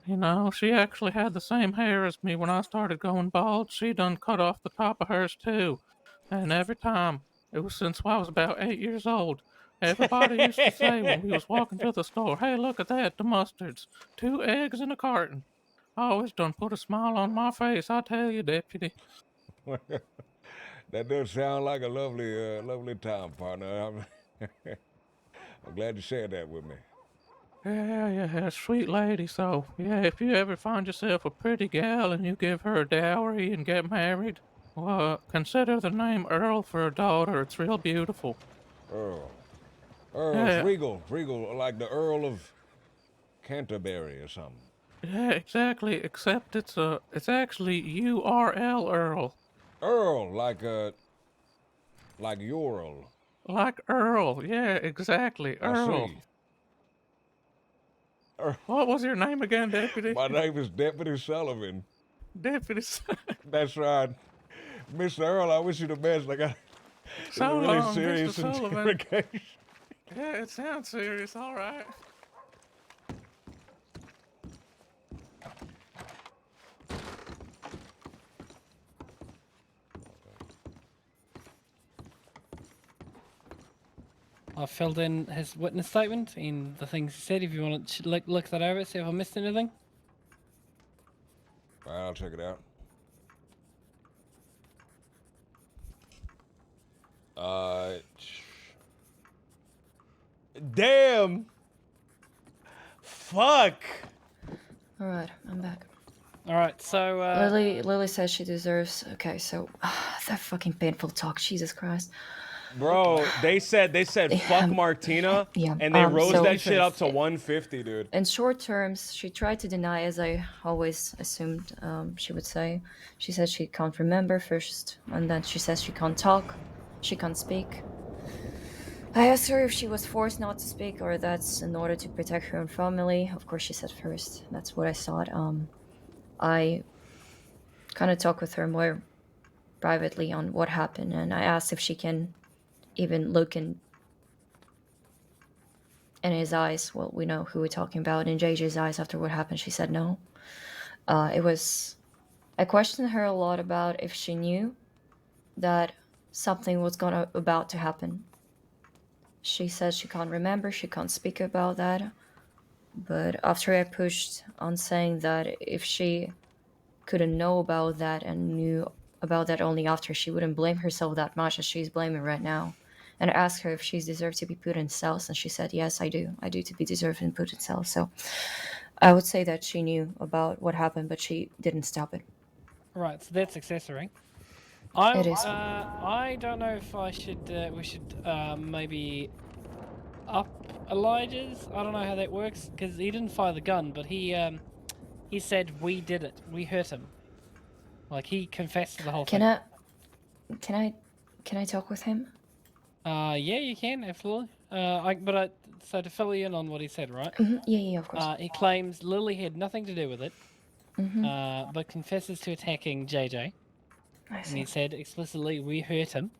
S1: you know, she actually had the same hair as me when I started going bald. She done cut off the top of hers too. And every time, it was since I was about 8 years old, everybody used to say when we was walking to the store, hey, look at that, the mustards. 2 eggs in a carton. I always done put a smile on my face, I tell you, deputy.
S3: That does sound like a lovely time, partner. I'm glad you shared that with me.
S1: Yeah, sweet lady. So, yeah, if you ever find yourself a pretty gal and you give her a dowry and get married, well, consider the name Earl for a daughter. It's real beautiful.
S3: Earl. Earl's
S1: Yeah,
S3: regal, like the Earl of Canterbury or something.
S1: yeah, exactly. Except it's actually URL Earl.
S3: Earl, like Ural.
S1: Like Earl. Yeah, exactly.
S3: I
S1: Earl.
S3: see.
S1: What was your name again, deputy?
S3: My name is Deputy Sullivan.
S1: Deputy.
S3: That's right. Mr. Earl, I wish you the best. I got it's a
S1: So
S3: really
S1: long,
S3: serious
S1: Mr. Sullivan.
S3: interrogation.
S1: Yeah, it sounds serious. All right.
S7: I filled in his witness statement and the things he said. If you want to look that over, see if I missed anything.
S3: All right, I'll check it out.
S4: Damn. Fuck.
S16: All right, I'm back.
S7: All right, so
S16: Lily says she deserves. Okay, so that fucking painful talk. Jesus Christ.
S4: Bro, they said fuck Martina,
S16: yeah,
S4: and they rose
S16: so-
S4: that shit up to 150, dude.
S16: In short terms, she tried to deny, as I always assumed she would say. She said she can't remember first, and then she says she can't talk, she can't speak. I asked her if she was forced not to speak or that's in order to protect her own family. Of course, she said first. That's what I thought. I kind of talked with her more privately on what happened, and I asked if she can even look in his eyes. Well, we know who we're talking about. In JJ's eyes after what happened, she said no. I questioned her a lot about if she knew that something was about to happen. She says she can't remember, she can't speak about that. But after I pushed on saying that if she couldn't know about that and knew about that only after, she wouldn't blame herself that much as she's blaming right now. And I asked her if she's deserved to be put in cells, and she said, yes, I do. I do to be deserved and put in cells. So I would say that she knew about what happened, but she didn't stop it.
S7: Right, so that's accessory.
S16: It is.
S7: I don't know if I should. We should maybe up Elijah's. I don't know how that works because he didn't fire the gun, but he said we did it. We hurt him. Like he confessed to the whole thing.
S16: Can I talk with him?
S7: Yeah, you can absolutely. So to fill you in on what he said, right?
S16: Yeah, of course.
S7: He claims Lily had nothing to do with it,
S16: Mhm.
S7: but confesses to attacking JJ.
S16: I see.
S7: And he said explicitly, we hurt him.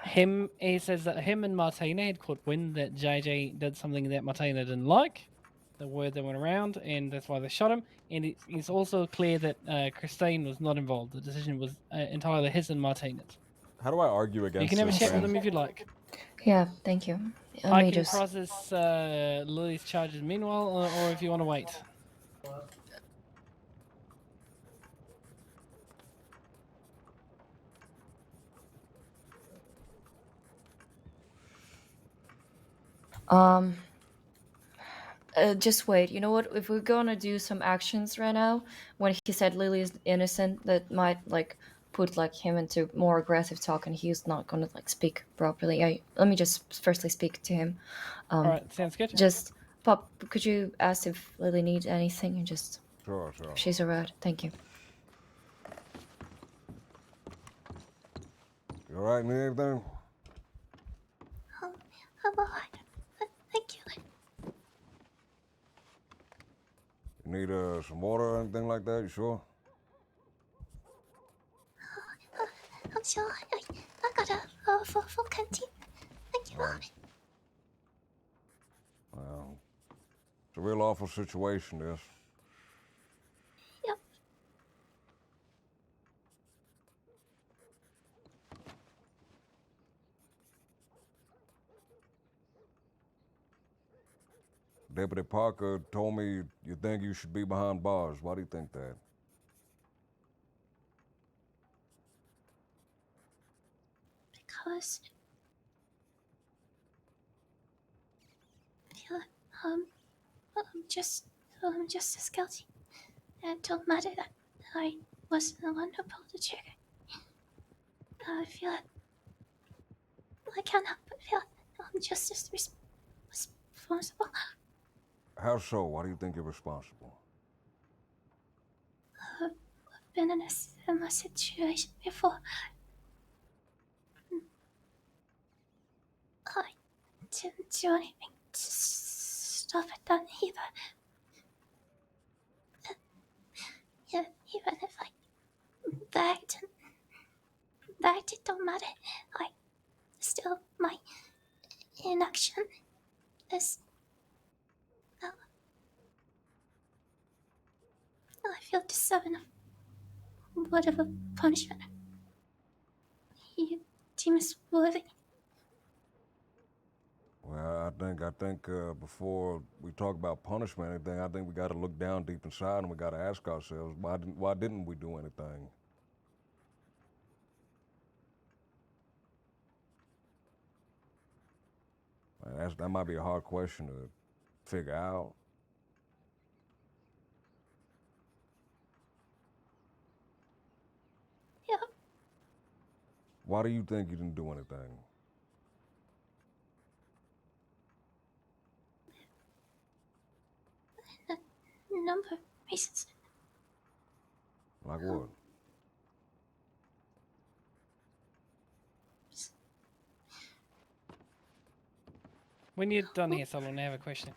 S7: He says that him and Martina had caught wind that JJ did something that Martina didn't like. The word that went around, and that's why they shot him. And it's also clear that Christine was not involved. The decision was entirely his and Martina's.
S4: How do I argue against
S7: You can have a
S4: this,
S7: chat with
S4: man?
S7: him if you'd like.
S16: Yeah, thank you.
S7: I can process Lily's charges meanwhile, or if you want to wait.
S16: Um, just wait. You know what? If we're gonna do some actions right now, when he said Lily is innocent, that might like put like him into more aggressive talk, and he's not gonna like speak properly. Let me just firstly speak to him.
S7: All right, sounds good.
S16: Just Pop, could you ask if Lily needs anything and just
S3: Sure.
S16: if she's alright? Thank you.
S3: You alright, need anything?
S21: I'm alright. Thank you.
S3: You need some water or anything like that? You sure?
S21: I'm sure. I got a full canteen. Thank you.
S3: Well, it's a real awful situation, this.
S21: Yep.
S3: Deputy Parker told me you think you should be behind bars. Why do you think that?
S21: Because I feel like I'm just as guilty. And it don't matter that I wasn't the one who pulled the trigger. I feel like I can't help but feel like I'm just as responsible.
S3: How so? Why do you think you're responsible?
S21: I've been in a similar situation before. I didn't do anything to stop it then either. Yeah, even if I begged it don't matter. Still, my inaction is. I feel deserving of whatever punishment you deem is worthy.
S3: Well, I think before we talk about punishment or anything, I think we got to look down deep inside and we got to ask ourselves, why didn't we do anything? That might be a hard question to figure out.
S21: Yeah.
S3: Why do you think you didn't do anything?
S21: A number of reasons.
S3: Like what?
S7: When you're done here, Solomon, I have a question.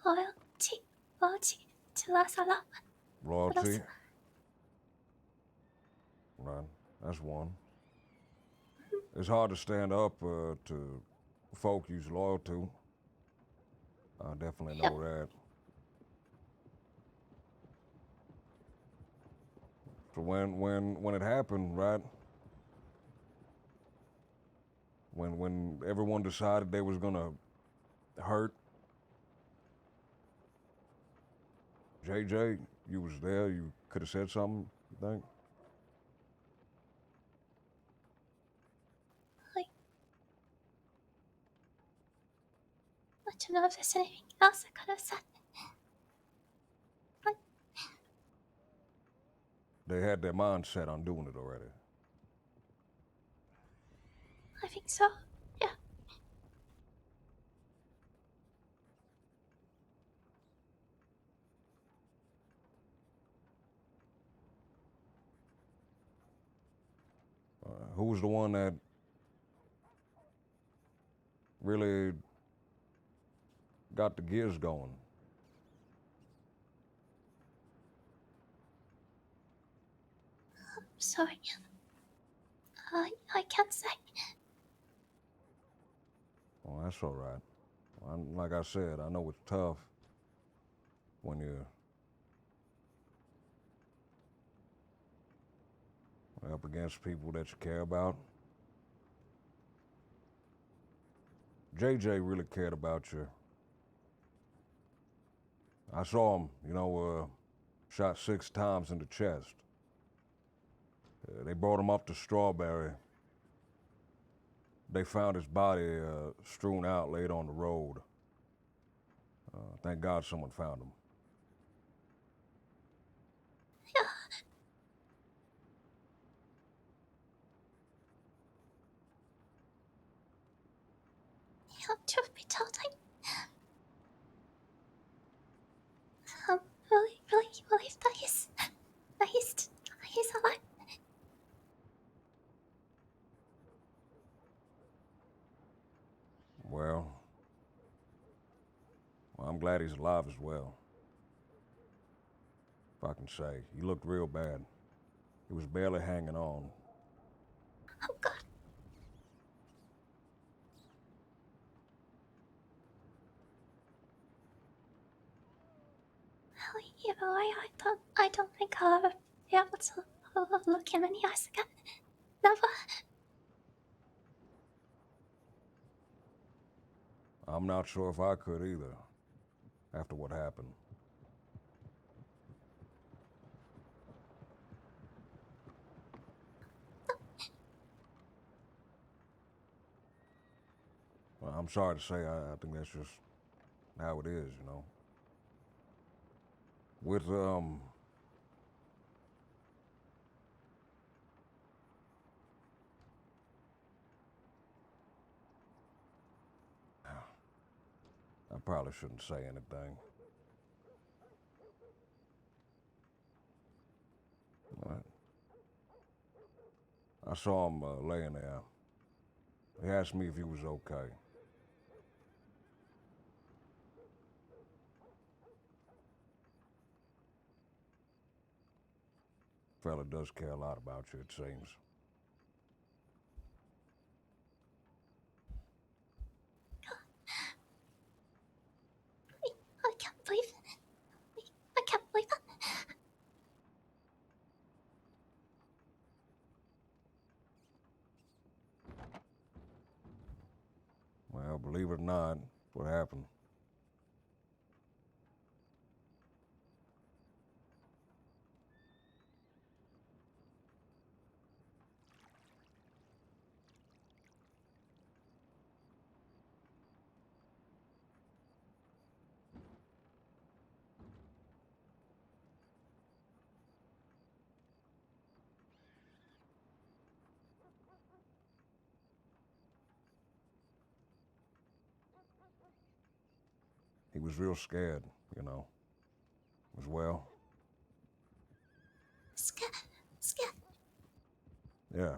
S21: Loyalty to La Sala.
S3: Loyalty? Right, that's one. It's hard to stand up to folk you're loyal to. I definitely know that. So when it happened, right? When everyone decided they was gonna hurt JJ, you was there. You could have said something. You think?
S21: I don't know if there's anything else I could have said.
S3: They had their mind set on doing it already.
S21: I think so. Yeah.
S3: Who was the one that really got the gears going?
S21: I'm sorry. I can't say.
S3: Well, that's all right. Like I said, I know it's tough when you're up against people that you care about. JJ really cared about you. I saw him, shot 6 times in the chest. They brought him up to Strawberry. they found his body strewn out, laid on the road. Thank God someone found him.
S21: Truth be told, I'm really, really relieved that he's alive.
S3: Well, I'm glad he's alive as well. If I can say. He looked real bad. He was barely hanging on.
S21: Oh God. You know, I don't think I'll ever be able to look him in the eyes again. Never.
S3: I'm not sure if I could either, after what happened. Well, I'm sorry to say, I think that's just how it is, you know. With, I probably shouldn't say anything. But I saw him laying there. He asked me if he was okay. Fella does care a lot about you, it seems.
S21: I can't believe it. I can't believe it.
S3: Well, believe it or not, that's what happened. He was real scared, you know, as well.
S21: Scared.
S3: Yeah.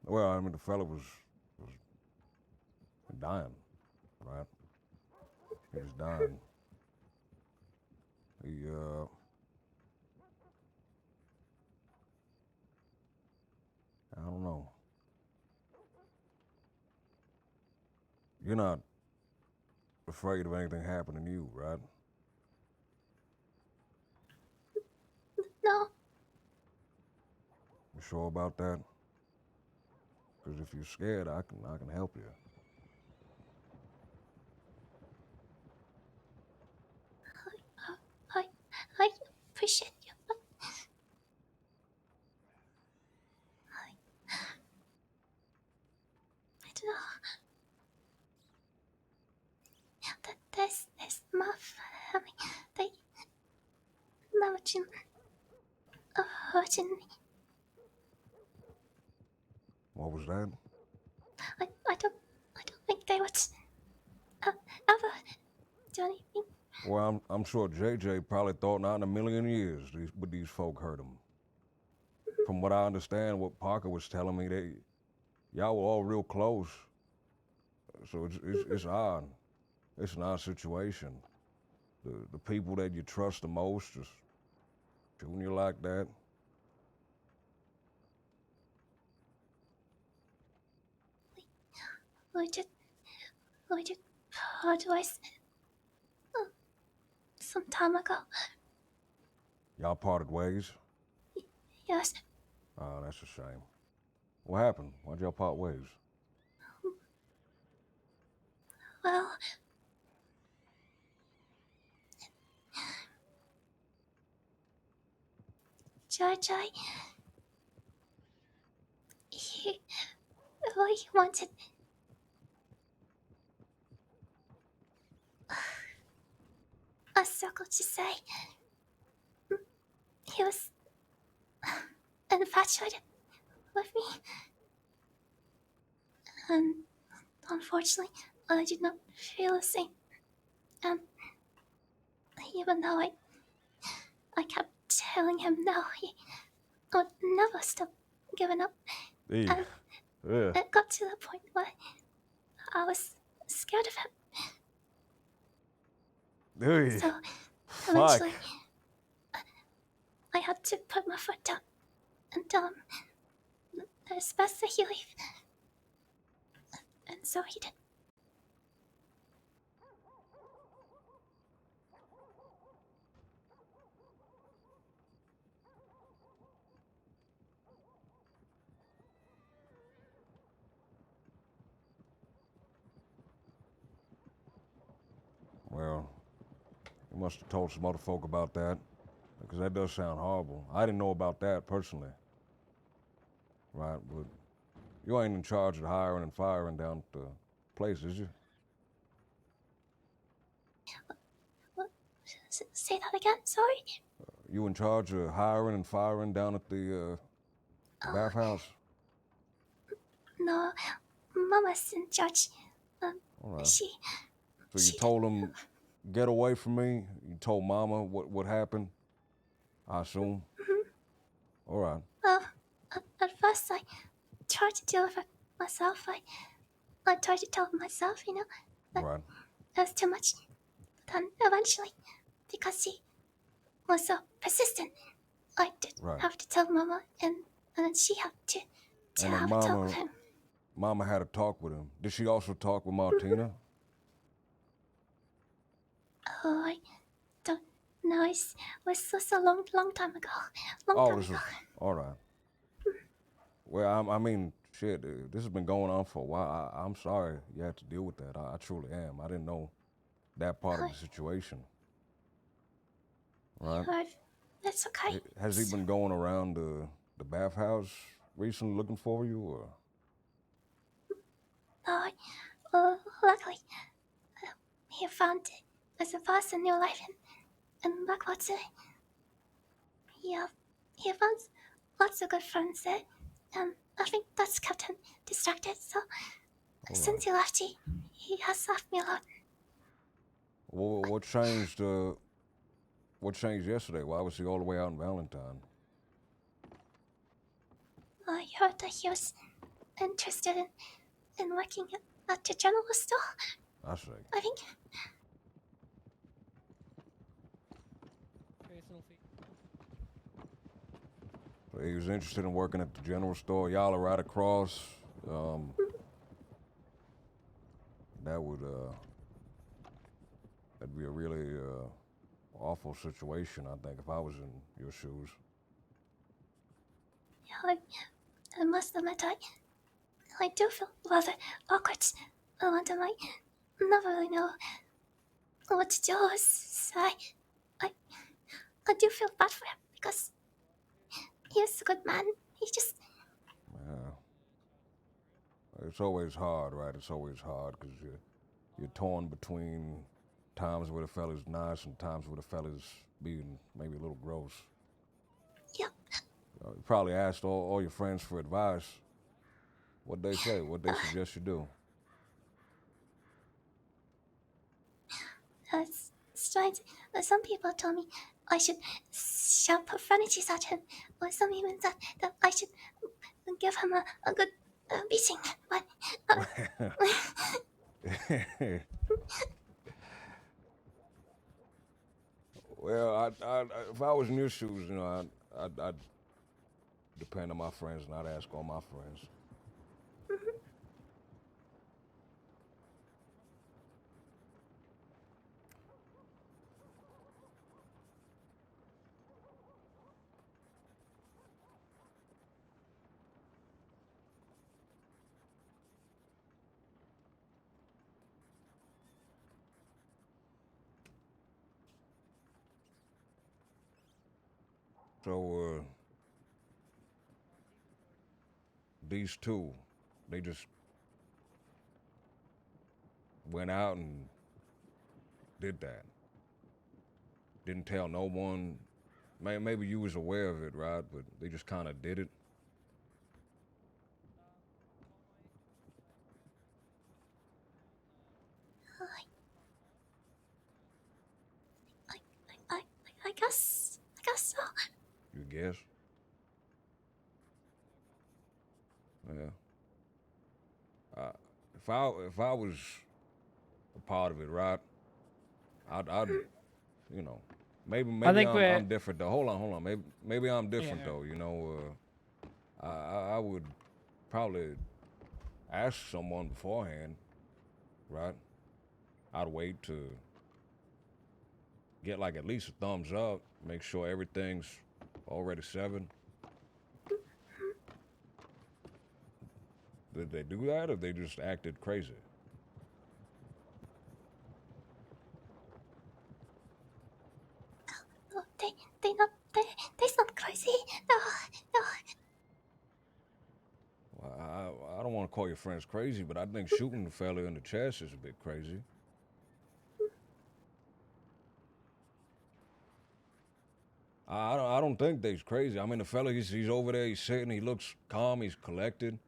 S3: Well, I mean, the fella was dying, right? He was dying. He, I don't know. You're not afraid of anything happening to you, right?
S21: No.
S3: You sure about that? Because if you're scared, I can help you.
S21: I appreciate you, but I don't know. There's my family. They never dreamed of hurting me.
S3: What was that?
S21: I don't think they would ever do anything.
S3: Well, I'm sure JJ probably thought not in a million years would these folk hurt him. From what I understand, what Parker was telling me, y'all were all real close. So it's odd. It's an odd situation. The people that you trust the most just shooting you like that.
S21: We did part ways some time ago.
S3: Y'all parted ways?
S21: Yes.
S3: Oh, that's a shame. What happened? Why'd y'all part ways?
S21: Well, JJ, he really wanted asked Uncle to say he was infatuated with me. And unfortunately, I did not feel the same. And even though I kept telling him no, he would never stop giving up.
S3: Hey,
S21: And
S3: yeah.
S21: it got to the point where I was scared of him.
S3: Hey,
S21: So
S3: fuck.
S21: eventually, I had to put my foot down and tell him that it's best that he leave. And so he did.
S3: Well, you must have told some other folk about that, because that does sound horrible. I didn't know about that personally. Right, but you ain't in charge of hiring and firing down at the place, is you?
S21: Say that again, sorry?
S3: You in charge of hiring and firing down at the bathhouse?
S21: No, Mama's in charge.
S3: All right.
S21: She...
S3: So you told them, get away from me? You told Mama what happened? I assume? All right.
S21: Well, at first I tried to deal with it myself. I tried to tell myself, that
S3: Right.
S21: it was too much. But then eventually, because he was so persistent, I did have to tell Mama, and then she had to
S3: And then
S21: have a talk with him.
S3: Mama had a talk with him. Did she also talk with Martina?
S21: Oh, I don't know. It was a long time ago.
S3: This was all right. Well, I mean, shit, this has been going on for a while. I'm sorry you had to deal with that. I truly am. I didn't know that part of the situation. Right?
S21: That's okay.
S3: Has he been going around the bathhouse recently looking for you, or?
S21: No, luckily, he found as a person in your life in Blackwater. He found lots of good friends there. I think that's kept him distracted. So since he left, he has left me alone.
S3: Well, what changed? What changed yesterday? Why was he all the way out in Valentine?
S21: I heard that he was interested in working at the general store.
S3: I see.
S21: I think.
S3: So he was interested in working at the general store. Y'all are right across. That would that'd be a really awful situation, I think, if I was in your shoes.
S21: Yeah, I must admit, I do feel rather awkward. I never really know what to do. So I do feel bad for him because he is a good man. He just...
S3: Yeah. It's always hard, right? It's always hard because you're torn between times where the fella's nice and times where the fella's being maybe a little gross.
S21: Yeah.
S3: You probably asked all your friends for advice. What'd they say? What'd they suggest you do?
S21: It's strange. Some people told me I should shout profanities at him, or some even said that I should give him a good beating. But
S3: well, if I was in your shoes, I'd depend on my friends and I'd ask all my friends. So, these two, they just went out and did that. didn't tell no one. Maybe you was aware of it, right? But they just kind of did it.
S21: I guess so.
S3: You guess? Yeah. If I was a part of it, right? I'd you know, maybe
S7: think
S3: I'm different though. Hold on. Maybe I'm different
S7: Yeah.
S3: though. You know, I would probably ask someone beforehand, right? I'd wait to get like at least a thumbs up, make sure everything's already seven. Did they do that, or they just acted crazy?
S21: No, they's not crazy. No.
S3: Well, I don't want to call your friends crazy, but I think shooting the fella in the chest is a bit crazy. I don't think they's crazy. I mean, the fella, he's over there, he's sitting, he looks calm, he's collected.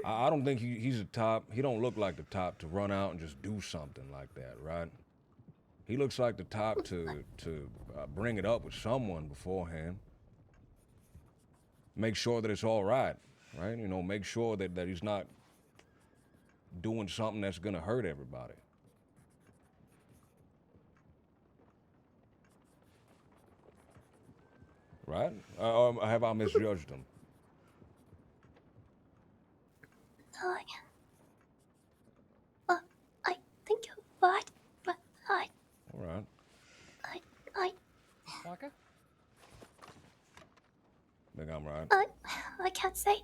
S3: I don't think he's the top. He don't look like the top to run out and just do something like that, right? He looks like the top to bring it up with someone beforehand. Make sure that it's all right, right? You know, make sure that he's not doing something that's gonna hurt everybody. Right? Have I misjudged him?
S21: No, I think you're right, but
S3: All right.
S7: Parker?
S3: Think I'm right.
S21: I can't say.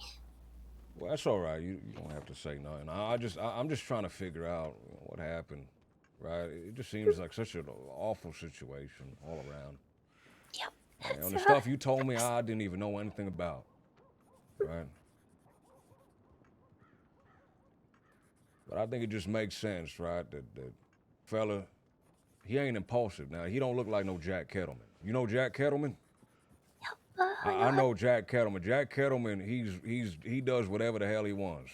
S3: Well, that's all right. You don't have to say nothing. I'm just trying to figure out what happened, right? It just seems like such an awful situation all around.
S21: Yep.
S3: And the stuff you told me, I didn't even know anything about, right? But I think it just makes sense, right? That fella, he ain't impulsive. Now, he don't look like no Jack Kettleman. You know Jack Kettleman? I know Jack Kettleman. Jack Kettleman, he does whatever the hell he wants.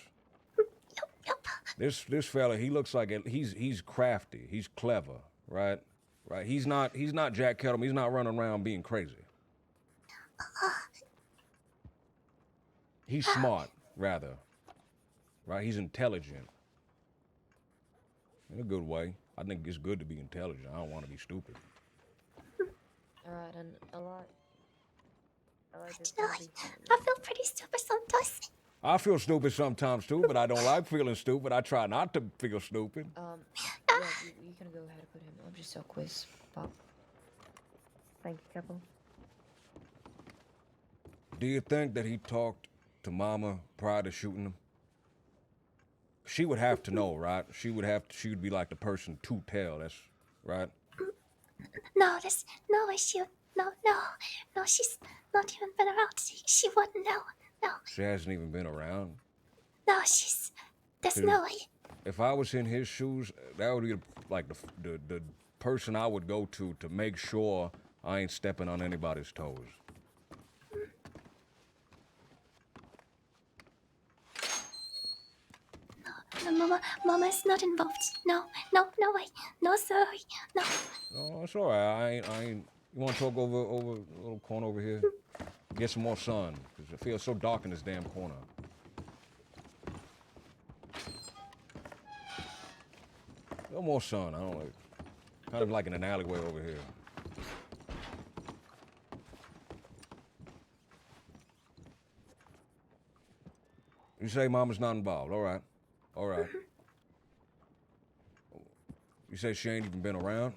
S3: This fella, he looks like he's crafty. He's clever, right? Right. He's not Jack Kettleman. He's not running around being crazy. He's smart, rather. Right? He's intelligent. In a good way. I think it's good to be intelligent. I don't want to be stupid.
S16: Alright, and a lot.
S21: I feel pretty stupid sometimes.
S3: I feel stupid sometimes too, but I don't like feeling stupid. I try not to feel stupid.
S16: Yeah, you can go ahead and put him up just a quiz, Bob.
S19: Thank you, couple.
S3: Do you think that he talked to Mama prior to shooting him? She would have to know, right? She would be like the person to tell. That's right.
S21: No, there's no issue. No, she's not even been around. She wouldn't know. No.
S3: She hasn't even been around.
S21: No, there's no way.
S3: If I was in his shoes, that would be like the person I would go to make sure I ain't stepping on anybody's toes.
S21: No, Mama's not involved. No way. No, sorry. No.
S3: No, it's all right. I ain't. You want to talk over a little corner over here? Get some more sun, because it feels so dark in this damn corner. A little more sun. I don't know. Kind of like in an alleyway over here. You say Mama's not involved. All right. All right. You say she ain't even been around?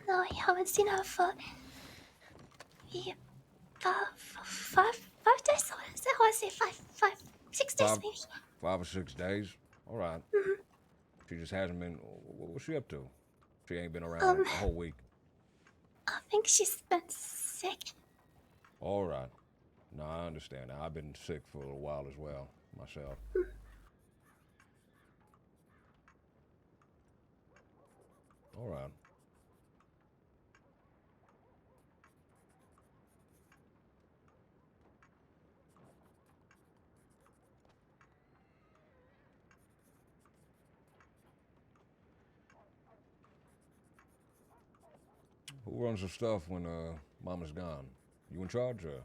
S21: No, I haven't seen her for 5 days. Or was it 6 days maybe?
S3: 5 or 6 days? All right. She just hasn't been. What's she up to? She ain't been around a whole week.
S21: I think she's been sick.
S3: All right. No, I understand. Now, I've been sick for a little while as well, myself. All right. Who runs the stuff when Mama's gone? You in charge, or?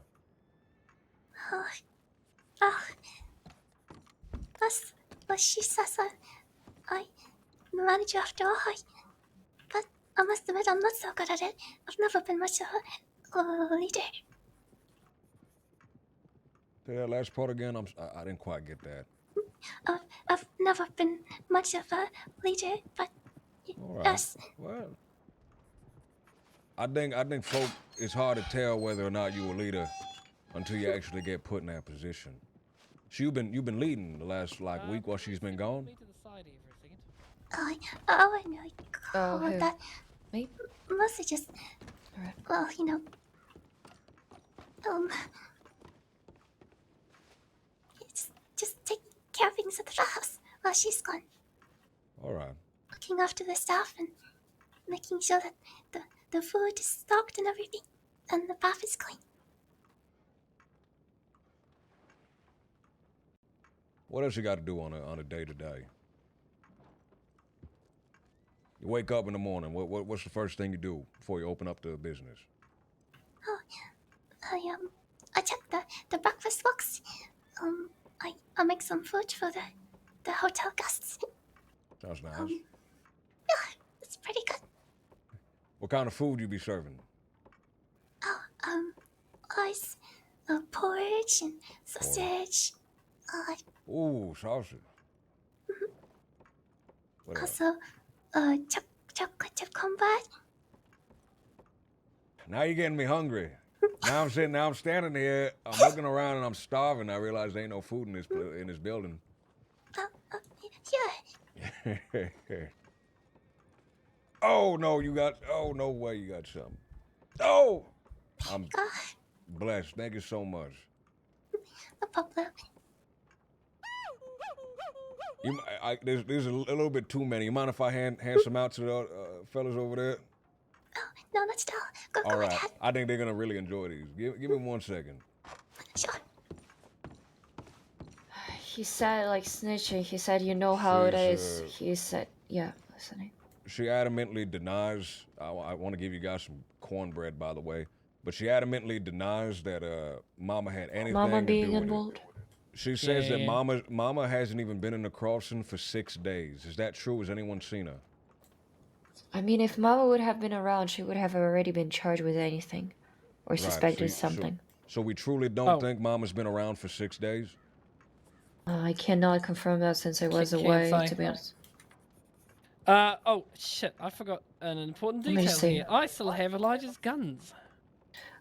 S21: But she says I'm the manager after all. But I must admit I'm not so good at it. I've never been much of a leader.
S3: Say that last part again. I didn't quite get that.
S21: I've never been much of a leader, but
S3: All right.
S21: yes.
S3: Well, I think folk, it's hard to tell whether or not you're a leader until you actually get put in that position. So you've been leading the last week while she's been gone.
S21: I wouldn't really call
S16: who?
S21: it that.
S16: Me?
S21: Mostly just, well, it's just taking care of things at the house while she's gone.
S3: All right.
S21: Looking after the staff and making sure that the food is stocked and everything, and the bath is clean.
S3: What else you got to do on a day to day? You wake up in the morning. What's the first thing you do before you open up the business?
S21: Oh, I check the breakfast box. I make some food for the hotel guests.
S3: Sounds nice.
S21: Yeah, it's pretty good.
S3: What kind of food you be serving?
S21: Rice, porridge and sausage.
S3: Ooh, sausage. What else?
S21: Also, chocolate chip cornbread.
S3: Now you're getting me hungry. Now I'm standing here, I'm looking around and I'm starving. I realize there ain't no food in this building.
S21: Yeah.
S3: Oh no, no way you got something. Oh, I'm blessed. Thank you so much.
S21: No problem.
S3: There's a little bit too many. You mind if I hand some out to the fellas over there?
S21: No, that's all. Go
S3: All right.
S21: ahead.
S3: I think they're gonna really enjoy these. Give me 1 second.
S21: Sure.
S16: He said like snitching. He said you know how it is. He said yeah. Listening.
S3: She adamantly denies. I want to give you guys some cornbread, by the way. But she adamantly denies that Mama had anything
S16: Mama
S3: to
S16: being
S3: do with
S16: involved.
S3: it. She says that
S16: Yeah.
S3: Mama hasn't even been in the crossing for 6 days. Is that true? Has anyone seen her?
S16: I mean, if Mama would have been around, she would have already been charged with anything, or
S3: Right,
S16: suspected something.
S3: So we truly don't think Mama's been around for 6 days?
S16: I cannot confirm that since I was
S7: Can't
S16: away.
S7: say.
S16: To be honest.
S7: Oh shit! I forgot an important
S16: Let me
S7: detail
S16: see.
S7: here. I still have Elijah's guns.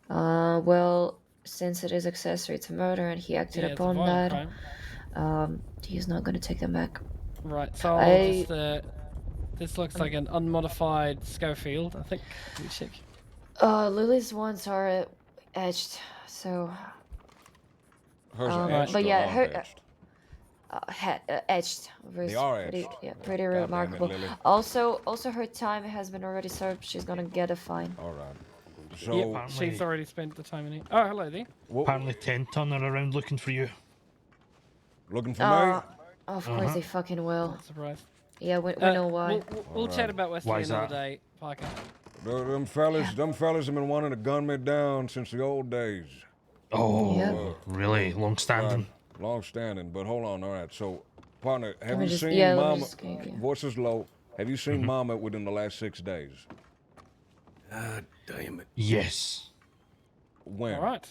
S16: Well, since it is accessory to murder and he acted
S7: Yeah, it's a
S16: upon
S7: violent
S16: that, he's not gonna take them back.
S7: Right. So I'll just. This looks like an unmodified Schofield. I think. Let me check.
S16: Lily's ones are etched, so.
S3: Hers are etched
S16: but
S3: or
S16: yeah,
S3: unetched?
S16: etched.
S3: They are
S16: pretty,
S3: etched.
S16: yeah, pretty
S3: God damn it,
S16: remarkable.
S3: Lily.
S16: Also, her time has been already served. She's gonna get a fine.
S3: All right.
S18: So
S7: Yep, she's already spent the time in here. Oh, hello there.
S15: Apparently 10 ton are around looking for you.
S3: Looking for me?
S16: Of course they fucking will.
S7: Not surprised.
S16: Yeah, we know why.
S7: We'll chat about
S3: Why
S7: Wesley
S3: is
S7: another
S3: that?
S7: day, Parker.
S3: Them fellas have been wanting to gun me down since the old days.
S15: Oh, really? Long standing?
S3: Long standing, but hold on, all right. So, partner, have
S16: me
S3: you
S16: just-
S3: seen
S16: yeah, let me
S3: Mama?
S16: just get- yeah.
S3: Voice is low. Have you seen Mama within the last 6 days?
S5: God damn it.
S15: Yes.
S3: When?
S7: All right.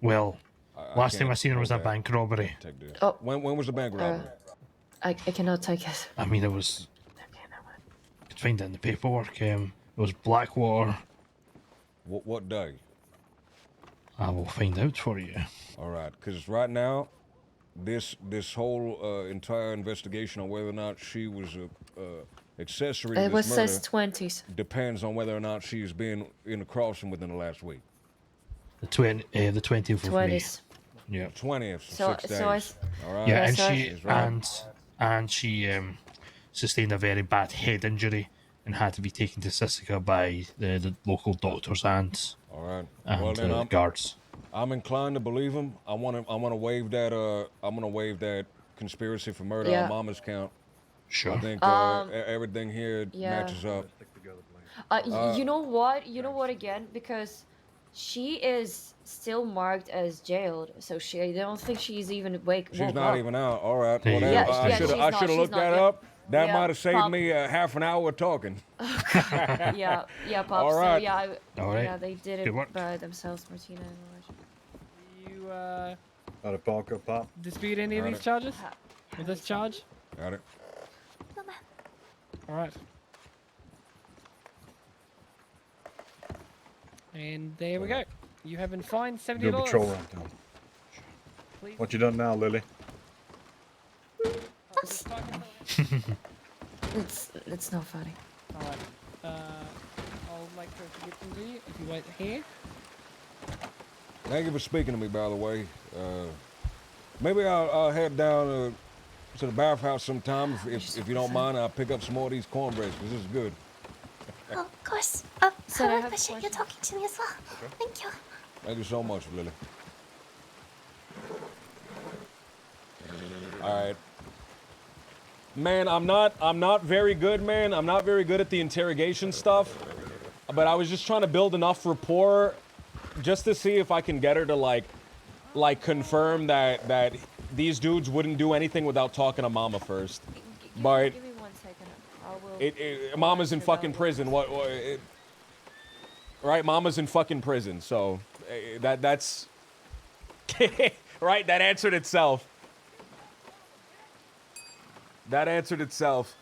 S15: Well, last time I
S3: can't
S15: seen her was a
S3: hold that.
S15: bank robbery.
S3: Take this.
S16: Oh.
S3: When was the bank robbery?
S16: I cannot take it.
S15: I mean, it was. I could find it in the paperwork. It was Blackwater.
S3: What day?
S15: I will find out for you.
S3: All right, because right now, this whole entire investigation on whether or not she was a accessory to
S16: It
S3: this
S16: was
S3: murder
S16: says 20s.
S3: depends on whether or not she's been in the crossing within the last week.
S15: The 20th of May.
S16: 20s.
S15: Yeah.
S3: 20th,
S16: So-
S3: 6 days.
S16: so I-
S3: All right.
S15: Yeah, and
S16: so I-
S15: she
S3: She's right.
S15: and she sustained a very bad head injury and had to be taken to Sisika by the local doctors and
S3: All right.
S15: and
S3: Well, then
S15: guards.
S3: I'm inclined to believe him. I want to waive that. I'm gonna waive that conspiracy for murder
S16: Yeah.
S3: on Mama's count.
S15: Sure.
S3: I think everything here
S16: yeah.
S3: matches up.
S16: You know what? You know what again? Because she is still marked as jailed, so I don't think she's even
S3: She's
S16: woke
S3: not
S16: up.
S3: even out. All right. Well,
S16: Yeah,
S3: that, I
S16: yeah,
S3: should
S16: she's
S3: have
S16: not. She's
S3: looked
S16: not.
S3: that
S16: Yeah,
S3: up. That
S16: yeah,
S3: might have saved
S16: Pop.
S3: me half an hour of talking.
S16: Yeah, yeah, Pop.
S3: All right.
S16: So yeah,
S3: All right.
S16: yeah, they did
S3: Good
S16: it
S3: work.
S16: by themselves, Martina and Elijah.
S7: You
S2: Got it, Parker, Pop.
S7: dispute any of
S3: Got
S7: these
S3: it.
S7: charges? With this charge?
S3: Got it.
S7: All right. And there we go. You have been fined $70.
S2: Do a patrol run down.
S7: Please.
S2: What you done now, Lily?
S16: It's not funny.
S7: All right. I'll make sure to get them to you if you wait here.
S3: Thank you for speaking to me, by the way. Maybe I'll head down to the bathhouse sometime if you don't mind. I'll pick up some more of these cornbreads because this is good.
S21: Oh, of course.
S16: So
S21: I
S16: I
S21: really
S16: have a
S21: appreciate you talking to me as well. Thank you.
S3: Thank you so much, Lily.
S4: All right. Man, I'm not very good, man. I'm not very good at the interrogation stuff. But I was just trying to build enough rapport just to see if I can get her to like confirm that these dudes wouldn't do anything without talking to Mama first. But
S16: Give me 1 second.
S4: Mama's in fucking prison. Right? Mama's in fucking prison. So that's right. That answered itself. That answered itself.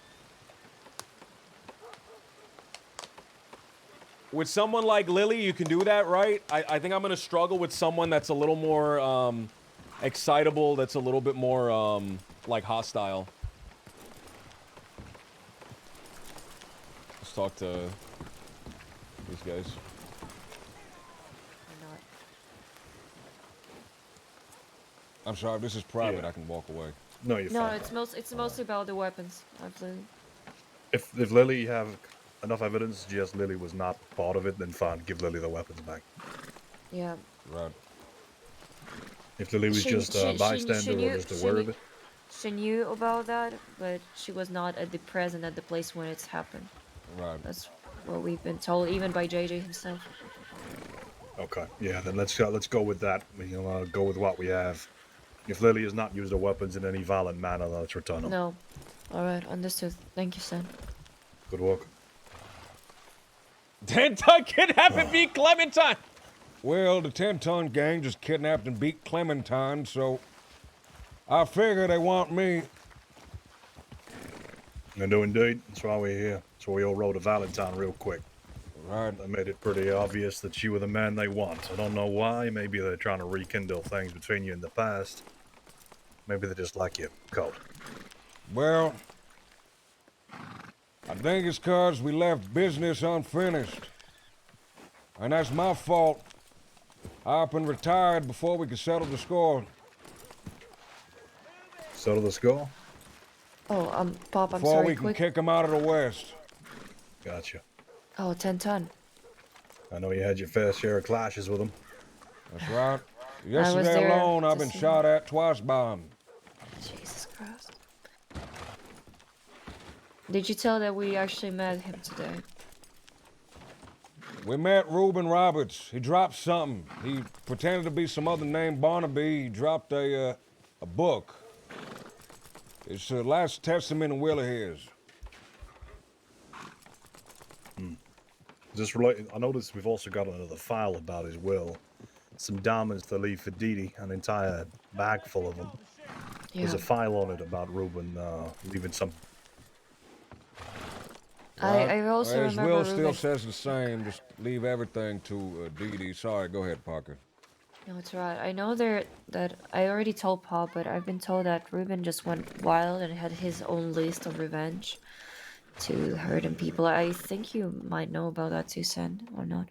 S4: With someone like Lily, you can do that, right? I think I'm gonna struggle with someone that's a little more excitable, that's a little bit more like hostile. Let's talk to these guys. I'm sorry, if this is private, I can walk away.
S2: No, you're
S16: No,
S2: fine.
S16: it's mostly about the weapons. Absolutely.
S2: If Lily have enough evidence, just Lily was not part of it, then fine, give Lily the weapons back.
S16: Yeah.
S3: Right.
S2: If Lily was just a bystander or just aware of it.
S16: She knew about that, but she was not present at the place when it's happened.
S3: Right.
S16: That's what we've been told, even by JJ himself.
S2: Okay, yeah, then let's go with that. We'll go with what we have. If Lily has not used her weapons in any violent manner, then let's return them.
S16: No. Alright, understood. Thank you, Sam.
S2: Good work.
S4: 10-ton kidnap and beat Clementine!
S3: Well, the 10-ton gang just kidnapped and beat Clementine, so I figure they want me.
S2: They do indeed. That's why we're here. So we all rode to Valentine real quick.
S3: Right.
S2: They made it pretty obvious that you were the man they want. I don't know why. Maybe they're trying to rekindle things between you in the past. Maybe they just like you cold.
S3: Well, I think it's 'cause we left business unfinished. And that's my fault. I up and retired before we could settle the score.
S2: Settle the score?
S16: Oh, Pop, I'm
S3: Before
S16: sorry.
S3: we can
S16: Quick.
S3: kick them out of the West.
S2: Gotcha.
S16: Oh, 10-ton.
S2: I know you had your fair share of clashes with them.
S3: That's right.
S16: was
S3: Yesterday
S16: there
S3: alone, I've
S16: to
S3: been
S16: see.
S3: shot at twice by them.
S16: Jesus Christ. Did you tell that we actually met him today?
S3: We met Reuben Roberts. He dropped something. He pretended to be some other name, Barnaby. He dropped a book. It's the last testament and will of his.
S2: Just related, I noticed we've also got another file about his will. Some diamonds to leave for Dee Dee, an entire bag full of them. There's a file on it about Reuben leaving some.
S16: I also
S3: His
S16: remember
S3: will still
S16: Reuben.
S3: says the same. Just leave everything to Dee Dee. Sorry, go ahead, Parker.
S16: No, it's right. I know that I already told Pop, but I've been told that Reuben just went wild and had his own list of revenge to hurting people. I think you might know about that too, Sen, or not?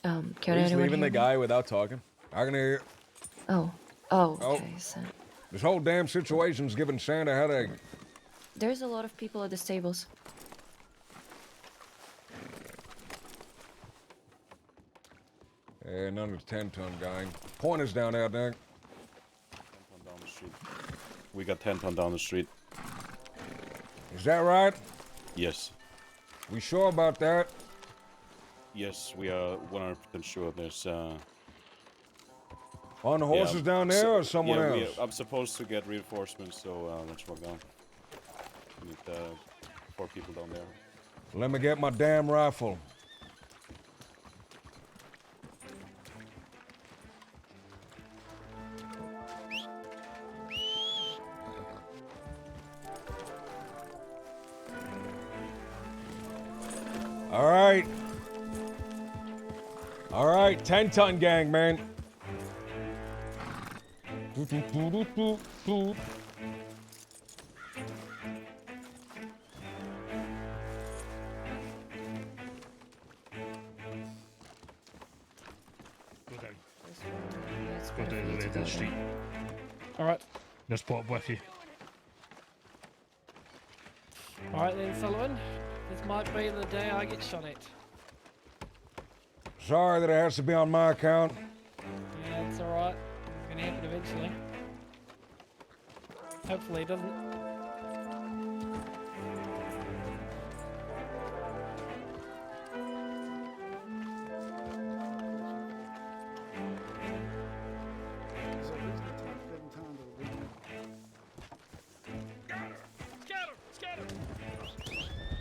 S16: Can
S4: He's
S16: anyone
S4: leaving
S16: hear
S4: the
S16: me?
S4: guy without talking.
S3: I can hear you.
S16: Oh, okay, Sen.
S3: This whole damn situation's giving Santa a headache.
S16: There's a lot of people at the stables.
S3: None of the 10-ton gang. Pointers down there, Nick.
S8: We got 10 ton down the street.
S3: Is that right?
S8: Yes.
S3: We sure about that?
S8: Yes, we are 100% sure. There's
S3: on the horses down there or someone else?
S8: I'm supposed to get reinforcements, so let's walk down. We need 4 people down there.
S3: Let me get my damn rifle.
S4: All right, 10-ton gang, man.
S6: Go down the end of the street.
S7: Alright.
S6: Let's put up with you.
S7: Alright then, Sullivan. This might be the day I get shot at.
S3: Sorry that it has to be on my account.
S7: Yeah, it's alright. It's gonna happen eventually. Hopefully it doesn't.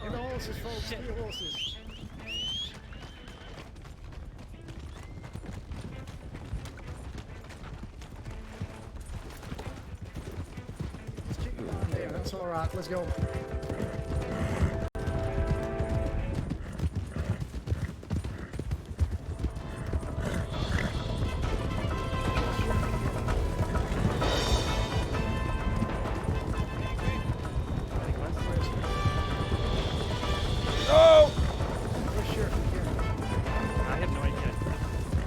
S11: Get the horses, folks. Get the horses. Let's keep them on there. That's all right. Let's go.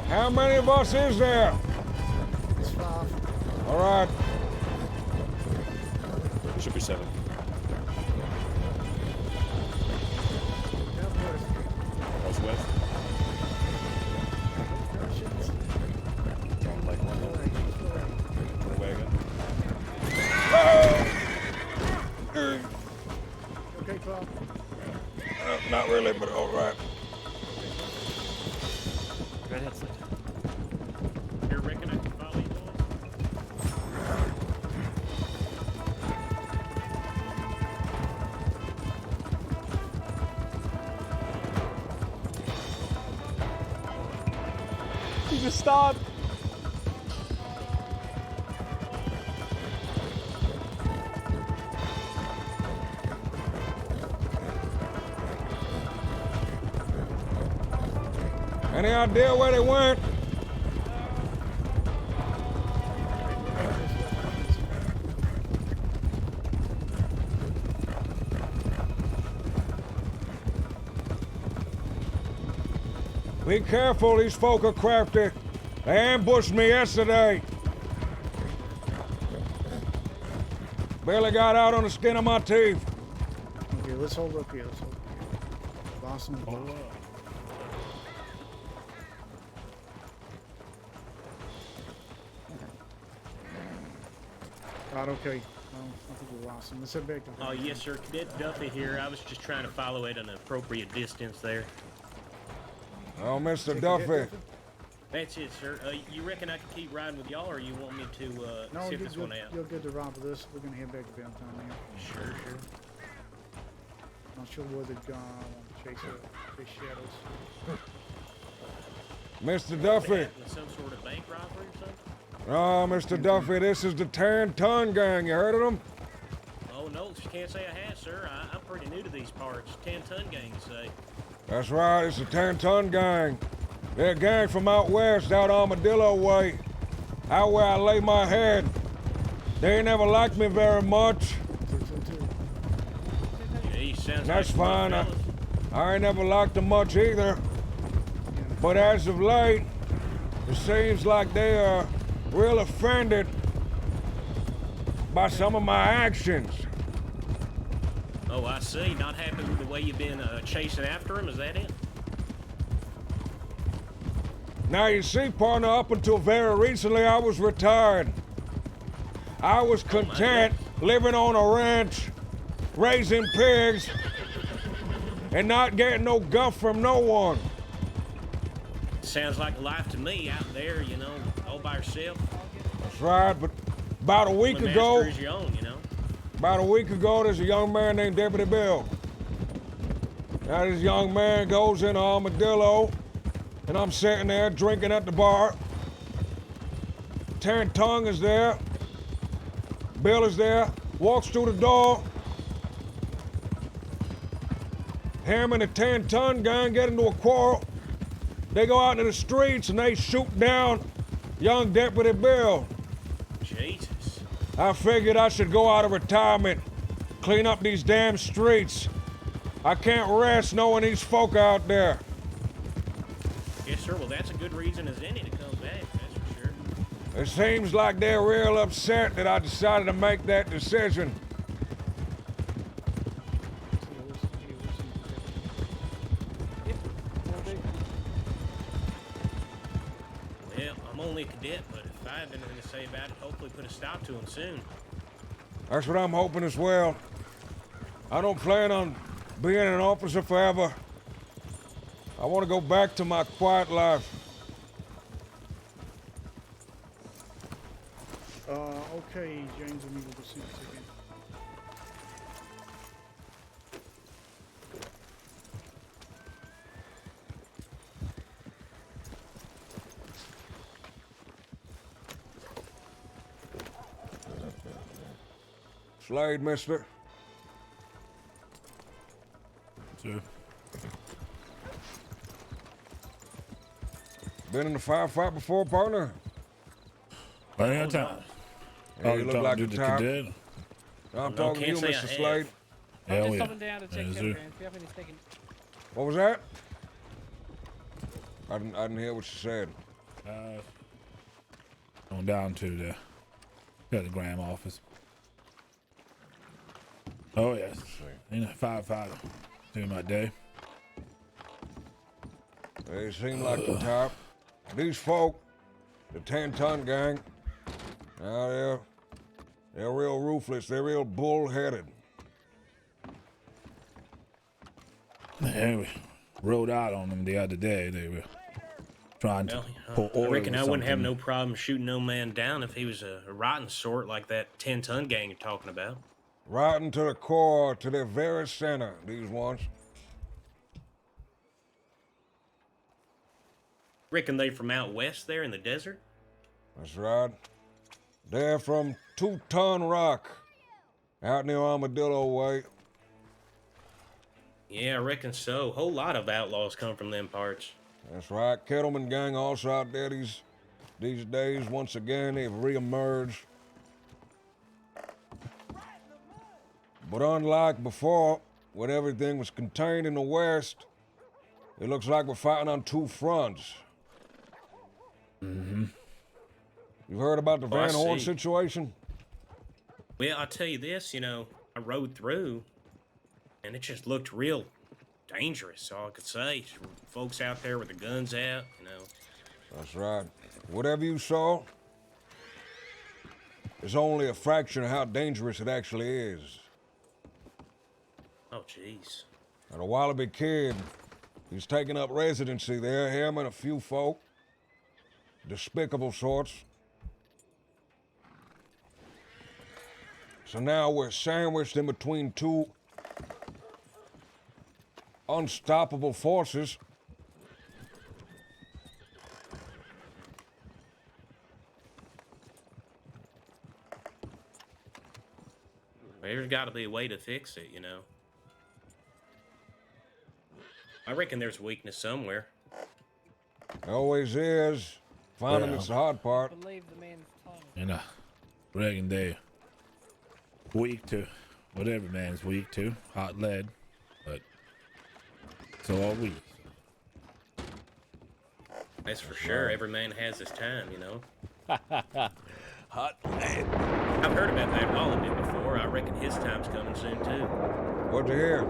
S3: How many of us is there?
S11: It's 5.
S3: All right.
S8: Should be 7. How's west? Don't like one wagon.
S11: Okay, Bob.
S3: Not really, but all right.
S18: Go ahead, Slade. Here, reckon I can follow you,
S4: He just stopped.
S3: Any idea where they went? Be careful, these folk are crafty. They ambushed me yesterday. Barely got out on the skin of my teeth.
S11: Okay, let's hold up here. Let's hold up here. Lost him. Right, okay. I think we lost him. Let's head back to
S18: Oh, yes, sir. Cadet Duffy here. I was just trying to follow at an appropriate distance there.
S3: Oh, Mr. Duffy.
S18: That's it, sir. You reckon I can keep riding with y'all, or you want me to
S11: No,
S18: sit
S11: you're
S18: this
S11: good.
S18: one out?
S11: You're good to ride with us. We're gonna head back to downtown now.
S18: Sure, sure.
S11: Not sure where they've gone. I want to chase shadows.
S3: Mr. Duffy.
S18: Some sort of bank robbery or something?
S3: Oh, Mr. Duffy, this is the 10-ton gang. You heard of them?
S18: Oh, no, you can't say I have, sir. I'm pretty new to these parts. 10-ton gang, you say?
S3: That's right, it's a 10-ton gang. They're a gang from out west, out Armadillo way. Out where I lay my head. They ain't never liked me very much.
S18: Gee, sounds
S3: That's
S18: like
S3: fine.
S18: fellas.
S3: I ain't never liked them much either. But as of late, it seems like they are real offended by some of my actions.
S18: Oh, I see. Not happy with the way you've been chasing after him, is that it?
S3: Now you see, partner, up until very recently I was retired. I was content living on a ranch, raising pigs, and not getting no guff from no one.
S18: Sounds like life to me out there, you know, all by yourself.
S3: That's right, but about a week
S18: Only
S3: ago,
S18: master is your own, you know.
S3: about a week ago, there's a young man named Deputy Bill. Now this young man goes into Armadillo, and I'm sitting there drinking at the bar. Tan Tongue is there. Bill is there, walks through the door. Him and the 10-ton gang get into a quarrel. They go out into the streets and they shoot down young Deputy Bill.
S18: Jesus.
S3: I figured I should go out of retirement, clean up these damn streets. I can't rest knowing these folk out there.
S18: Yes, sir. Well, that's a good reason as any to come back, that's for sure.
S3: It seems like they're real upset that I decided to make that decision.
S18: Well, I'm only a cadet, but if I have anything to say about it, hopefully put a stop to him soon.
S3: That's what I'm hoping as well. I don't plan on being an officer forever. I want to go back to my quiet life.
S11: Okay, James, we will proceed again.
S3: Slade, mister.
S15: Sir.
S3: Been in a firefight before, partner?
S15: Plenty of time.
S3: Yeah, you look like
S15: to
S3: a
S15: the
S3: type.
S15: cadet.
S3: I'm talking to you, Mr. Slade.
S7: I'm
S15: Hell
S7: just
S15: yeah.
S7: stopping down to check
S15: Yes, sir.
S7: caravans. If you have any second.
S3: What was that? I didn't hear what you said.
S15: Going down to the telegram office. Oh yes, in a firefighter. Doing my day.
S3: They seem like the type. These folk, the 10-ton gang, now they're real ruthless. They're real bull-headed.
S15: Yeah, we rode out on them the other day. They were trying to pull
S18: I
S15: oil
S18: reckon
S15: or
S18: I wouldn't have
S15: something.
S18: no problem shooting no man down if he was a rotten sort like that 10-ton gang you're talking about.
S3: Rotten to the core, to the very center, these ones.
S18: Reckon they from out west there in the desert?
S3: That's right. They're from 2-Ton Rock, out near Armadillo way.
S18: Yeah, I reckon so. Whole lot of outlaws come from them parts.
S3: That's right. Kettleman gang also out there these days. Once again, they've reemerged. But unlike before, when everything was contained in the West, it looks like we're fighting on two fronts.
S15: Mm-hmm.
S3: You've heard about the
S18: Oh, I
S3: Van Horn
S18: see.
S3: situation?
S18: Well, I'll tell you this, you know, I rode through, and it just looked real dangerous, all I could say. Folks out there with their guns out, you know.
S3: That's right. Whatever you saw is only a fraction of how dangerous it actually is.
S18: Oh, jeez.
S3: And a Wallaby kid, he's taking up residency there, him and a few folk. Despicable sorts. So now we're sandwiched in between two unstoppable forces.
S18: There's got to be a way to fix it, you know. I reckon there's weakness somewhere.
S3: There always is. Finding
S15: Well.
S3: it's the hard part.
S7: Believe the man's tongue.
S15: You know, reckon they weak to whatever man's weak to. Hot lead, but so are we.
S18: That's for sure. Every man has his time, you know.
S15: Hot lead.
S18: I've heard about that Wallaby before. I reckon his time's coming soon, too.
S3: What'd you hear?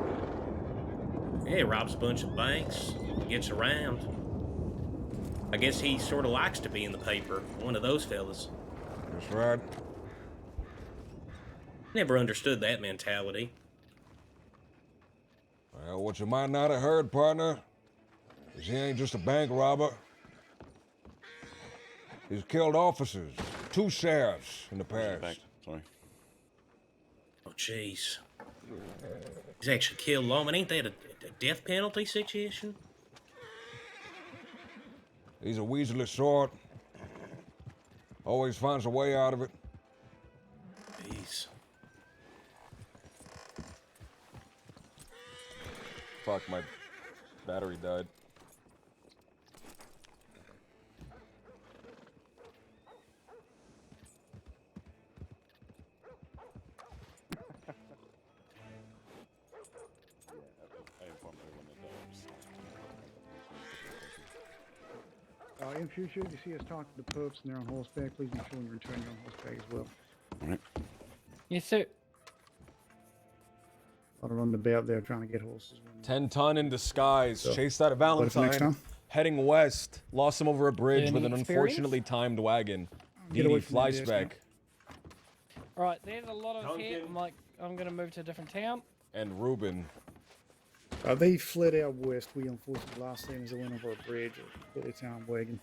S18: Yeah, he robs a bunch of banks, gets around. I guess he sort of likes to be in the paper, one of those fellas.
S3: That's right.
S18: Never understood that mentality.
S3: Well, what you might not have heard, partner, is he ain't just a bank robber. He's killed officers, 2 sheriffs in the past.
S8: Sorry.
S18: Oh, jeez. He's actually killed lawmen. Ain't that a death penalty situation?
S3: He's a weaselly sort. Always finds a way out of it.
S18: Jeez.
S4: Fuck, my battery died.
S11: In future, if you see us talk to the pups and they're on horseback, please make sure when you return you're on horseback as well.
S8: Alright.
S7: Yes, sir.
S11: A lot of running about there trying to get horses.
S3: 10 ton in disguise,
S11: So,
S3: chased out of
S11: what if next
S3: Valentine,
S11: time?
S3: heading west, lost him over a bridge
S7: Any
S3: with an
S7: experience?
S3: unfortunately timed wagon.
S11: Get away
S3: DD
S11: from that
S3: fly
S11: desk
S3: spec.
S7: All right, there's a lot of here. I'm gonna move to a different town.
S3: And Ruben.
S11: They fled out west. We unfortunately last seen as they went over a bridge or their town wagon.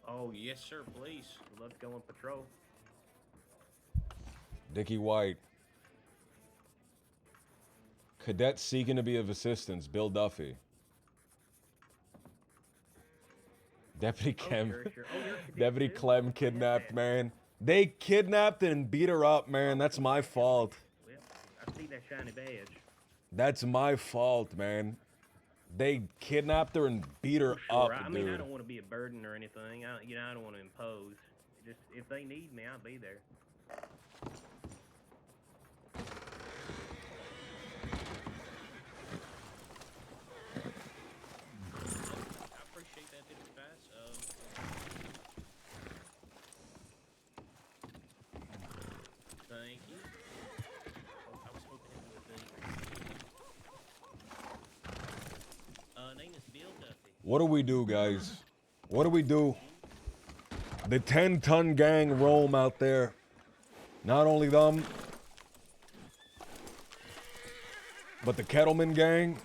S18: Oh, yes, sir, please. I'd love to go on patrol.
S3: Dickie White. Cadet seeking to be of assistance, Bill Duffy. Deputy Clem. Deputy Clem kidnapped, man. They kidnapped and beat her up, man. That's my fault.
S18: Well, I see that shiny badge.
S3: That's my fault, man. They kidnapped her and beat her up,
S18: I mean, I
S3: dude.
S18: don't want to be a burden or anything. I don't want to impose. Just if they need me, I'll be there. I appreciate that bit of advice. Thank you. I was hoping it would be. Name is Bill Duffy.
S3: What do we do, guys? What do we do? The 10-ton gang roam out there. Not only them, but the Kettleman gang,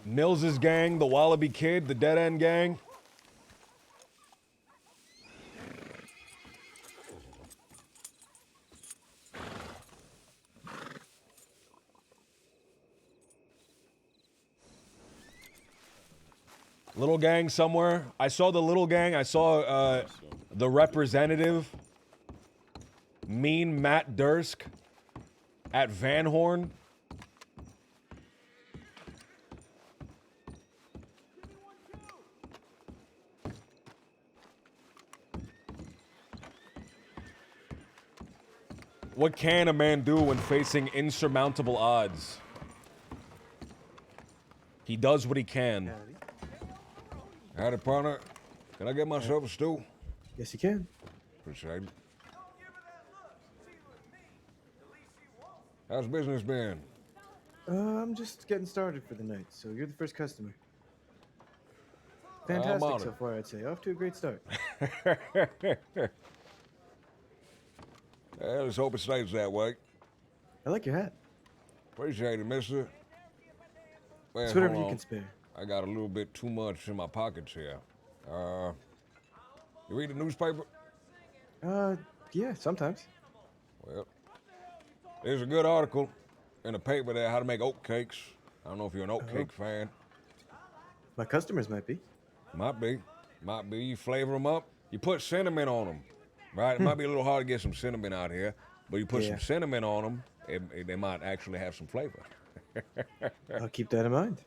S3: Mills's gang, the Wallaby Kid, the Dead End gang. Little gang somewhere. I saw the little gang. I saw the representative, Mean Matt Dursk, at Van Horn. What can a man do when facing insurmountable odds? He does what he can. Howdy, partner. Can I get myself a stew?
S10: Yes, you can.
S3: Appreciate it. How's business been?
S10: I'm just getting started for the night, so you're the first customer.
S3: I'm
S10: Fantastic
S3: on
S10: so
S3: it.
S10: far, I'd say. Off to a great start.
S3: Let's hope it stays that way.
S10: I like your hat.
S3: Appreciate it, mister. Well,
S10: It's whatever
S3: hold
S10: you
S3: on.
S10: can spare.
S3: I got a little bit too much in my pockets here. You read the newspaper?
S10: Yeah, sometimes.
S3: Well, there's a good article in the paper there, how to make oat cakes. I don't know if you're an oat cake fan.
S10: My customers might be.
S3: Might be. Might be. You flavor them up. You put cinnamon on them, right? It might be a little hard to get some cinnamon out here, but you put
S10: Yeah.
S3: some cinnamon on them, they might actually have some flavor.
S10: I'll keep that in mind.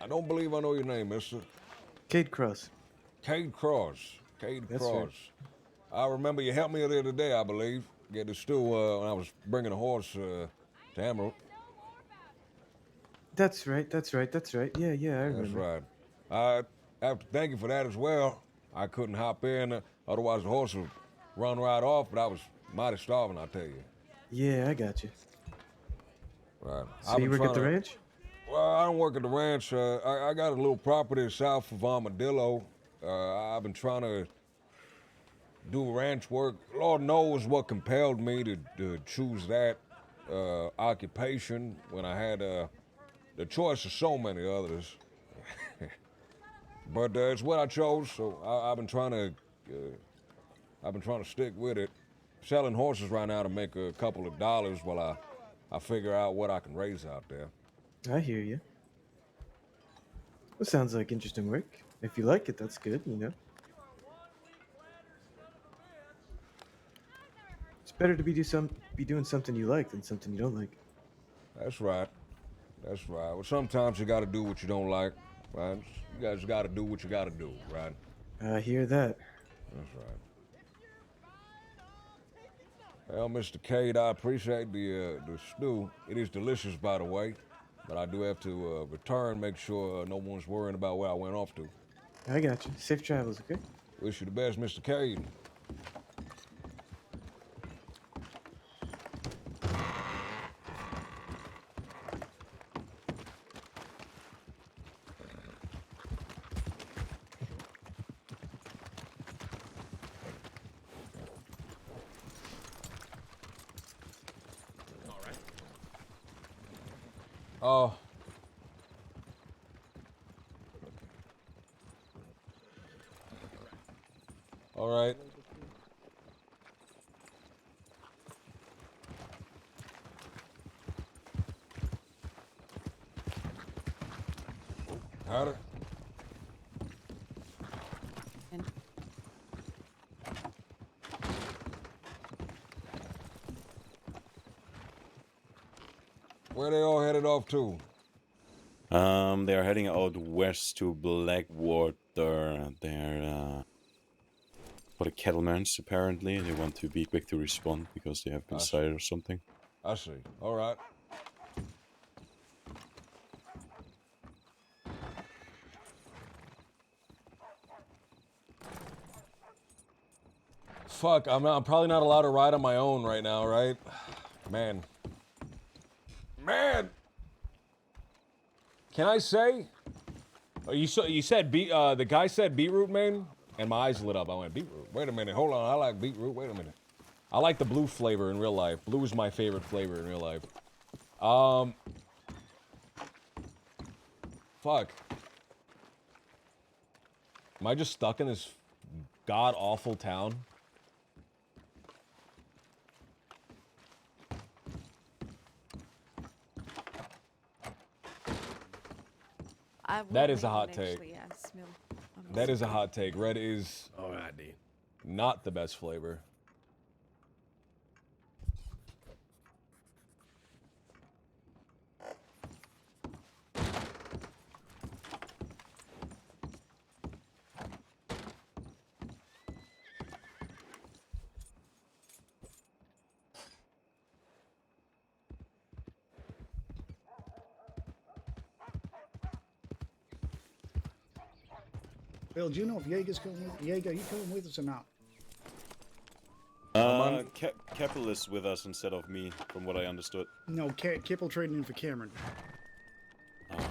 S3: I don't believe I know your name, mister.
S10: Cade Cross.
S3: Cade Cross. Cade
S10: That's
S3: Cross. I remember you helped me the other day, I believe. Get the stew when I was bringing a horse to Emerald.
S10: That's right. Yeah, I remember.
S3: That's right. I have to thank you for that as well. I couldn't hop in, otherwise the horse would run right off, but I was mighty starving, I tell you.
S10: Yeah, I got you.
S3: Right.
S10: So you work at the ranch?
S3: Well, I don't work at the ranch. I got a little property south of Armadillo. I've been trying to do ranch work. Lord knows what compelled me to choose that occupation when I had the choice of so many others. But it's what I chose, so I've been trying to stick with it. Selling horses right now to make a couple of dollars while I figure out what I can raise out there.
S10: I hear you. That sounds like interesting work. If you like it, that's good, you know? It's better to be doing something you like than something you don't like.
S3: That's right. That's right. Well, sometimes you gotta do what you don't like, right? You guys gotta do what you gotta do, right?
S10: I hear that.
S3: That's right. Well, Mr. Cade, I appreciate the stew. It is delicious, by the way. But I do have to return, make sure no one's worrying about where I went off to.
S10: I got you. Safe travels, okay?
S3: Wish you the best, Mr. Cade. Oh. All right. Howdy. Where they all headed off to?
S8: They are heading out west to Blackwater. They're for the cattlemans, apparently. They want to be quick to respond because they have been sighted or something.
S3: I see. All right. Fuck, I'm probably not allowed to ride on my own right now, right? Man. Man! Can I say? Oh, you said the guy said beetroot, man? And my eyes lit up. I went, beetroot? Wait a minute, hold on, I like beetroot, wait a minute. I like the blue flavor in real life. Blue is my favorite flavor in real life. Fuck. Am I just stuck in this god-awful town? That is a hot take. That is a hot take. Red is not the best flavor.
S11: Bill, do you know if Jaeger's coming with Jaeger? Are you coming with us or not?
S8: Keppel is with us instead of me, from what I understood.
S11: No, Kipple trading in for Cameron.
S8: Oh,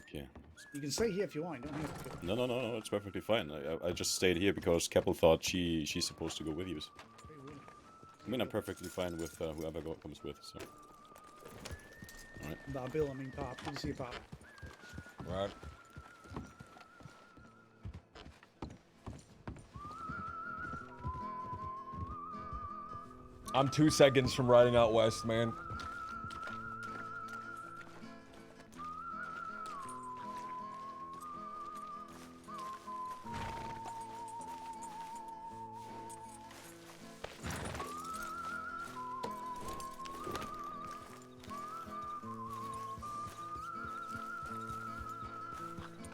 S8: okay.
S11: You can stay here if you want. You don't have to.
S8: No, it's perfectly fine. I just stayed here because Keppel thought she's supposed to go with you. I mean, I'm perfectly fine with whoever comes with, so. Alright.
S11: Bill, I mean Pop. Good to see you, Pop.
S3: Right. I'm 2 seconds from riding out west, man.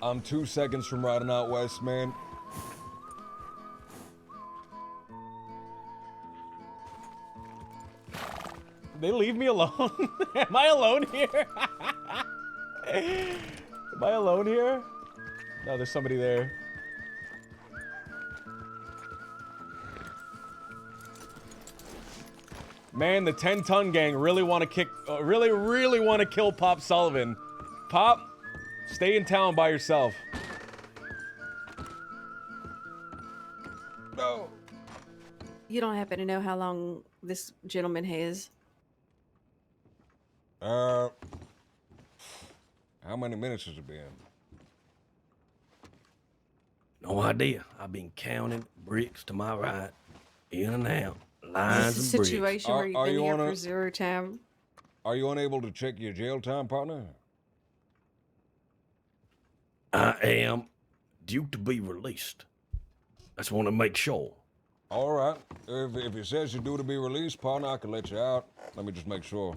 S3: I'm 2 seconds from riding out west, man. They leave me alone? Am I alone here? Am I alone here? No, there's somebody there.
S4: Man, the 10-ton gang really want to kick, really want to kill Pop Sullivan. Pop, stay in town by yourself.
S3: No.
S9: You don't happen to know how long this gentleman has?
S3: How many minutes has it been?
S5: No idea. I've been counting bricks to my right, in and out,
S9: Is
S5: lines
S9: this
S5: and
S9: a
S5: bricks.
S9: situation where you've been here for 0 time?
S3: Are you unable to check your jail time, partner?
S5: I am due to be released. I just want to make sure.
S3: All right. If it says you're due to be released, partner, I can let you out. Let me just make sure.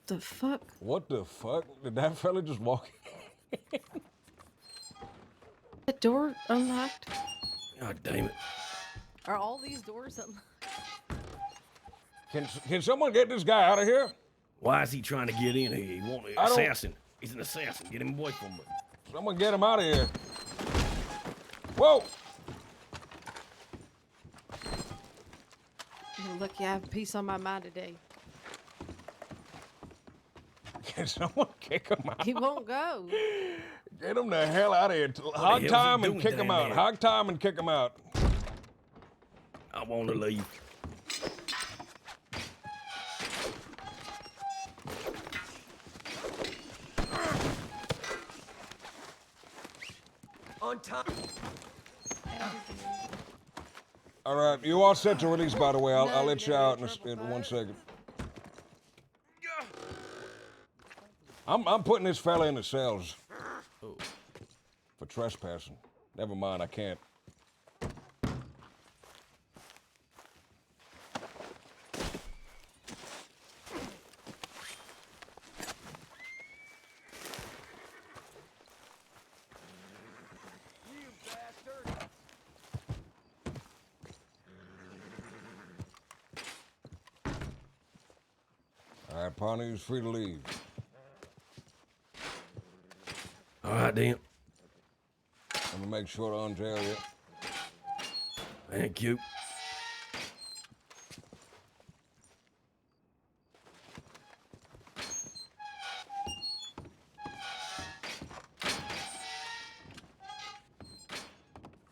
S9: The fuck?
S3: What the fuck? Did that fella just walk in?
S9: The door unlocked?
S5: God damn it.
S9: Are all these doors unlocked?
S3: Can someone get this guy out of here?
S5: Why is he trying to get in here? He wants an
S3: I don't-
S5: assassin. He's an assassin. Get him away from me.
S3: Someone get him out of here. Whoa!
S9: You're lucky I have peace on my mind today.
S3: Can someone kick him out?
S9: He won't go.
S3: Get him the hell out of here.
S5: the
S3: Hog
S5: hell's he
S3: time and
S5: doing
S3: kick him
S5: down
S3: out.
S5: there?
S3: Hog time and kick him out.
S5: I want to leave.
S13: On time.
S3: All right, you all set to release, by the way. I'll let you out in 1 second. I'm putting this fella in the cells. For trespassing. Never mind, I can't. All right, partner, you're free to leave.
S5: All right, then.
S3: Let me make sure to unjail you.
S5: Thank you.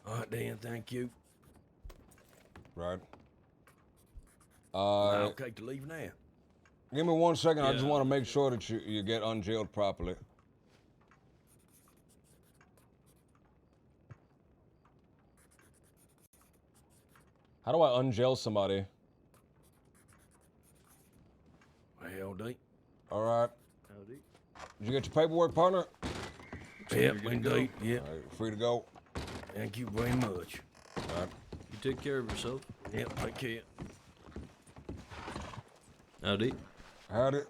S5: All right, Dan, thank you.
S3: Right.
S5: Okay to leave now.
S3: Give me 1 second. I just
S5: Yeah.
S3: want to make sure that you get unjailed properly. How do I unjail somebody?
S5: Howdy.
S3: All right.
S5: Howdy.
S3: Did you get your paperwork, partner?
S5: Yep, indeed. Yep.
S3: All right, free to go.
S5: Thank you very much.
S3: All right.
S5: You take care of yourself. Yep, take care.
S13: Howdy.
S3: Howdy.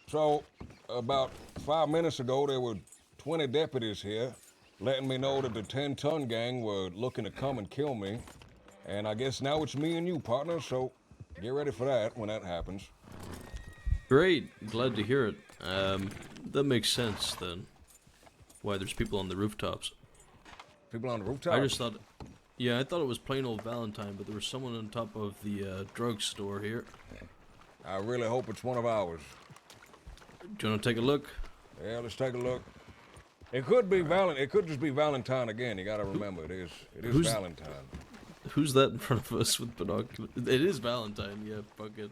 S3: So, about 5 minutes ago, there were 20 deputies here, letting me know that the 10-ton gang were looking to come and kill me. And I guess now it's me and you, partner, so get ready for that when that happens.
S13: Great. Glad to hear it. That makes sense then. Why there's people on the rooftops.
S3: People on the rooftops?
S13: I just thought, yeah, I thought it was plain old Valentine, but there was someone on top of the drugstore here.
S3: I really hope it's one of ours.
S13: Do you want to take a look?
S3: Yeah, let's take a look. It could be It could just be Valentine again. You gotta remember, it is
S13: Who's-
S3: Valentine.
S13: Who's that in front of us with binoculars? It is Valentine, yeah, fucking.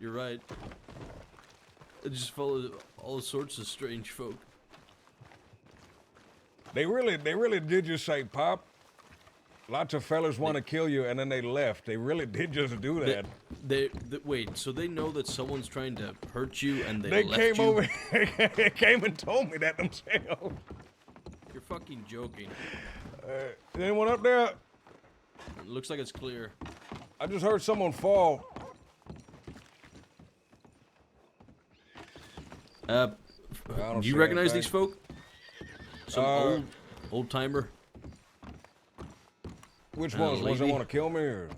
S13: You're right. It just followed all sorts of strange folk.
S3: They really did just say, Pop. Lots of fellas want to kill you, and then they left. They really did just do that.
S13: Wait, so they know that someone's trying to hurt you, and they
S3: They
S13: left
S3: came
S13: you?
S3: over, they came and told me that themselves.
S13: You're fucking joking.
S3: Anyone up there?
S13: It looks like it's clear.
S3: I just heard someone fall.
S13: Do you
S3: see
S13: recognize
S3: anything.
S13: these folk? Some old timer.
S3: Which ones? Ones that
S13: lady.
S3: want to kill me? Or?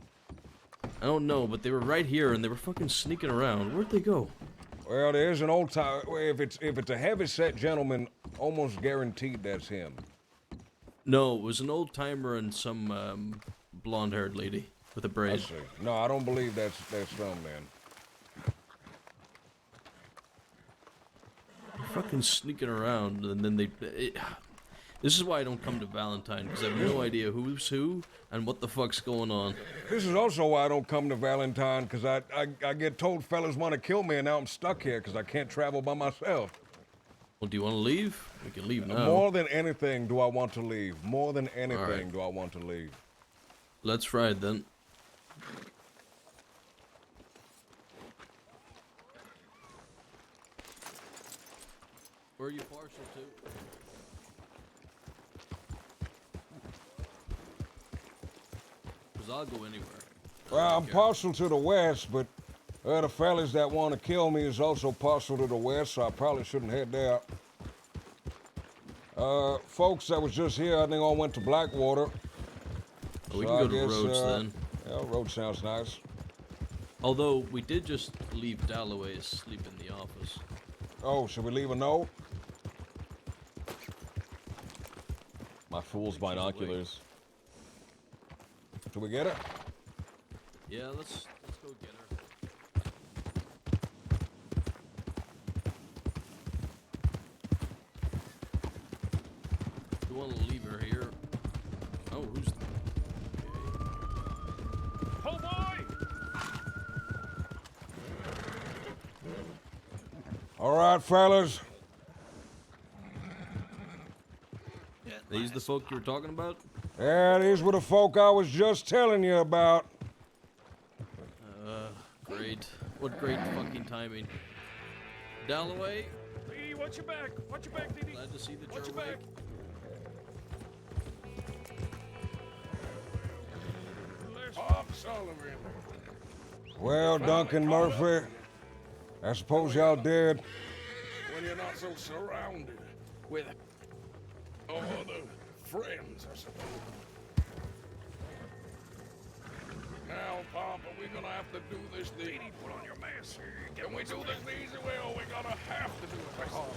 S13: I don't know, but they were right here and they were fucking sneaking around. Where'd they go?
S3: Well, there is an old time. If it's a heavy-set gentleman, almost guaranteed that's him.
S13: No, it was an old timer and some blonde-haired lady with a
S3: I
S13: braid.
S3: see. No, I don't believe that's them then.
S13: They're fucking sneaking around, and then this is why I don't come to Valentine, because I have no idea who's who and what the fuck's going on.
S3: This is also why I don't come to Valentine, because I get told fellas want to kill me, and now I'm stuck here because I can't travel by myself.
S13: Well, do you want to leave? We can leave now.
S3: More than anything do I want to leave. More than anything
S13: right.
S3: do I want to leave.
S13: Let's ride then. Where are you partial to? Because I'll go anywhere.
S3: Well, I'm partial to the west, but the fellas that want to kill me is also partial to the west, so I probably shouldn't head there. Folks that was just here, I think all went to Blackwater.
S13: Oh, we can go to Rhodes then.
S3: Yeah, Rhodes sounds nice.
S13: Although, we did just leave Dalloway asleep in the office.
S3: Oh, should we leave a note?
S4: My fool's binoculars.
S3: Should we get it?
S13: Yeah, let's go get her. You want to leave her here? Oh, who's?
S6: Oh boy!
S3: All right, fellas.
S13: These the folk you were talking about?
S3: Yeah, these were the folk I was just telling you about.
S13: Great. What great fucking timing. Dalloway?
S6: Hey, watch your back. Watch your back, Didi.
S13: Glad to see that
S6: Watch
S13: you're
S6: your
S13: awake.
S6: back.
S15: Pop Sullivan.
S3: Well, Duncan Murphy, I suppose y'all did.
S15: When you're not so surrounded with other friends, I suppose. Now, Pop, are we gonna have to do this the put on your mask? Can we do this the easy way, or we gonna have to do it the hard way?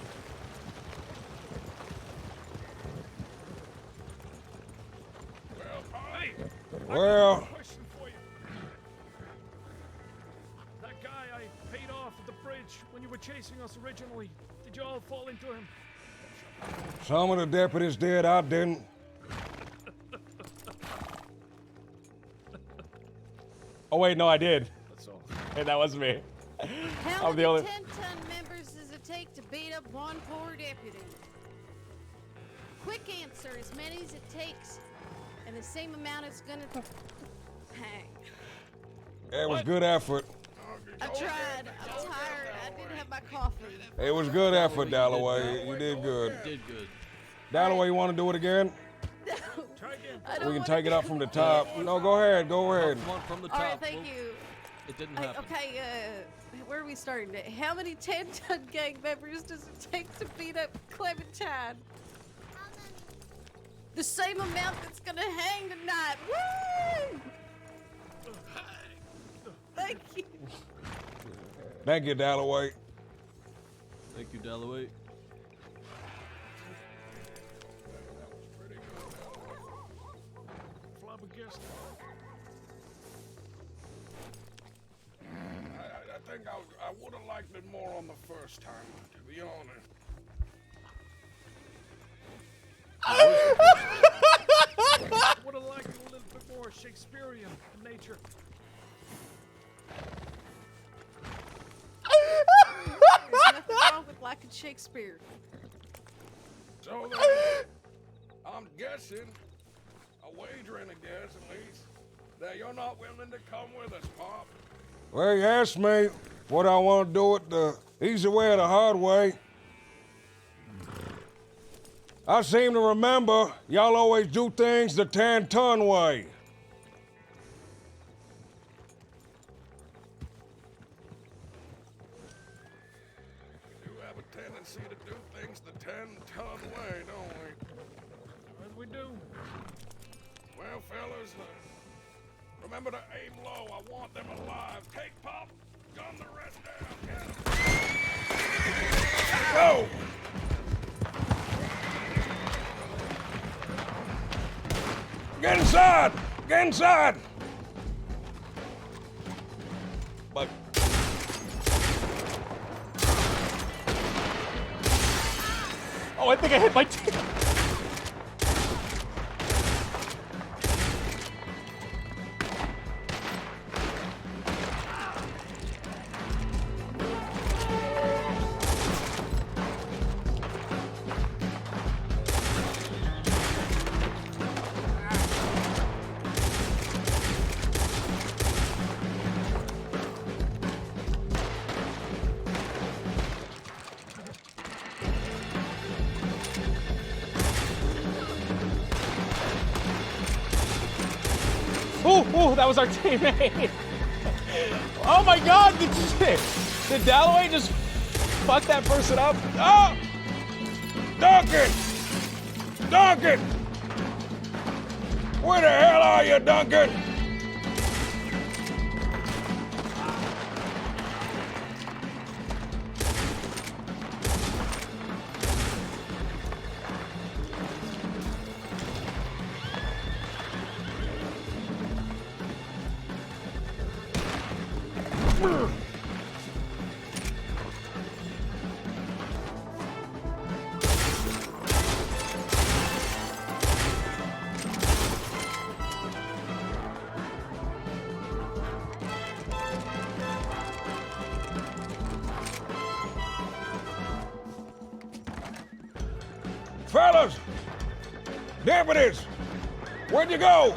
S15: Well, Pop.
S6: Hey,
S3: Well,
S6: question for you. That guy I paid off at the bridge when you were chasing us originally, did you all fall into him?
S3: some of the deputies did, I didn't.
S4: Oh wait, no, I did.
S6: That's all.
S4: Hey, that was me.
S9: How
S4: I'm the
S9: many
S4: only.
S9: 10-ton members does it take to beat up one poor deputy? Quick answer, as many as it takes, and the same amount it's gonna hang.
S3: It was good effort.
S9: I tried. I'm tired. I didn't have my coffee.
S3: It was good effort, Dalloway. You did good.
S13: You did good.
S3: Dalloway, you want to do it again?
S9: I don't
S3: We can
S9: wanna
S3: take it
S9: do
S3: up from the top. No, go ahead. Go ahead.
S13: Come on, from the
S9: All
S13: top.
S9: right, thank
S13: Well,
S9: you.
S13: It didn't happen.
S9: Okay, where are we starting? How many 10-ton gang members does it take to beat up Clementine? The same amount that's gonna hang tonight. Woo! Thank you.
S3: Thank you, Dalloway.
S13: Thank you, Dalloway.
S6: Flabbergasted.
S15: I think I would have liked it more on the first time, to be honest.
S6: Would have liked it a little bit more Shakespearean in nature.
S9: There's nothing wrong with liking Shakespeare.
S15: So then, I'm guessing, wagering a guess at least, that you're not willing to come with us, Pop.
S3: Well, you asked me what I want to do it the easy way or the hard way. I seem to remember y'all always do things the 10-ton way.
S15: We do have a tendency to do things the 10-ton way, don't we?
S6: As we do.
S15: Well, fellas. Remember to aim low. I want them alive. Take pop. Gun the rest down. Go! Get inside! Get inside! But
S4: Oh, I think I hit my team. Ooh, that was our teammate. Oh my God, did Dalloway just fuck that person up?
S15: Oh! Duncan! Duncan! Where the hell are you, Duncan? Fellas! Deputies! Where'd you go?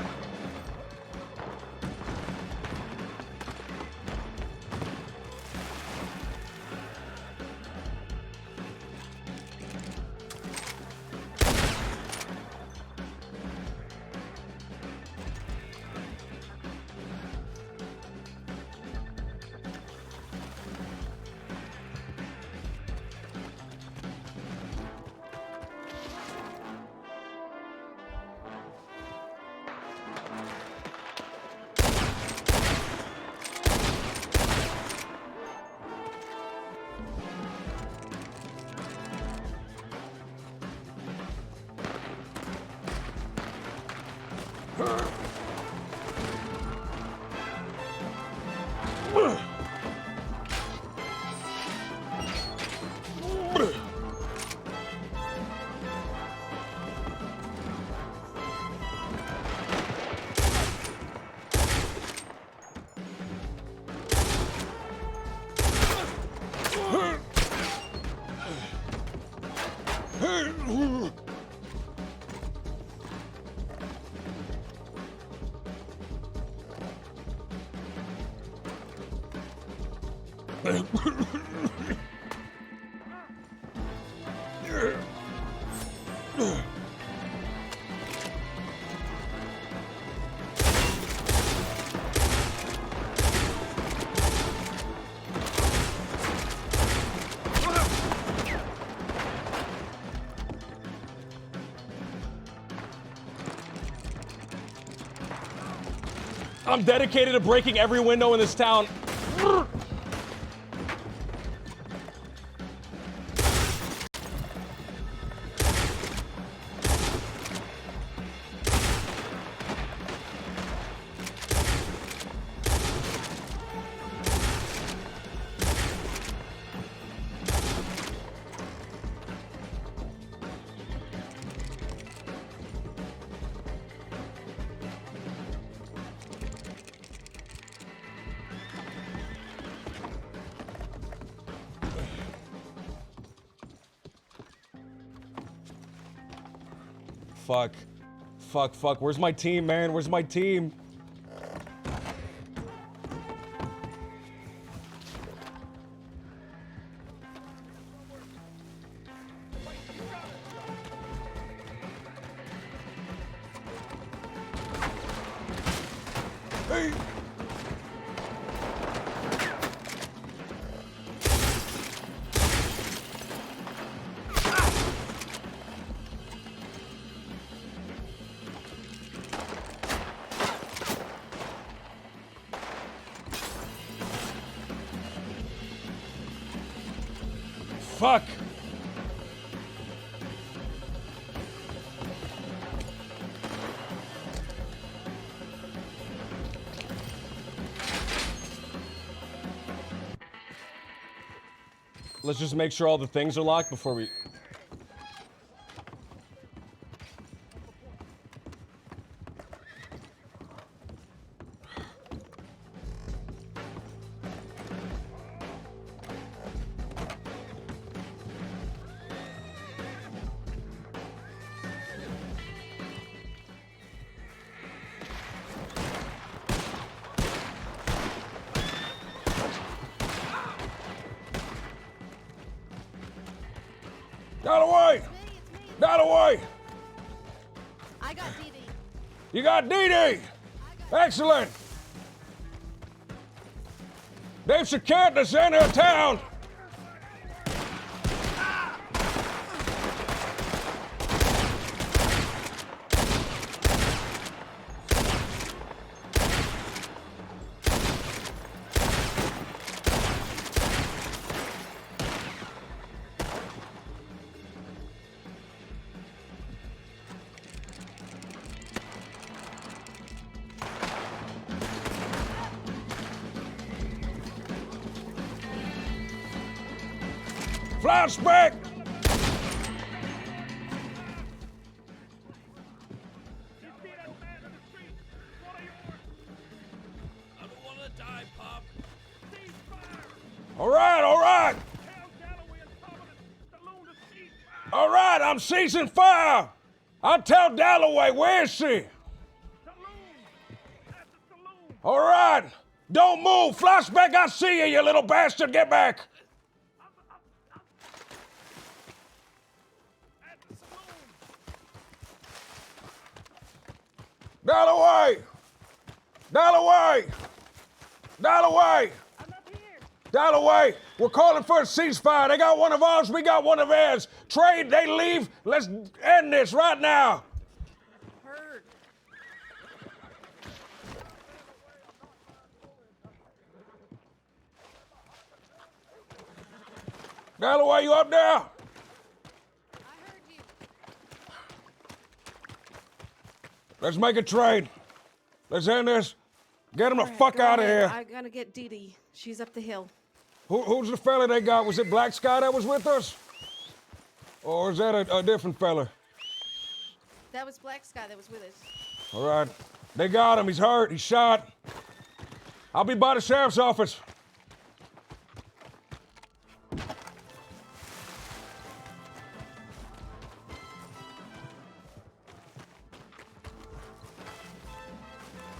S4: I'm dedicated to breaking every window in this town. Fuck. Fuck, fuck. Where's my team, man? Where's my team?
S15: Hey!
S3: fuck!
S4: Let's just make sure all the things are locked before we...
S3: Dalloway! Dalloway!
S9: I got DD.
S3: You got DD! Excellent! They've secured the center of town! Flashback! All right, all right. All right, I'm ceasing fire. I'll tell Dalloway, where is she? All right, don't move. Flashback, I see you, you little bastard. Get back. Dalloway! Dalloway! Dalloway! Dalloway, we're calling for a ceasefire. They got one of ours, we got one of theirs. Trade, they leave. Let's end this right now.
S9: Heard.
S3: Dalloway, you up there?
S9: I heard you.
S3: Let's make a trade. Let's end this. Get them the fuck out of here.
S9: I'm gonna get DD. She's up the hill.
S3: Who's the fella they got? Was it Black Sky that was with us? Or is that a different fella?
S9: That was Black Sky that was with us.
S3: All right. They got him. He's hurt. He's shot. I'll be by the sheriff's office.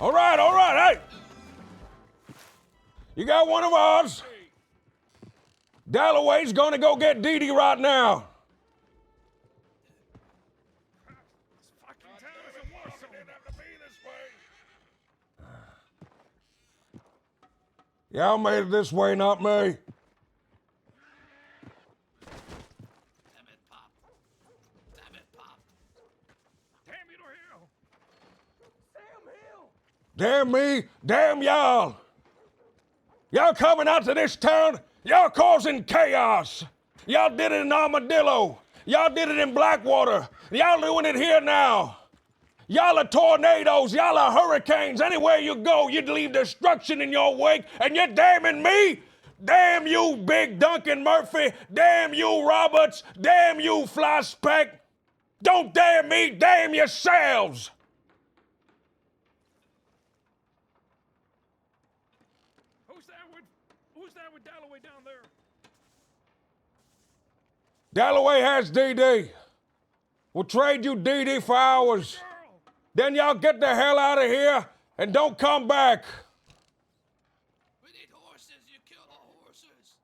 S3: All right, hey! You got one of ours. Dalloway's gonna go get Dee Dee right now. Y'all made it this way, not me. Damn me, damn y'all. Y'all coming out to this town, y'all causing chaos. Y'all did it in Armadillo. Y'all did it in Blackwater. Y'all doing it here now. Y'all are tornadoes, y'all are hurricanes. Anywhere you go, you'd leave destruction in your wake, and you're damning me? Damn you, Big Duncan Murphy. Damn you, Roberts. Damn you, Flyspeck. Don't damn me, damn yourselves.
S6: Who's that with Dalloway down there?
S3: Dalloway has DD. We'll trade you DD for hours. Then y'all get the hell out of here and don't come back.
S14: We need horses. You killed all horses.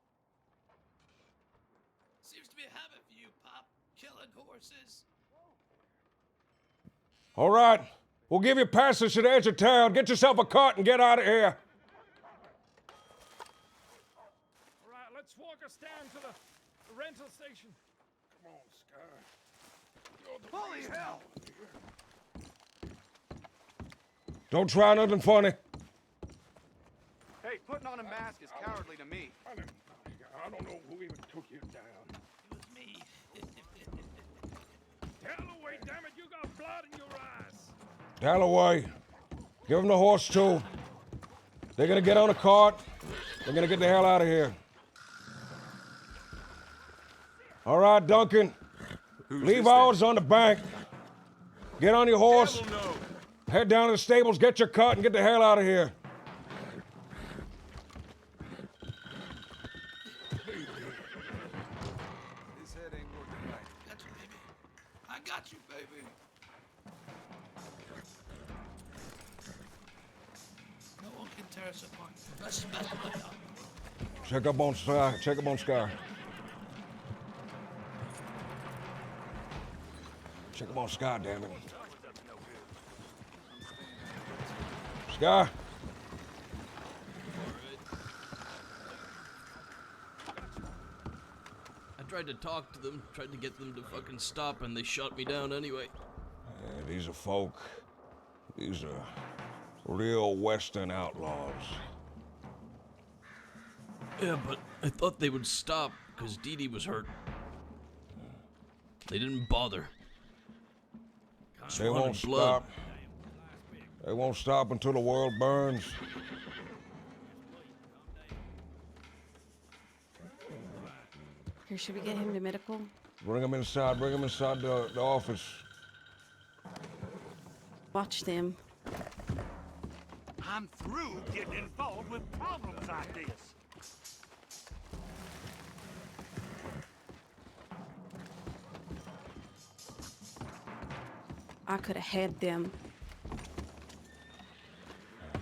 S14: Seems to be a habit for you, Pop. Killing horses.
S3: All right. We'll give you passage to the edge of town. Get yourself a cart and get out of here.
S6: All right, let's walk us down to the rental station.
S15: Come on, Sky. You're the holy hell!
S3: Don't try nothing funny.
S17: Hey, putting on a mask is cowardly to me.
S15: I don't know who even took you down.
S14: It was me.
S15: Dalloway, damn it, you got blood in your eyes.
S3: Dalloway, give him the horse too. They're gonna get on a cart. They're gonna get the hell out of here. All right, Duncan. Leave ours on the bank. Get on your horse. Head down to the stables, get your cart, and get the hell out of here.
S15: This head ain't working right.
S14: Got you, baby. I got you, baby. No one can tear us apart. That's the best way out.
S3: Check up on Sky. Check up on Sky. Check up on Sky, damn it. Sky.
S13: I tried to talk to them, tried to get them to fucking stop, and they shut me down anyway.
S3: Yeah, these are folk. These are real Western outlaws.
S13: Yeah, but I thought they would stop because Dee Dee was hurt. They didn't bother. Just
S3: They
S13: wanted
S3: won't
S13: blood.
S3: stop. They won't stop until the world burns.
S9: Here, should we get him to medical?
S3: Bring him inside. Bring him inside the office.
S9: Watch them.
S14: I'm through getting involved with problems like this.
S9: I could have had them.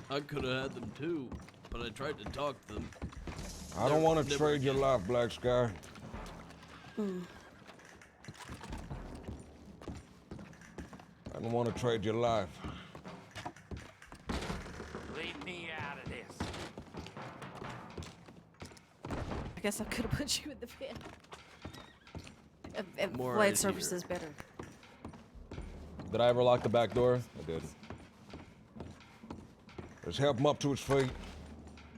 S13: I could have had them too, but I tried to talk to them.
S3: I don't want to trade your life, Black Sky. I don't want to trade your life.
S14: Leave me out of this.
S9: I guess I could have put you in the bed.
S13: More
S9: Blade
S13: right
S9: surface
S13: here.
S9: is better.
S4: Did I ever lock the back door? I did.
S3: Let's help him up to his feet.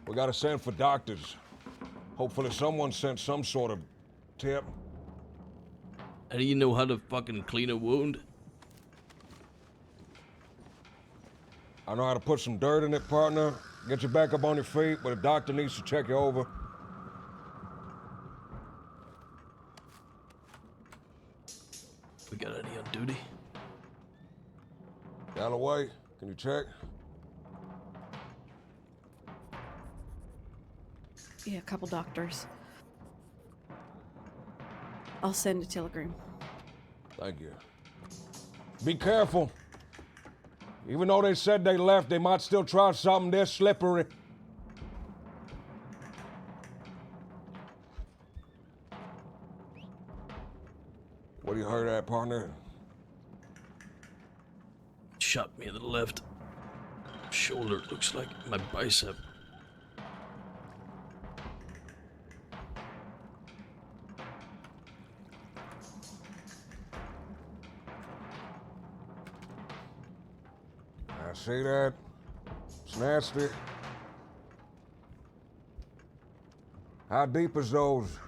S3: We gotta send for doctors. Hopefully someone sent some sort of tip.
S13: How do you know how to fucking clean a wound?
S3: I know how to put some dirt in it, partner. Get you back up on your feet, but a doctor needs to check you over.
S13: We got any on duty?
S3: Galloway, can you check?
S9: Yeah, a couple doctors. I'll send a telegram.
S3: Thank you. Be careful. Even though they said they left, they might still try something. They're slippery. What do you heard at, partner?
S13: Shot me in the left shoulder. Looks like my bicep.
S3: I see that. It's nasty. How deep is those?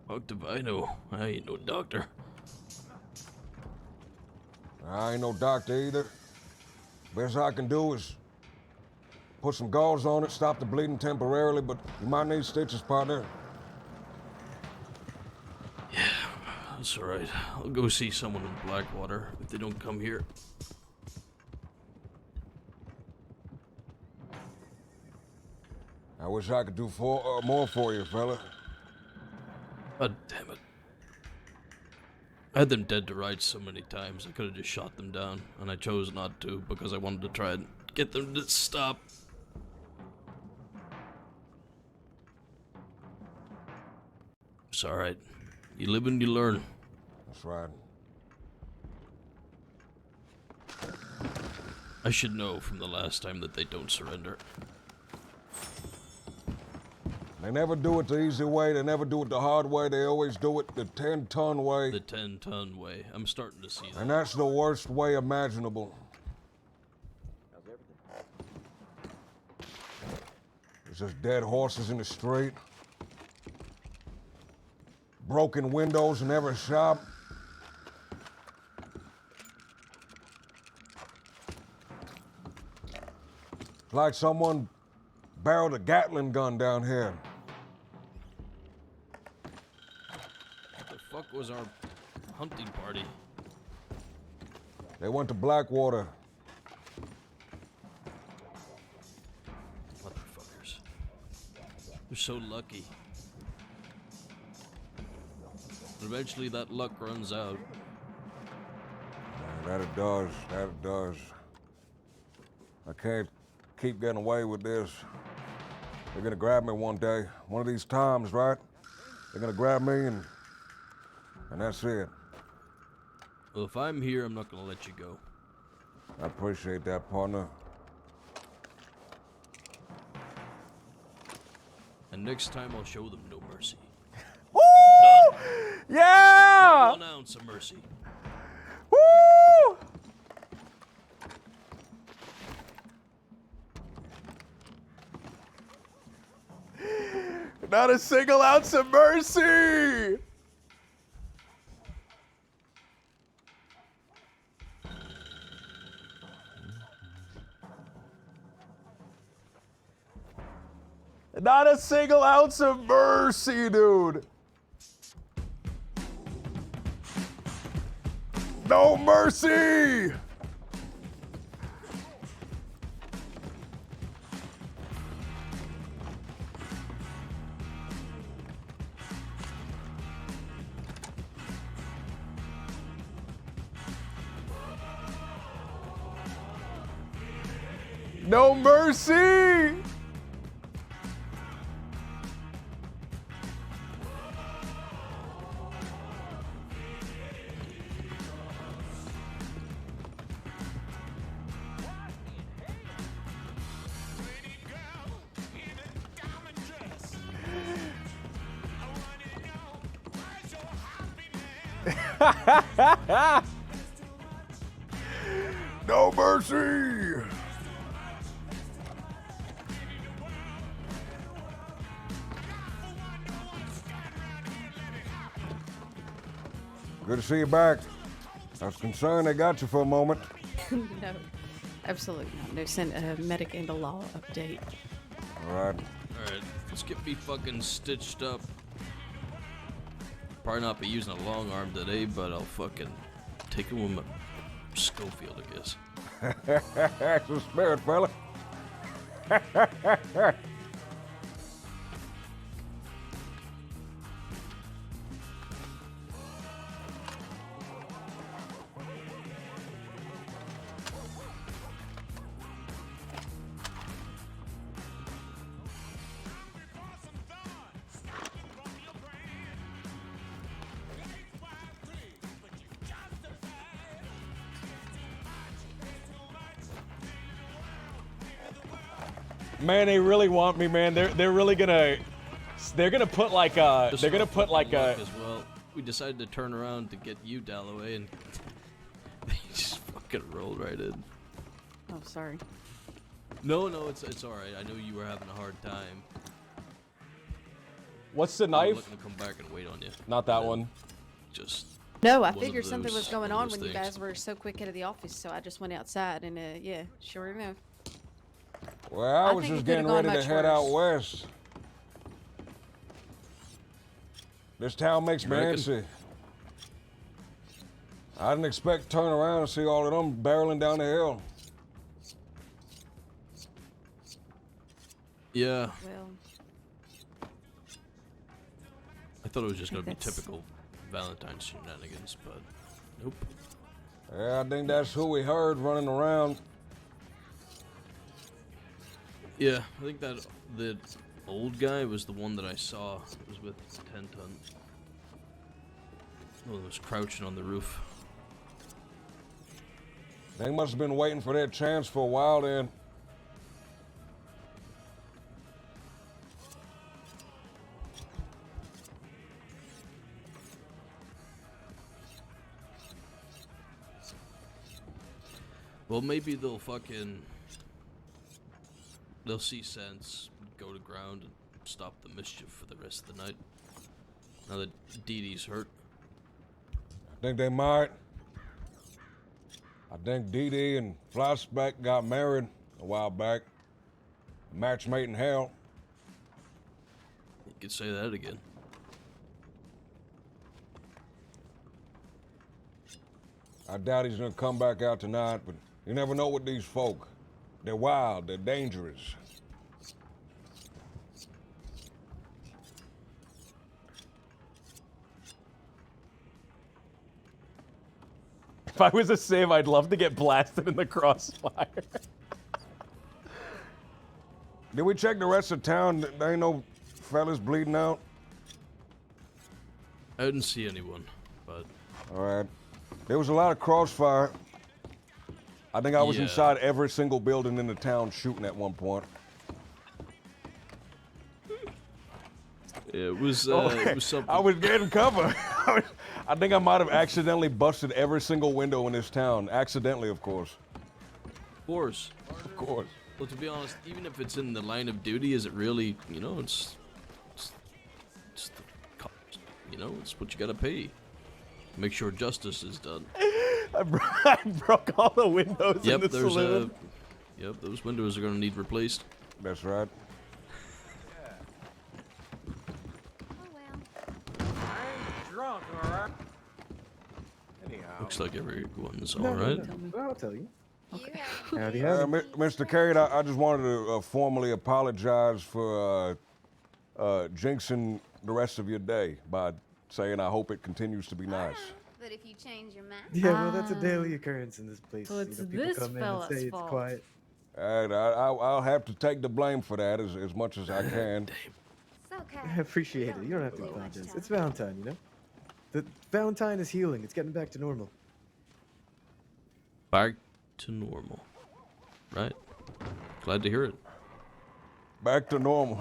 S13: Fuck if I know. I ain't no doctor.
S3: I ain't no doctor either. Best I can do is put some gauze on it, stop the bleeding temporarily, but you might need stitches, partner.
S13: That's alright. I'll go see someone in Blackwater if they don't come here.
S3: I wish I could do more for you, fella.
S13: God damn it. I had them dead to rights so many times, I could have just shot them down, and I chose not to because I wanted to try and get them to stop. It's alright. You live and you learn.
S3: That's right.
S13: I should know from the last time that they don't surrender.
S3: They never do it the easy way, they never do it the hard way, they always do it the 10-ton way.
S13: The 10-ton way. I'm starting to see that.
S3: And that's the worst way imaginable.
S12: How's everything?
S3: There's just dead horses in the street. broken windows in every shop. It's like someone barreled a Gatling gun down here.
S13: What the fuck was our hunting party?
S3: They went to Blackwater.
S13: Motherfuckers. They're so lucky. Eventually that luck runs out.
S3: That it does, that it does. I can't keep getting away with this. They're gonna grab me one day, one of these times, right? They're gonna grab me and that's it.
S13: Well, if I'm here, I'm not gonna let you go.
S3: I appreciate that, partner.
S13: And next time I'll show them no mercy.
S3: Woo! Yeah!
S13: Not 1 ounce of mercy.
S3: Woo! Not a single ounce of mercy! Not a single ounce of mercy, dude. No mercy! No mercy! No mercy! Good to see you back. I was concerned they got you for a moment.
S17: No, absolutely not. No, send a medic into law update.
S3: All right.
S13: Alright, let's get me fucking stitched up. Probably not be using a long arm today, but I'll fucking take it with my Schofield, I guess.
S3: That's the spirit, fella.
S4: Man, they really want me, man. They're really gonna put like a
S13: Just
S4: they're gonna
S13: for
S4: put like
S13: luck
S4: a
S13: as well. We decided to turn around to get you, Dalloway, and they just fucking rolled right in.
S17: Oh, sorry.
S13: No, it's all right. I know you were having a hard time.
S4: What's the
S13: I'm
S4: knife?
S13: looking to come back and wait on you.
S4: Not that one.
S13: Just
S17: No, I
S13: one of
S17: figured something was
S13: those-
S17: going
S13: one
S17: on
S13: of
S17: when
S13: those
S17: you
S13: things.
S17: guys were so quick out of the office, so I just went outside and, yeah, sure enough.
S3: Well, I was
S17: think
S3: just
S17: it could've
S3: getting ready
S17: gone
S3: to
S17: much
S3: head out west. This town makes
S13: You
S3: me
S13: reckon?
S3: antsy. I didn't expect to turn around and see all of them barreling down the hill.
S13: Yeah.
S17: Well,
S13: I thought it was just gonna be
S17: That's-
S13: typical Valentine's shenanigans, but nope.
S3: Yeah, I think that's who we heard running around.
S13: Yeah, I think that the old guy was the one that I saw. It was with 10 ton. The one that was crouching on the roof.
S3: They must have been waiting for their chance for a while then.
S13: Well, maybe they'll see sense, go to ground, and stop the mischief for the rest of the night. Now that Dee Dee's hurt.
S3: I think they might. I think Dee Dee and Flyspeck got married a while back. Match made in hell.
S13: You could say that again.
S3: I doubt he's gonna come back out tonight, but you never know with these folk. They're wild, they're dangerous.
S4: If I was a Civ, I'd love to get blasted in the crossfire.
S3: Did we check the rest of town? There ain't no fellas bleeding out?
S13: I didn't see anyone, but...
S3: Alright. There was a lot of crossfire. I think I was
S13: Yeah.
S3: inside every single building in the town shooting at one point.
S13: It was something.
S3: I was getting cover. I think I might have accidentally busted every single window in this town. Accidentally, of course.
S13: Of course.
S3: Of course.
S13: Well, to be honest, even if it's in the line of duty, is it really, you know, it's the cops, you know, it's what you gotta pay. Make sure justice is done.
S4: I broke all the windows in the saloon.
S13: Yep, those windows are gonna need replaced.
S3: That's right.
S10: Drunk, alright? Anyhow.
S13: Looks like everyone's
S10: No,
S13: alright.
S10: no, I'll tell you.
S9: Okay.
S10: Howdy, howdy.
S3: Mr. Cade, I just wanted to formally apologize for jinxing the rest of your day by saying I hope it continues to be nice.
S9: But if you change your mind,
S10: Yeah, well, that's a daily occurrence in this place.
S17: So it's
S10: people
S17: this
S10: come in and
S17: fella's
S10: say it's
S17: fault.
S10: quiet.
S3: I'll have to take the blame for that as much as I can.
S9: it's okay.
S10: I appreciate it. You don't have to apologize. It's Valentine, you know? The Valentine is healing. It's getting back to normal.
S13: Back to normal. Right. Glad to hear it.
S3: Back to normal.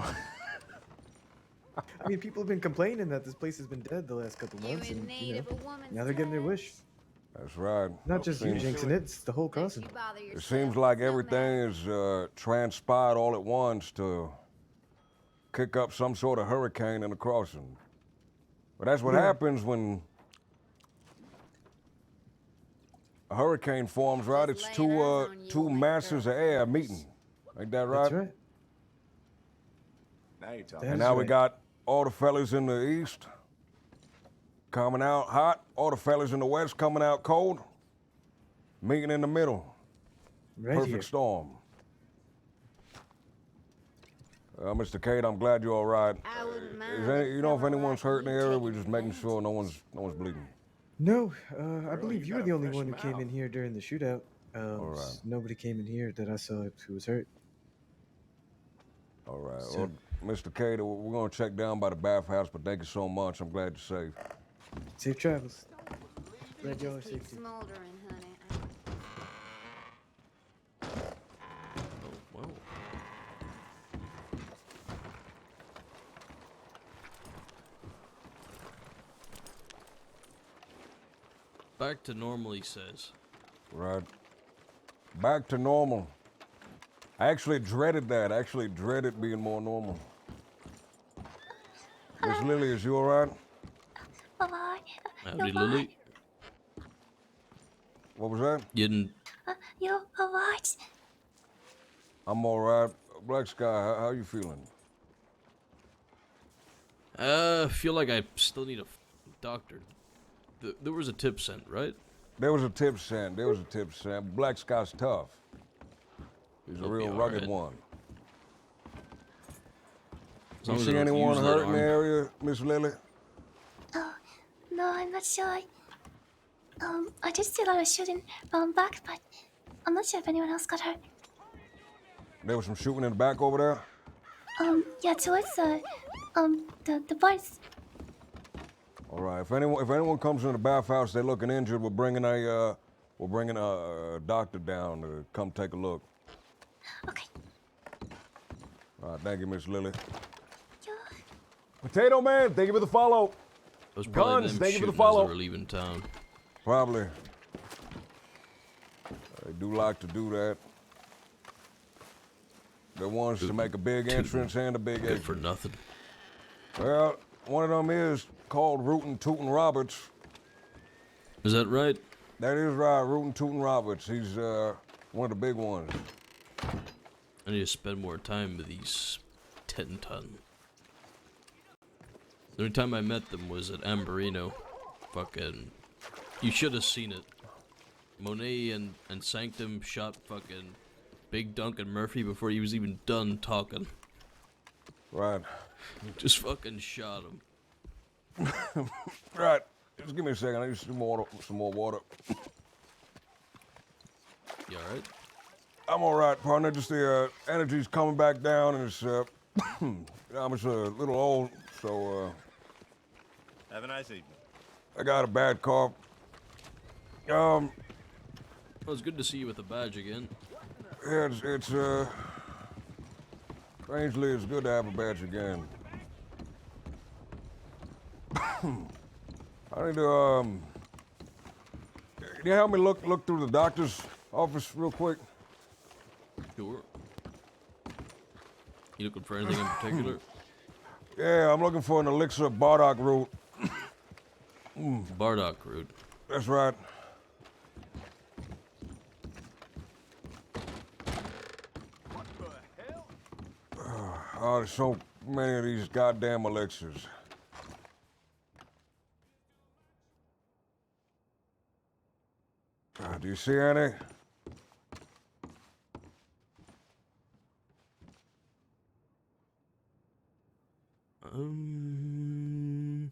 S10: I mean, people have been complaining that this place has been dead the last couple months, and you know, now they're getting their wish.
S3: That's right.
S10: Not just you jinxing it, it's the whole cousin.
S3: It seems like everything is transpired all at once to kick up some sort of hurricane in the crossing. But that's what happens when a hurricane forms, right? It's two masses of air meeting. Ain't that right?
S10: That's right.
S20: Now you're talking.
S3: And now we got all the fellas in the east coming out hot, all the fellas in the west coming out cold, meeting in the middle.
S10: Right
S3: Perfect
S10: here.
S3: storm. Mr. Cade, I'm glad you're all right. You know if anyone's hurt in the area? We're just making sure no one's bleeding.
S10: No, I believe you were the only one who came in here during the shootout.
S3: right.
S10: Nobody came in here that I saw who was hurt.
S3: All right.
S10: So-
S3: Well, Mr. Cade, we're going to check down by the bathhouse, but thank you so much. I'm glad you're safe.
S10: Safe travels. Glad y'all are safe too.
S9: Smoldering, honey.
S13: Oh, wow. Back to normal, he says.
S3: Right. Back to normal. I actually dreaded that. I actually dreaded being more normal. Miss Lily, is you all right?
S21: Bye-bye.
S13: Howdy, Lily.
S3: What was that?
S13: You didn't...
S21: You're alright.
S3: I'm all right. Black Sky, how you feeling?
S13: Feel like I still need a doctor. There was a tip sent, right?
S3: There was a tip sent. Black Sky's tough. He's a
S13: He'll be
S3: real
S13: all
S3: rugged
S13: right.
S3: one.
S13: As
S3: You
S13: long as
S3: see
S13: I don't
S3: anyone
S13: use that
S3: hurt in the
S13: arm.
S3: area, Miss Lily?
S21: Oh, no, I'm not sure. I just see a lot of shooting back, but I'm not sure if anyone else got hurt.
S3: There was some shooting in the back over there?
S21: Yeah, towards the bars.
S3: All right. If anyone comes in the bathhouse, they're looking injured, we're bringing a doctor down to come take a look.
S21: Okay.
S3: All right. Thank you, Miss Lily.
S21: Yeah.
S3: Potato Man, thank you for the follow.
S13: Those probably
S3: Guns,
S13: them
S3: thank you for the
S13: shooting as
S3: follow.
S13: they were leaving town.
S3: Probably. They do like to do that. They're ones to make a big entrance and a big
S13: Good
S3: exit.
S13: for nothing.
S3: Well, one of them is called Rootin' Tootin' Roberts.
S13: Is that right?
S3: That is right, Rootin' Tootin' Roberts. He's one of the big ones.
S13: I need to spend more time with these 10-ton. The only time I met them was at Amberino. Fucking... You should have seen it. Monet and Sanctum shot fucking Big Duncan Murphy before he was even done talking.
S3: Right.
S13: Just fucking shot him.
S3: Right. Just give me a second. I need some more water.
S13: You alright?
S3: I'm all right, partner. Just the energy's coming back down, and it's I'm just a little old, so
S20: Have a nice evening.
S3: I got a bad cough.
S13: Well, it's good to see you with a badge again.
S3: Yeah, it's strangely, it's good to have a badge again. I need to can you help me look through the doctor's office real quick?
S13: Sure. You looking for anything in particular?
S3: Yeah, I'm looking for an elixir of Bardock root.
S13: Bardock root.
S3: That's right. Oh, there's so many of these goddamn elixirs. Do you see any?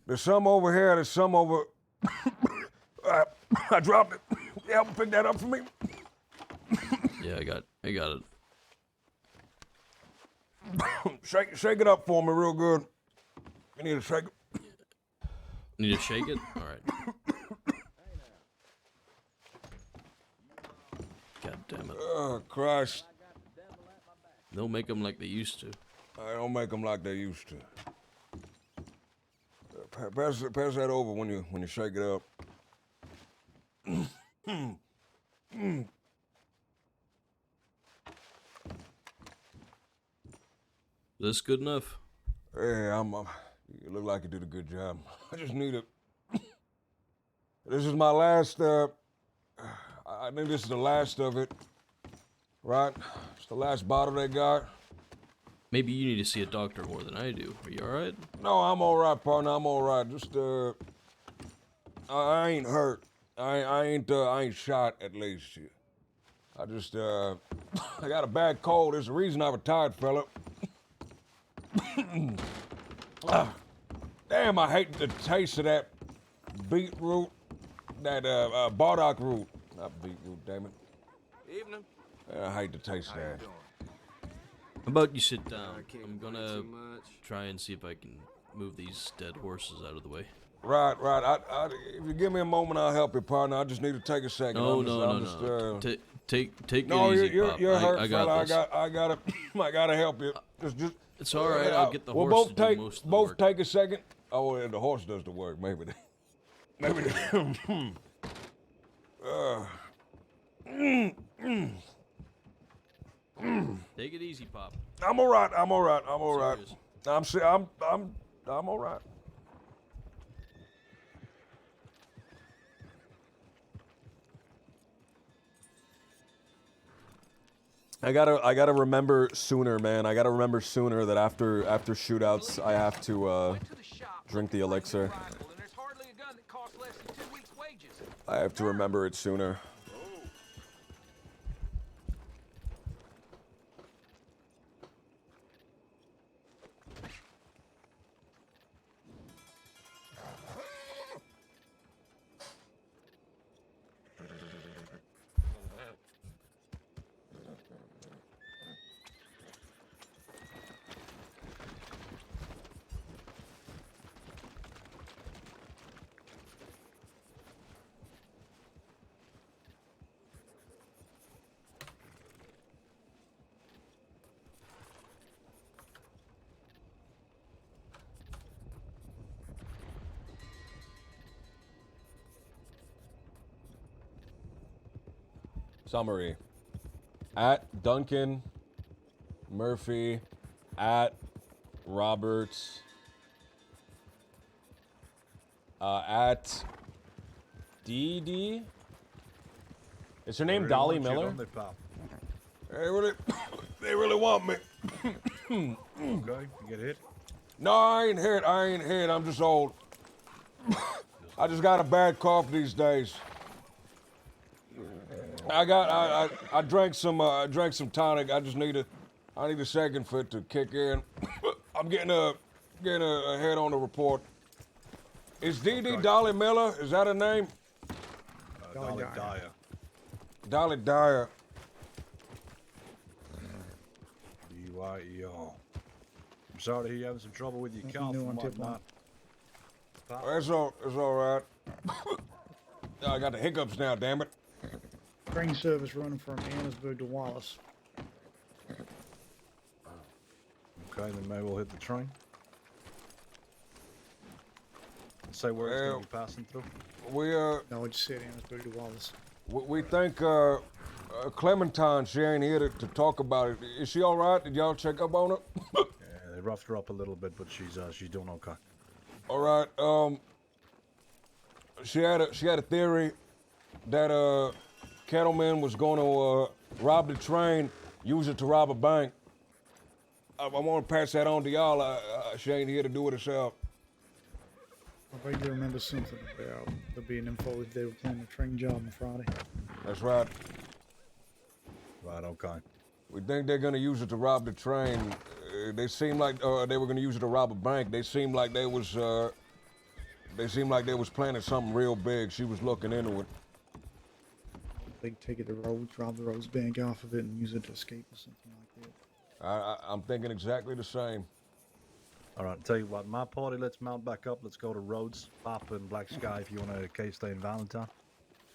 S3: There's some over here, there's some over... I dropped it. Help pick that up for me.
S13: Yeah, I got it.
S3: Shake it up for me real good. You need to shake it.
S13: Need to shake it? Alright. God damn it.
S3: Oh, Christ.
S13: Don't make them like they used to.
S3: I don't make them like they used to. Pass that over when you shake it up.
S13: This good enough?
S3: Yeah, you look like you did a good job. I just need it. This is my last, I think this is the last of it. Right? It's the last bottle they got.
S13: Maybe you need to see a doctor more than I do. Are you alright?
S3: No, I'm alright, partner. I'm alright. Just, I ain't hurt. I ain't shot, at least. I just, I got a bad cold. There's a reason I retired, fella. Damn, I hate the taste of that beetroot, that Bardock root. Not beetroot, damn it.
S20: Evening.
S3: I hate the taste of that.
S13: How about you sit down? I'm gonna try and see if I can move these dead horses out of the way.
S3: Right. If you give me a moment, I'll help you, partner. I just need to take a second.
S13: No. Take it
S3: no,
S13: easy, Pop.
S3: You're hurt,
S13: I got
S3: fella.
S13: this.
S3: I gotta help you. Just.
S13: It's all right. I'll get the horse
S3: we'll
S13: to do most of the work.
S3: take a second. Oh, and the horse does the work. Maybe.
S13: Take it easy, Pop.
S3: I'm all right. I'm all right. I'm all right.
S4: I gotta remember sooner, man. I gotta remember sooner that after shootouts, I have to drink the elixir. I have to remember it sooner. Summary. At Duncan, Murphy, at Roberts,
S3: At DD. Is her name
S2: Really
S3: Dolly
S2: want you,
S3: Miller?
S2: don't they, pal?
S3: They really want me.
S2: Okay, you get hit?
S3: No, I ain't hit. I'm just old. I just got a bad cough these days. I drank some tonic. I need a second for it to kick in. I'm getting a head on the report. Is DD Dolly Miller? Is that her name?
S2: Dolly Dyer.
S3: Dolly Dyer.
S2: D-Y-E-R. I'm sorry to hear you having some trouble with your cough and whatnot.
S3: It's all right. I got the hiccups now, damn it.
S11: Train service running from Annesburg to Wallace.
S2: Okay, then maybe we'll hit the train. Say where it's going to be passing through.
S11: No, it just said Annesburg to Wallace.
S3: We think Clementine, she ain't here to talk about it. Is she all right? Did y'all check up on her?
S2: Yeah, they roughed her up a little bit, but she's doing okay.
S3: All right. She had a theory that Kettleman was going to rob the train, use it to rob a bank. I want to pass that on to y'all. She ain't here to do it herself.
S11: I vaguely remember something about there being info if they were planning a train job on Friday.
S3: That's right.
S2: Right, okay.
S3: We think they're gonna use it to rob the train. They seem like they were gonna use it to rob a bank. They seemed like they was planning something real big. She was looking into it.
S11: They take it to roads, rob the roads, bank off of it, and use it to escape or something like that.
S3: I'm thinking exactly the same.
S2: All right, tell you what, my party, let's mount back up. Let's go to Rhodes, Papa, and Black Sky if you want to case stay in Valentine.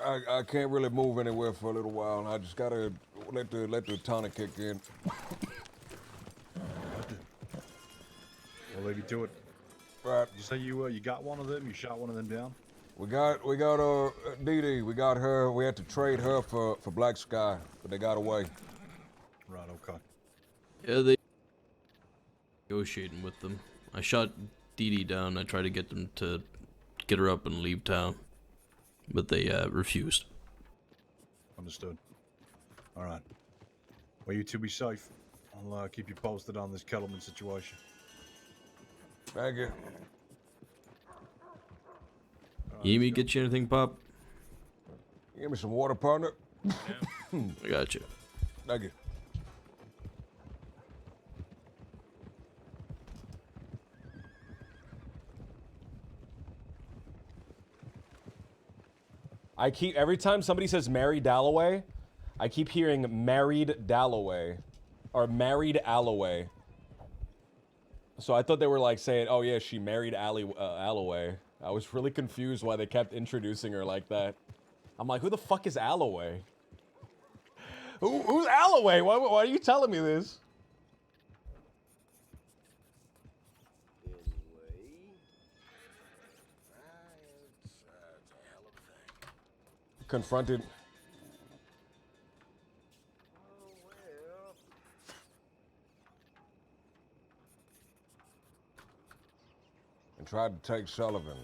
S3: I can't really move anywhere for a little while. I just gotta let the tonic kick in.
S2: We'll leave you to it.
S3: Right.
S2: Did you say you got one of them? You shot one of them down?
S3: We got Dee Dee. We got her. We had to trade her for Black Sky, but they got away.
S2: Right. Okay.
S13: Yeah, they negotiating with them. I shot Dee Dee down. I tried to get them to get her up and leave town, but they refused.
S2: Understood. All right. Well, you two be safe. I'll keep you posted on this Kettleman situation.
S3: Thank you.
S13: You need me to get you anything, Pop?
S3: Give me some water, partner.
S13: I got you.
S3: Thank you. I keep, every time somebody says Mary Dalloway, I keep hearing married Dalloway or married Alloway. So I thought they were like saying, oh yeah, she married Alloway. I was really confused why they kept introducing her like that. I'm like, who the fuck is Alloway? Who's Alloway? Why are you telling me this? Confronted. And tried to take Sullivan.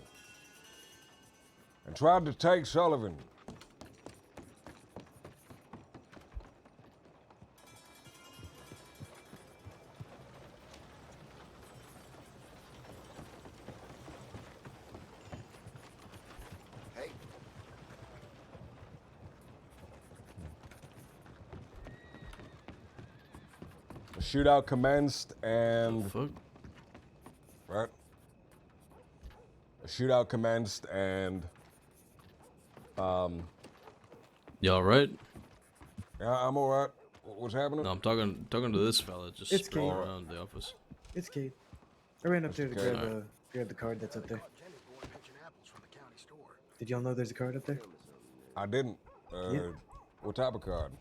S3: The shootout commenced and... Right? The shootout commenced and...
S13: You alright?
S3: Yeah, I'm alright. What's happening?
S13: No, I'm talking to this fella just
S10: It's
S13: strolling
S10: Kate.
S13: around the office.
S10: It's Kate. I ran up there to
S13: Kate.
S10: grab the card that's up there. Did y'all know there's a card up there?
S3: I didn't.
S10: Yeah.
S3: What type of card?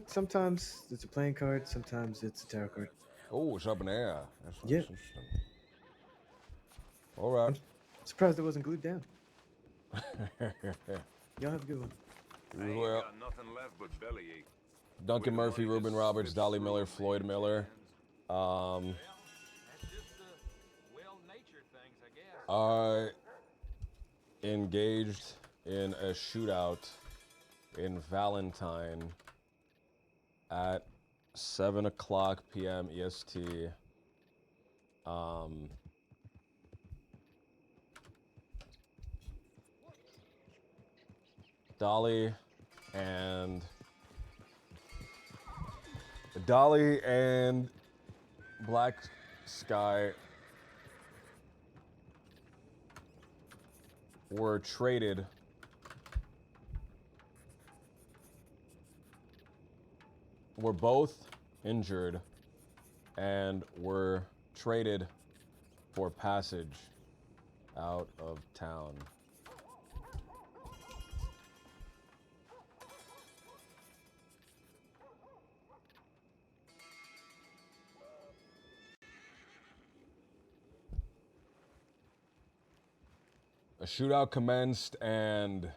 S10: Sometimes it's a playing card, sometimes it's a tarot card.
S3: Oh, it's up in the air. That's
S10: Yeah.
S3: interesting. All right.
S10: Surprised it wasn't glued down. Y'all have a good one.
S3: Well,
S20: nothing left but bellyache.
S3: Duncan Murphy, Reuben Roberts, Dolly Miller, Floyd Miller.
S4: engaged in a shootout in Valentine at 7 o'clock p.m. EST. Dolly and Black Sky were traded were both injured and were traded for passage out of town. A shootout commenced and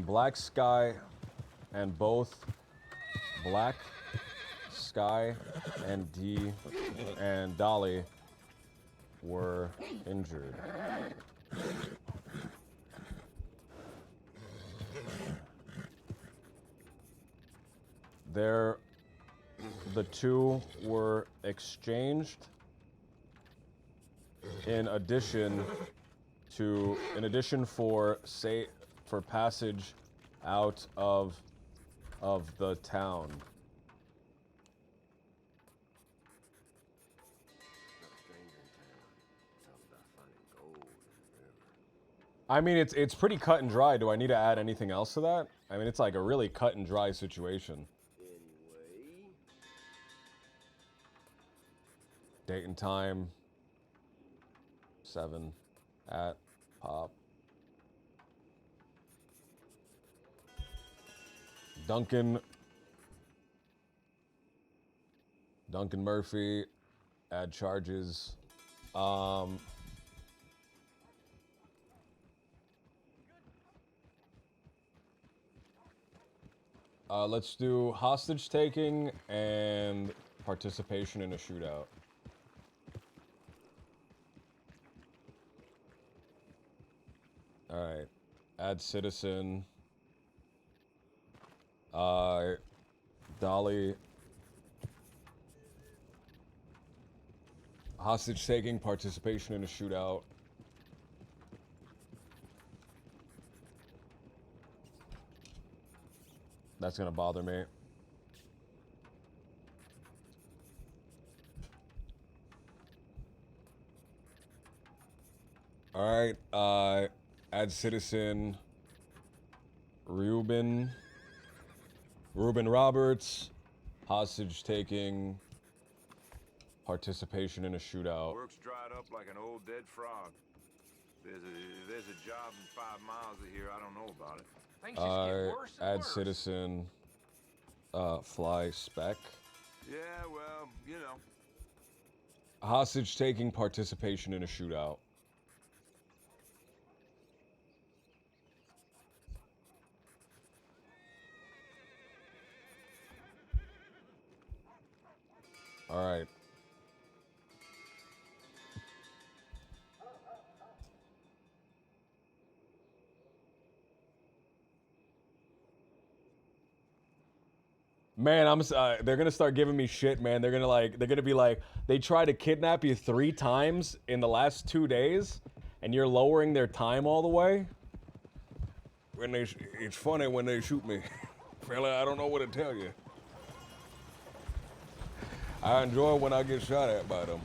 S4: Black Sky and both Black Sky and D and Dolly were injured. The two were exchanged in addition for passage out of the town. I mean, it's pretty cut and dry. Do I need to add anything else to that? I mean, it's like a really cut and dry situation. Date and time. 7 at Pop. Duncan Murphy, add charges. Let's do hostage taking and participation in a shootout. All right, add citizen. Dolly. Hostage taking, participation in a shootout. That's gonna bother me. All right, add citizen. Ruben Roberts, hostage taking, participation in a shootout.
S20: Work's dried up like an old dead frog. There's a job in 5 miles of here. I don't know about it.
S15: Things just get worse and
S4: Add
S15: worse.
S4: citizen. Fly spec.
S20: Yeah, well, you know.
S4: Hostage taking, participation in a shootout. All right. Man, they're gonna start giving me shit, man. They're gonna be like, they tried to kidnap you 3 times in the last 2 days, and you're lowering their time all the way. It's funny when they shoot me, fella. I don't know what to tell you. I enjoy when I get shot at by them.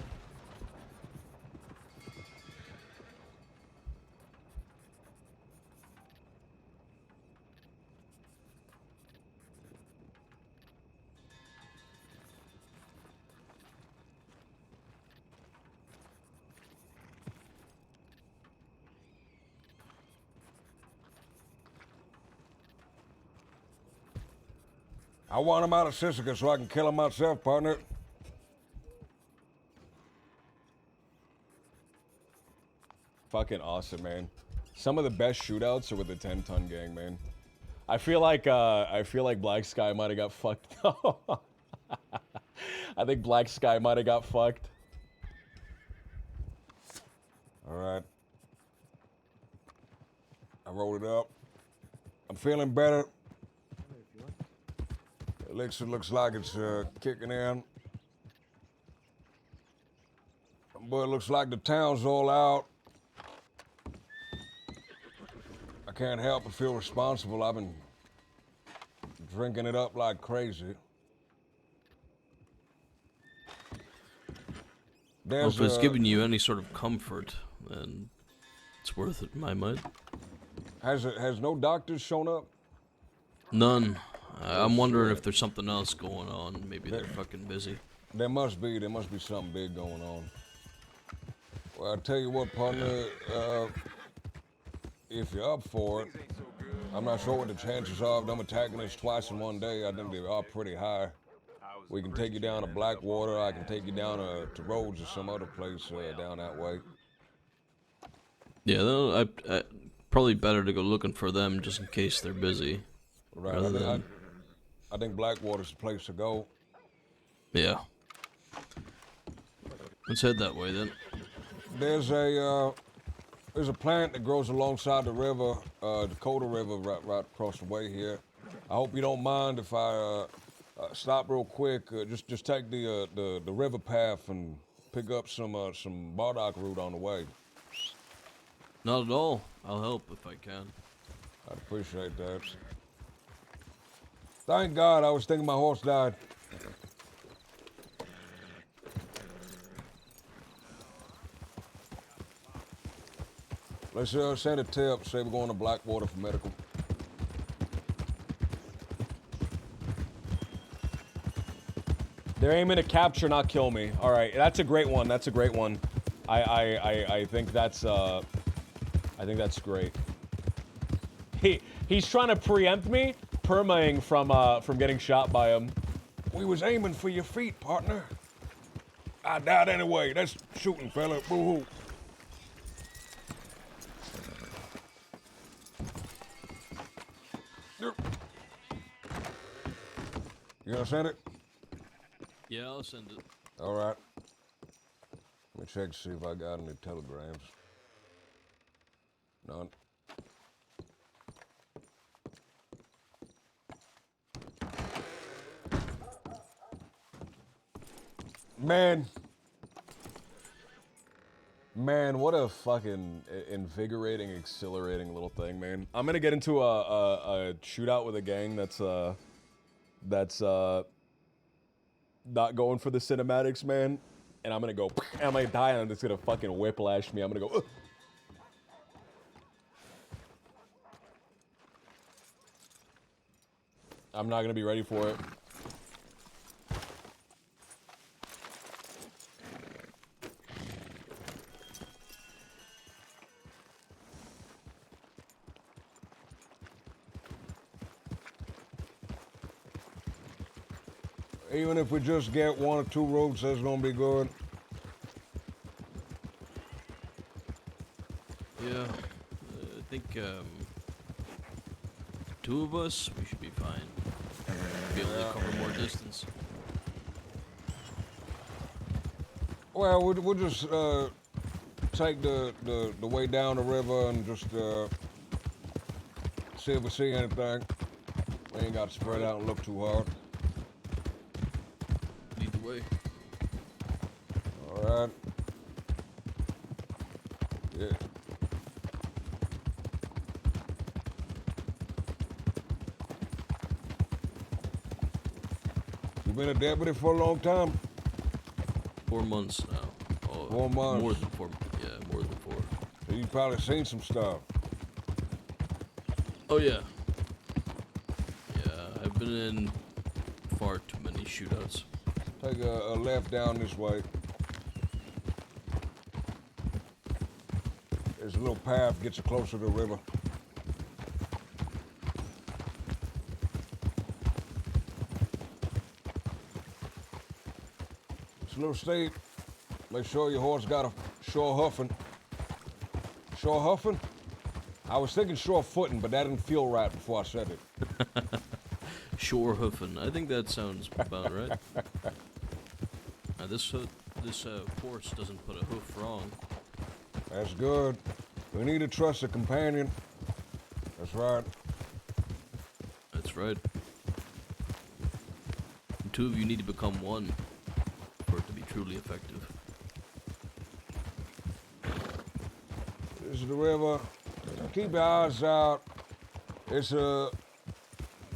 S4: I want him out of Sisika so I can kill him myself, partner. fucking awesome, man. Some of the best shootouts are with the 10-ton gang, man. I feel like Black Sky might have got fucked. I think Black Sky might have got fucked.
S3: All right. I rolled it up. I'm feeling better. Elixir looks like it's kicking in. But it looks like the town's all out. I can't help but feel responsible. I've been drinking it up like crazy.
S13: Well, if it's giving you any sort of comfort, then it's worth it in my mind.
S3: Has no doctors shown up?
S13: None. I'm wondering if there's something else going on. Maybe they're fucking busy.
S3: There must be something big going on. Well, I tell you what, partner, if you're up for it, I'm not sure what the chances are of them attacking us twice in one day. I think they are pretty high. We can take you down to Blackwater. I can take you down to Rhodes or some other place down that way.
S13: Yeah, I probably better to go looking for them just in case they're busy.
S3: Right. I think Blackwater's the place to go.
S13: Yeah. Let's head that way then.
S3: There's a plant that grows alongside the river, Dakota River, right across the way here. I hope you don't mind if I stop real quick. Just take the river path and pick up some bardock root on the way.
S13: Not at all. I'll help if I can.
S3: I'd appreciate that. Thank God, I was thinking my horse died. Let's send a tip, say we're going to Blackwater for medical.
S4: They're aiming to capture, not kill me. All right, that's a great one. That's a great one. I think that's great. He's trying to preempt me, permaing from getting shot by him.
S3: We was aiming for your feet, partner. I died anyway. That's shooting, fella. Boo-hoo. You gonna send it?
S13: Yeah, I'll send it.
S3: All right. Let me check to see if I got any telegrams. None.
S4: Man, what a fucking invigorating, exhilarating little thing, man. I'm gonna get into a shootout with a gang that's not going for the cinematics, man. And I'm gonna go, and I'm gonna die, and it's gonna fucking whiplash me. I'm gonna go, ugh. I'm not gonna be ready for it.
S3: Even if we just get 1 or 2 roads, that's gonna be good.
S13: Yeah, I think 2 of us, we should be fine. Be able to cover more distance.
S3: Well, we'll just take the way down the river and just see if we see anything. We ain't got to spread out and look too hard.
S13: Lead the way.
S3: All right. Yeah. You been a deputy for a long time?
S13: 4 months now. Oh,
S3: 4 months.
S13: More than 4. Yeah, more than 4.
S3: So you probably seen some stuff.
S13: Oh yeah. Yeah, I've been in far too many shootouts.
S3: Take a left down this way. There's a little path gets you closer to the river. It's a little steep. Make sure your horse got a sure huffing. Sure huffing? I was thinking sure footing, but that didn't feel right before I said it.
S13: Sure hoofing. I think that sounds about right. This horse doesn't put a hoof wrong.
S3: That's good. We need to trust a companion. That's right.
S13: That's right. The two of you need to become one for it to be truly effective.
S3: This is the river. Keep your eyes out. It's a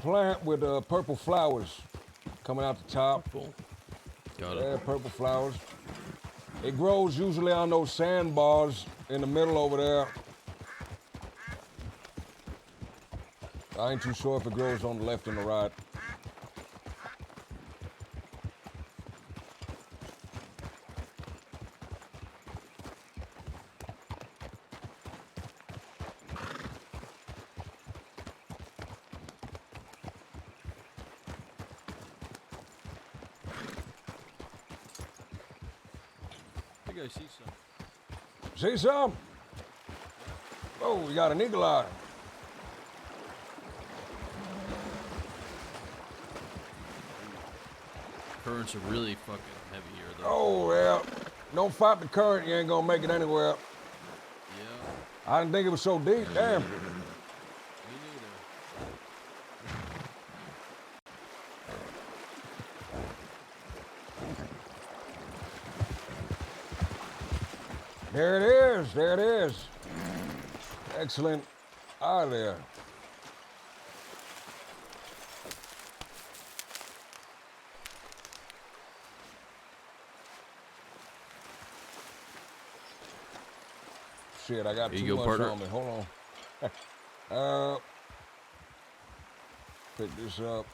S3: plant with purple flowers coming out the top.
S13: Purple. Got it.
S3: Yeah, purple flowers. It grows usually on those sandbars in the middle over there. I ain't too sure if it grows on the left and the right.
S13: I think I see some.
S3: See some? Oh, we got an eagle eye.
S13: Currents are really fucking heavy here, though.
S3: Oh, yeah. Don't fight the current, you ain't gonna make it anywhere.
S13: Yeah.
S3: I didn't think it was so deep, damn.
S13: Me neither.
S3: There it is, there it is. Excellent eye there. Shit, I got
S13: Here
S3: too
S13: you go,
S3: much
S13: partner.
S3: on me. Hold on. Pick this up.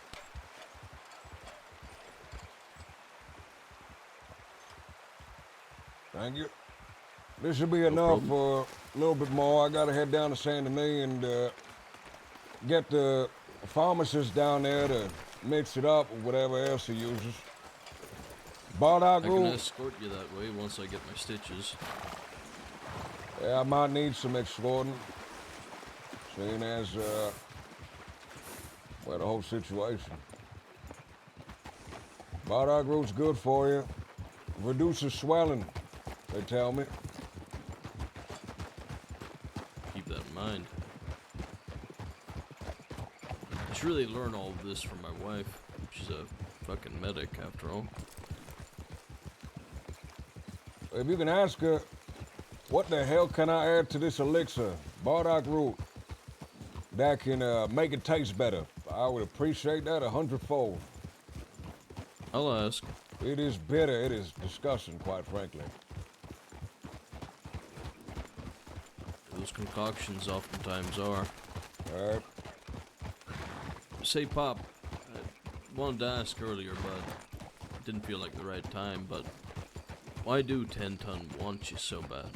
S3: Thank you. This should be enough for a little bit more. I gotta head down to Saint Denis and get the pharmacist down there to mix it up with whatever else he uses.
S13: I can escort you that way once I get my stitches.
S3: Yeah, I might need some escorting, seeing as, well, the whole situation. Bardock root's good for you. Reduces swelling, they tell me.
S13: Keep that in mind. I should really learn all of this from my wife. She's a fucking medic, after all.
S3: If you can ask her, what the hell can I add to this elixir, Bardock root, that can make it taste better? I would appreciate that 100-fold.
S13: I'll ask.
S3: It is bitter. It is disgusting, quite frankly.
S13: Those concoctions oftentimes are.
S3: All right.
S13: Say, Pop, I wanted to ask earlier, but it didn't feel like the right time, but why do 10 Ton want you so bad?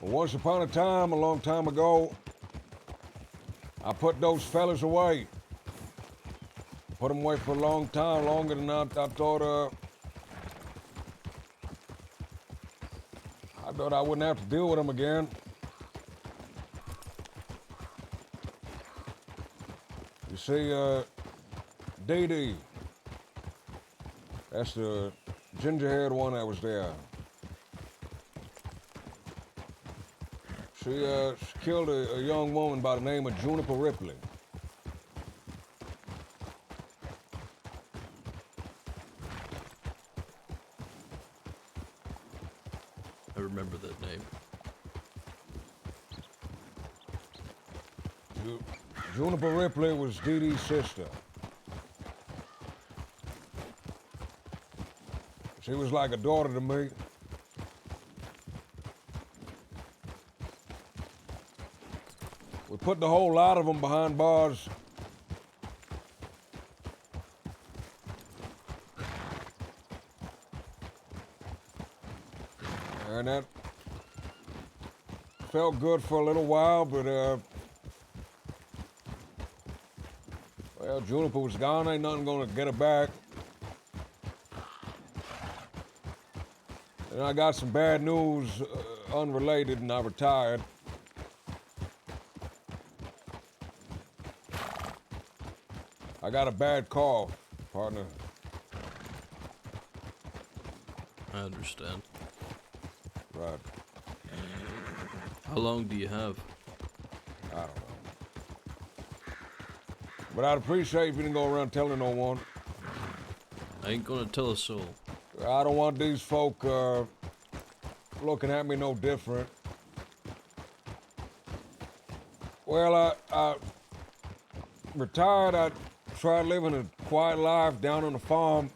S3: Well, once upon a time, a long time ago, I put those fellas away. Put them away for a long time, longer than I thought I wouldn't have to deal with them again. You see, Dee Dee, that's the ginger-haired one that was there. She killed a young woman by the name of Juniper Ripley.
S13: I remember that name.
S3: Juniper Ripley was Dee Dee's sister. She was like a daughter to me. We put the whole lot of them behind bars. And that felt good for a little while, but well, Juniper was gone, ain't nothing gonna get her back. Then I got some bad news, unrelated, and I retired. I got a bad call, partner.
S13: I understand.
S3: Right.
S13: How long do you have?
S3: I don't know. But I'd appreciate if you didn't go around telling no one.
S13: I ain't gonna tell a soul.
S3: I don't want these folk looking at me no different. Well, I retired. I tried living a quiet life down on the farm,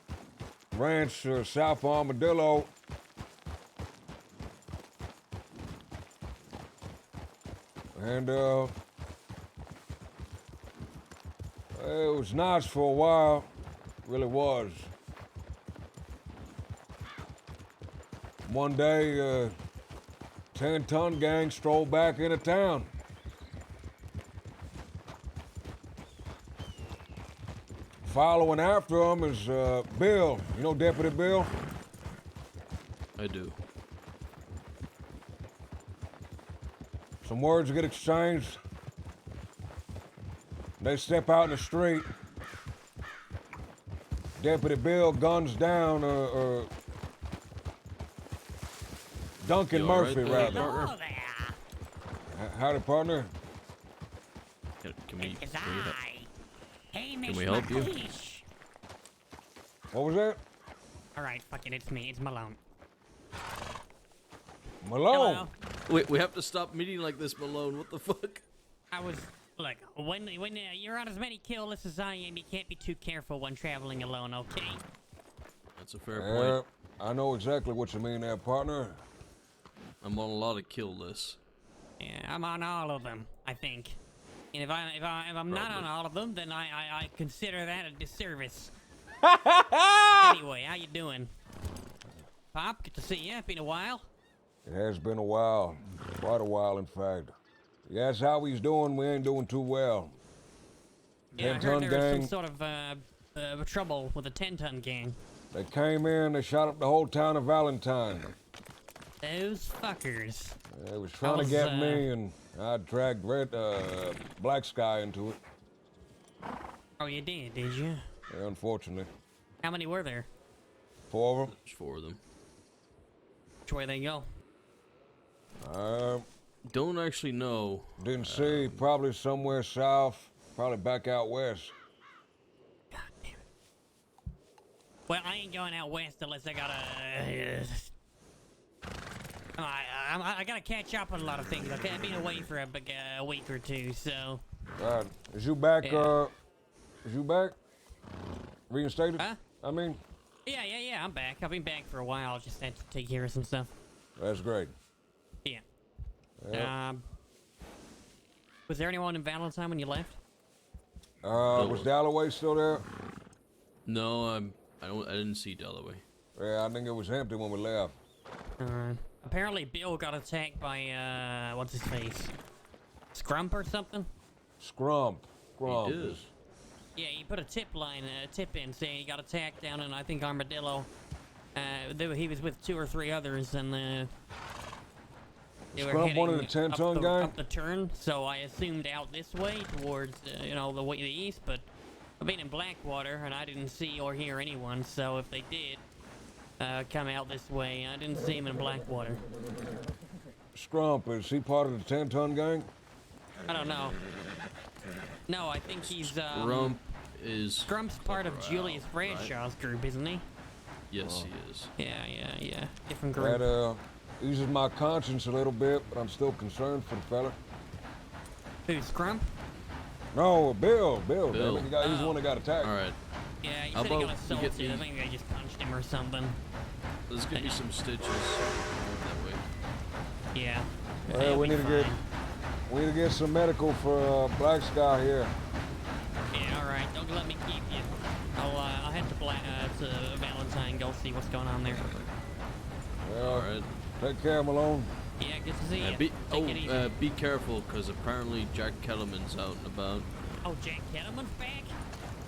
S3: ranch south of Armadillo. And it was nice for a while, really was. One day, 10-ton gang strolled back into town. Following after them is Bill. You know Deputy Bill?
S13: I do.
S3: Some words get exchanged. They step out in the street. Deputy Bill guns down Duncan
S13: You all
S3: Murphy,
S13: right there,
S3: rather.
S13: partner?
S3: Howdy, partner.
S13: Can we
S1: Hey,
S13: Can we help you?
S3: What was that?
S1: Alright, fuck it, it's me, it's Malone.
S3: Malone?
S13: Wait, we have to stop meeting like this, Malone. What the fuck?
S1: I was, look, when you're on as many kill lists as I am, you can't be too careful when traveling alone, okay?
S13: That's a fair point.
S3: I know exactly what you mean there, partner.
S13: I'm on a lot of kill lists.
S1: Yeah, I'm on all of them, I think. And if I'm not on all of them, then I consider that a disservice. Anyway, how you doing? Pop, good to see you. Been a while.
S3: It has been a while. Quite a while, in fact. Yeah, that's how he's doing. We ain't doing too well.
S1: Yeah, I heard
S3: 10-ton
S1: there was
S3: gang.
S1: some sort of trouble with a 10-ton gang.
S3: They came in, they shot up the whole town of Valentine.
S1: Those fuckers.
S3: They was trying to get me, and I dragged Black Sky into it.
S1: Oh, you did you?
S3: Yeah, unfortunately.
S1: How many were there?
S3: 4 of them.
S13: There's 4 of them.
S1: Which way they go?
S13: Don't actually know.
S3: Didn't see. Probably somewhere south. Probably back out west.
S1: Well, I ain't going out west unless I gotta. I gotta catch up on a lot of things. Okay, I've been away for a week or two, so.
S3: Right. Is you back?
S1: Yeah.
S3: Is you back? Reinstated?
S1: Huh?
S3: I mean.
S1: Yeah. I'm back. I've been back for a while. Just had to take care of some stuff.
S3: That's great.
S1: Yeah.
S3: Yeah.
S1: Was there anyone in Valentine when you left?
S3: Was Dalloway still there?
S13: No, I didn't see Dalloway.
S3: Yeah, I think it was empty when we left.
S1: Apparently Bill got attacked by, what's his face? Scrump or something?
S3: Scrump.
S13: He did.
S1: Yeah, he put a tip in saying he got attacked down in, I think, Armadillo. He was with 2 or 3 others, and, they were
S3: Scrump
S1: heading
S3: one of the 10-ton gang?
S1: up the turn, so I assumed out this way towards, the east, but I've been in Blackwater, and I didn't see or hear anyone, so if they did come out this way, I didn't see him in Blackwater.
S3: Scrump, is he part of the 10-ton gang?
S1: I don't know. No, I think he's,
S13: Scrump's
S1: part of Julius Bradshaw's group, isn't he?
S13: Yes, he is.
S1: Yeah. Different group.
S3: That, eases my conscience a little bit, but I'm still concerned for the fella.
S1: Who, Scrump?
S3: No, Bill. Damn it, he's the one that got attacked.
S13: All right.
S1: Yeah, he said he got assaulted. I think they just punched him or something.
S13: Let's give you some stitches that way.
S1: Yeah.
S3: Well, we need to get some medical for Black Sky here.
S1: Yeah, all right. Don't let me keep you. I'll head to Valentine, go see what's going on there.
S3: Well,
S13: all right.
S3: Take care, Malone.
S1: Yeah, good to see you. Take it easy.
S13: Be careful, because apparently Jack Kettleman's out and about.
S1: Oh, Jack Kettleman's back?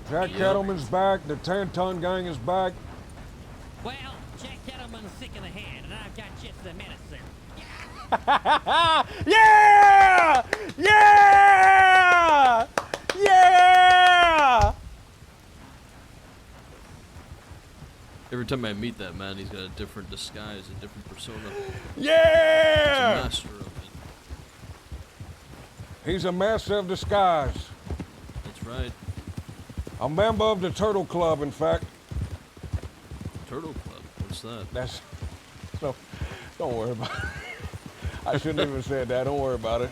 S3: Jack Kettleman's back. The 10-ton gang is back.
S1: Well, Jack Kettleman someone sick in the head, and I've got just the medicine.
S4: Yeah! Yeah! Yeah!
S13: Every time I meet that man, he's got a different disguise, a different persona.
S3: Yeah!
S13: He's a master of it.
S3: He's a master of disguise.
S13: That's right.
S3: A member of the Turtle Club, in fact.
S13: Turtle Club? What's that?
S3: That's... So, don't worry about it. I shouldn't even said that. Don't worry about it.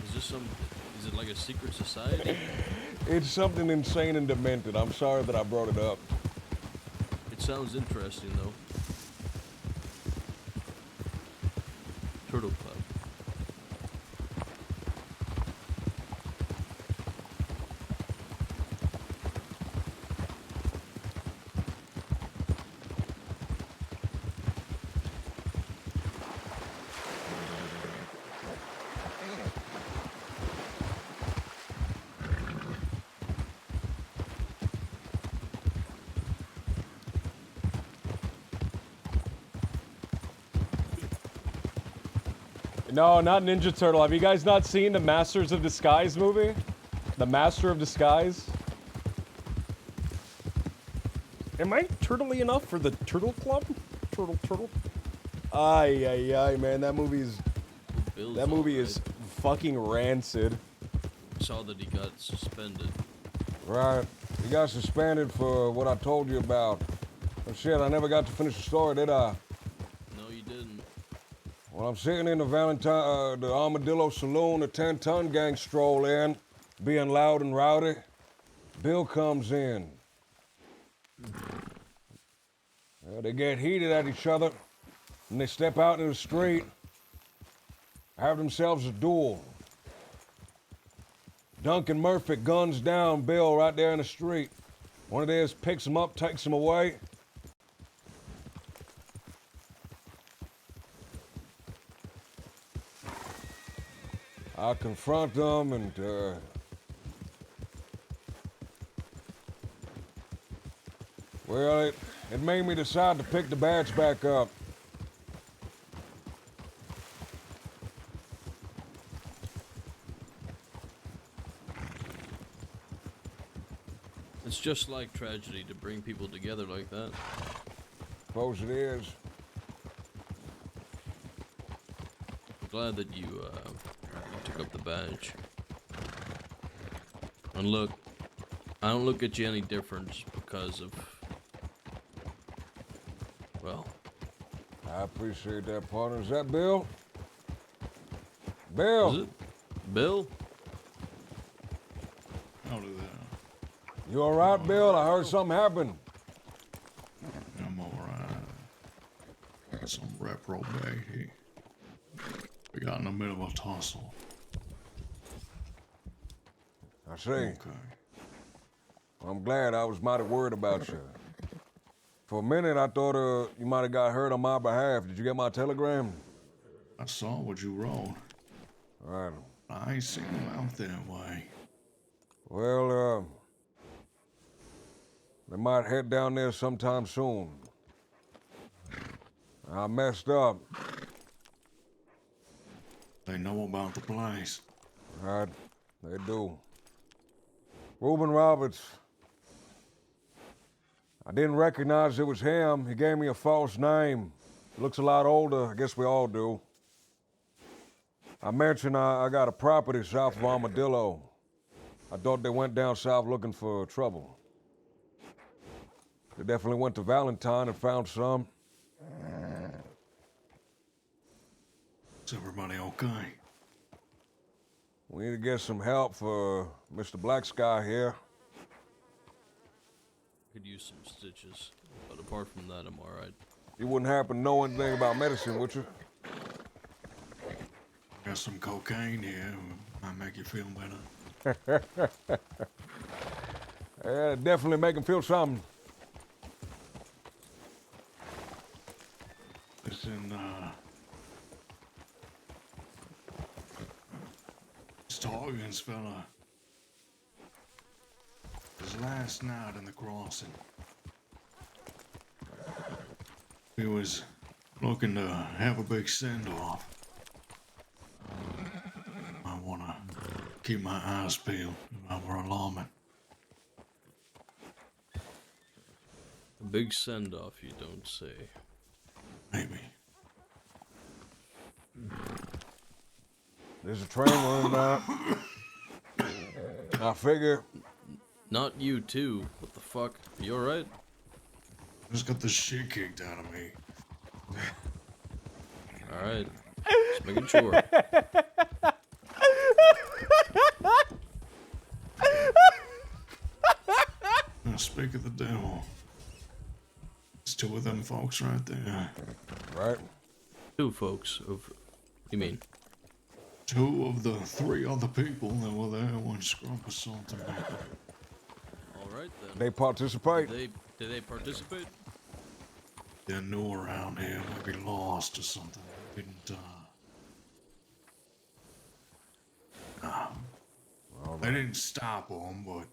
S13: Is this some... Is it like a secret society?
S3: It's something insane and demented. I'm sorry that I brought it up.
S13: It sounds interesting, though. Turtle Club.
S4: No, not Ninja Turtle. Have you guys not seen the Masters of Disguise movie? The Master of Disguise? Am I turtly enough for the Turtle Club? Turtle. Ay, man, that movie is... That movie is fucking rancid.
S13: Saw that he got suspended.
S3: Right. He got suspended for what I told you about. Oh, shit, I never got to finish the story, did I?
S13: No, you didn't.
S3: Well, I'm sitting in the Armadillo Saloon, the 10-ton gang stroll in, being loud and rowdy. Bill comes in. They get heated at each other, and they step out into the street, have themselves a duel. Duncan Murphy guns down Bill right there in the street. One of theirs picks him up, takes him away. I confront them and, well, it made me decide to pick the badge back up.
S13: It's just like tragedy to bring people together like that.
S3: Suppose it is.
S13: I'm glad that you took up the badge. And look, I don't look at you any different just because of, well...
S3: I appreciate that, partner. Is that Bill? Bill!
S13: Is it? Bill?
S6: I'll do that.
S3: You all right, Bill? I heard something happened.
S6: I'm all right. Got some reprobate here. We got in the middle of a tussle.
S3: I see.
S6: Okay.
S3: Well, I'm glad. I was mighty worried about you. For a minute, I thought you might have got hurt on my behalf. Did you get my telegram?
S6: I saw what you wrote.
S3: All right.
S6: I ain't seen him out that way.
S3: Well, they might head down there sometime soon. I messed up.
S6: They know about the place.
S3: Right, they do. Reuben Roberts. I didn't recognize it was him. He gave me a false name. Looks a lot older. I guess we all do. I mentioned I got a property south of Armadillo. I thought they went down south looking for trouble. They definitely went to Valentine and found some.
S6: Is everybody okay?
S3: We need to get some help for Mr. Black Sky here.
S13: Could use some stitches, but apart from that, I'm alright.
S3: You wouldn't happen to know anything about medicine, would you?
S6: Got some cocaine here. Might make you feel better.
S3: Yeah, definitely make him feel something.
S6: Listen, Stargans fella. His last night in the crossing.
S3: We was looking to have a big send-off. I wanna keep my eyes peeled if we're alarming.
S13: A big send-off, you don't say.
S3: Maybe.
S19: There's a train running now. I figure.
S13: Not you too. What the fuck? You alright?
S3: Just got the shit kicked out of me.
S13: Alright. Just making sure.
S3: Now speak of the devil. It's two of them folks right there.
S19: Right?
S13: Two folks of... What do you mean?
S3: Two of the three other people that were there when Scrump assaulted me.
S13: Alright then.
S19: They participate.
S13: Did they participate?
S3: They're new around here, maybe lost or something. Didn't, they didn't stop them, but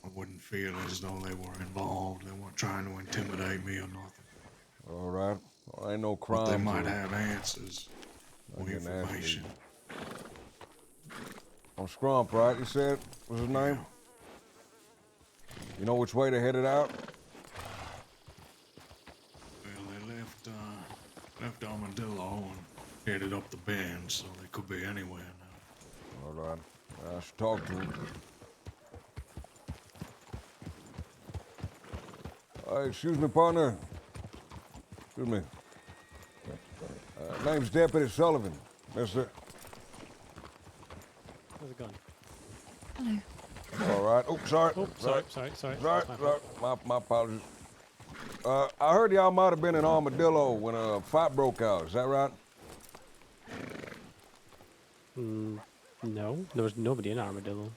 S3: I wouldn't feel as though they were involved. They weren't trying to intimidate me or nothing.
S19: All right. Well, ain't no crime.
S3: But they might have answers or
S19: getting
S3: information.
S19: On Scrump, right? You said? What's his name? You know which way they headed out?
S3: Well, they left Armadillo and headed up the bend, so they could be anywhere now.
S19: All right. I should talk to him. Excuse me, partner. Excuse me. Name's Deputy Sullivan, mister.
S22: How's it going?
S21: Hello.
S19: All right. Oh, sorry.
S22: Oh, sorry.
S19: Sorry. My apologies. I heard y'all might have been in Armadillo when a fight broke out. Is that right?
S22: No, there was nobody in Armadillo.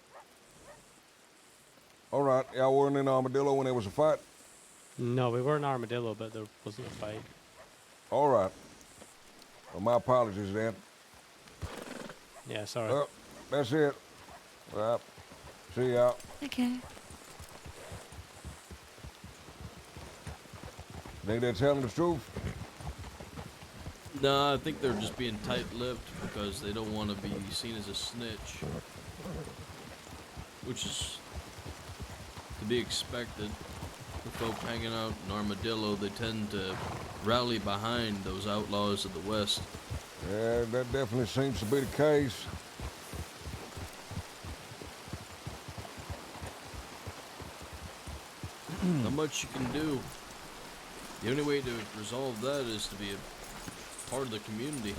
S19: All right. Y'all weren't in Armadillo when there was a fight?
S22: No, we were in Armadillo, but there wasn't a fight.
S19: All right. Well, my apologies then.
S22: Yeah, sorry.
S19: Well, that's it. Well, see y'all.
S21: Okay.
S19: Think they're telling the truth?
S13: Nah, I think they're just being tight-lipped because they don't want to be seen as a snitch. Which is to be expected. The folk hanging out in Armadillo, they tend to rally behind those outlaws of the West.
S19: Yeah, that definitely seems to be the case.
S13: Not much you can do. The only way to resolve that is to be a part of the community.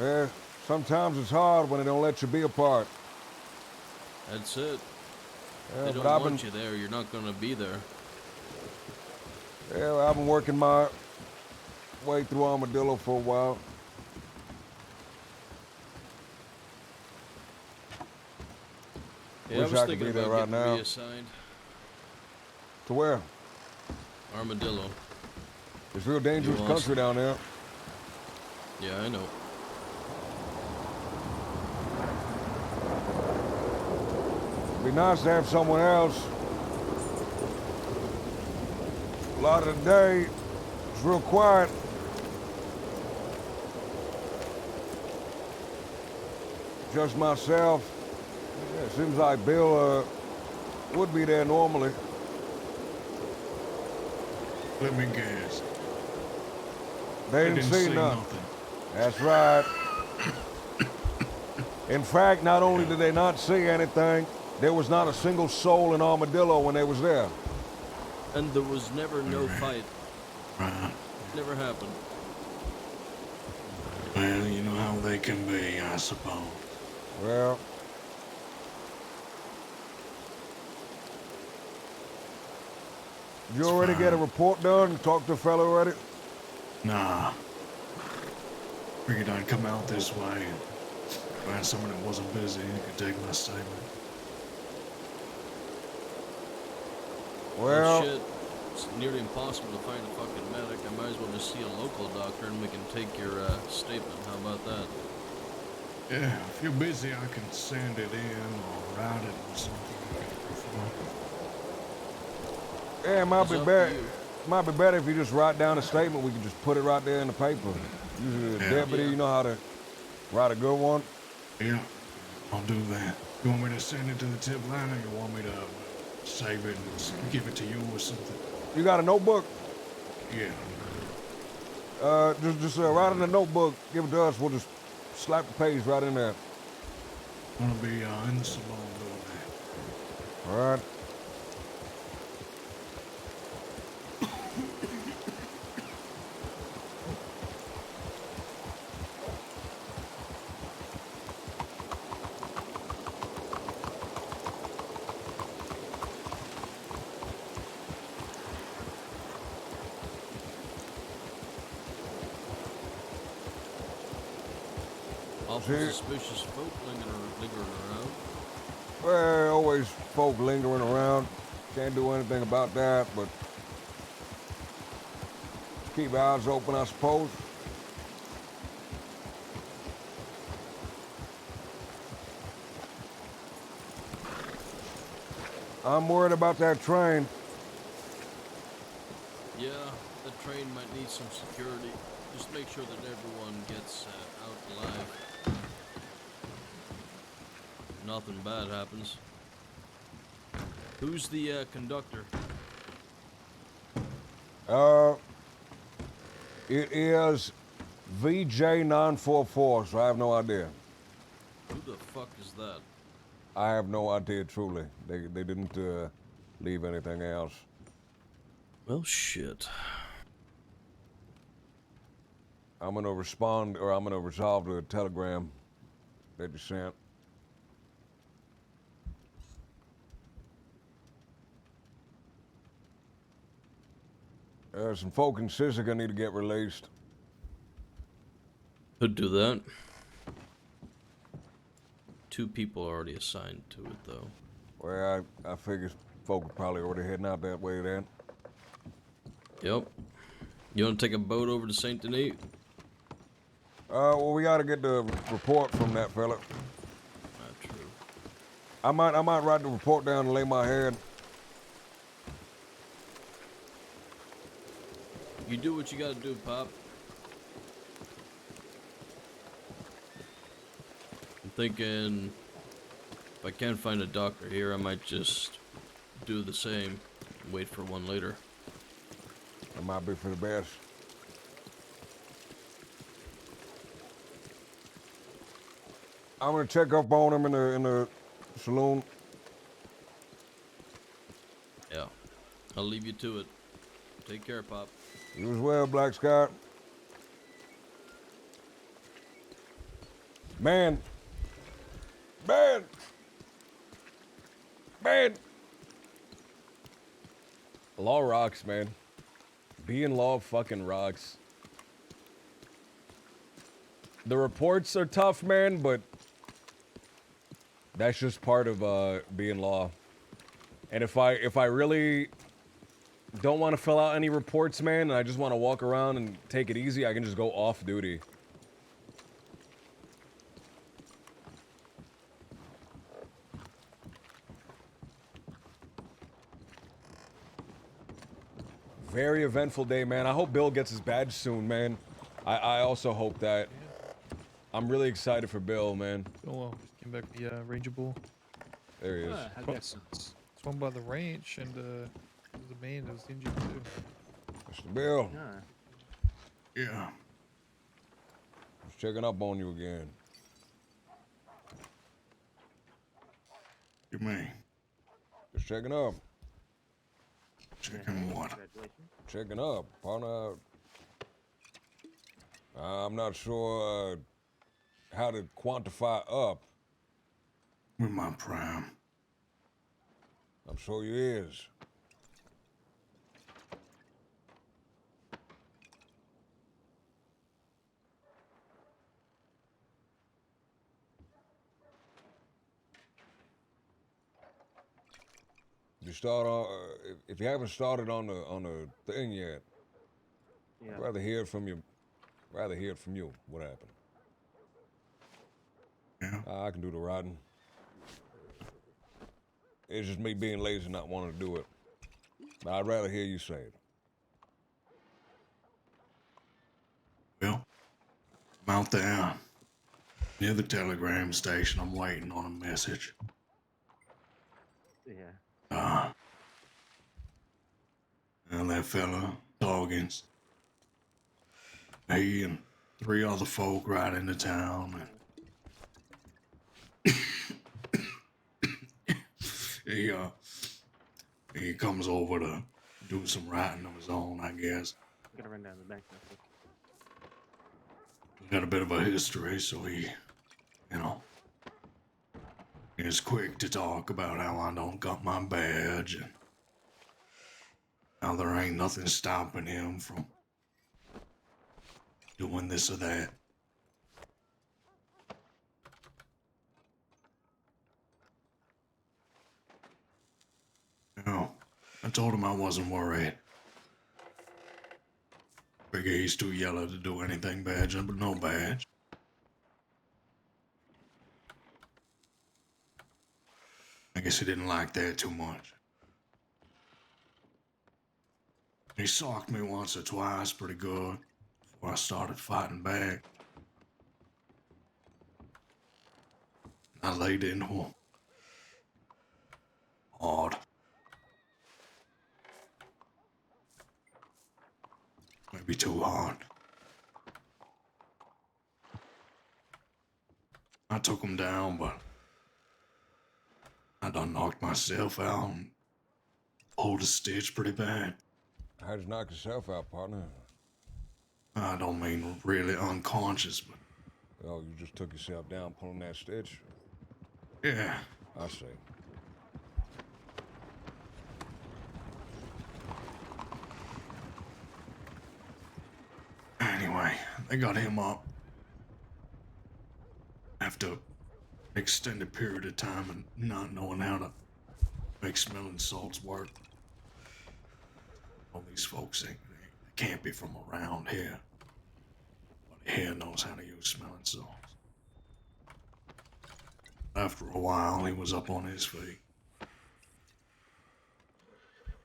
S19: Yeah, sometimes it's hard when they don't let you be a part.
S13: That's it.
S19: Yeah,
S13: They don't
S19: but I've
S13: want
S19: been,
S13: you there, you're not gonna be there.
S19: yeah, I've been working my way through Armadillo for a while.
S13: Yeah, I
S19: Wish
S13: was
S19: I could
S13: thinking
S19: be there
S13: about
S19: right
S13: getting
S19: now.
S13: reassigned.
S19: To where?
S13: Armadillo.
S19: It's real dangerous
S13: You lost.
S19: country down there.
S13: Yeah, I know.
S19: It'd be nice to have someone else. A lot of the day, it's real quiet. Just myself. Yeah, it seems like Bill would be there normally.
S3: Let me guess.
S19: They didn't see nothing. That's right. In fact, not only did they not see anything, there was not a single soul in Armadillo when they was there.
S13: And there was never no fight. Never happened.
S3: Well, you know how they can be, I suppose.
S19: Well, did you already get a report done? Talk to a fellow already?
S3: Nah. Figured I'd come out this way and find someone that wasn't busy and could take my statement.
S19: Well,
S13: shit. It's nearly impossible to find a fucking medic. I might as well just see a local doctor and we can take your statement. How about that?
S3: Yeah, if you're busy, I can send it in or write it or something.
S19: Yeah, it might be
S13: It's up
S19: better.
S13: to you.
S19: Might be better if you just write down a statement. We can just put it right there in the paper. Usually, a deputy, you know how to write a good one.
S15: Yeah, I'll do that. You want me to send it to the tip line, or you want me to save it and give it to you or something?
S19: You got a notebook?
S15: Yeah.
S19: Just write in the notebook. Give it to us. We'll just slap the page right in there.
S15: I'm gonna be in the salon doing that.
S19: All right.
S13: Awful suspicious folk lingering around.
S19: Well, always folk lingering around. Can't do anything about that, but keep eyes open, I suppose. I'm worried about that train.
S13: Yeah, the train might need some security. Just make sure that everyone gets out alive. Nothing bad happens. Who's the conductor?
S19: It is VJ944, so I have no idea.
S13: Who the fuck is that?
S19: I have no idea, truly. They didn't leave anything else.
S13: Well, shit.
S19: I'm gonna respond, or I'm gonna resolve to a telegram that you sent. Some folk in Sisika need to get released.
S13: Could do that. 2 people already assigned to it, though.
S19: Well, I figure folk are probably already heading out that way then.
S13: Yep. You want to take a boat over to Saint Denis?
S19: Well, we gotta get the report from that fella.
S13: Not true.
S19: I might write the report down and lay my head.
S13: You do what you gotta do, Pop. I'm thinking if I can't find a doctor here, I might just do the same and wait for one later.
S19: That might be for the best. I'm gonna check up on him in the saloon.
S13: Yeah. I'll leave you to it. Take care, Pop.
S19: You as well, Black Scott. Man.
S4: Law rocks, man. Being law fucking rocks. The reports are tough, man, but that's just part of being law. And if I really don't want to fill out any reports, man, and I just want to walk around and take it easy, I can just go off duty. Very eventful day, man. I hope Bill gets his badge soon, man. I also hope that. I'm really excited for Bill, man.
S7: Oh, well, came back the Ranger Bull.
S4: There he is.
S7: It's one by the ranch, and the man that was injured too.
S19: Mr. Bill.
S15: Yeah.
S19: Just checking up on you again.
S15: You mean?
S19: Just checking up.
S15: Checking what?
S19: Checking up, partner. I'm not sure how to quantify up.
S15: With my prime.
S19: I'm sure you is. You start on if you haven't started on the thing yet.
S12: Yeah.
S19: I'd rather hear it from you. Rather hear it from you. What happened?
S15: Yeah.
S19: I can do the writing. It's just me being lazy, not wanting to do it. I'd rather hear you say it.
S15: Well, I'm out there near the telegram station. I'm waiting on a message.
S12: Yeah.
S15: And that fella, Doggins, he and 3 other folk ride into town, and he comes over to do some writing of his own, I guess.
S12: I'm gonna run down the bank real quick.
S15: We got a bit of a history, so he, is quick to talk about how I don't got my badge and how there ain't nothing stopping him from doing this or that. I told him I wasn't worried. Figure he's too yellow to do anything bad, but no badge. I guess he didn't like that too much. He socked me once or twice pretty good before I started fighting back. I laid into him hard. Maybe too hard. I took him down, but I done knocked myself out and pulled a stitch pretty bad.
S19: How'd you knock yourself out, partner?
S15: I don't mean really unconscious, but...
S19: Oh, you just took yourself down pulling that stitch?
S15: Yeah.
S19: I see.
S15: Anyway, they got him up. After an extended period of time and not knowing how to make smelling salts work. All these folks, they can't be from around here. Nobody here knows how to use smelling salts. After a while, he was up on his feet.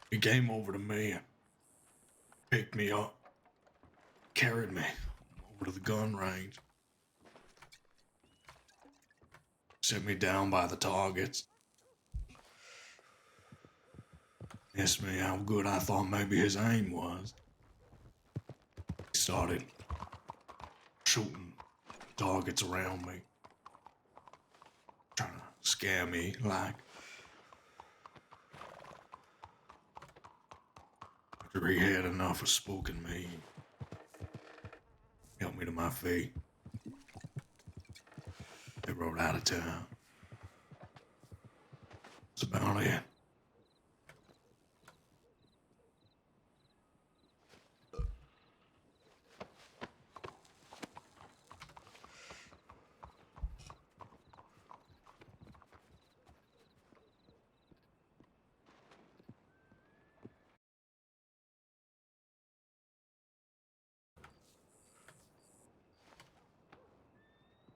S15: He came over to me and picked me up, carried me over to the gun range, set me down by the targets, asked me how good I thought maybe his aim was. He started shooting targets around me, trying to scare me like. After he had enough of spooking me, he helped me to my feet. They rode out of town. That's about it.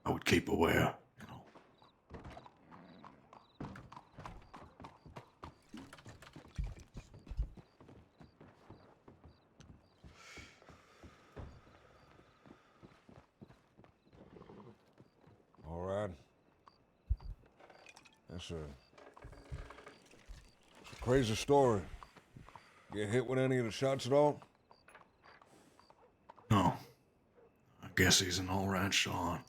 S15: I would keep aware,
S19: All right. It's a crazy story. Get hit with any of the shots at all?
S15: No. I guess he's an all right shot.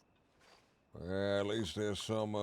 S19: Yeah, at least there's some